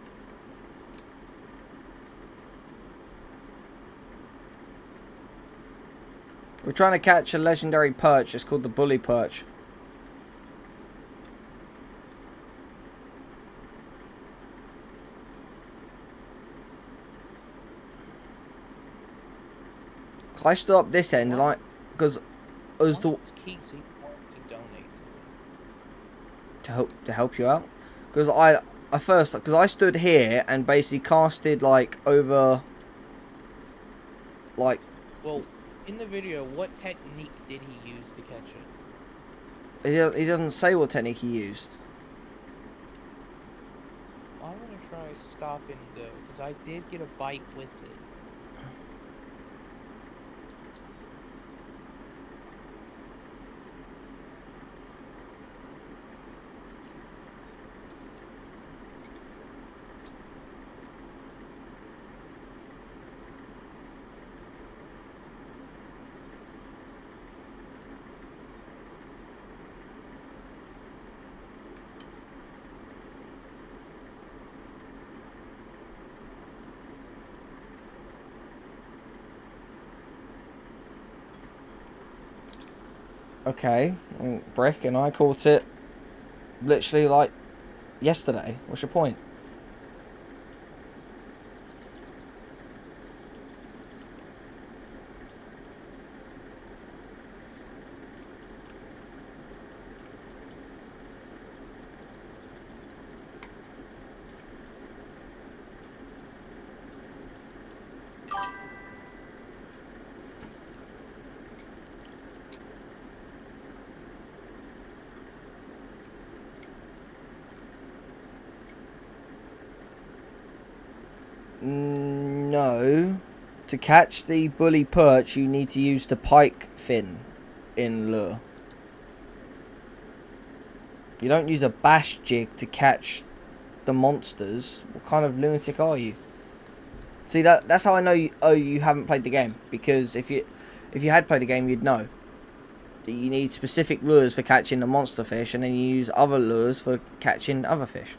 We're trying to catch a legendary perch. It's called the bully perch. I stood up this end and because as the Keeps he wanted to donate to help you out, because I stood here and basically casted like over like. Well, in the video, what technique did he use to catch it? He doesn't say what technique he used. I'm gonna try stop and go because I did get a bite with it. Okay, Brick and I caught it literally like yesterday. What's your point? No. To catch the bully perch, you need to use the pike fin in lure. You don't use a bash jig to catch the monsters. What kind of lunatic are you? See, that's how I know you haven't played the game. Because if you had played the game, you'd know that you need specific lures for catching the monster fish, and then you use other lures for catching other fish.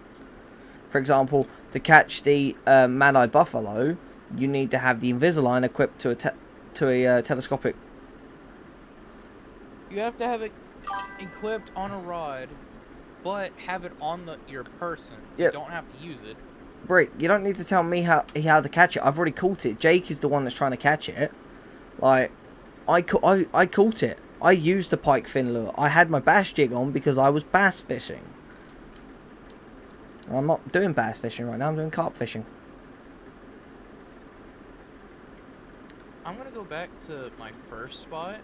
For example, to catch the Mad-Eye Buffalo, you need to have the Invisalign equipped to a telescopic. You have to have it equipped on a rod, but have it on your person. Yep. You don't have to use it. Brick, you don't need to tell me how to catch it. I've already caught it. Jake is the one that's trying to catch it. Like, I caught it. I used the pike fin lure. I had my bass jig on because I was bass fishing. I'm not doing bass fishing right now. I'm doing carp fishing. I'm gonna go back to my first spot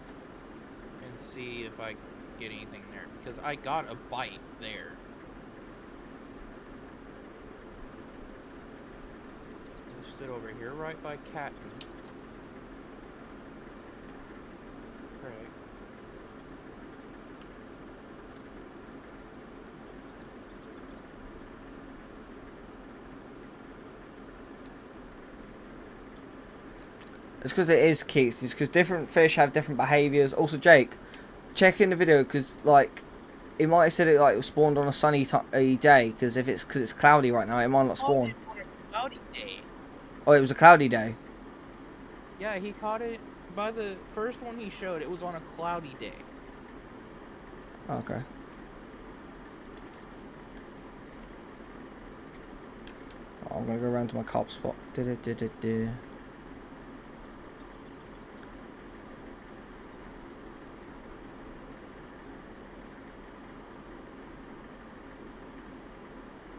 and see if I get anything there because I got a bite there. I stood over here right by Catton. Craig. It's because it is Keats. It's because different fish have different behaviours. Also, Jake, check in the video because like it might have said it like it was spawned on a sunny day. Because if it's cloudy right now, it might not spawn. On a cloudy day. Oh, it was a cloudy day. Yeah, he caught it by the first one he showed. It was on a cloudy day. Okay. Oh, I'm gonna go around to my carp spot.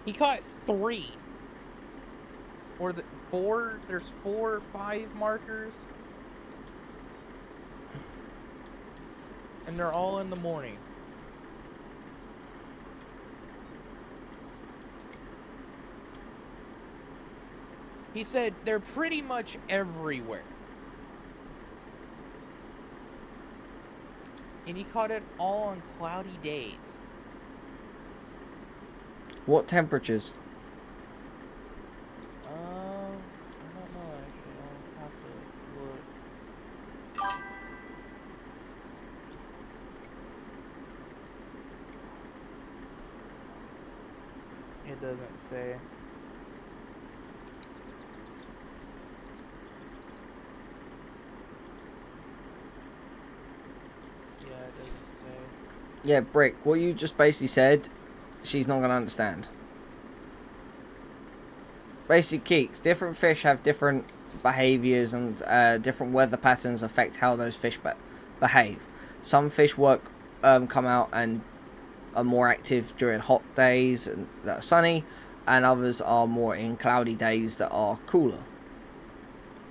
He caught 3. Or 4. There's 4 or 5 markers. And they're all in the morning. He said they're pretty much everywhere. And he caught it all on cloudy days. What temperatures? I don't know actually. I'll have to look. It doesn't say. Yeah, it doesn't say. Yeah, Brick, what you just basically said, she's not going to understand. Basically, Keeks, different fish have different behaviours and different weather patterns affect how those fish behave. Some fish come out and are more active during hot days and that are sunny, and others are more in cloudy days that are cooler.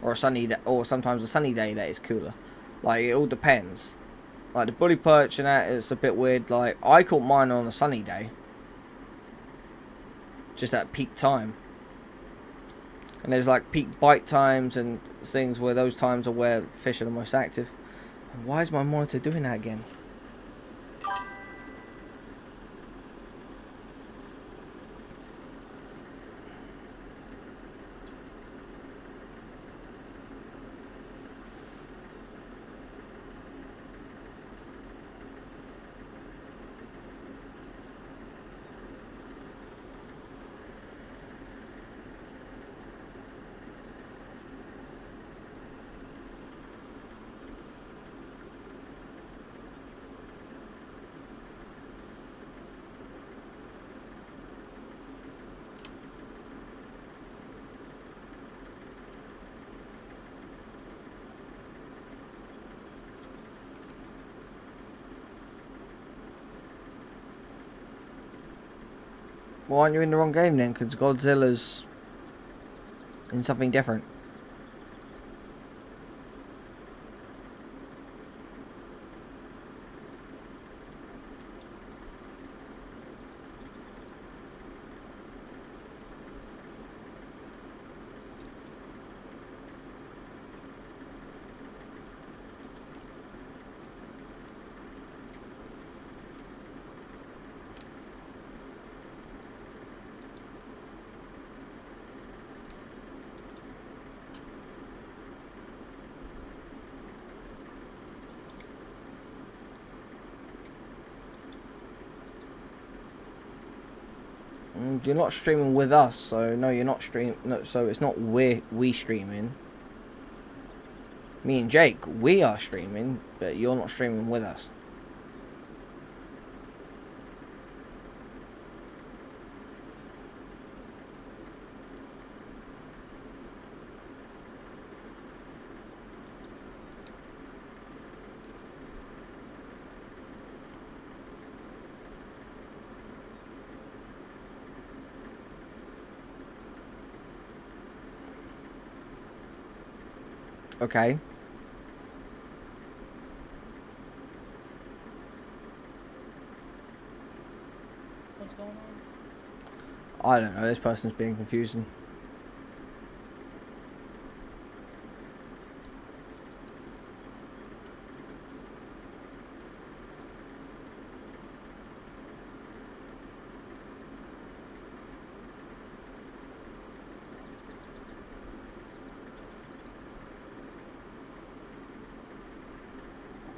Or a sunny or sometimes a sunny day that is cooler. Like, it all depends. Like the bully perch and that, it's a bit weird. Like, I caught mine on a sunny day. Just at peak time. And there's like peak bite times and things where those times are where fish are the most active. And why is my monitor doing that again? Well, aren't you in the wrong game then? Because Godzilla's in something different. You're not streaming with us, so no, you're not streaming. No, so it's not we streaming. Me and Jake, we are streaming, but you're not streaming with us. Okay. I don't know, this person's being confusing.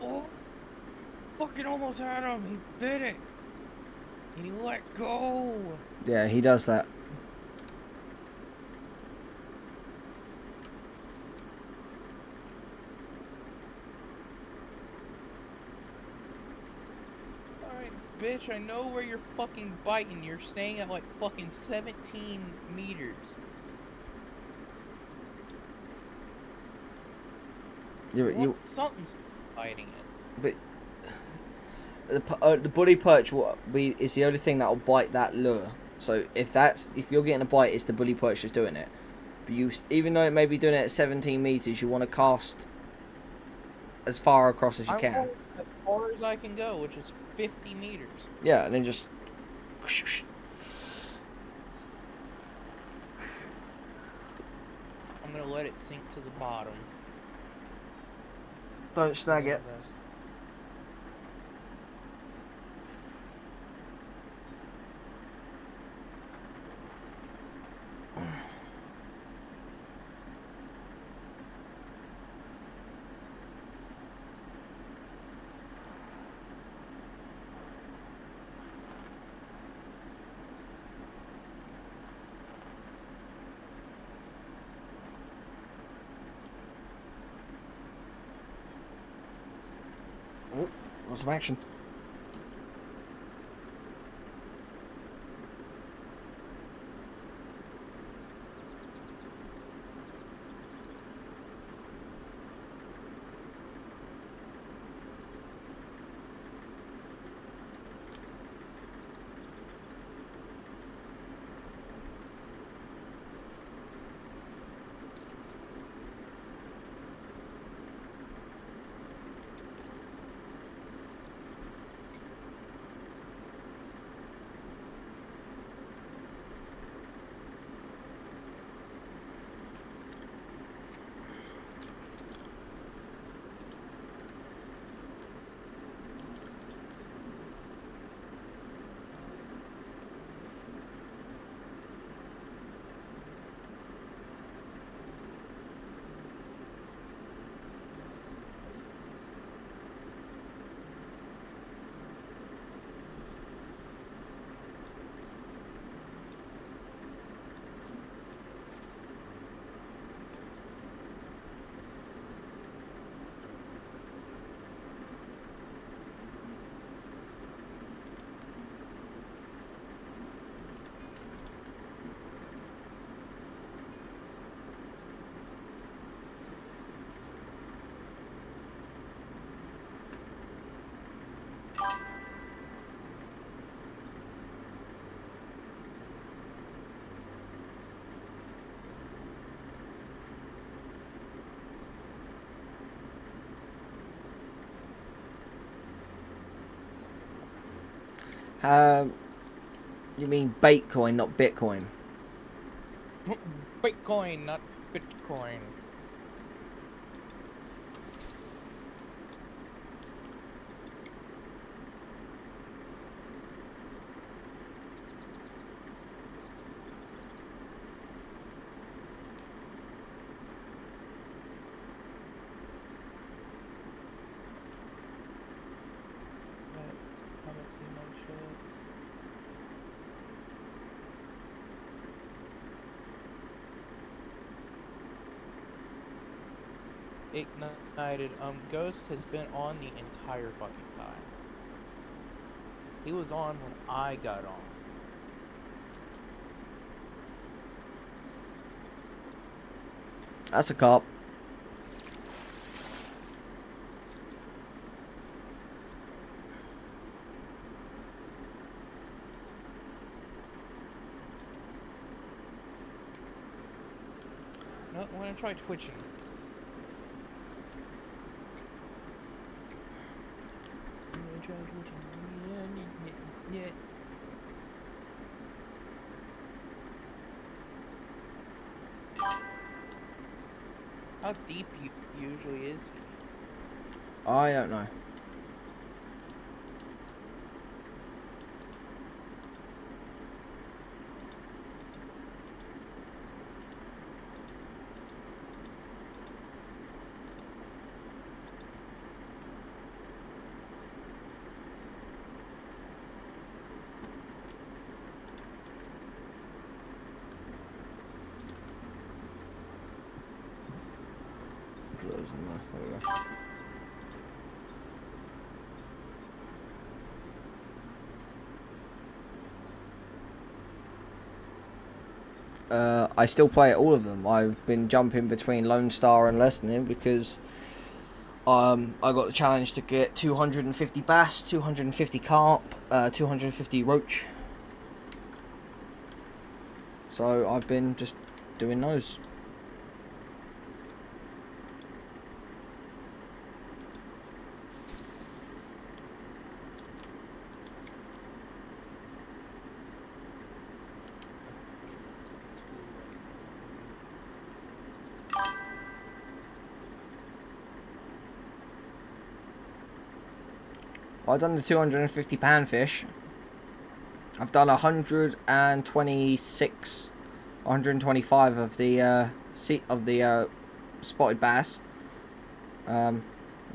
Oh, fucking almost had him. He did it. And he let go. Yeah, he does that. Alright, bitch, I know where you're fucking biting. You're staying at like fucking 17 meters. Something's biting it. But the bully perch is the only thing that will bite that lure. So if you're getting a bite, it's the bully perch that's doing it. But even though it may be doing it at 17 meters, you want to cast as far across as you can. As far as I can go, which is 50 meters. Yeah, and then just. I'm gonna let it sink to the bottom. Don't snag it. Oh, want some action. You mean Baitcoin, not Bitcoin? Bitcoin, not Bitcoin. Haven't seen no shits. Ignited. Ghost has been on the entire fucking time. He was on when I got on. That's a cop. No, I'm gonna try twitching. How deep usually is he? I don't know. There we go. I still play all of them. I've been jumping between Lone Star and Lessening because I got the challenge to get 250 bass, 250 carp, 250 roach. So I've been just doing those. I've done the 250 panfish. I've done 126, 125 of the spotted bass. I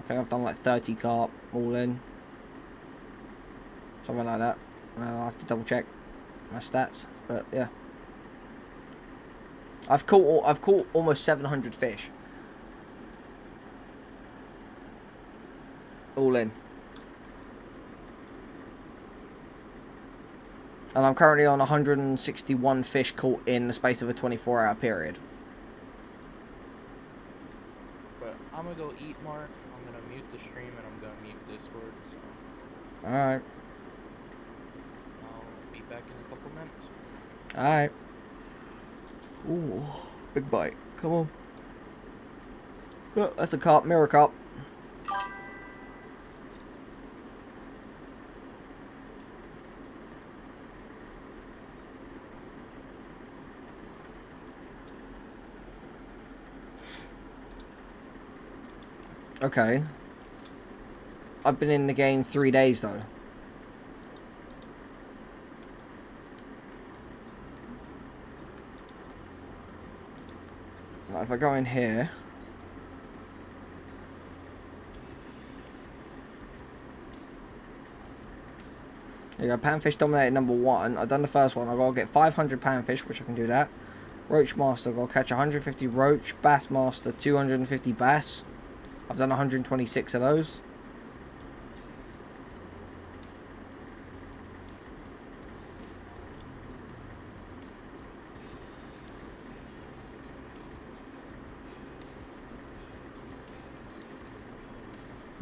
think I've done like 30 carp all in, something like that. I'll have to double check my stats, but yeah. I've caught almost 700 fish all in. And I'm currently on 161 fish caught in the space of a 24-hour period. But I'm gonna go eat, Mark. I'm gonna mute the stream and I'm gonna mute Discord. So Alright. I'll be back in a couple minutes. Alright. Ooh, big bite. Come on. Oh, that's a carp, mirror carp. Okay. I've been in the game 3 days though. Like, if I go in here. There you go, panfish dominated number 1. I've done the first one. I've got to get 500 panfish, which I can do that. Roach master, I've got to catch 150 roach. Bass master, 250 bass. I've done 126 of those.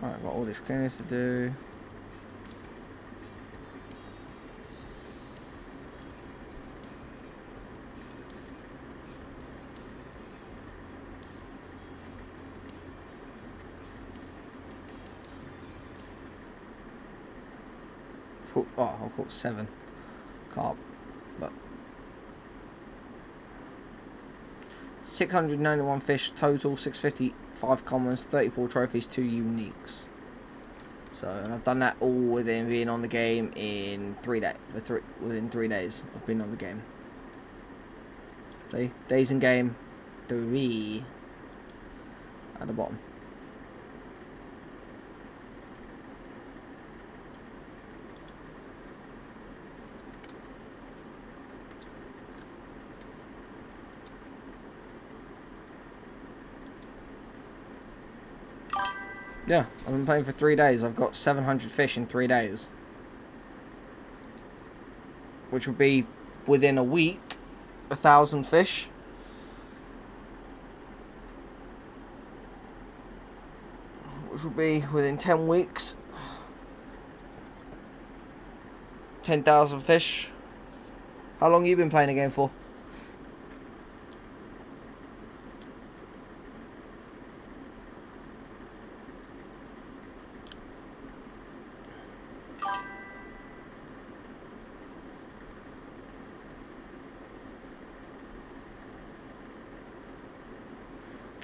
Alright, I've got all this cleaners to do. I caught 7 carp, but 691 fish total, 655 commons, 34 trophies, 2 uniques. So, and I've done that all within being on the game in 3 days. Within 3 days, I've been on the game. See, days in game 3 at the bottom. Yeah, I've been playing for 3 days. I've got 700 fish in 3 days. Which would be, within a week, 1,000 fish. Which would be, within 10 weeks, 10,000 fish. How long have you been playing the game for?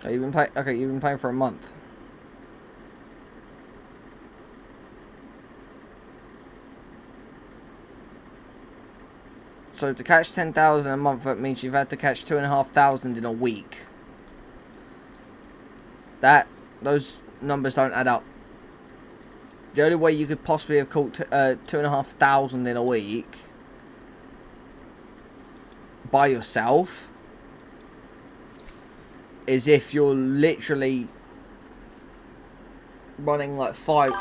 Oh, you've been playing. Okay, you've been playing for a month. So to catch 10,000 a month, that means you've had to catch 2,500 in a week. Those numbers don't add up. The only way you could possibly have caught 2,500 in a week by yourself is if you're literally running like 5.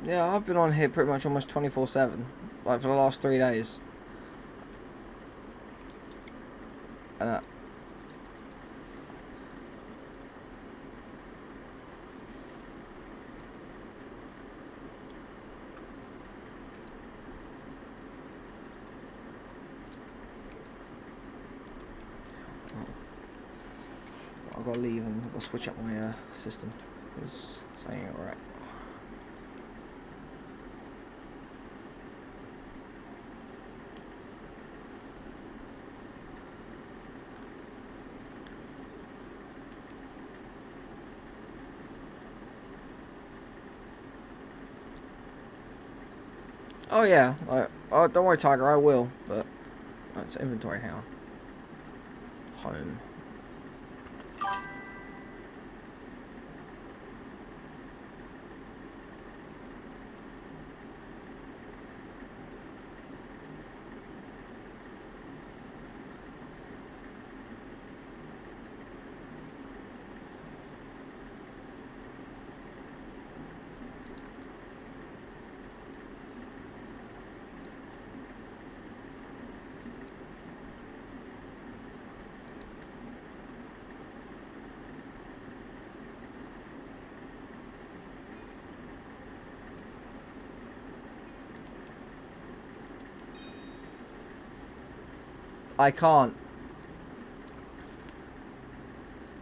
Yeah, I've been on here pretty much almost 24/7, like for the last 3 days. And I've got to leave and I've got to switch up my system because it's ain't alright. Oh yeah, oh don't worry Tiger, I will, but that's inventory how. Home. I can't.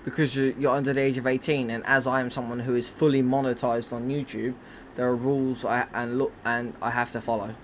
Because you're under the age of 18, and as I am someone who is fully monetized on YouTube, there are rules and I have to follow.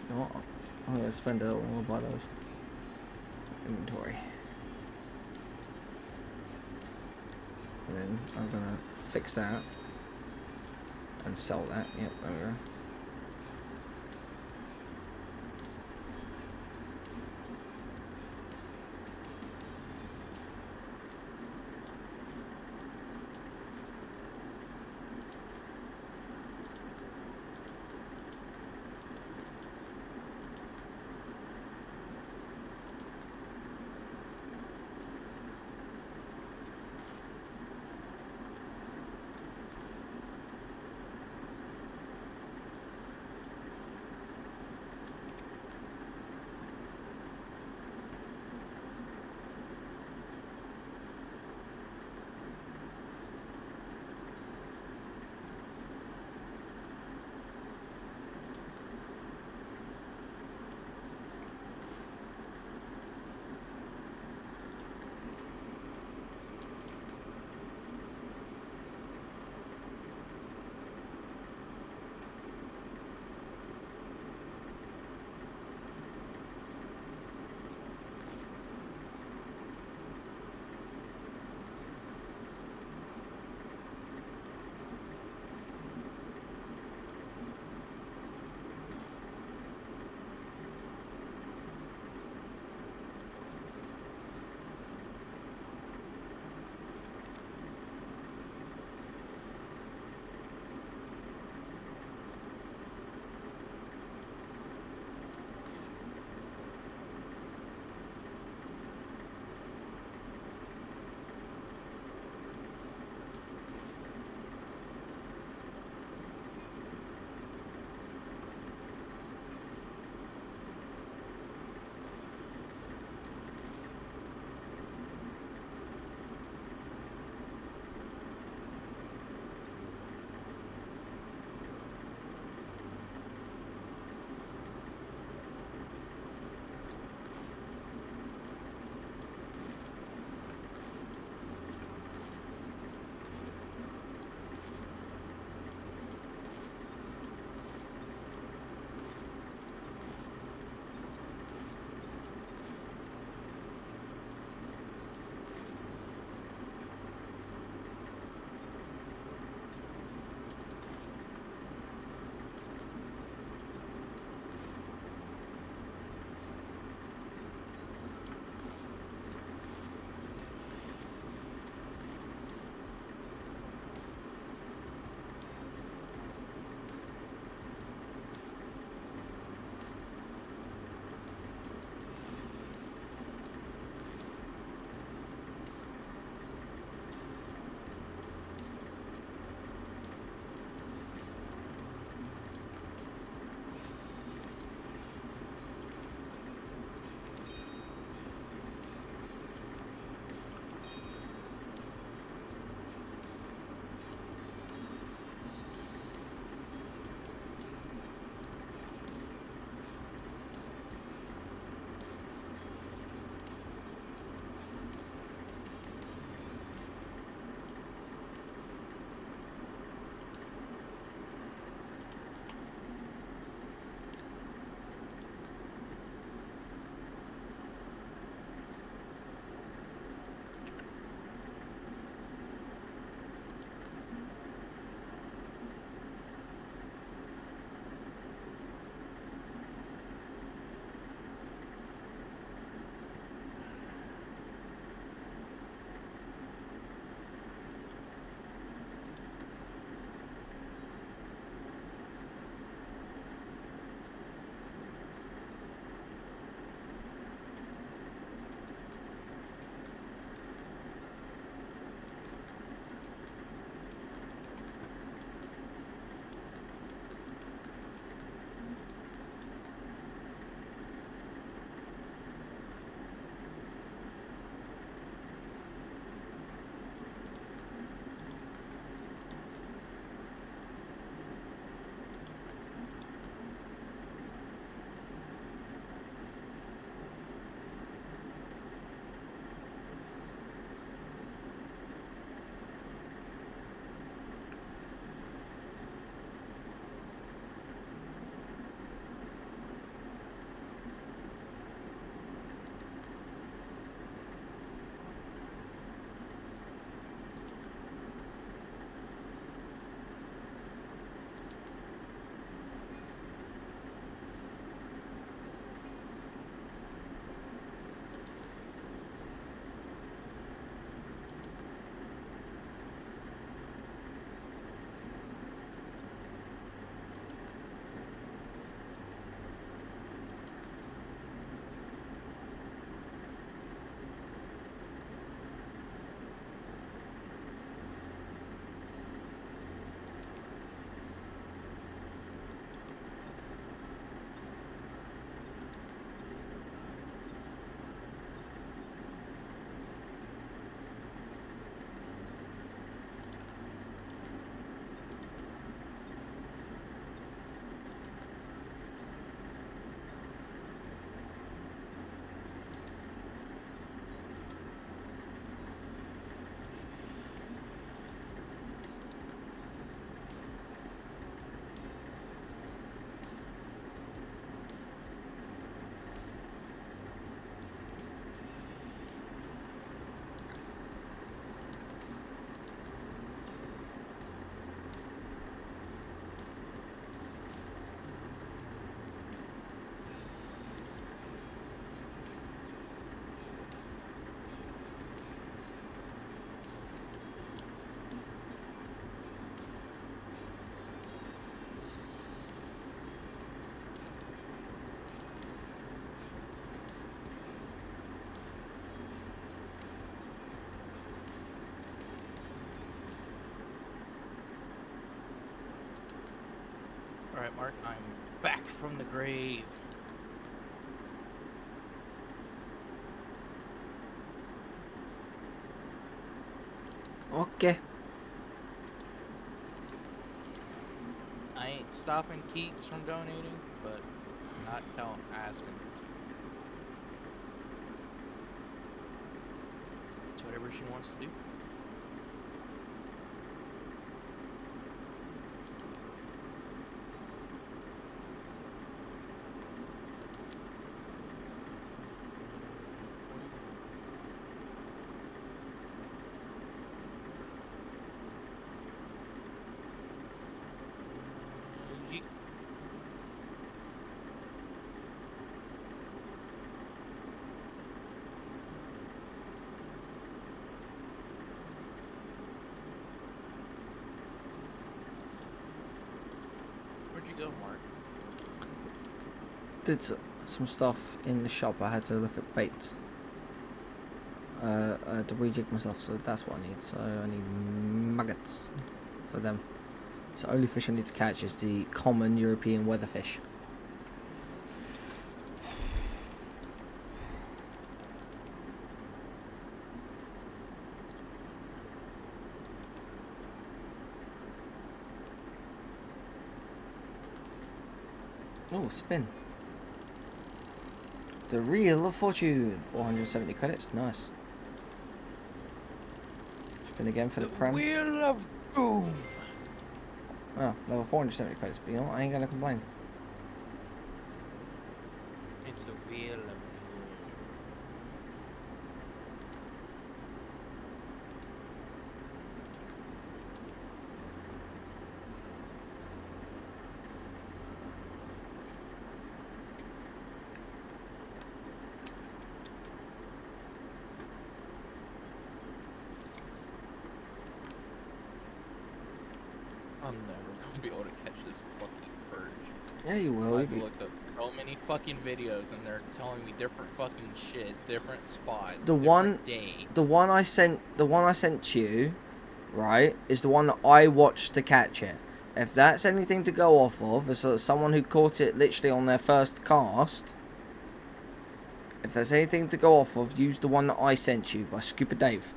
You know what? I'm going to spend a little more by those. Inventory. And then I'm going to fix that. And sell that. Yep, there we go. Alright, Mark, I'm back from the grave. Okay. I ain't stopping Keeks from donating, but not asking her to. It's whatever she wants to do. Where'd you go, Mark? Did some stuff in the shop. I had to look at baits. To rejig myself, so that's what I need. So I need maggots for them. So only fish I need to catch is the common European weatherfish. Oh, spin. The Reel of Fortune, 470 credits, nice. Spin again for the Prem. Wheel of Doom! Oh, level 470 credits, but you know what, I ain't gonna complain. It's the Wheel of Doom. I'm never gonna be able to catch this fucking purge. Yeah, you will. I've looked up so many fucking videos and they're telling me different fucking shit, different spots, The different one- day. The one I sent to you, right, is the one that I watched to catch it. If that's anything to go off of, as someone who caught it literally on their first cast, if there's anything to go off of, use the one that I sent you by Skibidi Dave.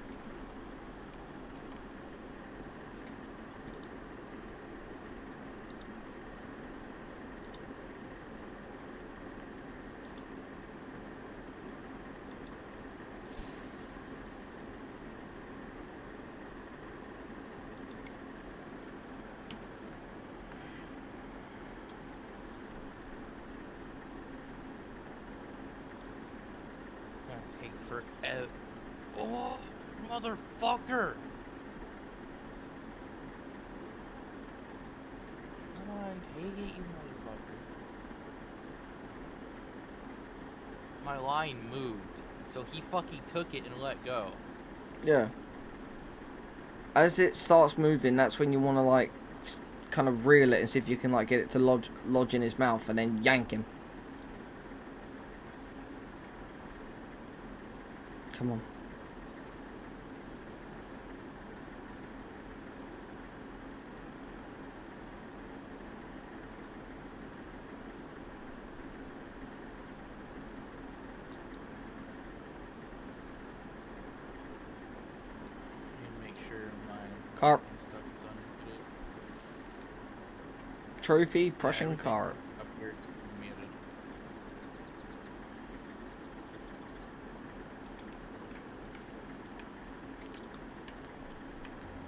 Gonna take forever. Oh, motherfucker! Come on, take it, you motherfucker. My line moved, so he fucking took it and let go. Yeah. As it starts moving, that's when you want to like kind of reel it and see if you can like get it to lodge in his mouth and then yank him. Come on. Make sure my Carp. stuff is on legit. Trophy Prussian Everything carp. Up here is muted.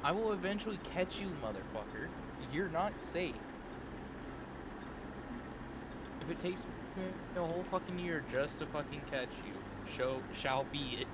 I will eventually catch you, motherfucker. You're not safe. If it takes me a whole fucking year just to fucking catch you, shall be it.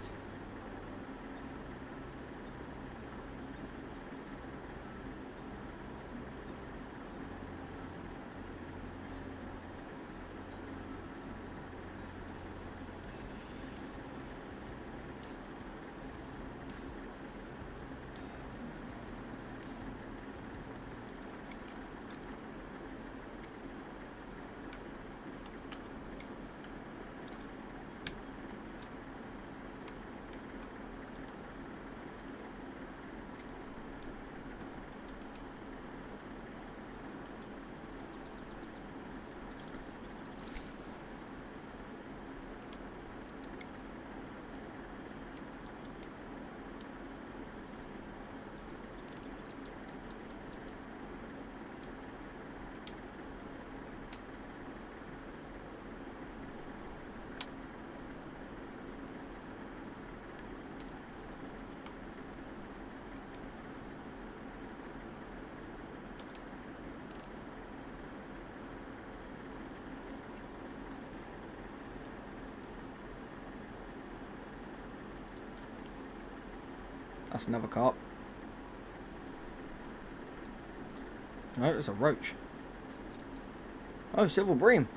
That's another carp. No, it's a roach. Oh, silver bream.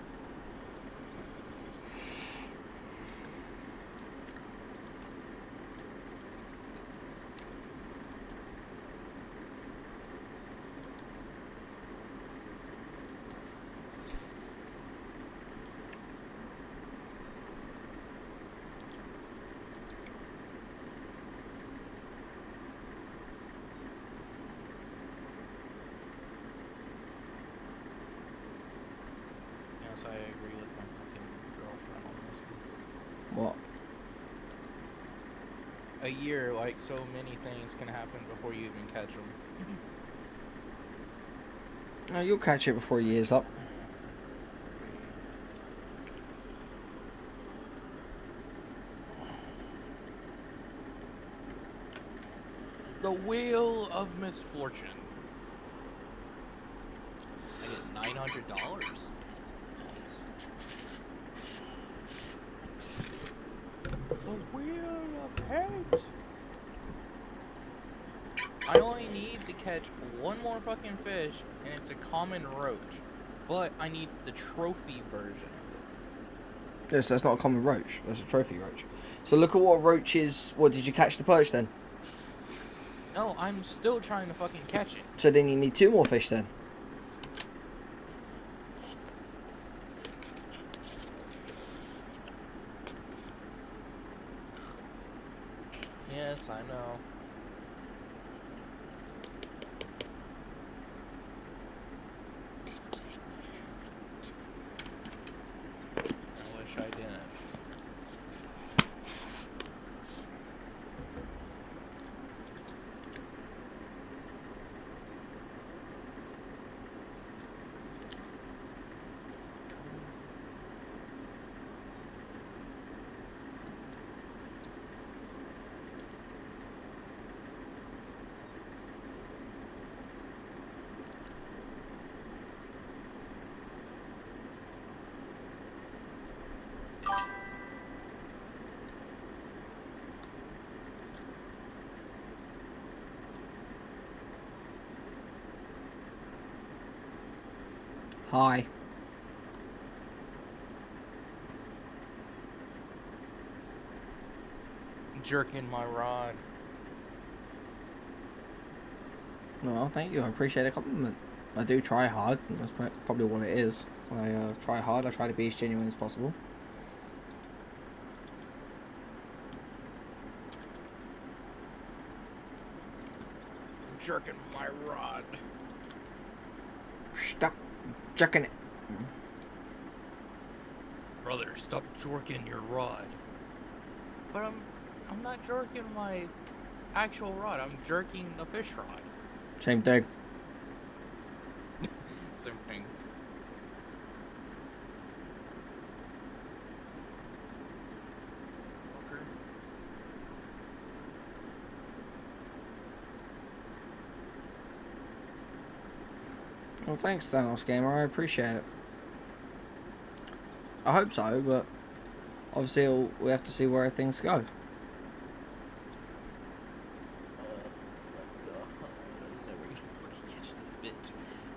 Yes, I agree with my fucking girlfriend on this one. What? A year, like, so many things can happen before you even catch them. No, you'll catch it before year's up. The Wheel of Misfortune. I get $900. Nice. The Wheel of Hate. I only need to catch one more fucking fish, and it's a common roach. But I need the trophy version of it. Yes, that's not a common roach. That's a trophy roach. So look at what roach is. What, did you catch the perch then? No, I'm still trying to fucking catch it. So then you need 2 more fish then. Yes, I know. I wish I didn't. Hi. Jerking my rod. No, thank you. I appreciate the compliment. I do try hard. That's probably what it is. I try hard. I try to be as genuine as possible. Jerking my rod. Stop jerking it. Brother, stop jerking your rod. But I'm not jerking my actual rod. I'm jerking the fish rod. Same thing. Same thing. Okay. Well, thanks, Thanos Gamer. I appreciate it. I hope so, but obviously we have to see where things go.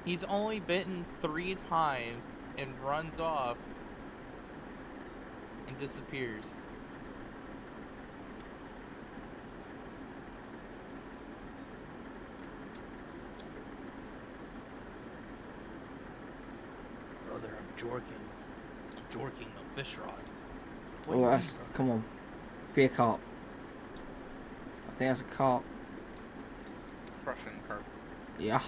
He's only bitten 3 times and runs off and disappears. Brother, I'm jorking the fish rod. What do Well, you that's, mean, come on. Be a carp. I think that's a carp. Russian carp. Yeah.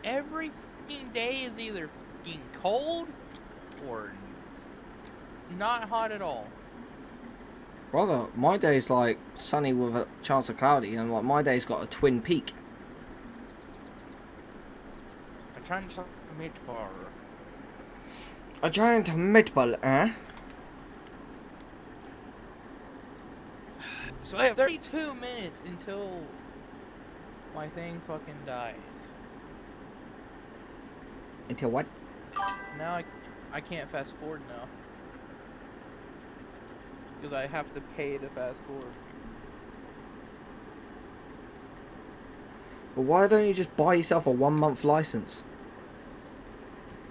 Every fucking day is either fucking cold or not hot at all. Brother, my day's like sunny with a chance of cloudy, and like my day's got a twin peak. I'm trying to stop a meatball. A giant meatball, eh? So I have 32 minutes until my thing fucking dies. Until what? Now I can't fast forward now. because I have to pay to fast forward. But why don't you just buy yourself a 1-month license?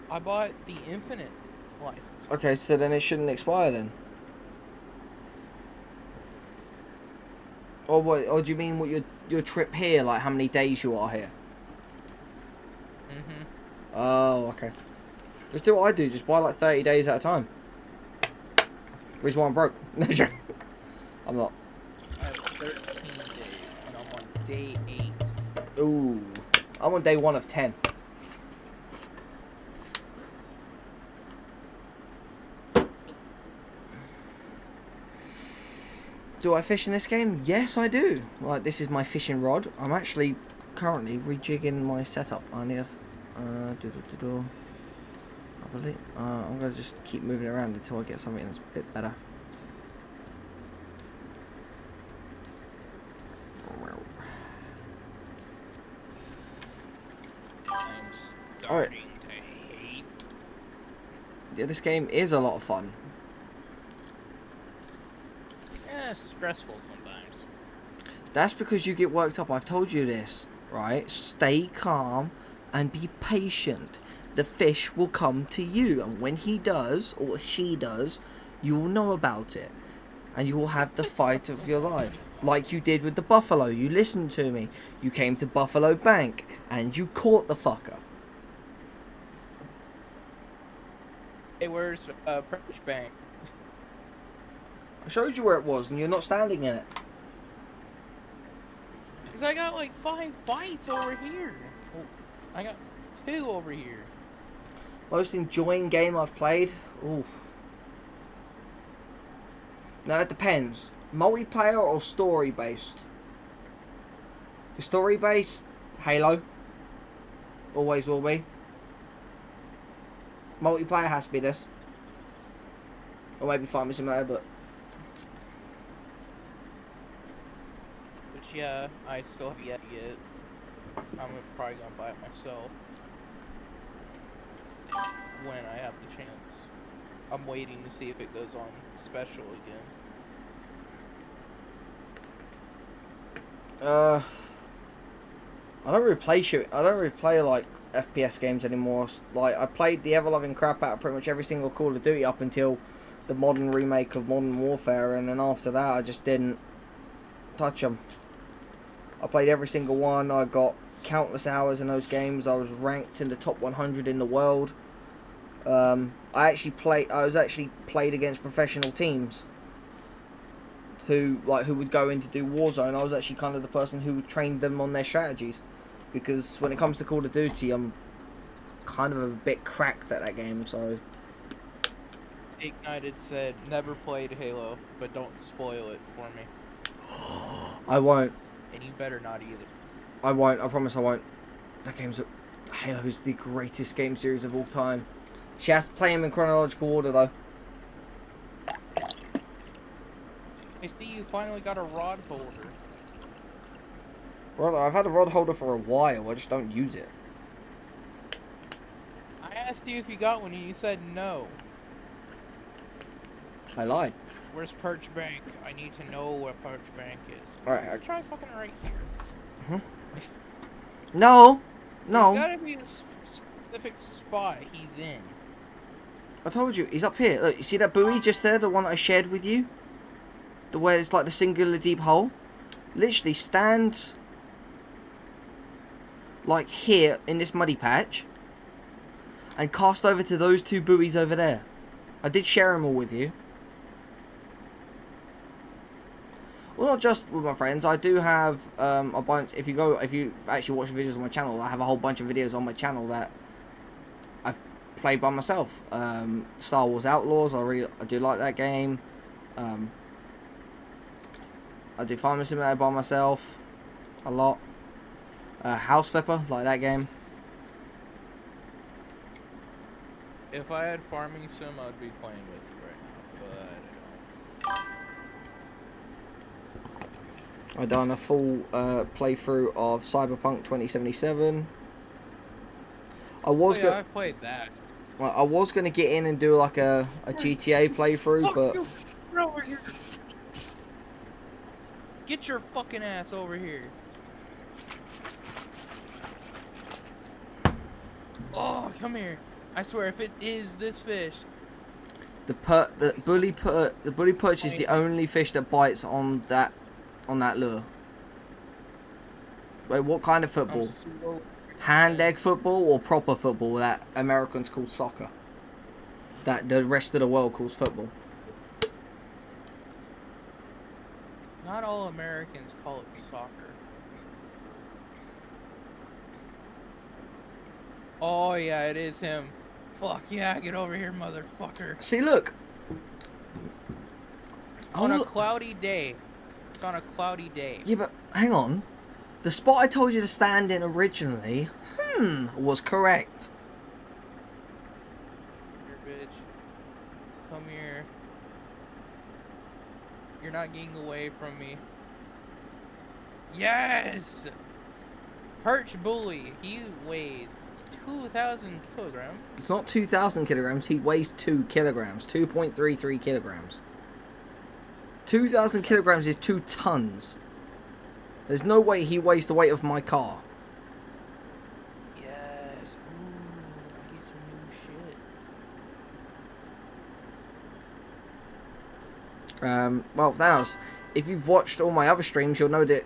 I bought the Infinite license. Okay, so then it shouldn't expire then. Or what? Or do you mean what your trip here? Like how many days you are here? Mhm. Oh, okay. Just do what I do. Just buy like 30 days at a time. Reason why I'm broke. No joke. I'm not. I have 13 days, and I'm on day 8. Ooh. I'm on day 1 of 10. Do I fish in this game? Yes, I do. Like, this is my fishing rod. I'm actually currently rejigging my setup. I need a... I believe... I'm going to just keep moving around until I get something that's a bit better. I'm Alright. starting to hate. Yeah, this game is a lot of fun. Yeah, stressful sometimes. That's because you get worked up. I've told you this, right? Stay calm and be patient. The fish will come to you, and when he does, or she does, you will know about it. And you will have the fight of your life. Like you did with the buffalo. You listened to me. You came to Buffalo Bank, and you caught the fucker. Hey, where's Perch Bank? I showed you where it was, and you're not standing in it. Because I got like 5 bites over here. Oh, I got 2 over here. Most enjoying game I've played? Ooh. Now it depends. Multiplayer or story based? Story based, Halo. Always will be. Multiplayer has to be this. Or maybe Farming Simulator, but... Which, yeah, I still have yet to get. I'm probably gonna buy it myself. When I have the chance. I'm waiting to see if it goes on special again. I don't really play shit. I don't really play like FPS games anymore. Like I played the ever-loving crap out of pretty much every single Call of Duty up until the modern remake of Modern Warfare, and then after that I just didn't touch them. I played every single one. I got countless hours in those games. I was ranked in the top 100 in the world. I was actually played against professional teams who would go in to do Warzone. I was actually kind of the person who trained them on their strategies, because when it comes to Call of Duty, I'm kind of a bit cracked at that game. So Ignited said, never played Halo, but don't spoil it for me. I won't. And you better not either. I won't. I promise I won't. That Halo is the greatest game series of all time. She has to play him in chronological order, though. I see you finally got a rod holder. Rod, I've had a rod holder for a while. I just don't use it. I asked you if you got one and you said no. I lied. Where's Perch Bank? I need to know where Perch Bank is. Alright. Try fucking right here. No. No. There's gotta be a specific spot he's in. I told you, he's up here. Look, you see that buoy just there? The one that I shared with you? The where it's like the singular deep hole? Literally stand like here in this muddy patch and cast over to those 2 buoys over there. I did share them all with you. Well, not just with my friends. I do have a bunch. If you actually watch videos on my channel, I have a whole bunch of videos on my channel that I play by myself. Star Wars Outlaws. I do like that game. I do Farming Simulator by myself a lot. House Flipper, like that game. If I had Farming Sim, I'd be playing with you right now, but I don't. I've done a full playthrough of Cyberpunk 2077. I've played that. Well, I was going to get in and do like a GTA playthrough, but You're over here. Get your fucking ass over here. Oh, come here. I swear, if it is this fish. The bully perch is the only fish that bites on that lure. Wait, what kind of football? Hand egg football or proper football that Americans call soccer? That the rest of the world calls football. Not all Americans call it soccer. Oh yeah, it is him. Fuck yeah, get over here, motherfucker. See, look. On a cloudy day. It's on a cloudy day. Yeah, but hang on. The spot I told you to stand in originally, was correct. Here, bitch. Come here. You're not getting away from me. Yes! Perch bully. He weighs 2,000 kilograms. It's not 2,000 kilograms. He weighs 2 kilograms. 2.33 kilograms. 2,000 kilograms is 2 tons. There's no way he weighs the weight of my car. Yes. Ooh, I get some new shit. Well, Thanos, if you've watched all my other streams, you'll know the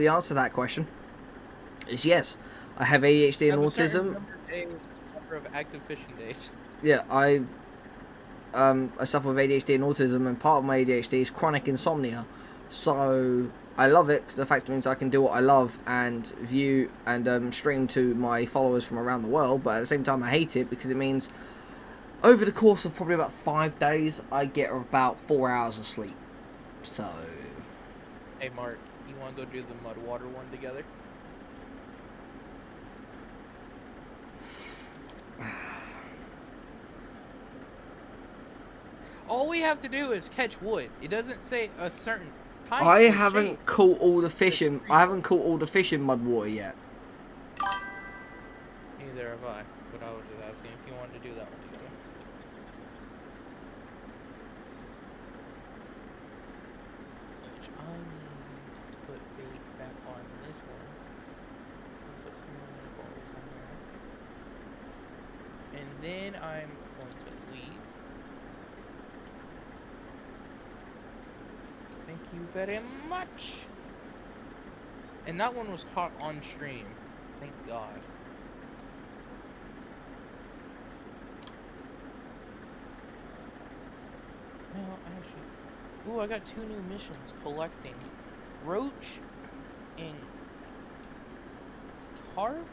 answer to that question. Is yes. I have ADHD and autism. Number of active fishing days. Yeah, I suffer with ADHD and autism, and part of my ADHD is chronic insomnia. So I love it because the fact means I can do what I love and view and stream to my followers from around the world. But at the same time, I hate it because it means over the course of probably about 5 days, I get about 4 hours of sleep. So. Hey, Mark, you want to go do the mud water one together? All we have to do is catch wood. It doesn't say a certain time. I haven't caught all the fish in. I haven't caught all the fish in mud water yet. Neither have I. But I was just asking if you wanted to do that one together. Which I need to put bait back on this one. Put some more balls on there. And then I'm going to leave. Thank you very much. And that one was caught on stream. Thank God. No, actually. Ooh, I got 2 new missions. Collecting roach and carp?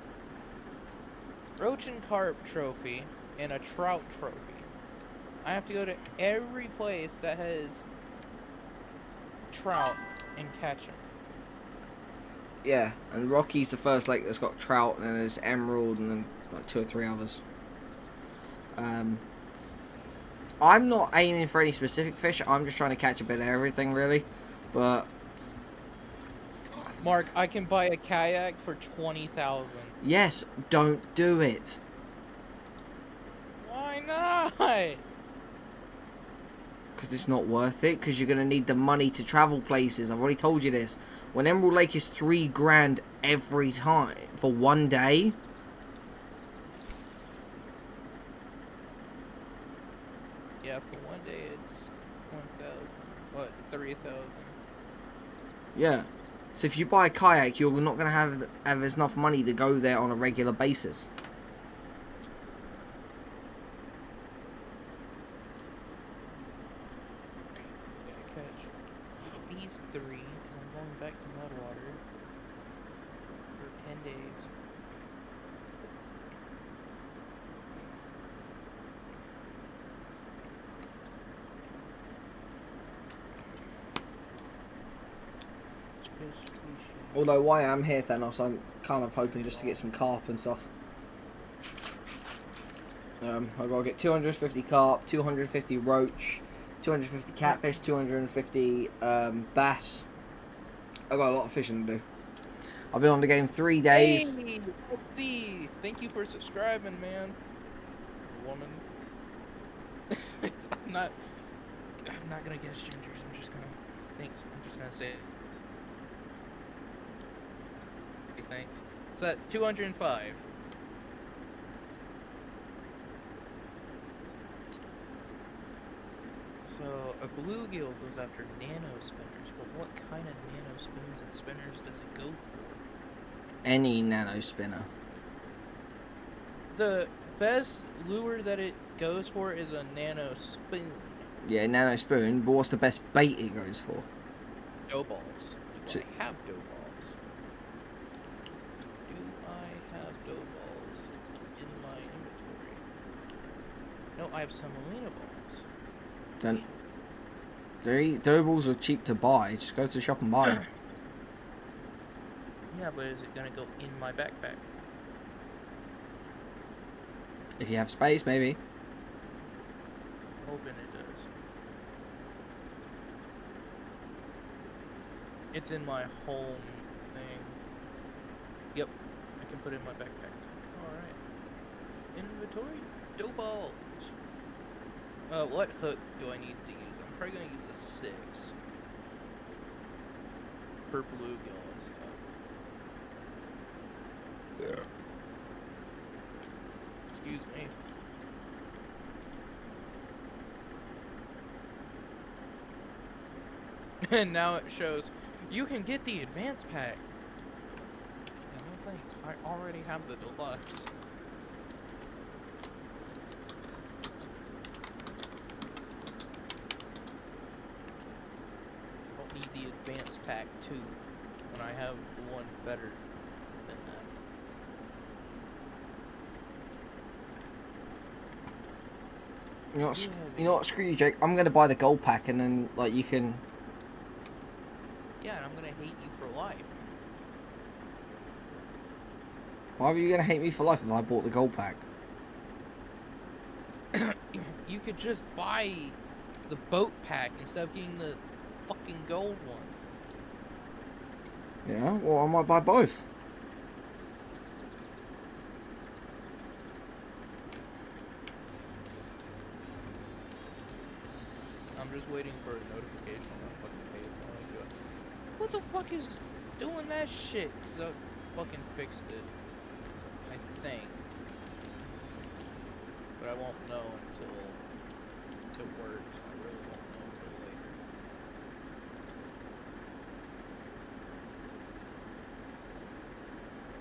Roach and carp trophy and a trout trophy. I have to go to every place that has trout and catch them. Yeah, and Rocky's the first lake that's got trout, and then there's emerald, and then like 2 or 3 others. I'm not aiming for any specific fish. I'm just trying to catch a bit of everything, really. But Mark, I can buy a kayak for 20,000. yes, don't do it. Why not? Because it's not worth it. Because you're gonna need the money to travel places. I've already told you this. When Emerald Lake is $3 grand every time for 1 day. Yeah, for 1 day it's 1,000. What? 3,000. Yeah. So if you buy a kayak, you're not gonna have enough money to go there on a regular basis. These 3, because I'm going back to Mudwater for 10 days. Although while I'm here, Thanos, I'm kind of hoping just to get some carp and stuff. I've got to get 250 carp, 250 roach, 250 catfish, 250 bass. I've got a lot of fishing to do. I've been on the game 3 days. Hey, see. Thank you for subscribing, man. Woman. I'm not gonna guess genders. I'm just gonna. Thanks. I'm just gonna say it. Thanks. So that's 205. So a bluegill goes after nano spinners, but what kind of nano spins and spinners does it go for? Any nano spinner. The best lure that it goes for is a nano spoon. Yeah, nano spoon, but what's the best bait it goes for? Dough balls. Do So- I have dough balls? Do I have dough balls in my inventory? No, I have semolina balls. Then dough balls are cheap to buy. Just go to the shop and buy them. Yeah, but is it gonna go in my backpack? If you have space, maybe. Hoping it does. It's in my home thing. Yep, I can put it in my backpack. Alright. Inventory? Dough balls! What hook do I need to use? I'm probably gonna use a 6. For bluegill and stuff. Excuse me. And now it shows you can get the advanced pack. No thanks. I already have the deluxe. Don't need the advanced pack too when I have one better than that. You know what? Screw you, Jake. I'm gonna buy the gold pack, and then like you can. Yeah, and I'm gonna hate you for life. Why were you gonna hate me for life if I bought the gold pack? You could just buy the boat pack instead of getting the fucking gold one. Yeah. Well, I might buy both. I'm just waiting for a notification on my fucking page. Who the fuck is doing that shit? Cause I fucking fixed it. I think. But I won't know until it works. I really won't know until later.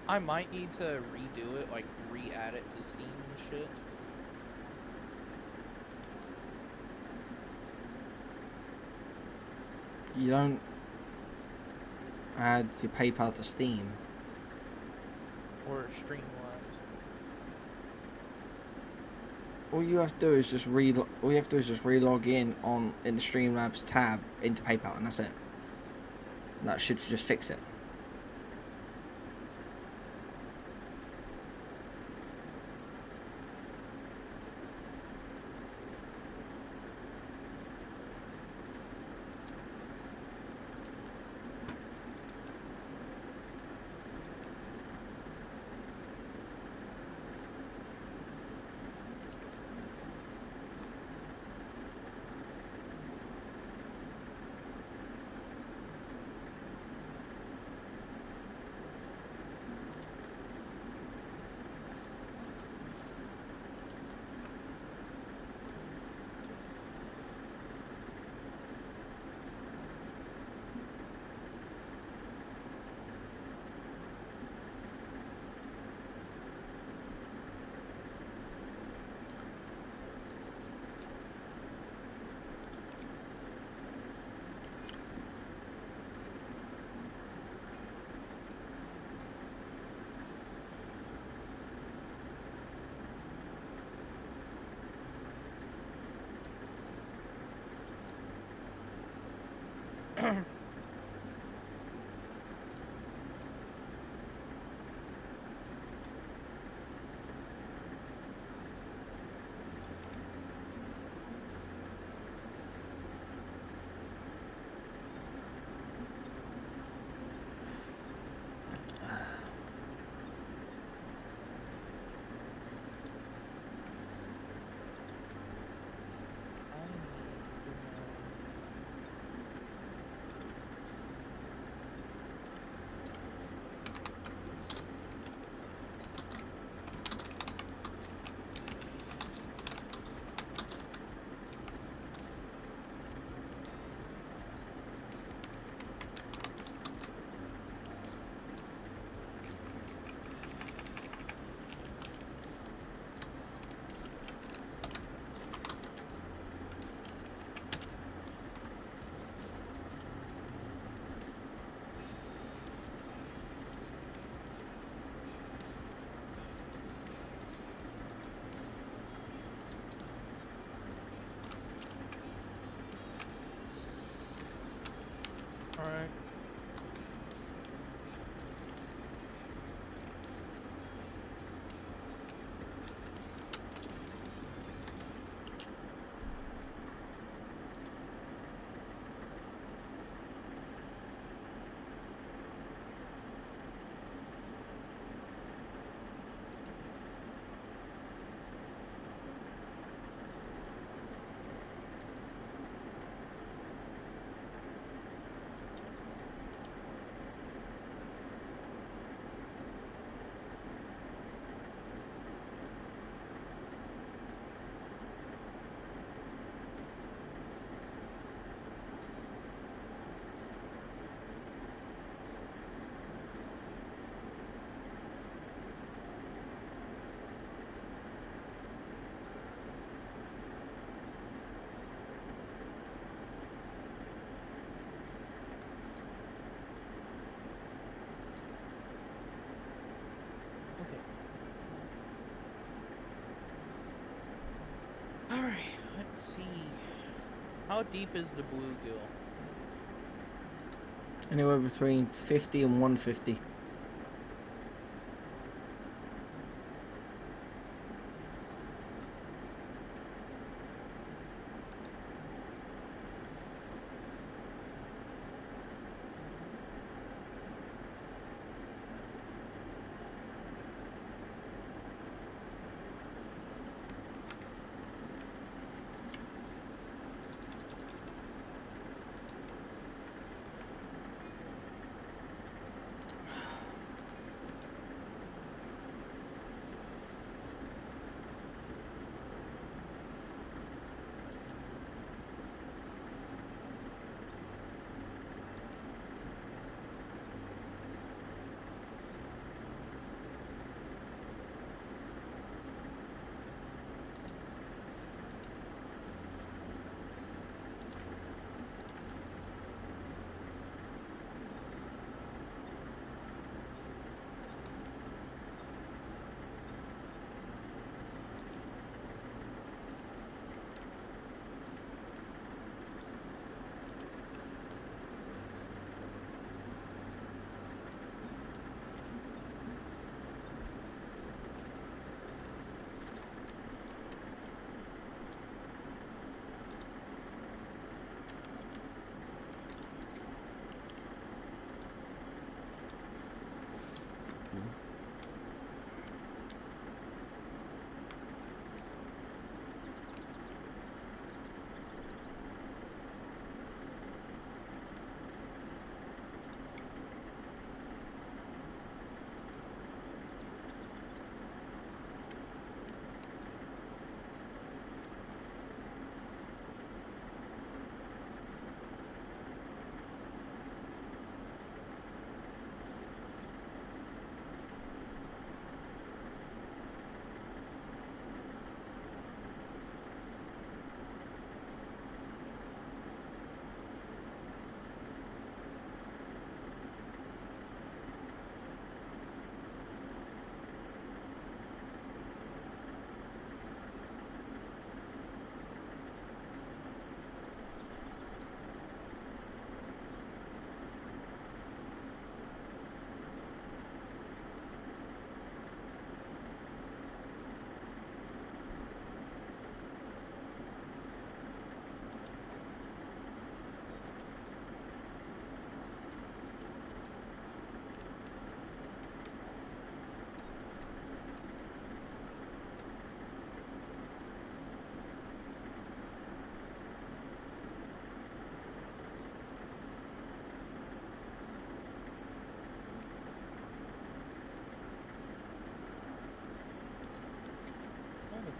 I might need to redo it, like re-add it to Steam and shit. You don't add your PayPal to Steam. Or Streamlabs. All you have to do is just re-log in the Streamlabs tab into PayPal, and that's it. And that should just fix it. Okay. Alright, let's see. How deep is the bluegill? Anywhere between 50 and 150.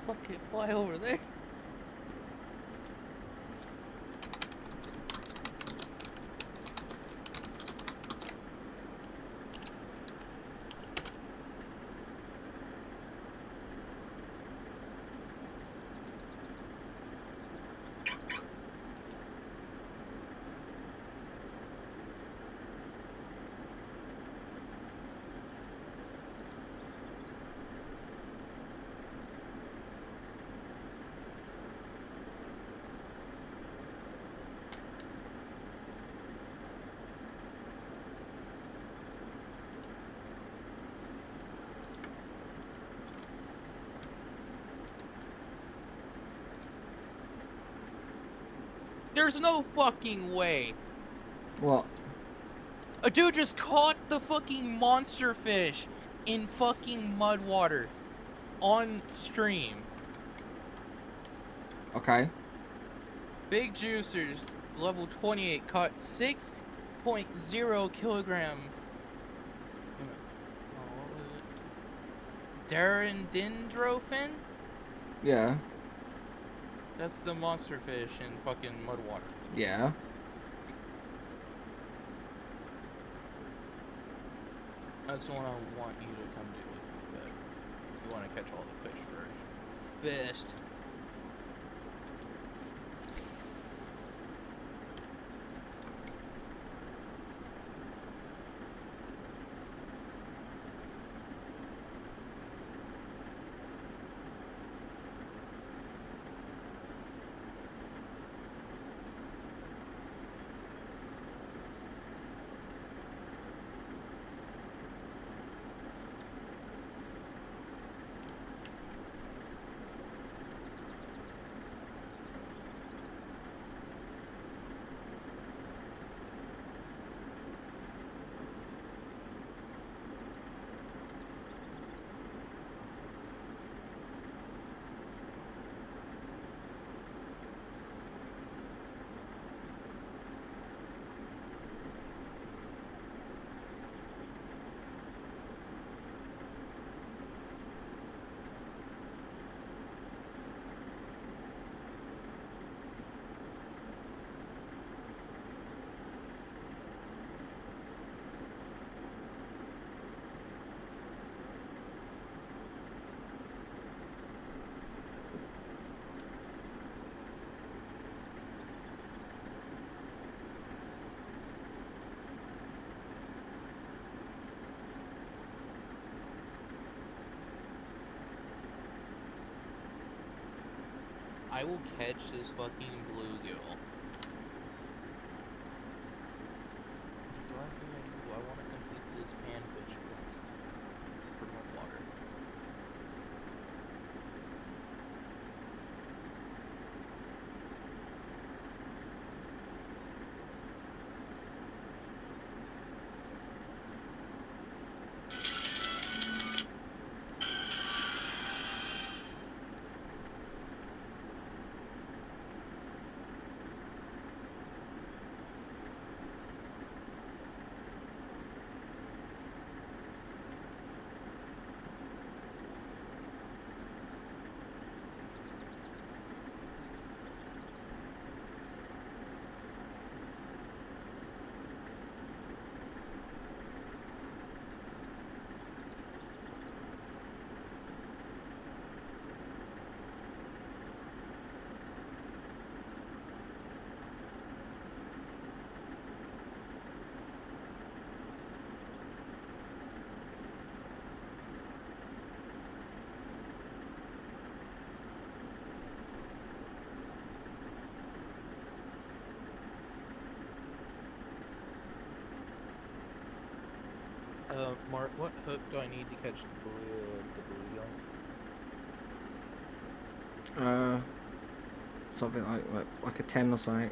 Fuck it, fly over there. There's no fucking way. What? A dude just caught the fucking monster fish in fucking mud water on stream. Okay. Big Juicers, level 28, caught 6.0 kilogram. What was it? Darendindrofin? Yeah. That's the monster fish in fucking mud water. Yeah. That's the one I want you to come do with me, but you want to catch all the fish first. Fist. I will catch this fucking bluegill. Because the last thing I do, I want to complete this panfish quest for more water. Mark, what hook do I need to catch the bluegill? Something like a 10 or something.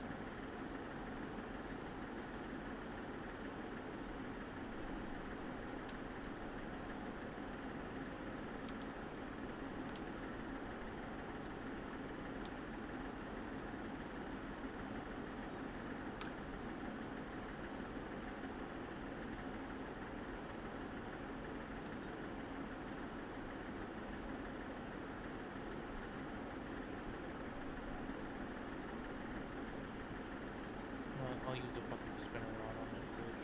I'll use a fucking spinner rod on this bitch.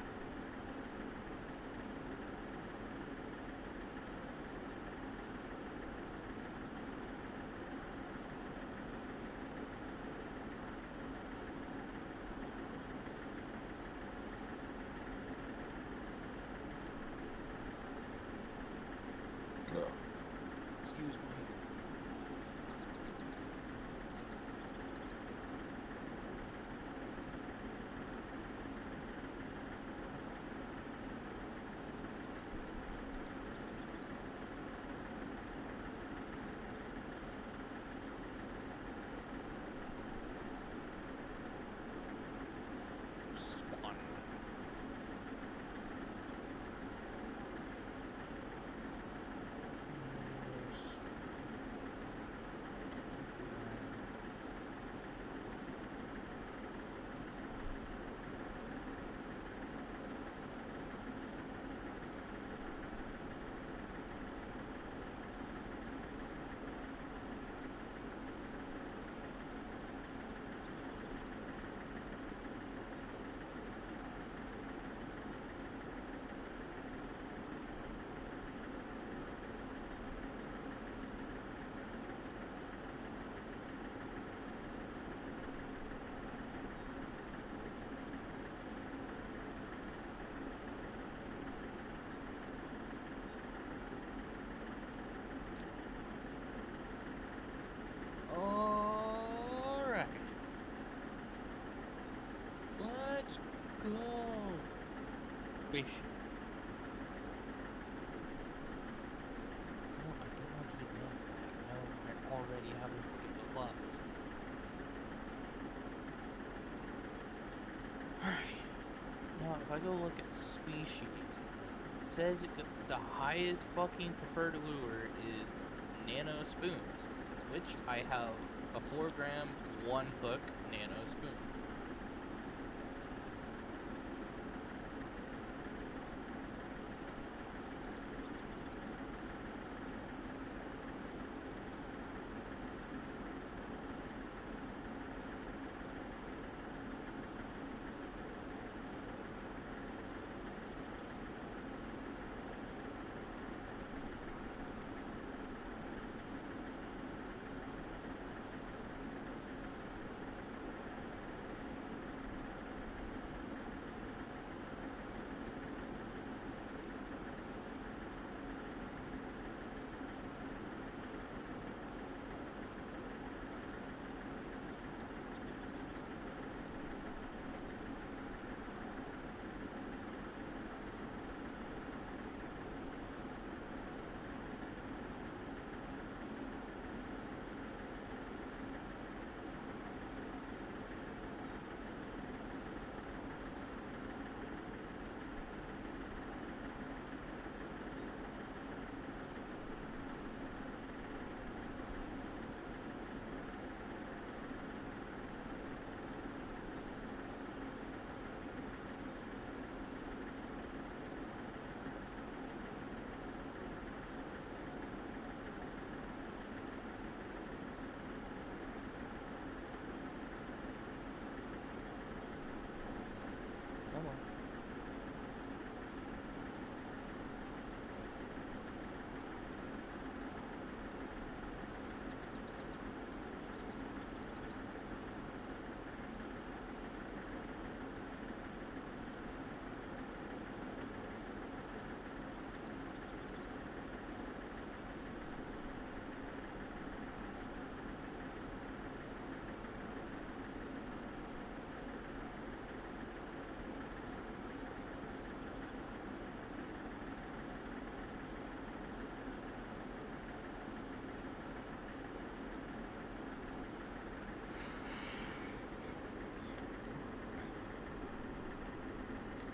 Excuse me. Spawn. Alright. Let's go. Fish. No, I don't want to advance that. No, I already have a freaking deluxe. Alright. Now, if I go look at species, it says the highest fucking preferred lure is nano spoons, which I have a 4-gram, 1 hook nano spoon.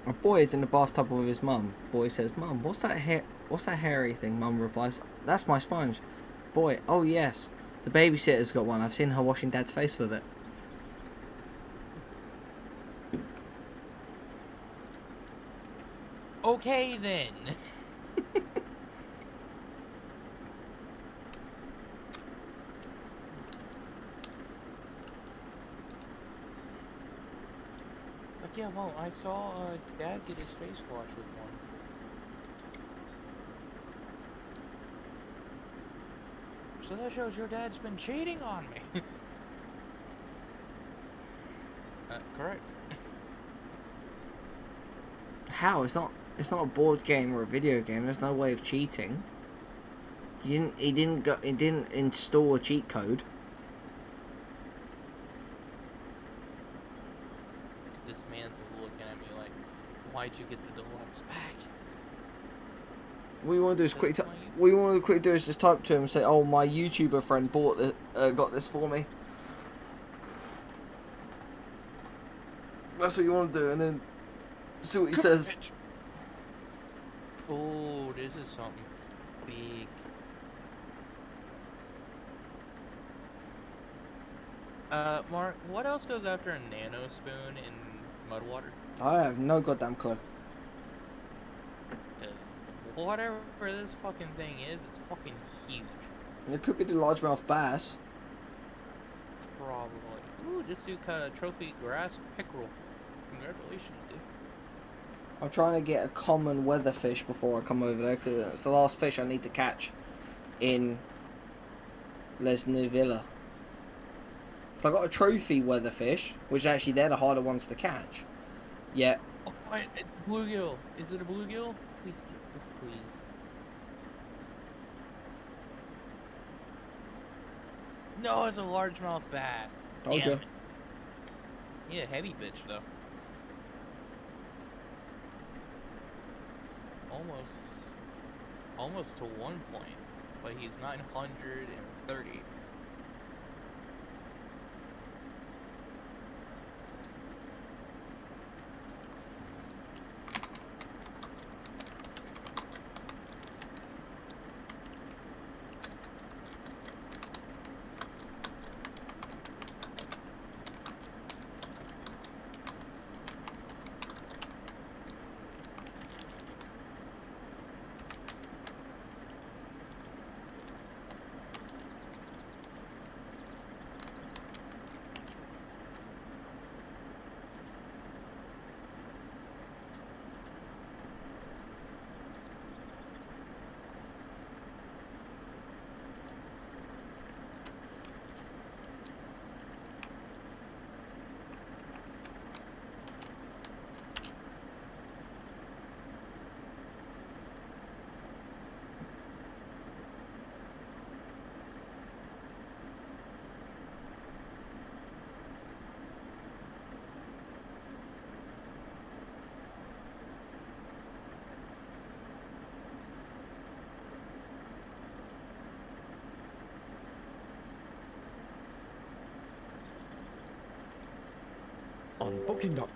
A boy is in the bathtub with his mum. Boy says, "Mum, what's that hair? What's that hairy thing?" Mum replies, "That's my sponge." Boy, "Oh yes, the babysitter's got one. I've seen her washing Dad's face with it." Okay then. Like, yeah, well, I saw Dad get his face washed with one. So that shows your dad's been cheating on me. Correct. How? It's not. It's not a board game or a video game. There's no way of cheating. He didn't install a cheat code. This man's looking at me like, why'd you get the deluxe pack? What you want to do is what you want to quickly do is just type to him and say, "Oh, my YouTuber friend bought got this for me." That's what you want to do, and then see what he says. Oh, this is something big. Mark, what else goes after a nano spoon in mud water? I have no goddamn clue. Because whatever this fucking thing is, it's fucking huge. It could be the largemouth bass. Probably. Ooh, this dude caught a trophy grass pickerel. Congratulations, dude. I'm trying to get a common weatherfish before I come over there, because it's the last fish I need to catch in Lesnevilla. So I got a trophy weatherfish, which actually they're the harder ones to catch. Yeah. Oh, bluegill. Is it a bluegill? Please, please. No, it's a largemouth bass. Told Damn you. it. Yeah, heavy bitch though. Almost to 1 point, but he's 930. Unbooking up.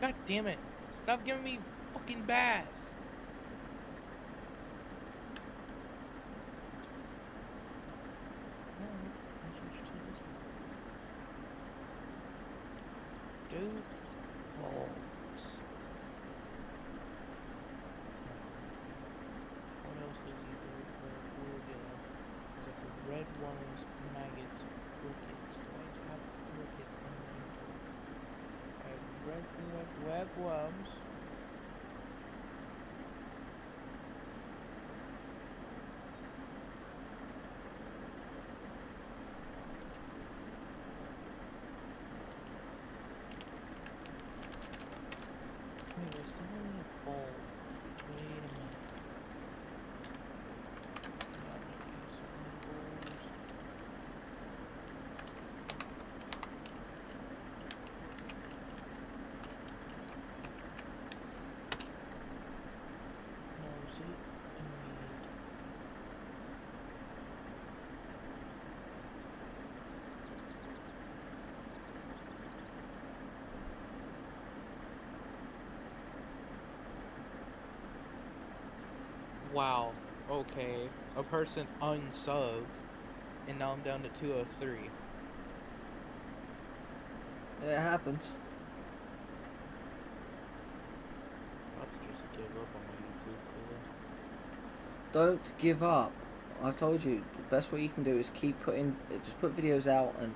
God damn it. Stop giving me fucking bass. Dude. Balls. What else is he good for? Arugula. There's like the red worms, maggots, crickets. Do I have crickets in my inventory? I have red worms. Wait, there's someone in a bowl. Wait a minute. Yeah, I'm gonna use some of the bowls. No, see? I need... Wow. Okay. A person unsubbed, and now I'm down to 203. It happens. I'll have to just give up on my YouTube career. Don't give up. I've told you, the best way you can do is keep putting, just put videos out and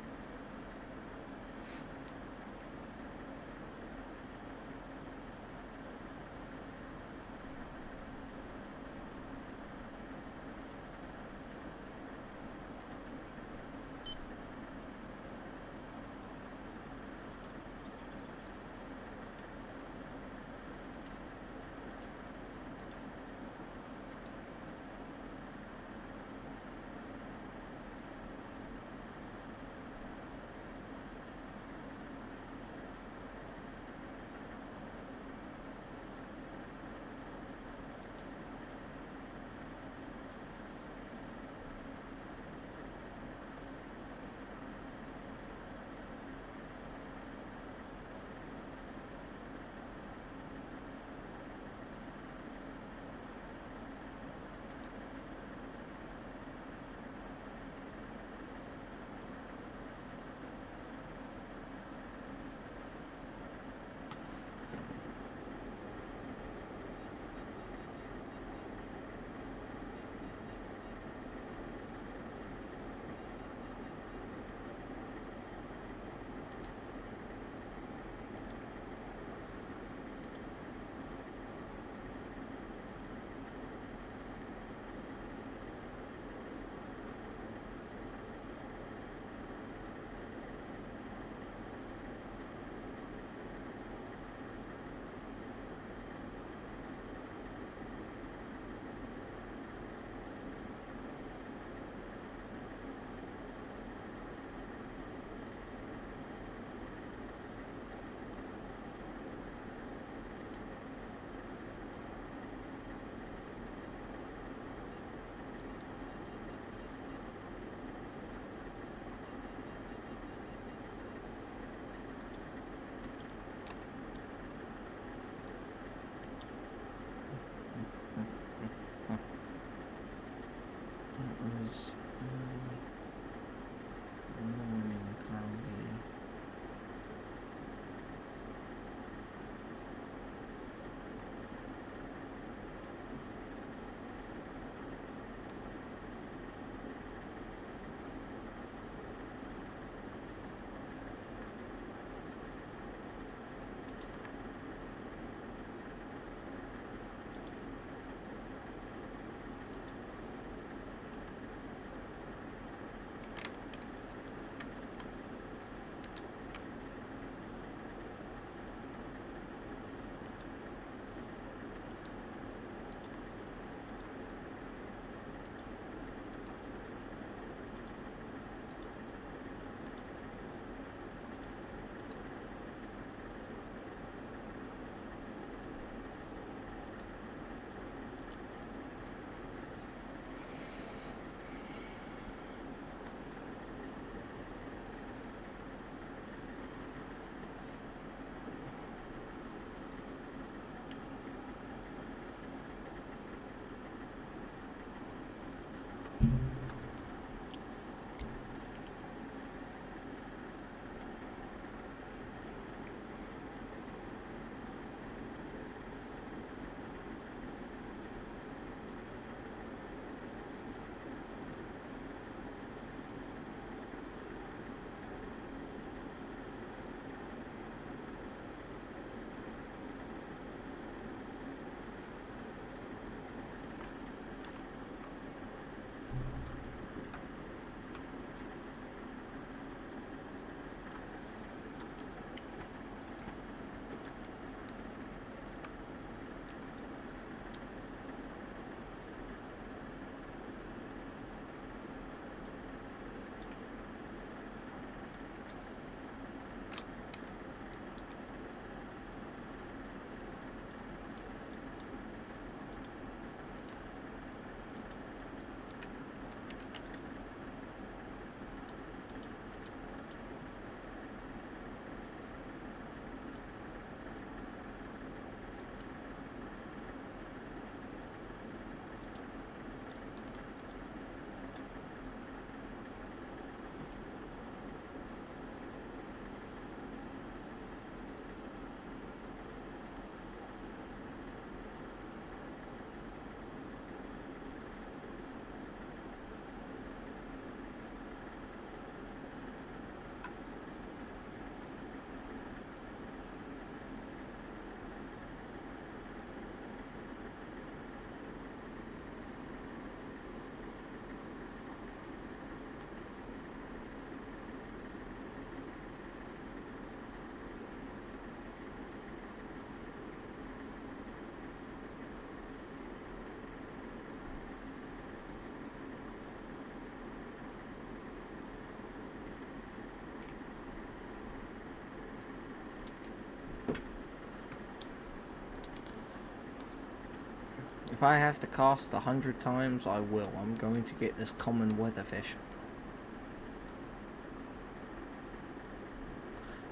If I have to cast 100 times, I will. I'm going to get this common weatherfish.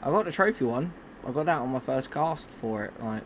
I got the trophy one. I got that on my first cast for it. Like,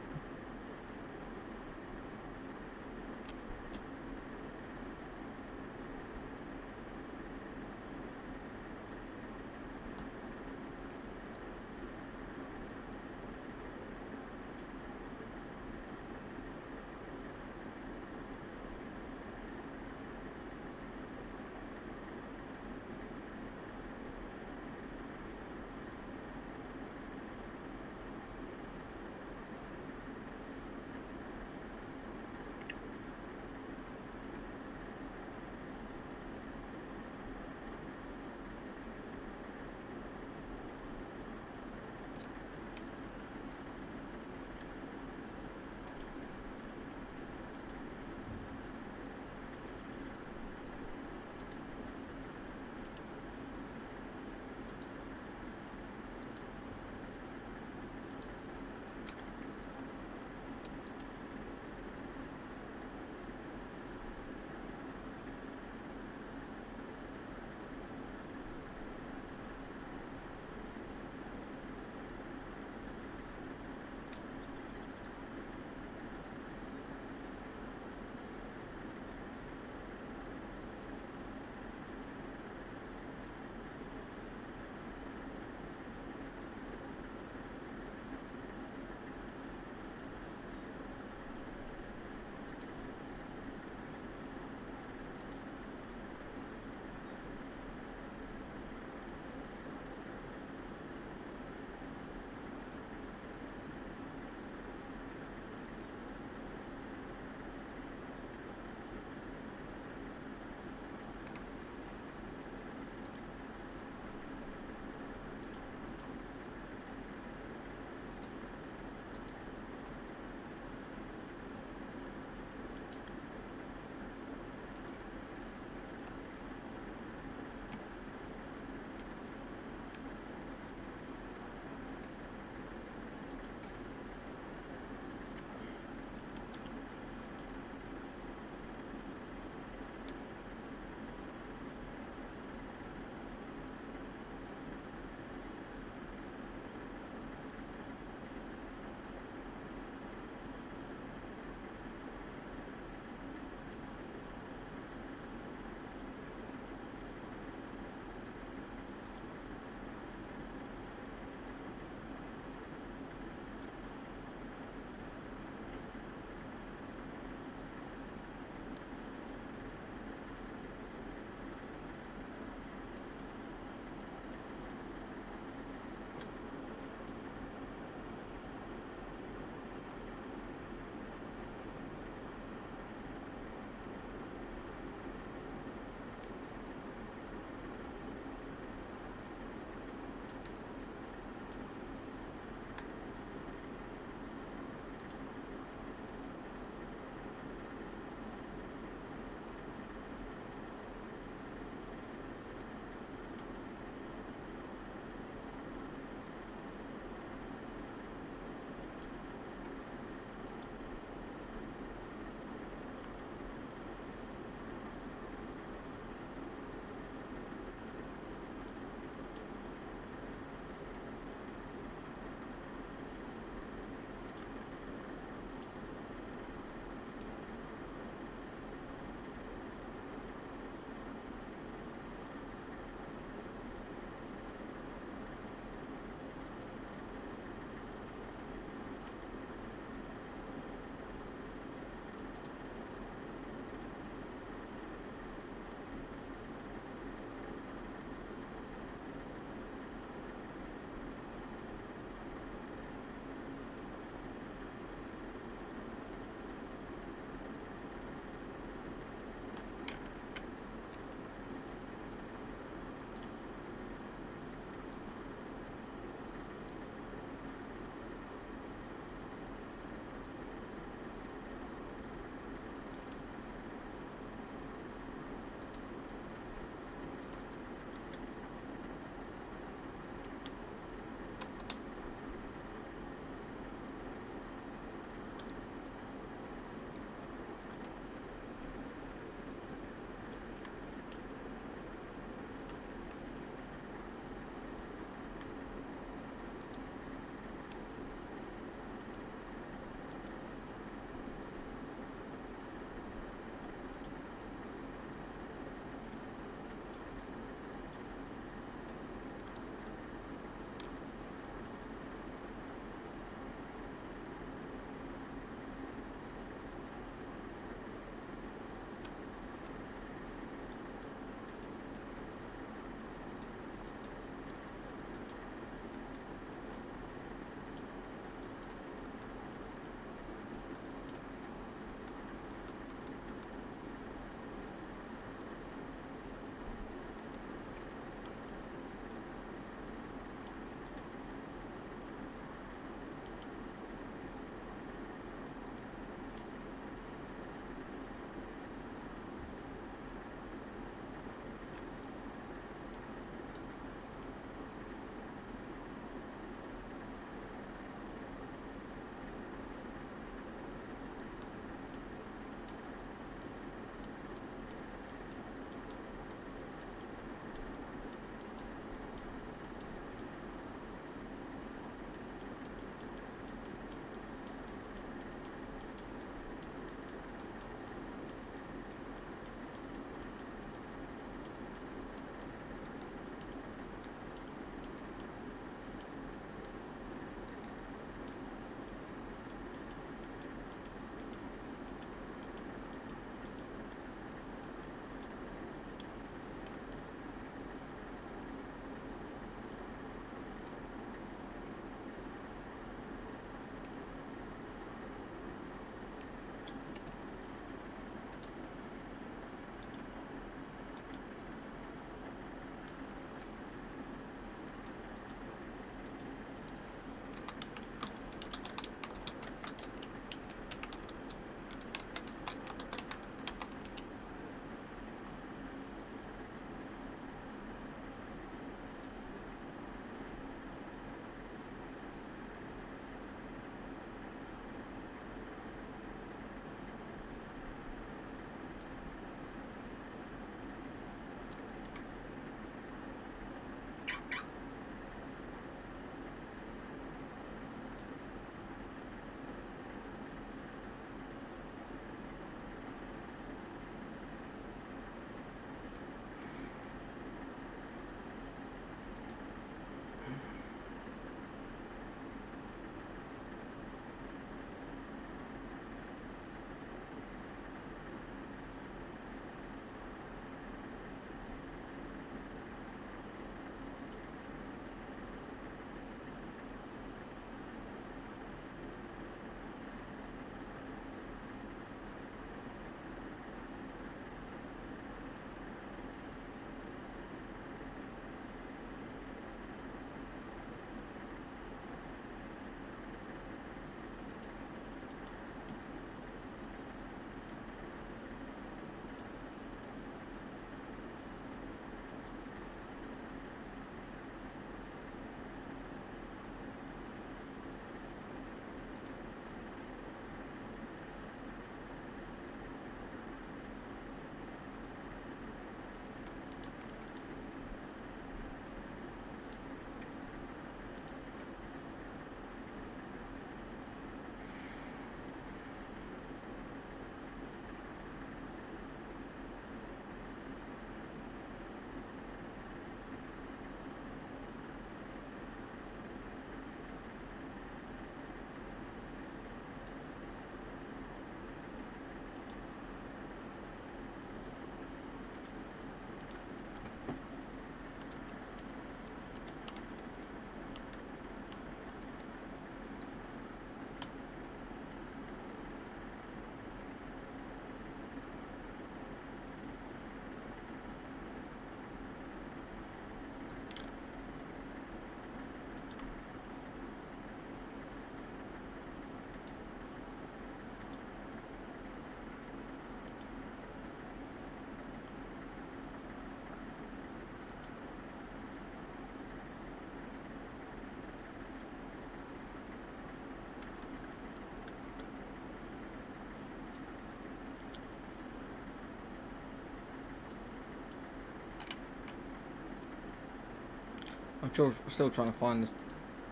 I'm still trying to find this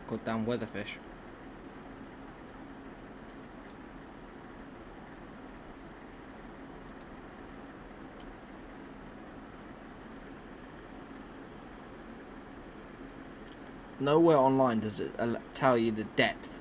goddamn weatherfish. Nowhere online does it tell you the depth.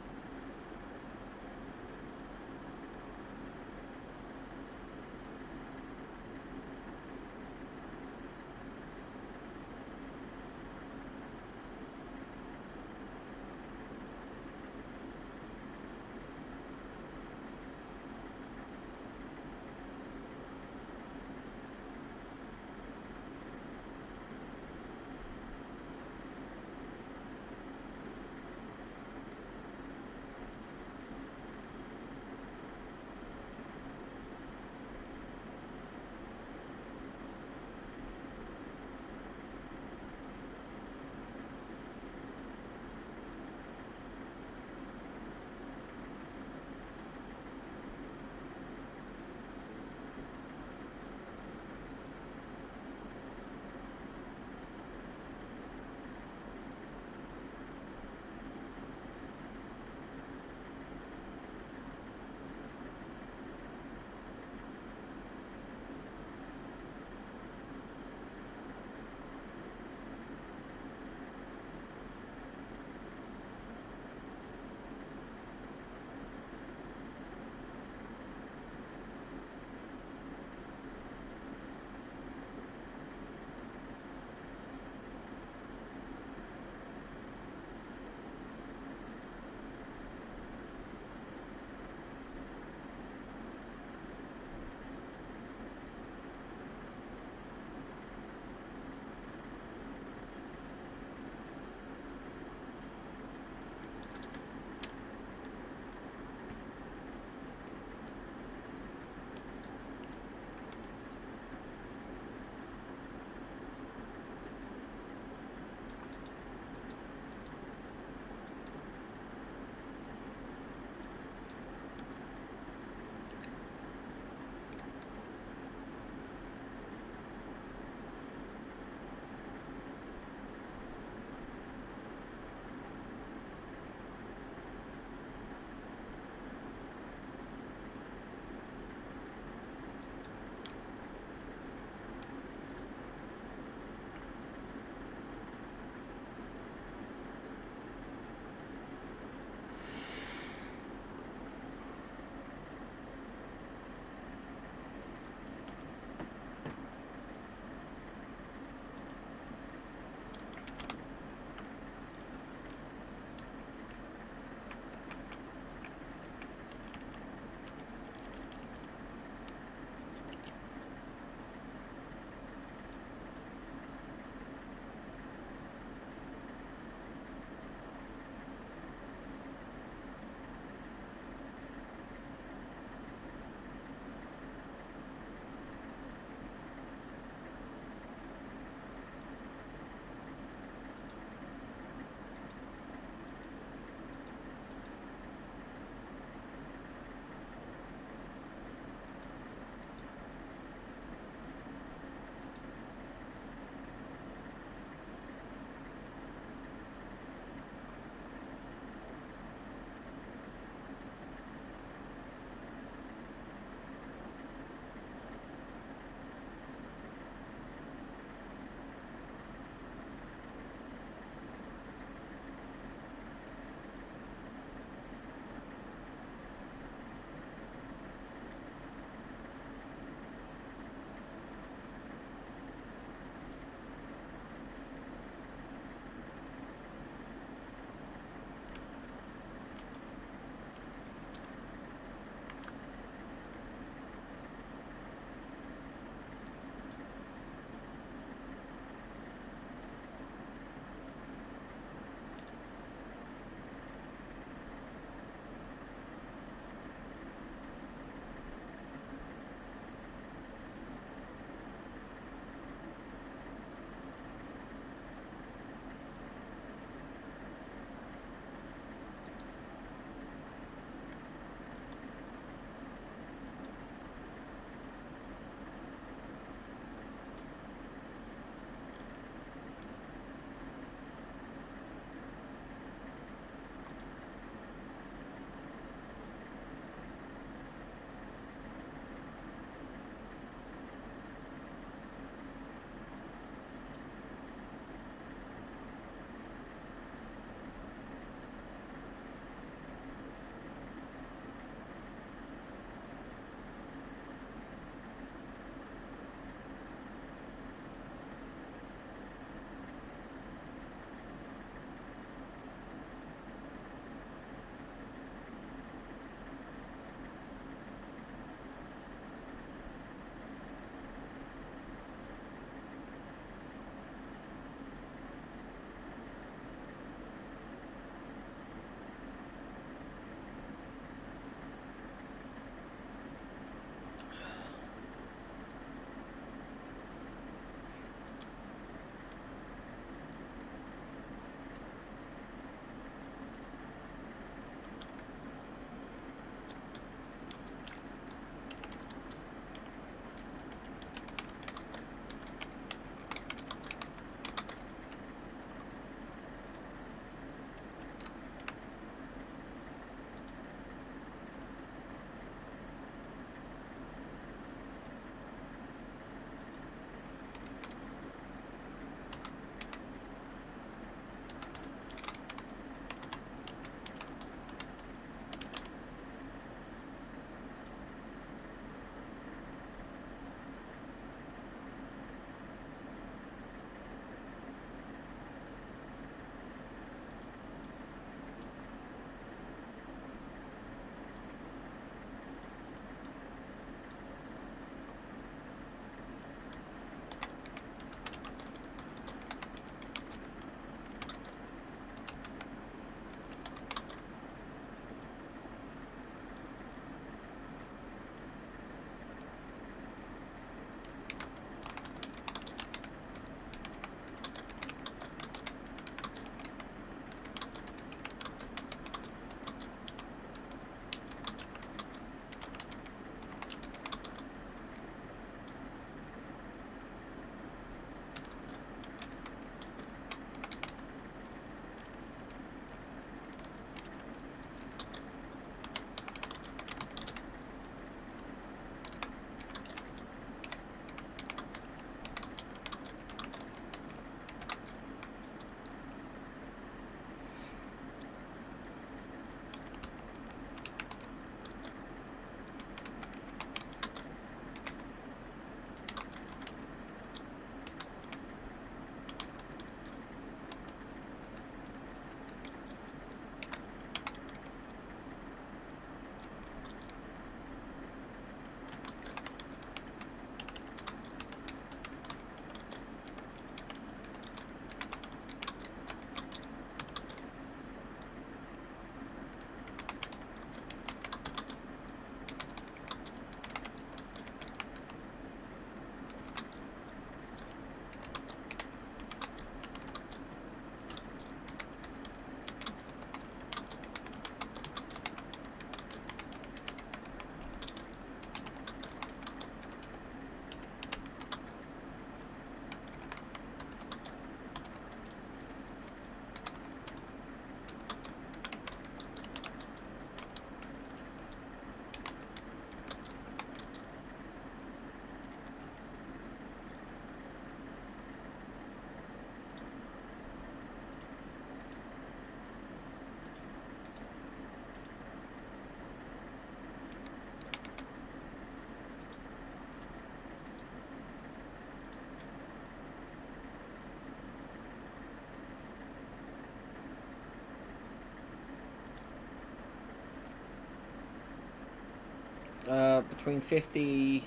between 50,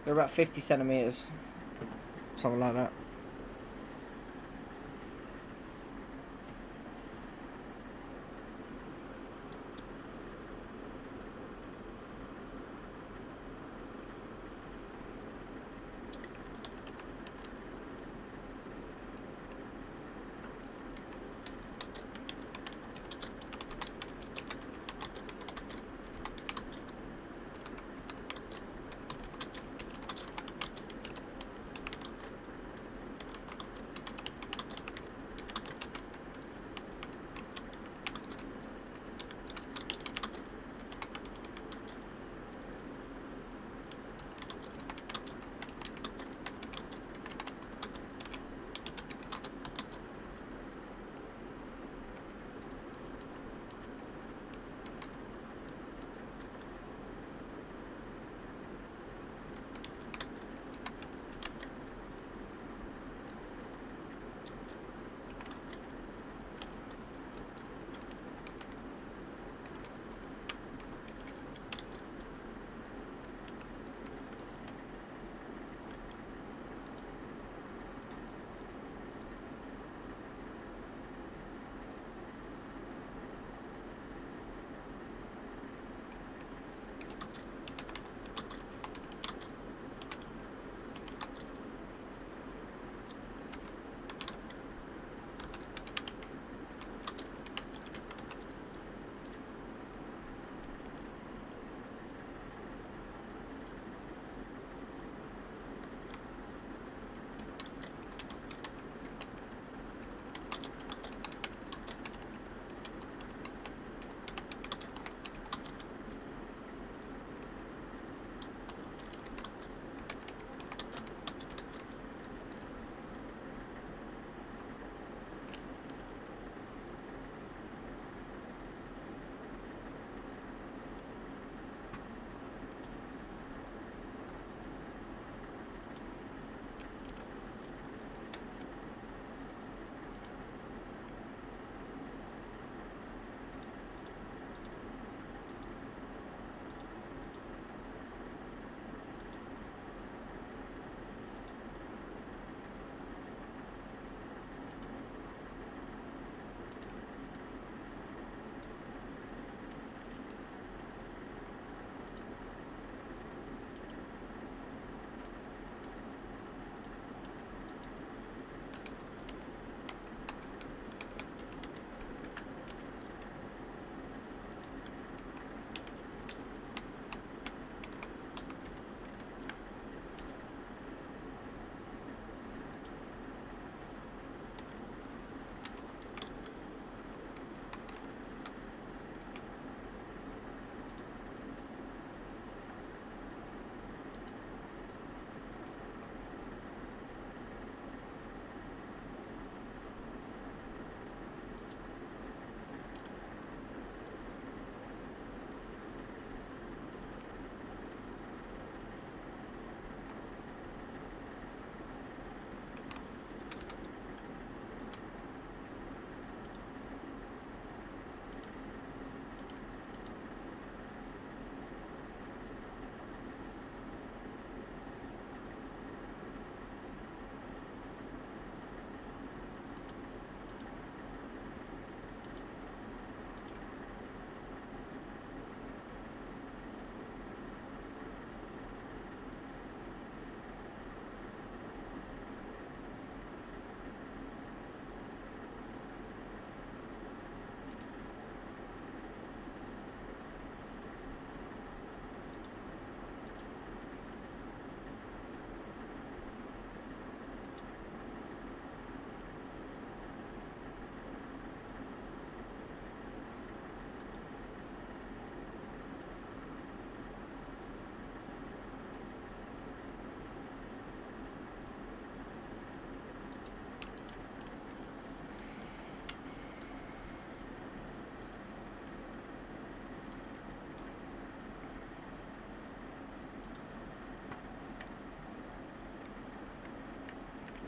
they're about 50 centimeters, something like that.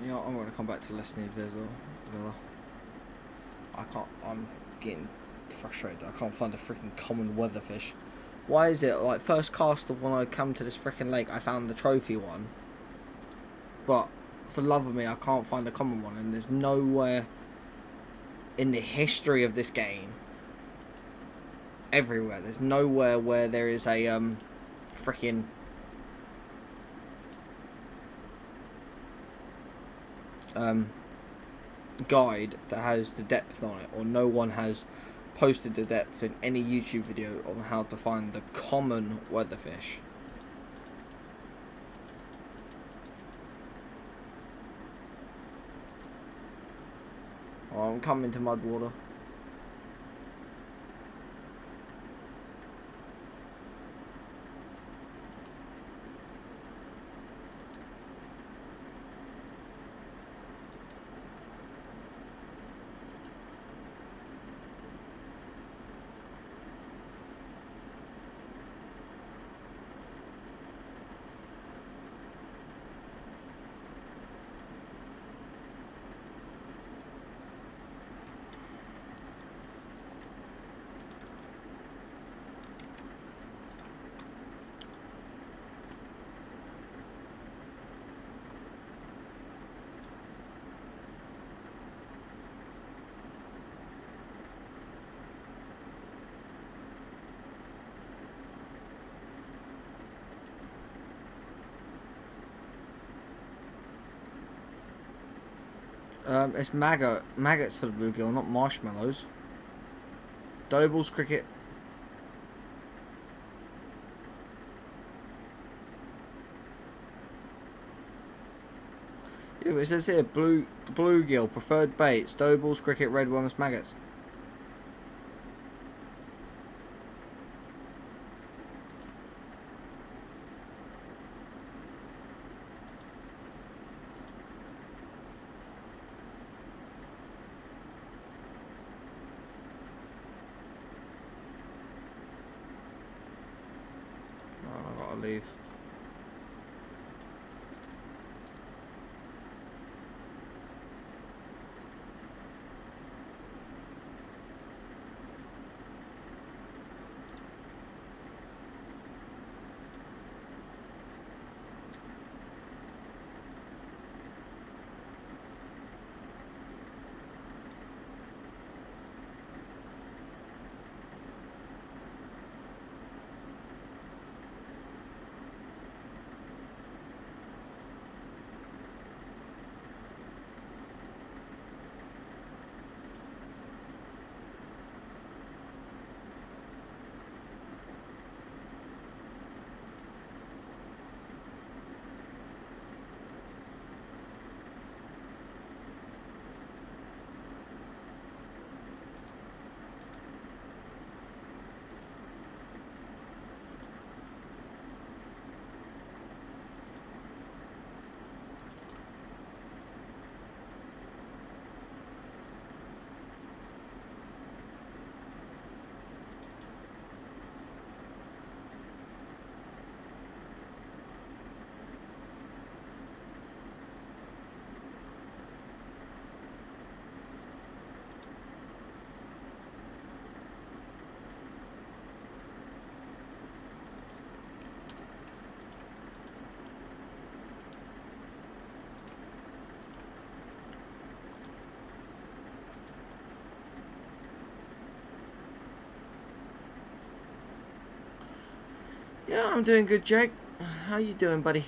You know, I'm gonna come back to listening Villa. I'm getting frustrated. I can't find a freaking common weatherfish Why is it like first cast of when I come to this freaking lake, I found the trophy one, but for the love of me, I can't find the common one, and there's nowhere in the history of this game, everywhere, there's nowhere where there is a freaking guide that has the depth on it, or no one has posted the depth in any YouTube video on how to find the common weatherfish. Oh, I'm coming to Mudwater. It's maggots for the bluegill, not marshmallows. Doble's cricket. Yeah, but it says here, bluegill, preferred baits, Doble's cricket, redworms, maggots. Oh, I gotta leave. Yeah, I'm doing good, Jake. How you doing, buddy?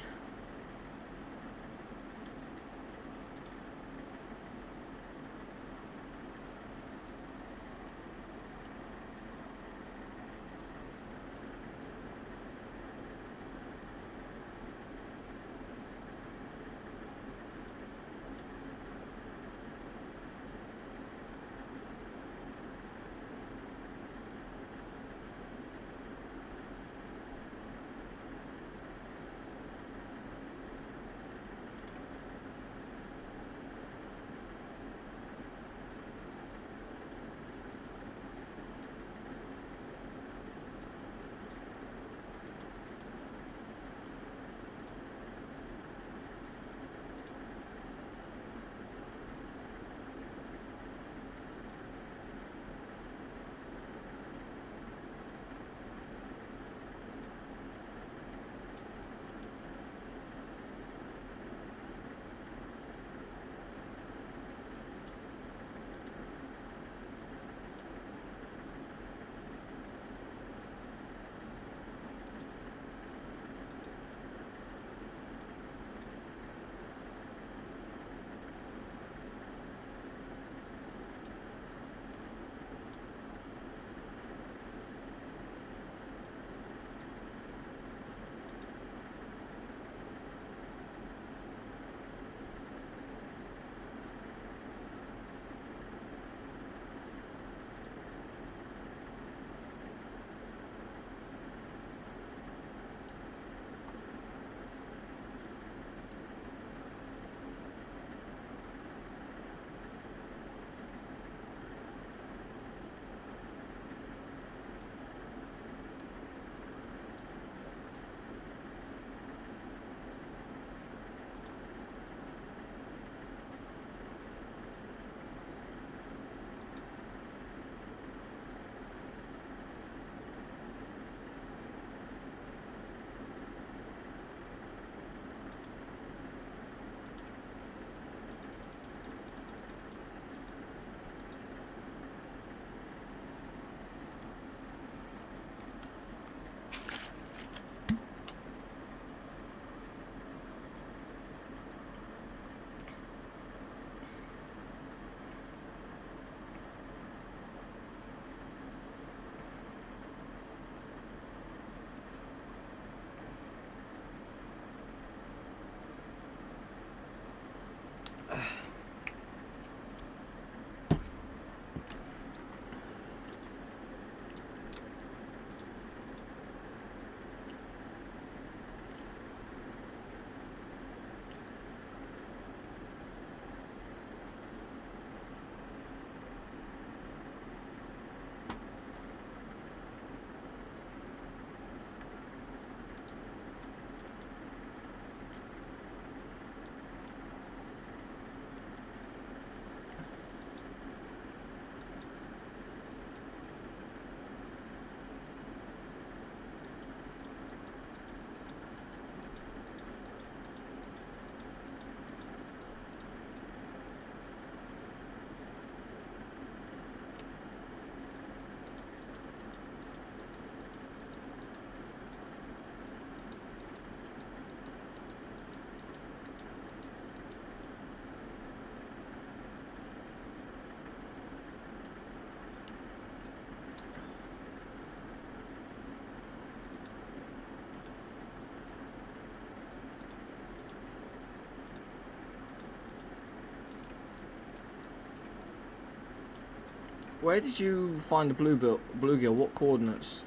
Where did you find the bluegill? What coordinates?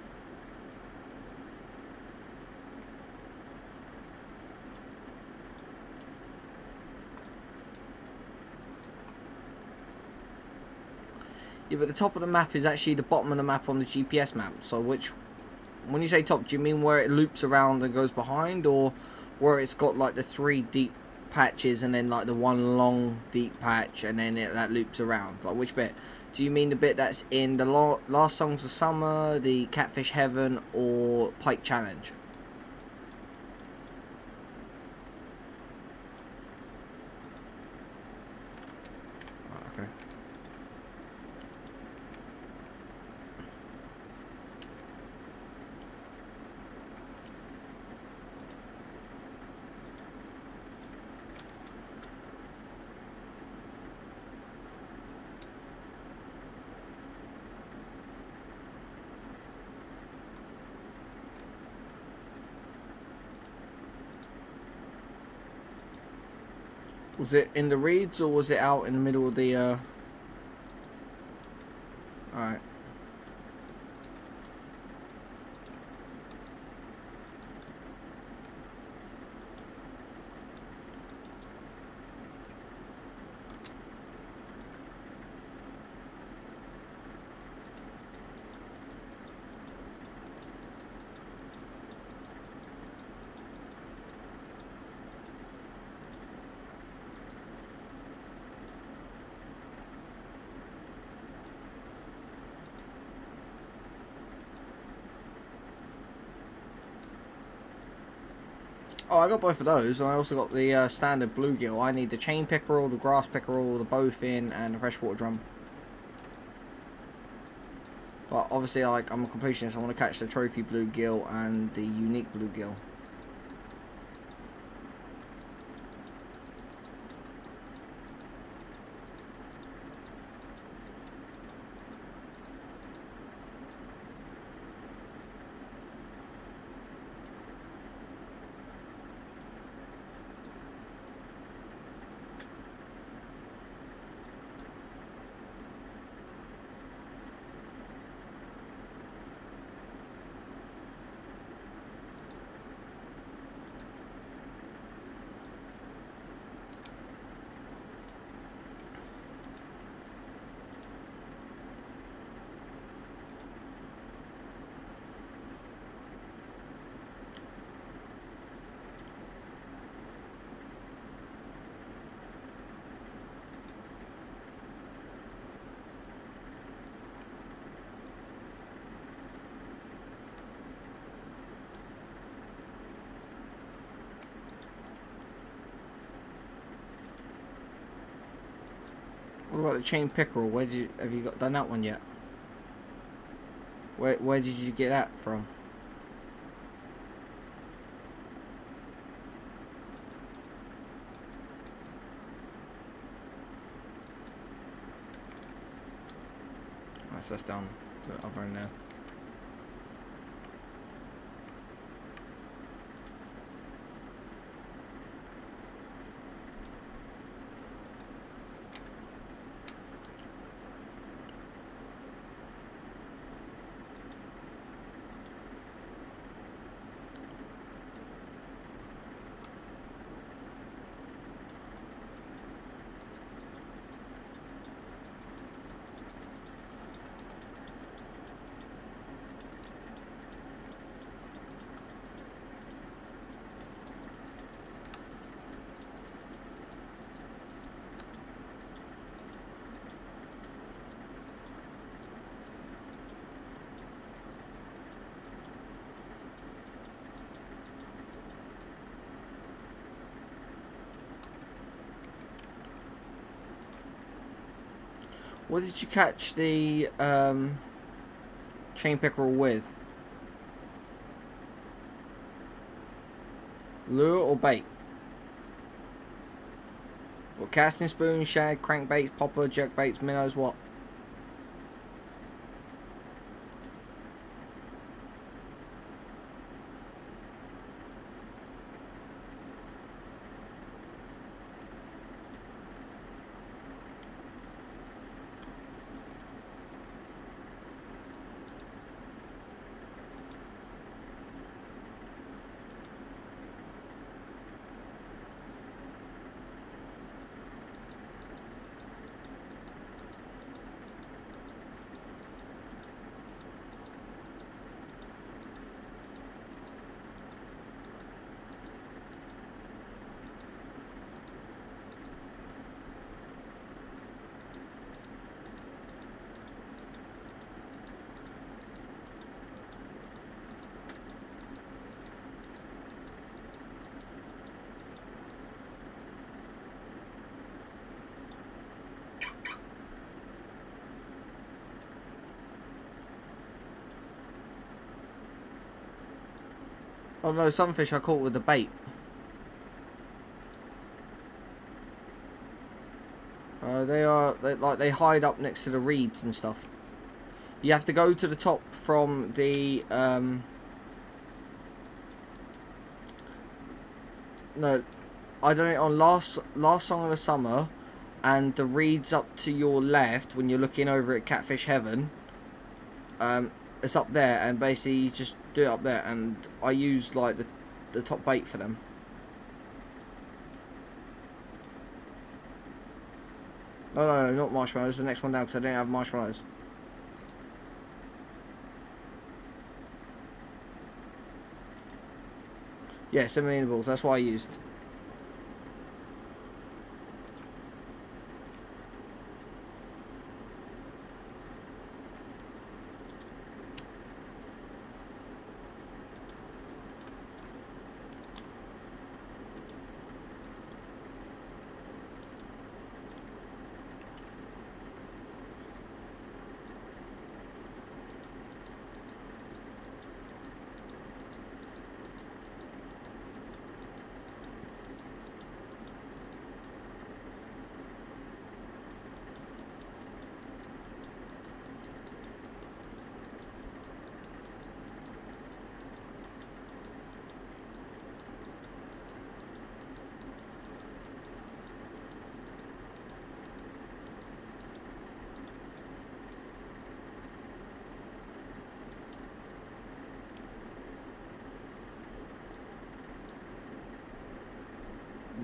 Yeah, but the top of the map is actually the bottom of the map on the GPS map. So which, when you say top, do you mean where it loops around and goes behind, or where it's got like the 3 deep patches and then like the 1 long deep patch and then that loops around? Like which bit? Do you mean the bit that's in the last Songs of Summer, the Catfish Heaven, or Pike Challenge? Okay. Was it in the reeds or was it out in the middle of the Alright. Oh, I got both of those, and I also got the standard bluegill. I need the chain pickerel, the grass pickerel, the bowfin, and the freshwater drum. But obviously, I'm a completionist. I want to catch the trophy bluegill and the unique bluegill. What about the chain pickerel? Have you done that one yet? Where did you get that from? Alright, so that's down the other end now. What did you catch the chain pickerel with? Lure or bait? What, casting spoon, shad, crankbaits, popper, jerkbaits, minnows, what? Oh no, some fish I caught with the bait. They hide up next to the reeds and stuff. You have to go to the top from the no, I done it on last song of the summer, and the reeds up to your left when you're looking over at Catfish Heaven. It's up there, and basically you just do it up there, and I use like the top bait for them. No, not marshmallows. The next one down, because I didn't have marshmallows. Yeah, semolina balls. That's what I used.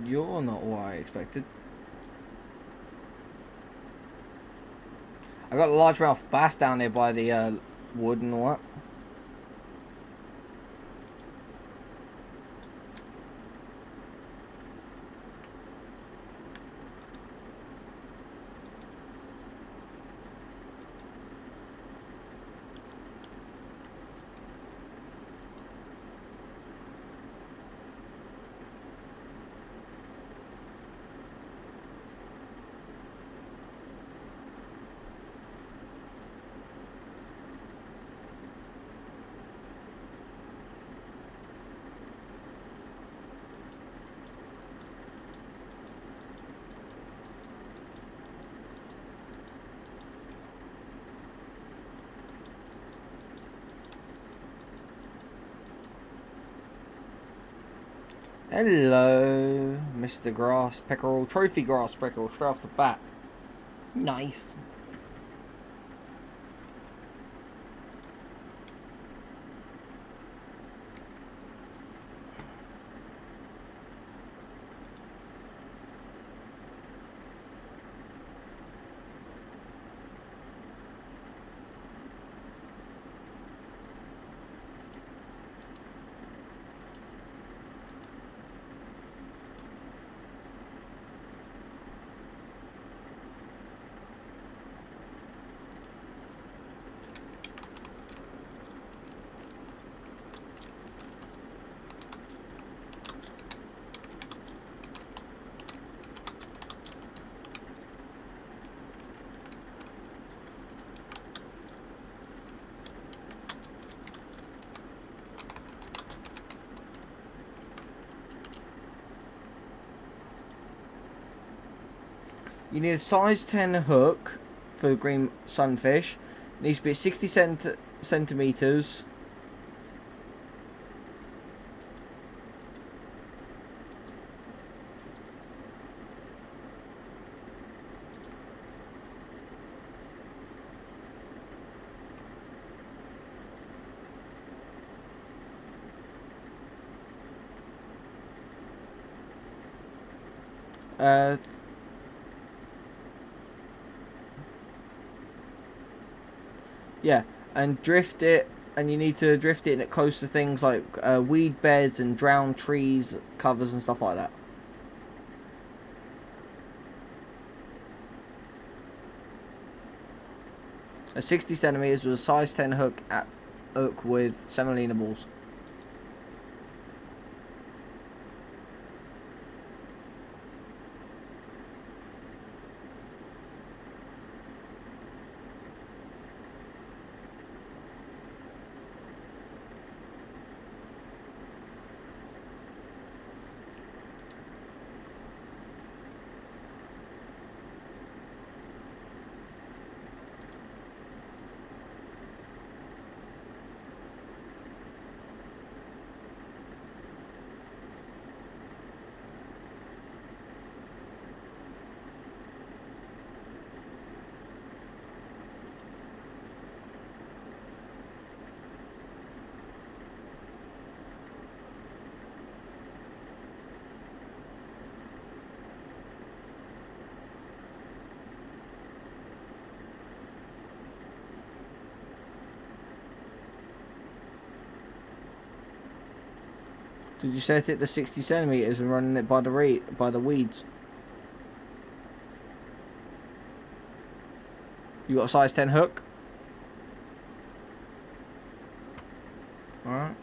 You're not what I expected. I got a largemouth bass down there by the wood and all that. Hello, Mr. Grass Peckerel. Trophy Grass Peckerel, straight off the bat. Nice. You need a size 10 hook for the green sunfish. It needs to be 60 centimeters. Yeah, and drift it, and you need to drift it close to things like weed beds and drowned trees, covers and stuff like that. A 60 centimeters with a size 10 hook with semolina balls. Did you set it to 60 centimeters and running it by the weeds? You got a size 10 hook? Alright.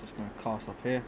Just gonna cast up here.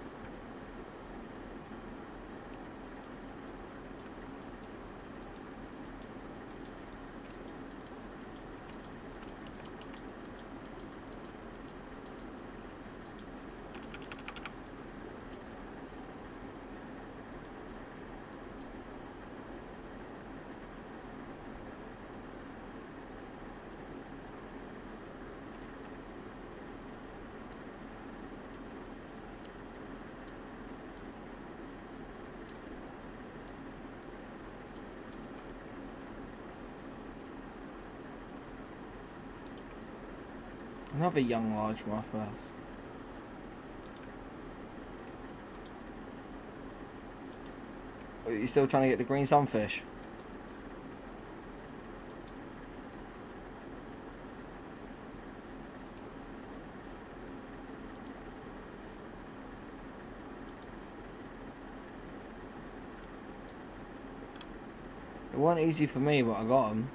Another young largemouth bass. Are you still trying to get the green sunfish? It wasn't easy for me, but I got them.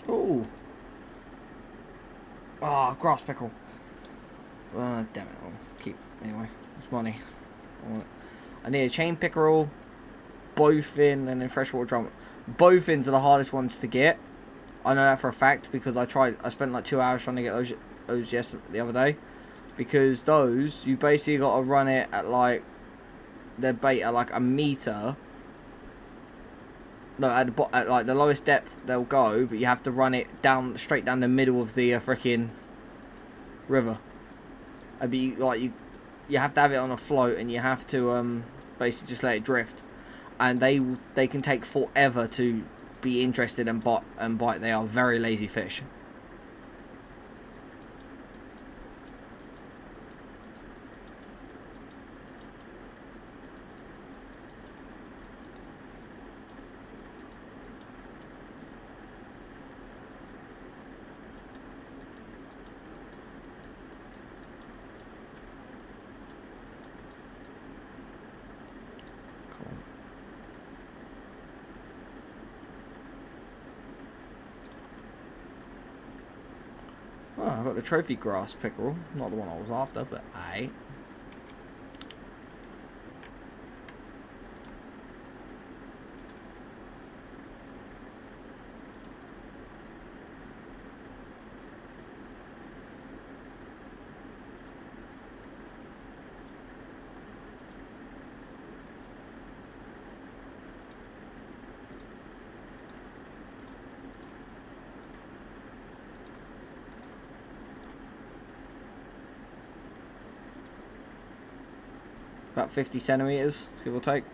Ooh. Ah, oh, grass pickerel. Damn it. I'll keep. Anyway, it's money. I need a chain pickerel, bowfin, and then freshwater drum. Bowfins are the hardest ones to get. I know that for a fact because I spent like 2 hours trying to get those the other day. Because those, you basically got to run it at like, their bait at like a meter. No, at like the lowest depth they'll go, but you have to run it down straight down the middle of the freaking river. I'd be like you have to have it on a float, and you have to basically just let it drift. And they can take forever to be interested and bite. They are very lazy fish. Oh, I got the trophy grass pickerel. Not the one I was after, but aye. About 50 centimeters, give or take.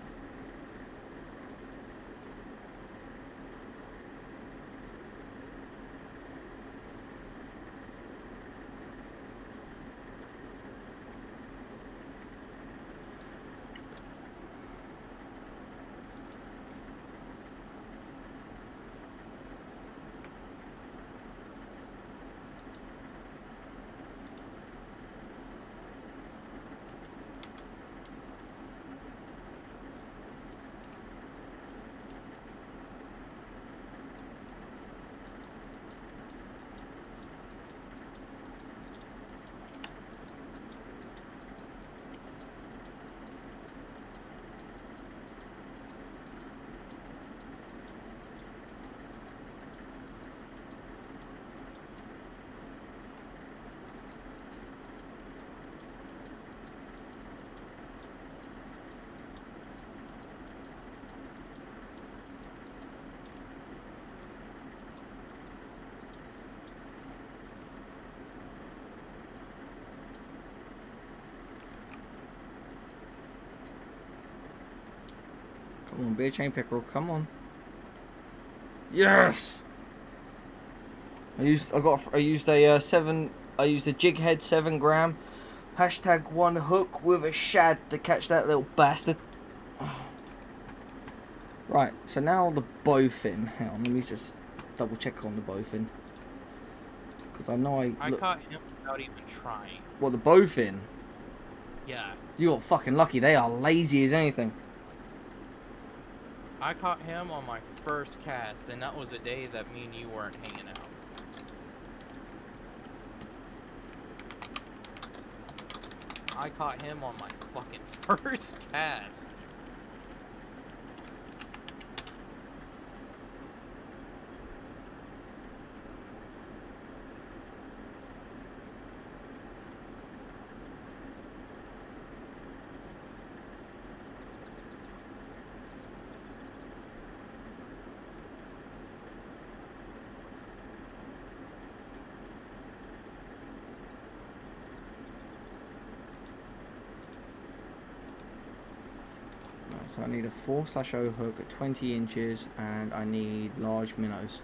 Come on, be a chain pickerel. Come on. Yes. I used a jig head 7 gram. Hashtag 1 hook with a shad to catch that little bastard. Right, so now the bowfin. Hang on, let me just double check on the bowfin. Because I know I caught him without even trying. What, the bowfin? Yeah. You got fucking lucky. They are lazy as anything. I caught him on my first cast, and that was a day that me and you weren't hanging out. I caught him on my fucking first cast. So I need a 4/0 hook at 20 inches and I need large minnows.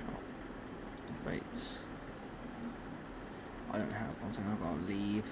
Sharp baits. I don't have one, so I've got to leave.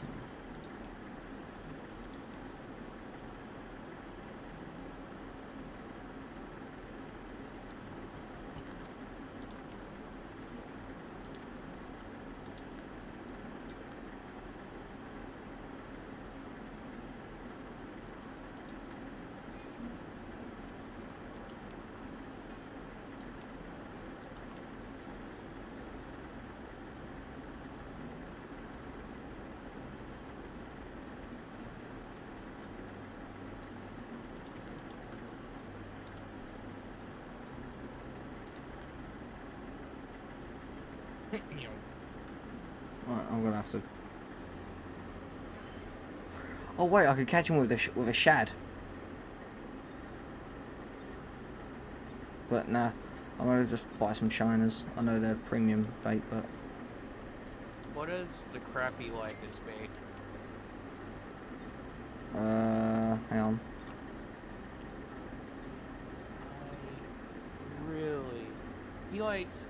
Right, I'm gonna have to. Oh wait, I could catch him with a shad. But nah, I'm gonna just buy some shiners. I know they're premium bait, but. What is the crappie like as bait? Hang on. He likes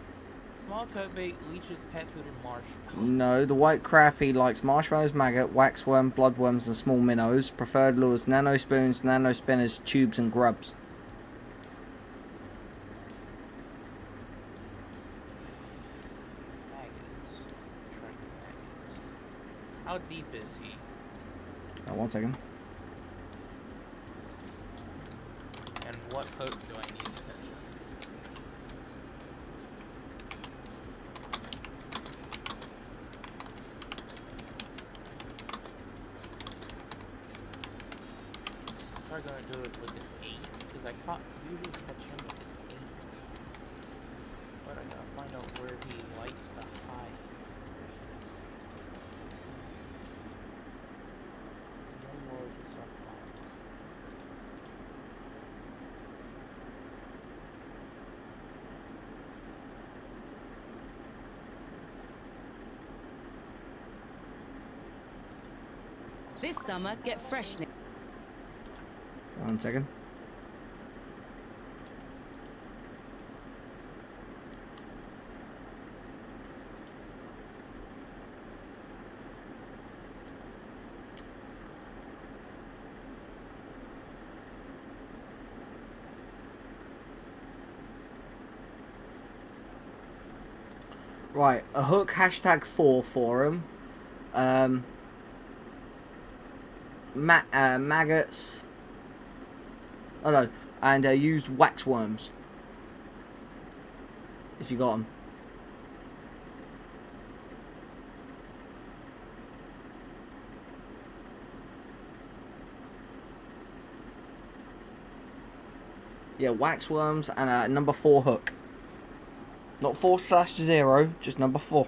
small cut bait, leeches, pet food, and marshmallows. No, the white crappie likes marshmallows, maggot, waxworm, bloodworms, and small minnows. Preferred lures: nano spoons, nano spinners, tubes, and grubs. Maggots. Try maggots. How deep is he? 1 second. And what hook do I need to catch him? I'm gonna do it with an 8 because I usually catch him with an 8. But I gotta find out where he likes to hide. No more with some bombs. This summer, get fresh. 1 second. Right, a hook #4 for him. Maggots. Oh no, and use waxworms. If you got them. Yeah, waxworms and a number 4 hook. Not 4/0, just number 4.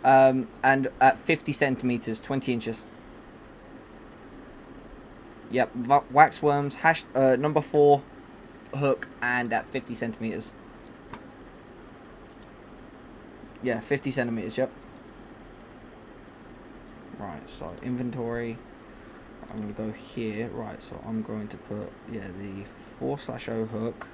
And at 50 centimeters, 20 inches. Yep, wax worms, number 4 hook, and at 50 centimeters. Yeah, 50 centimeters, yep. Right, so inventory. I'm going to go here. Right, so I'm going to put, yeah, the 4/0 hook.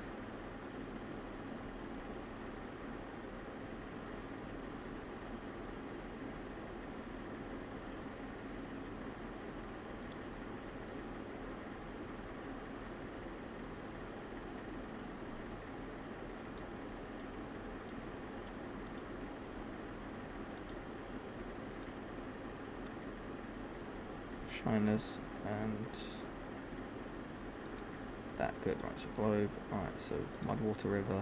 Shiners and that good. Right, so globe. Right, so Mudwater River.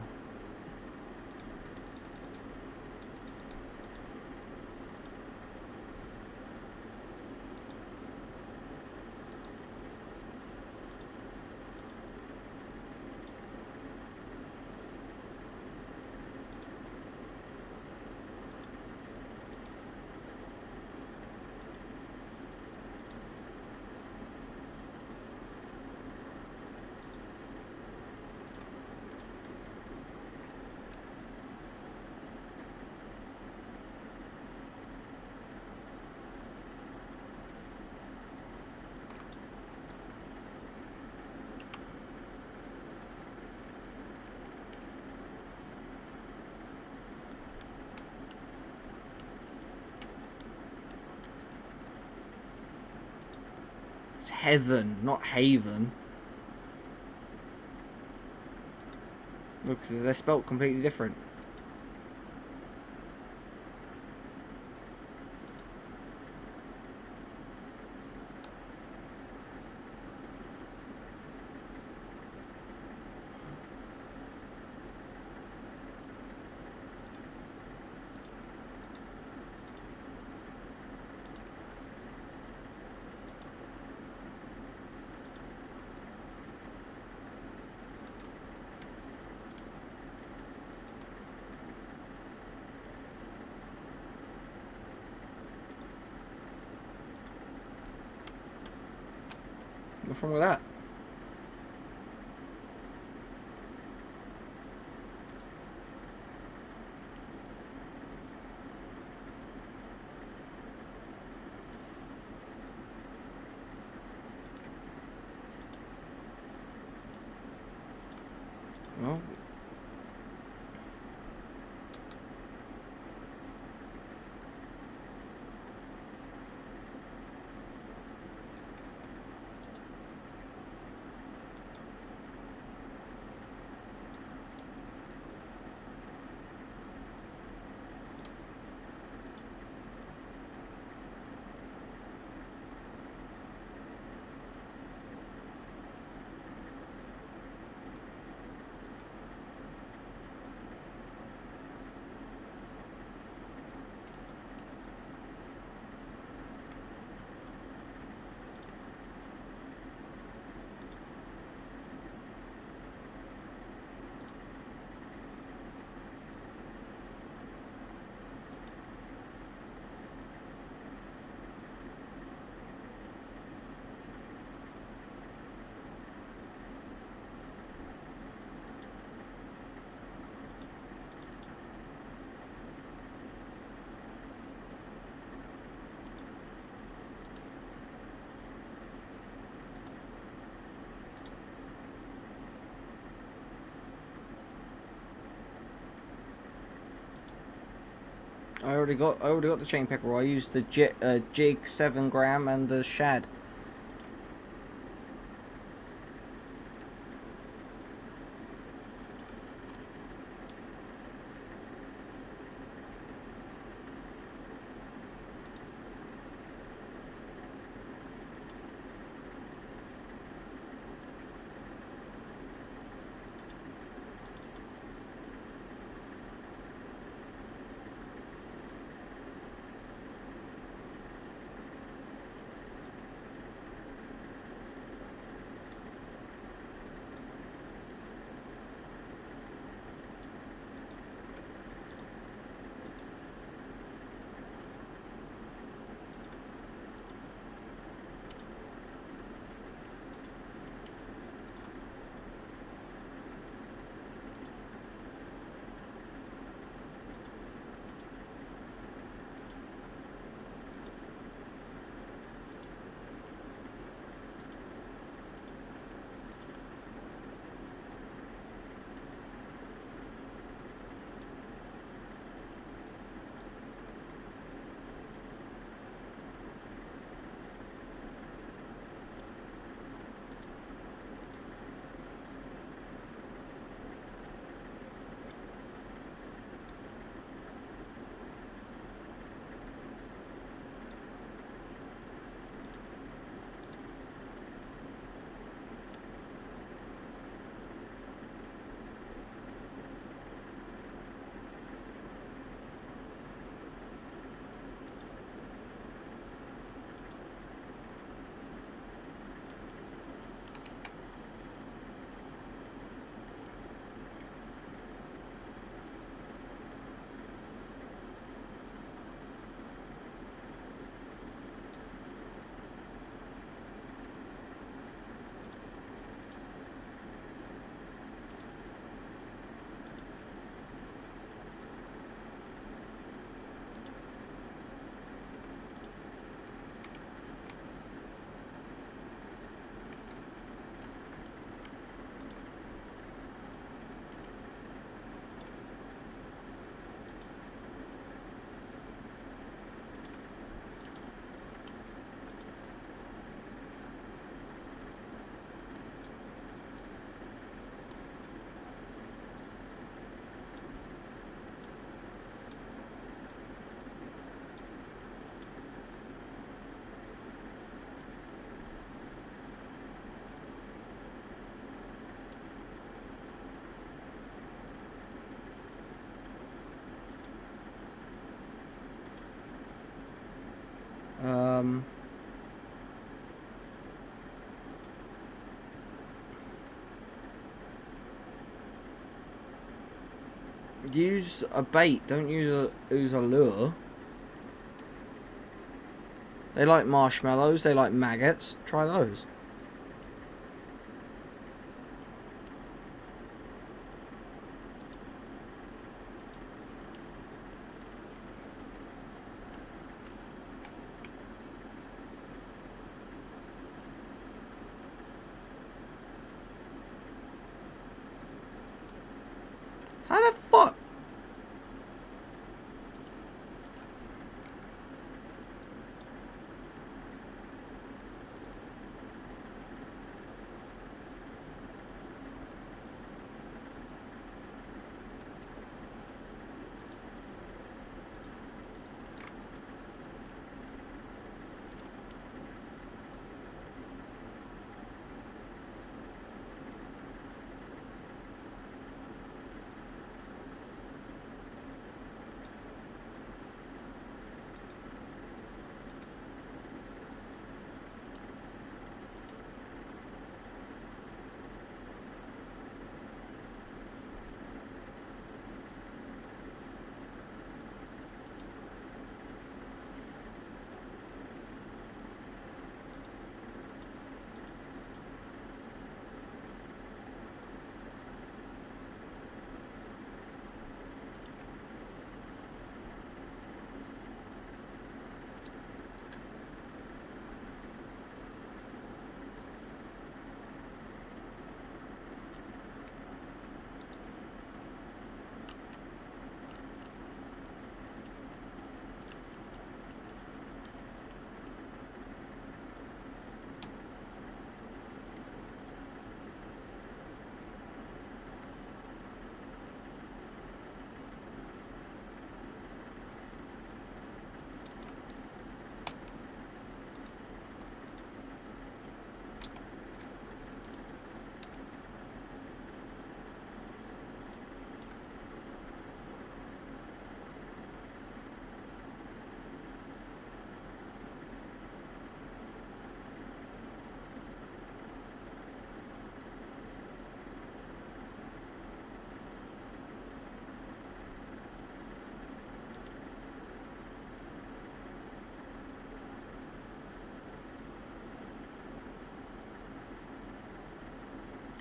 It's heaven, not haven. Look, they're spelt completely different. What's wrong with that? Well, I already got the chain pickerel. I used the jig 7 gram and the shad. Use a bait. Don't use a lure. They like marshmallows. They like maggots. Try those. How the fuck?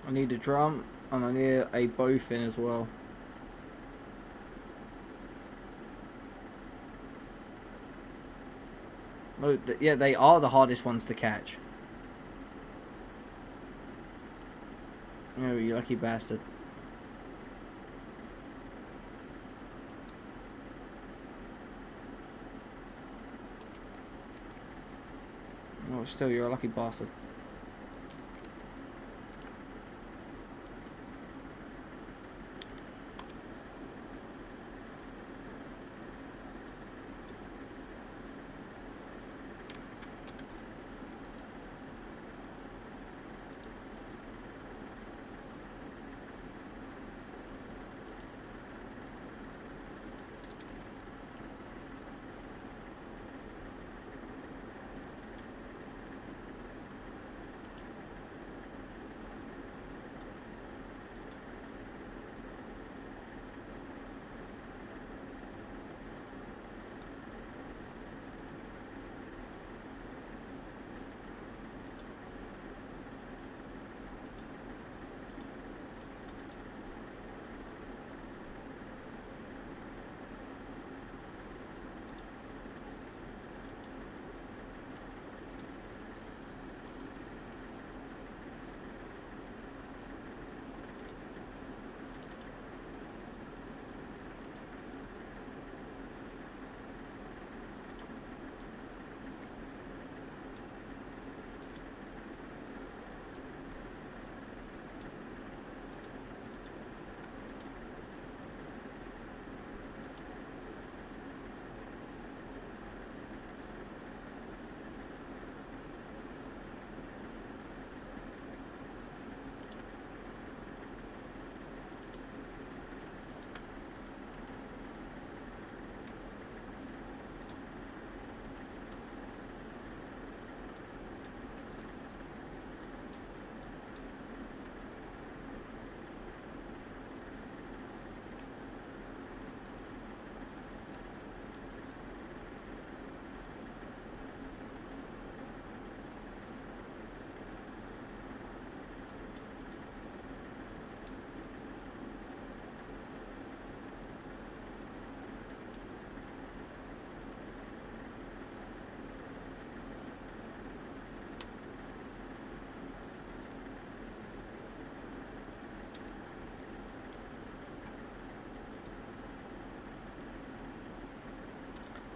I need a drum and I need a bowfin as well. Oh, yeah, they are the hardest ones to catch. Oh, you lucky bastard. Oh, still, you're a lucky bastard.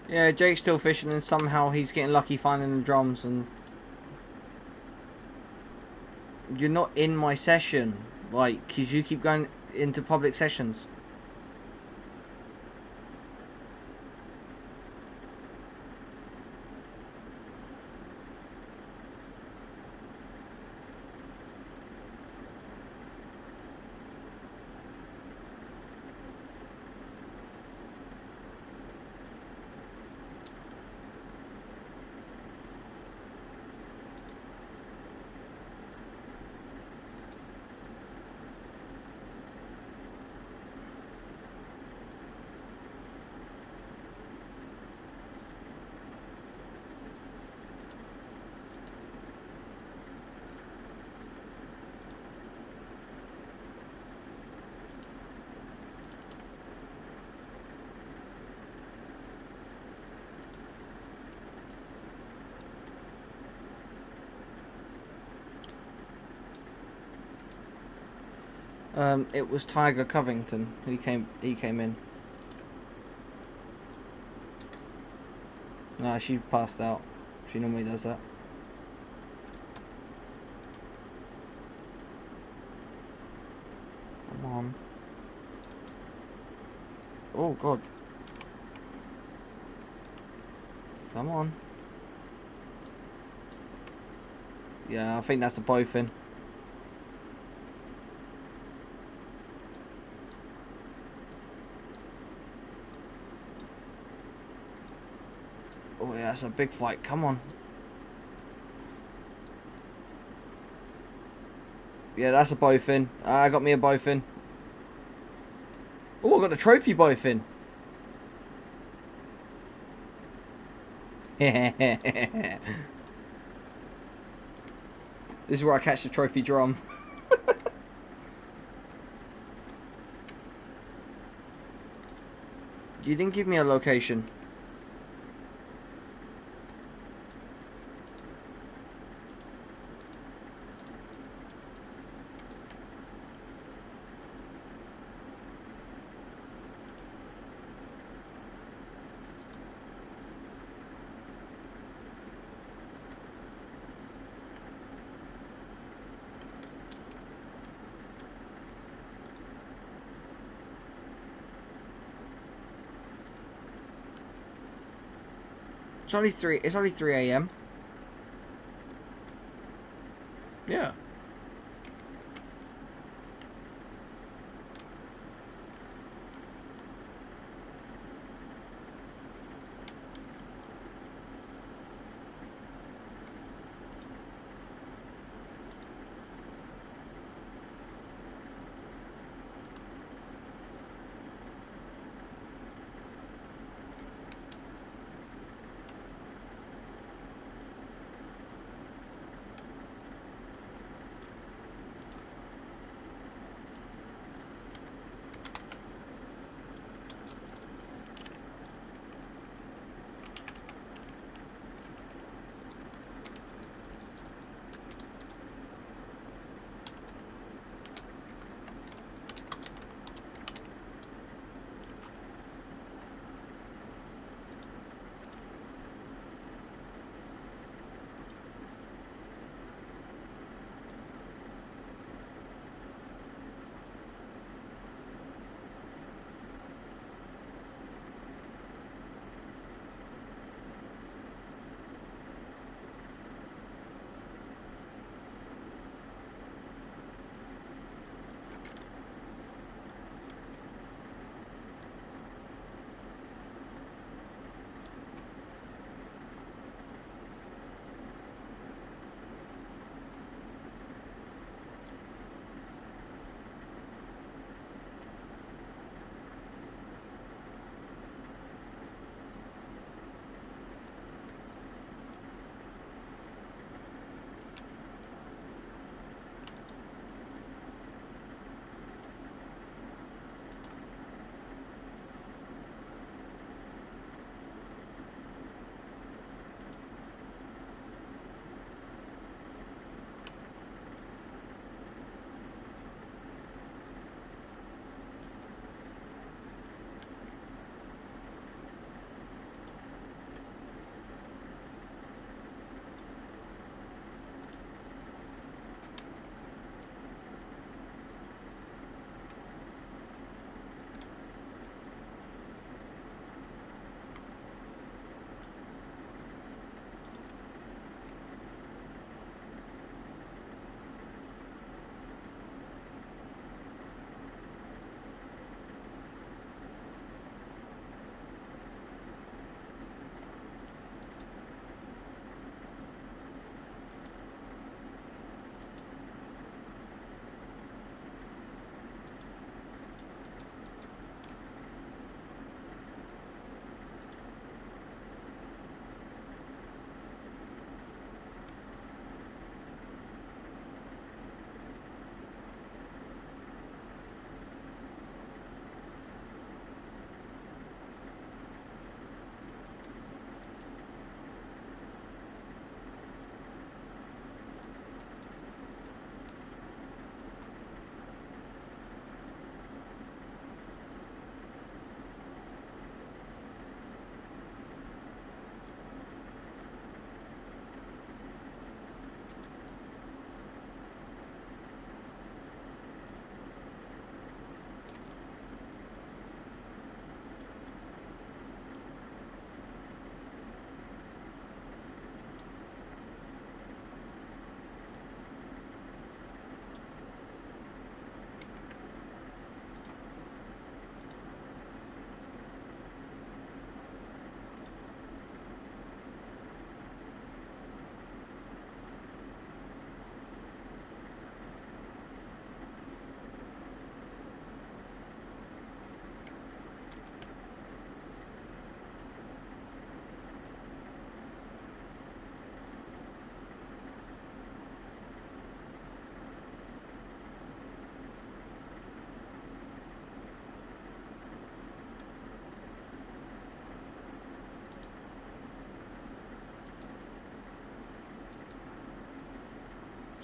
Yeah, Jake's still fishing and somehow he's getting lucky finding the drums and... You're not in my session. Like, because you keep going into public sessions. It was Tiger Covington. He came in. No, she passed out. She normally does that. Come on. Oh God. Come on. Yeah, I think that's a bowfin. Oh yeah, that's a big fight. Come on. Yeah, that's a bowfin. I got me a bowfin. Oh, I got the trophy bowfin. This is where I catch the trophy drum. You didn't give me a location. It's only 3 a.m. Yeah.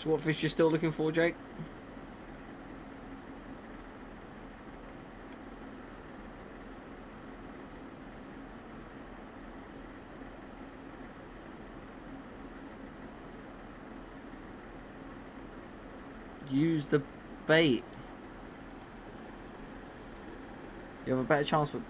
So what fish you still looking for, Jake? Use the bait. You have a better chance with...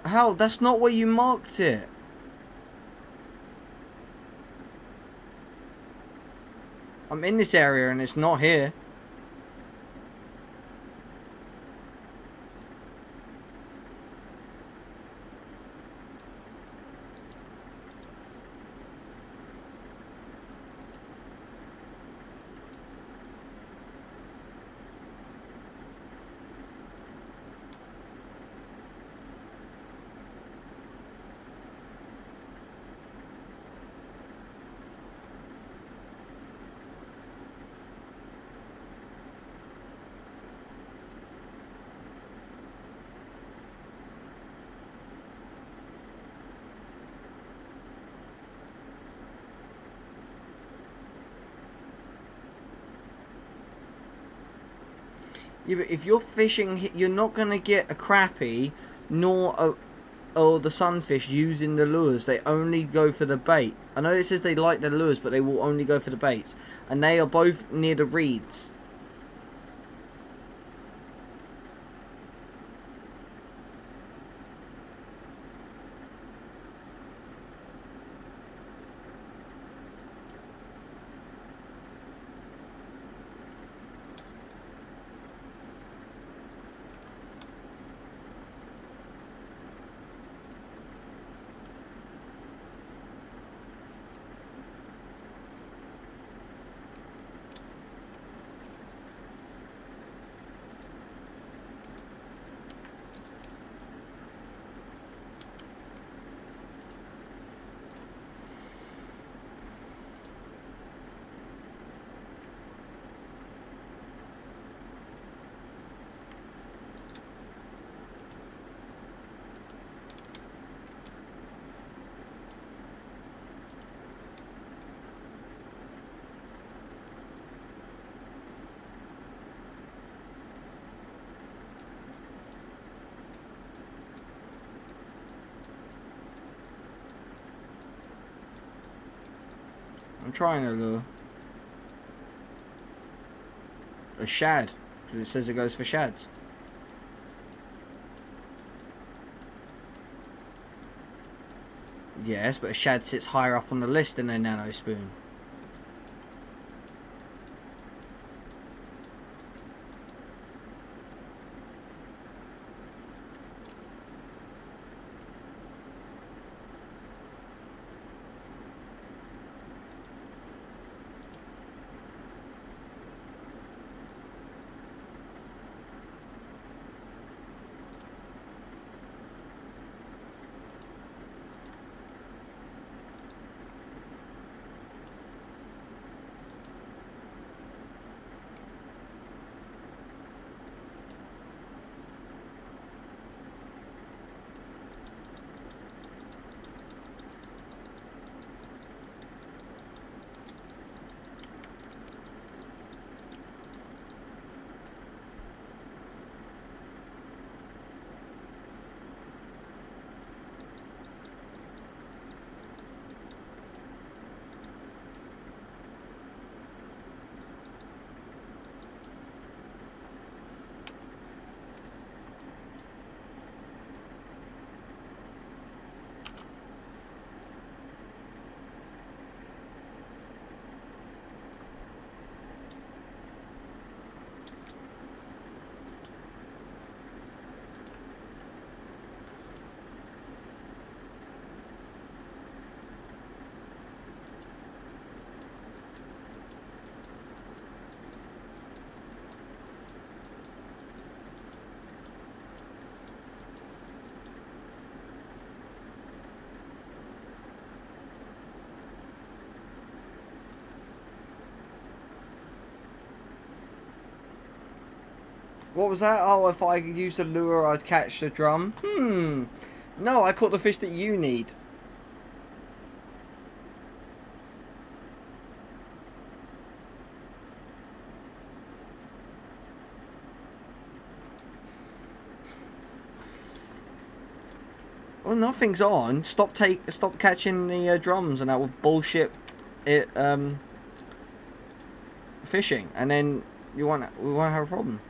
How? That's not where you marked it. I'm in this area and it's not here. Yeah, but if you're fishing, you're not going to get a crappie nor or the sunfish using the lures. They only go for the bait. I know it says they like the lures, but they will only go for the baits. And they are both near the reeds. I'm trying to lure a shad, because it says it goes for shads. Yes, but a shad sits higher up on the list than a nano spoon. What was that? Oh, if I could use the lure, I'd catch the drum. No, I caught the fish that you need. Well, nothing's on. Stop catching the drums and that with bullshit. Fishing, and then we won't have a problem.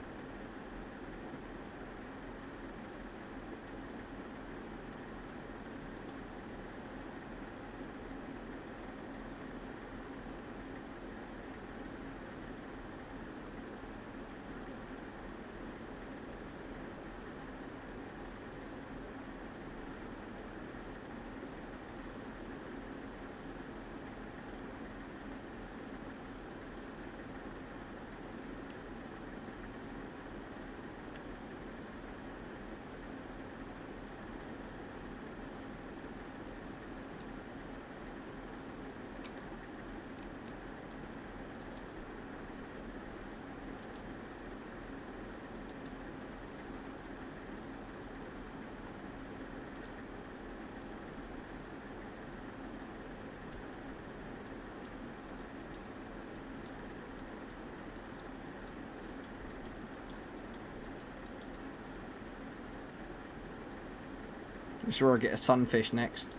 I'm sure I'll get a sunfish next.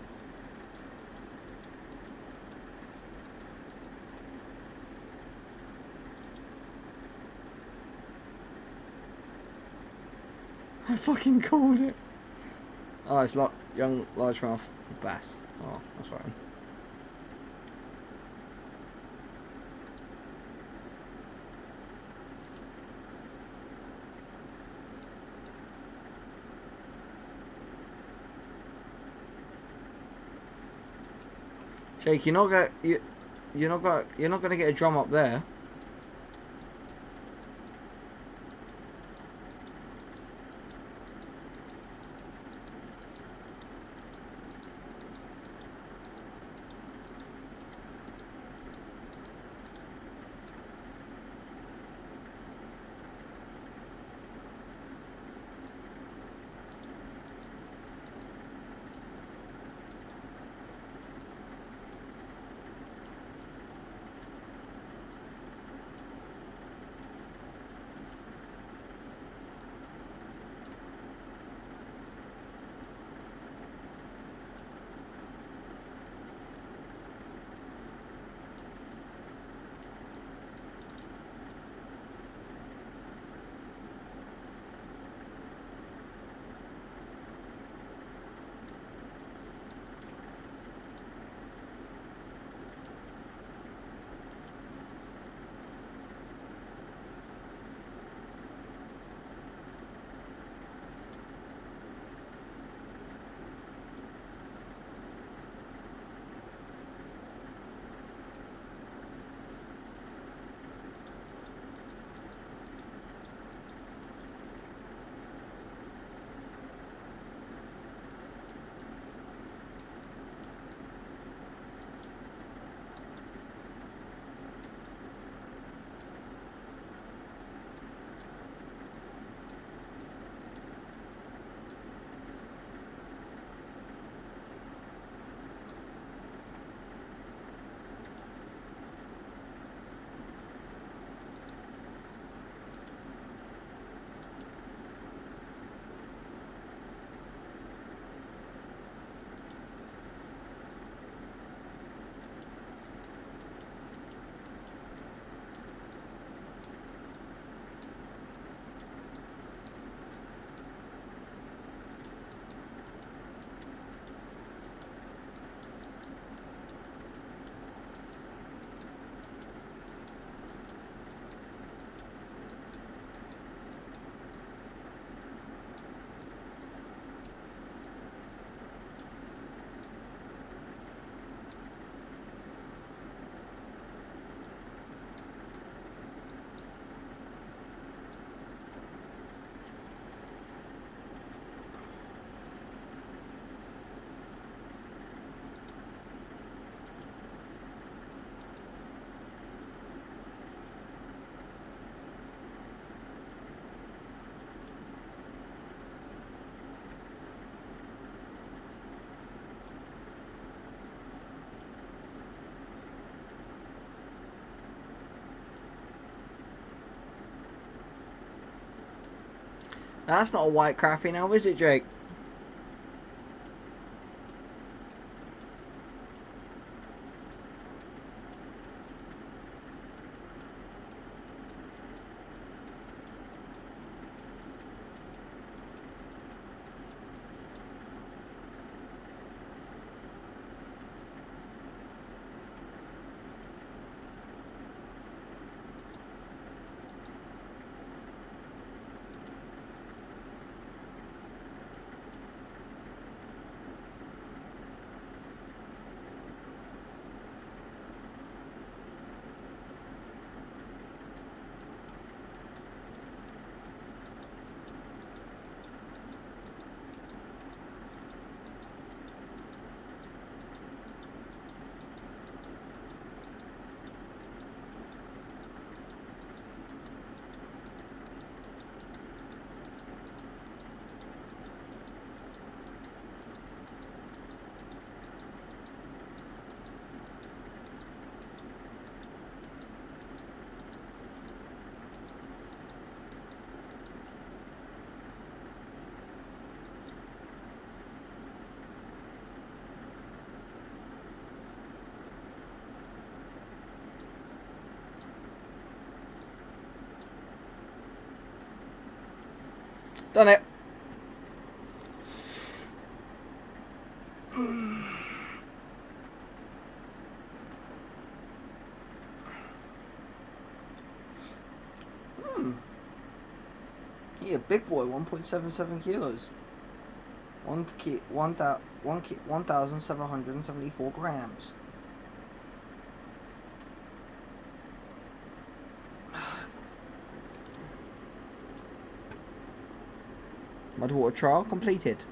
I fucking called it. Oh, it's like young largemouth bass. Oh, that's right. Jake, you're not gonna get a drum up there. That's not a white crappie now, is it, Jake? Done it. Yeah, big boy, 1.77 kilos. 1,774 grams. Mudwater trial completed.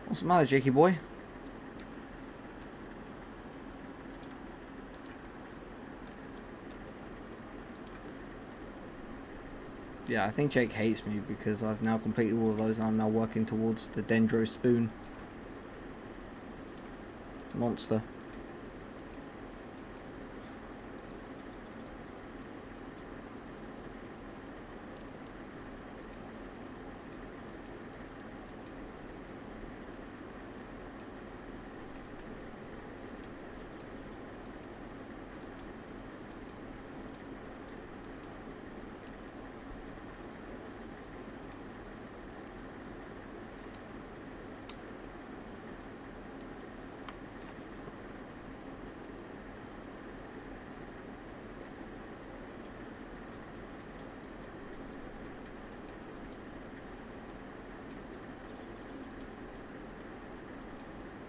What's the matter, Jakey boy? Yeah, I think Jake hates me because I've now completed all of those and I'm now working towards the Dendro Spoon monster.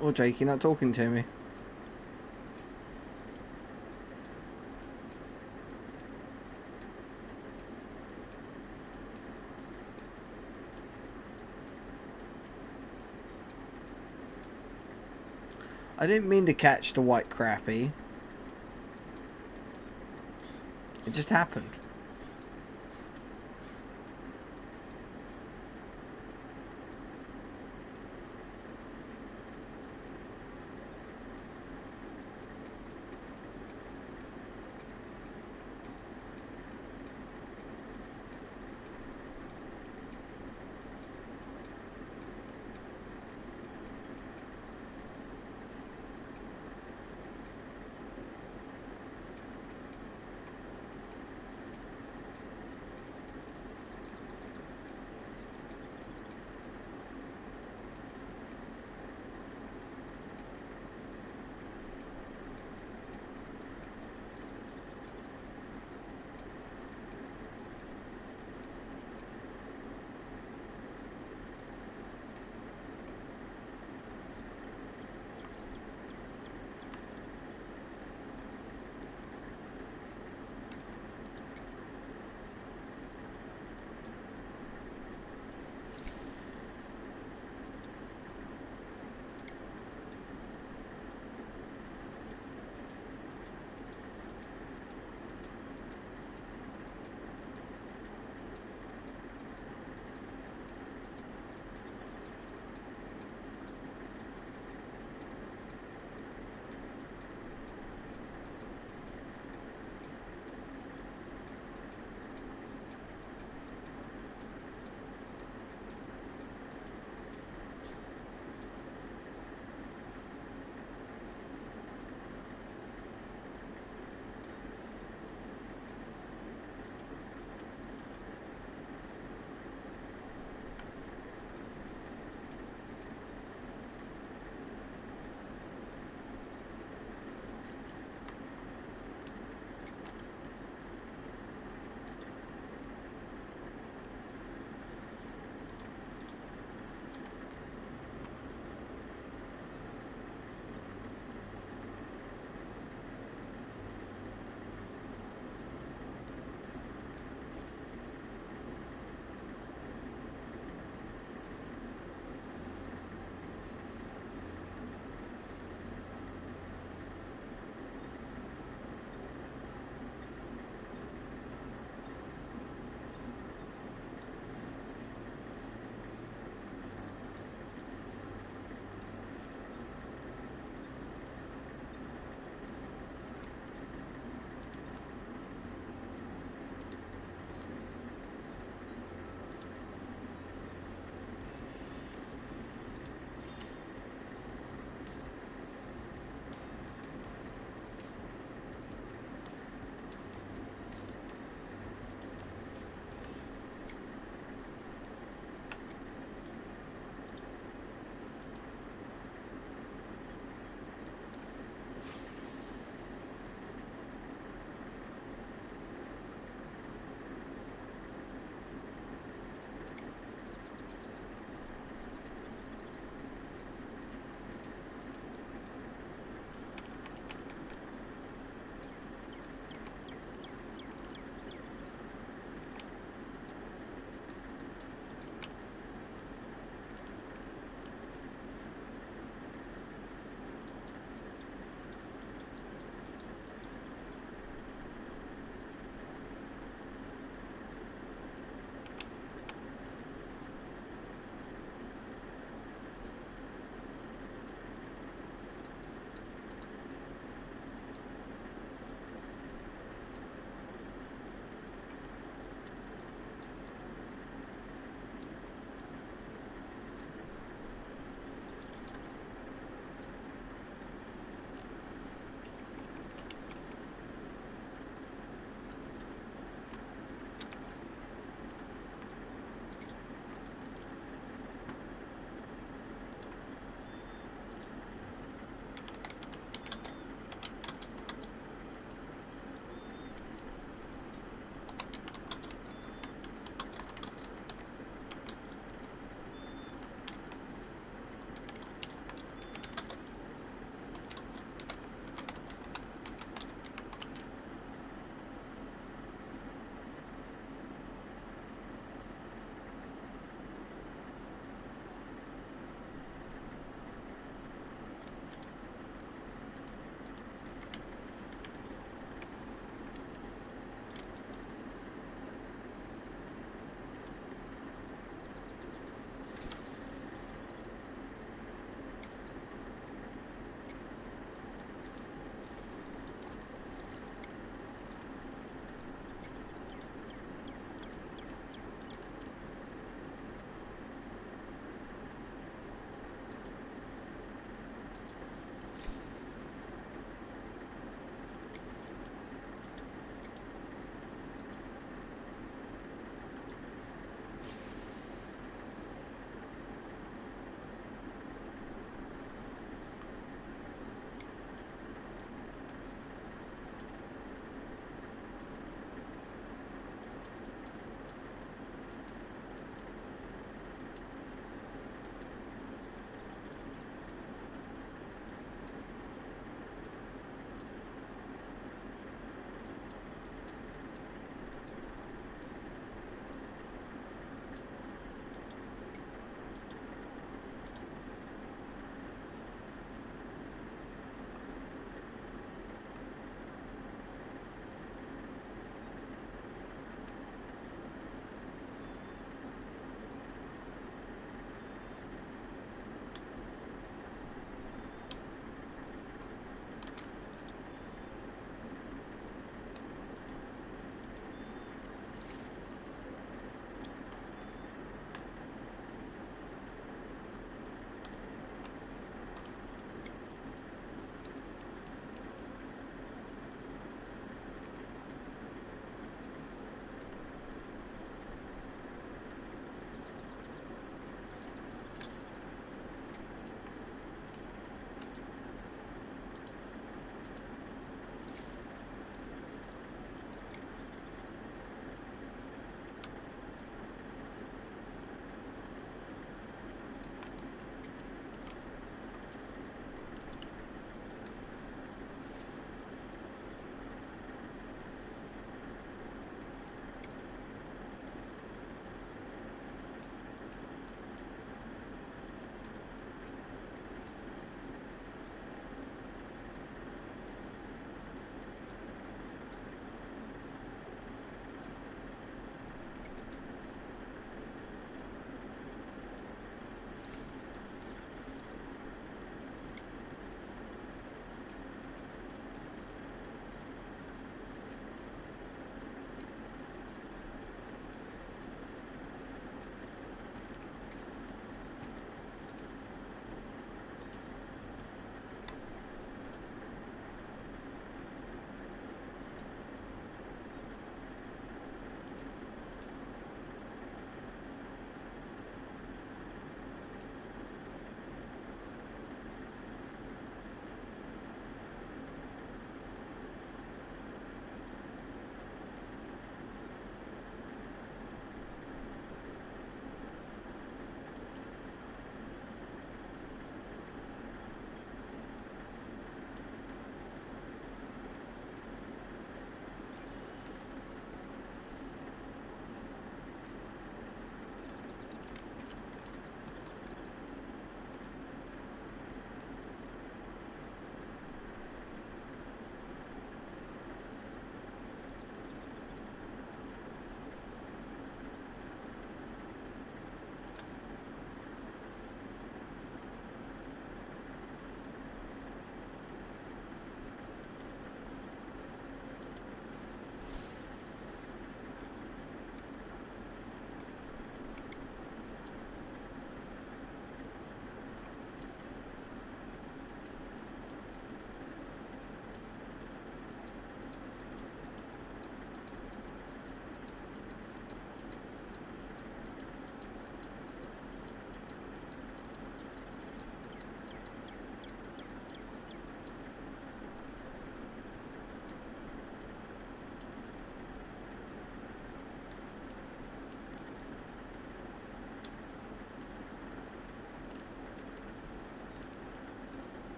Oh, Jake, you're not talking to me. I didn't mean to catch the white crappie. It just happened.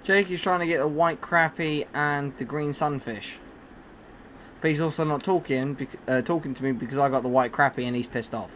Jake is trying to get the white crappie and the green sunfish. But he's also not talking to me because I got the white crappie and he's pissed off.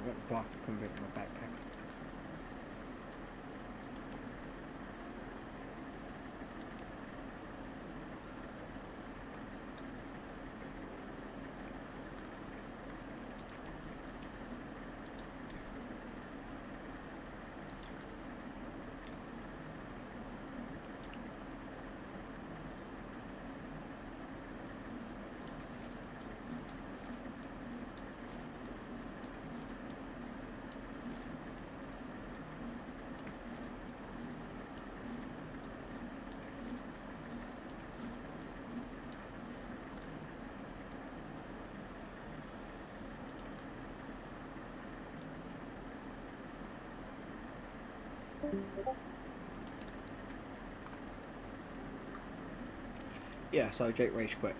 I've got the bark to put it in my backpack. Yeah, so Jake rage quit.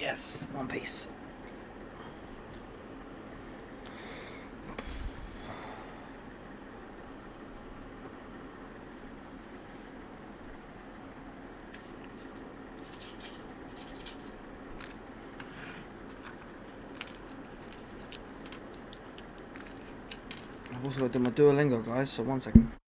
Yes, one piece. I've also got to do my Duolingo, guys, so 1 second.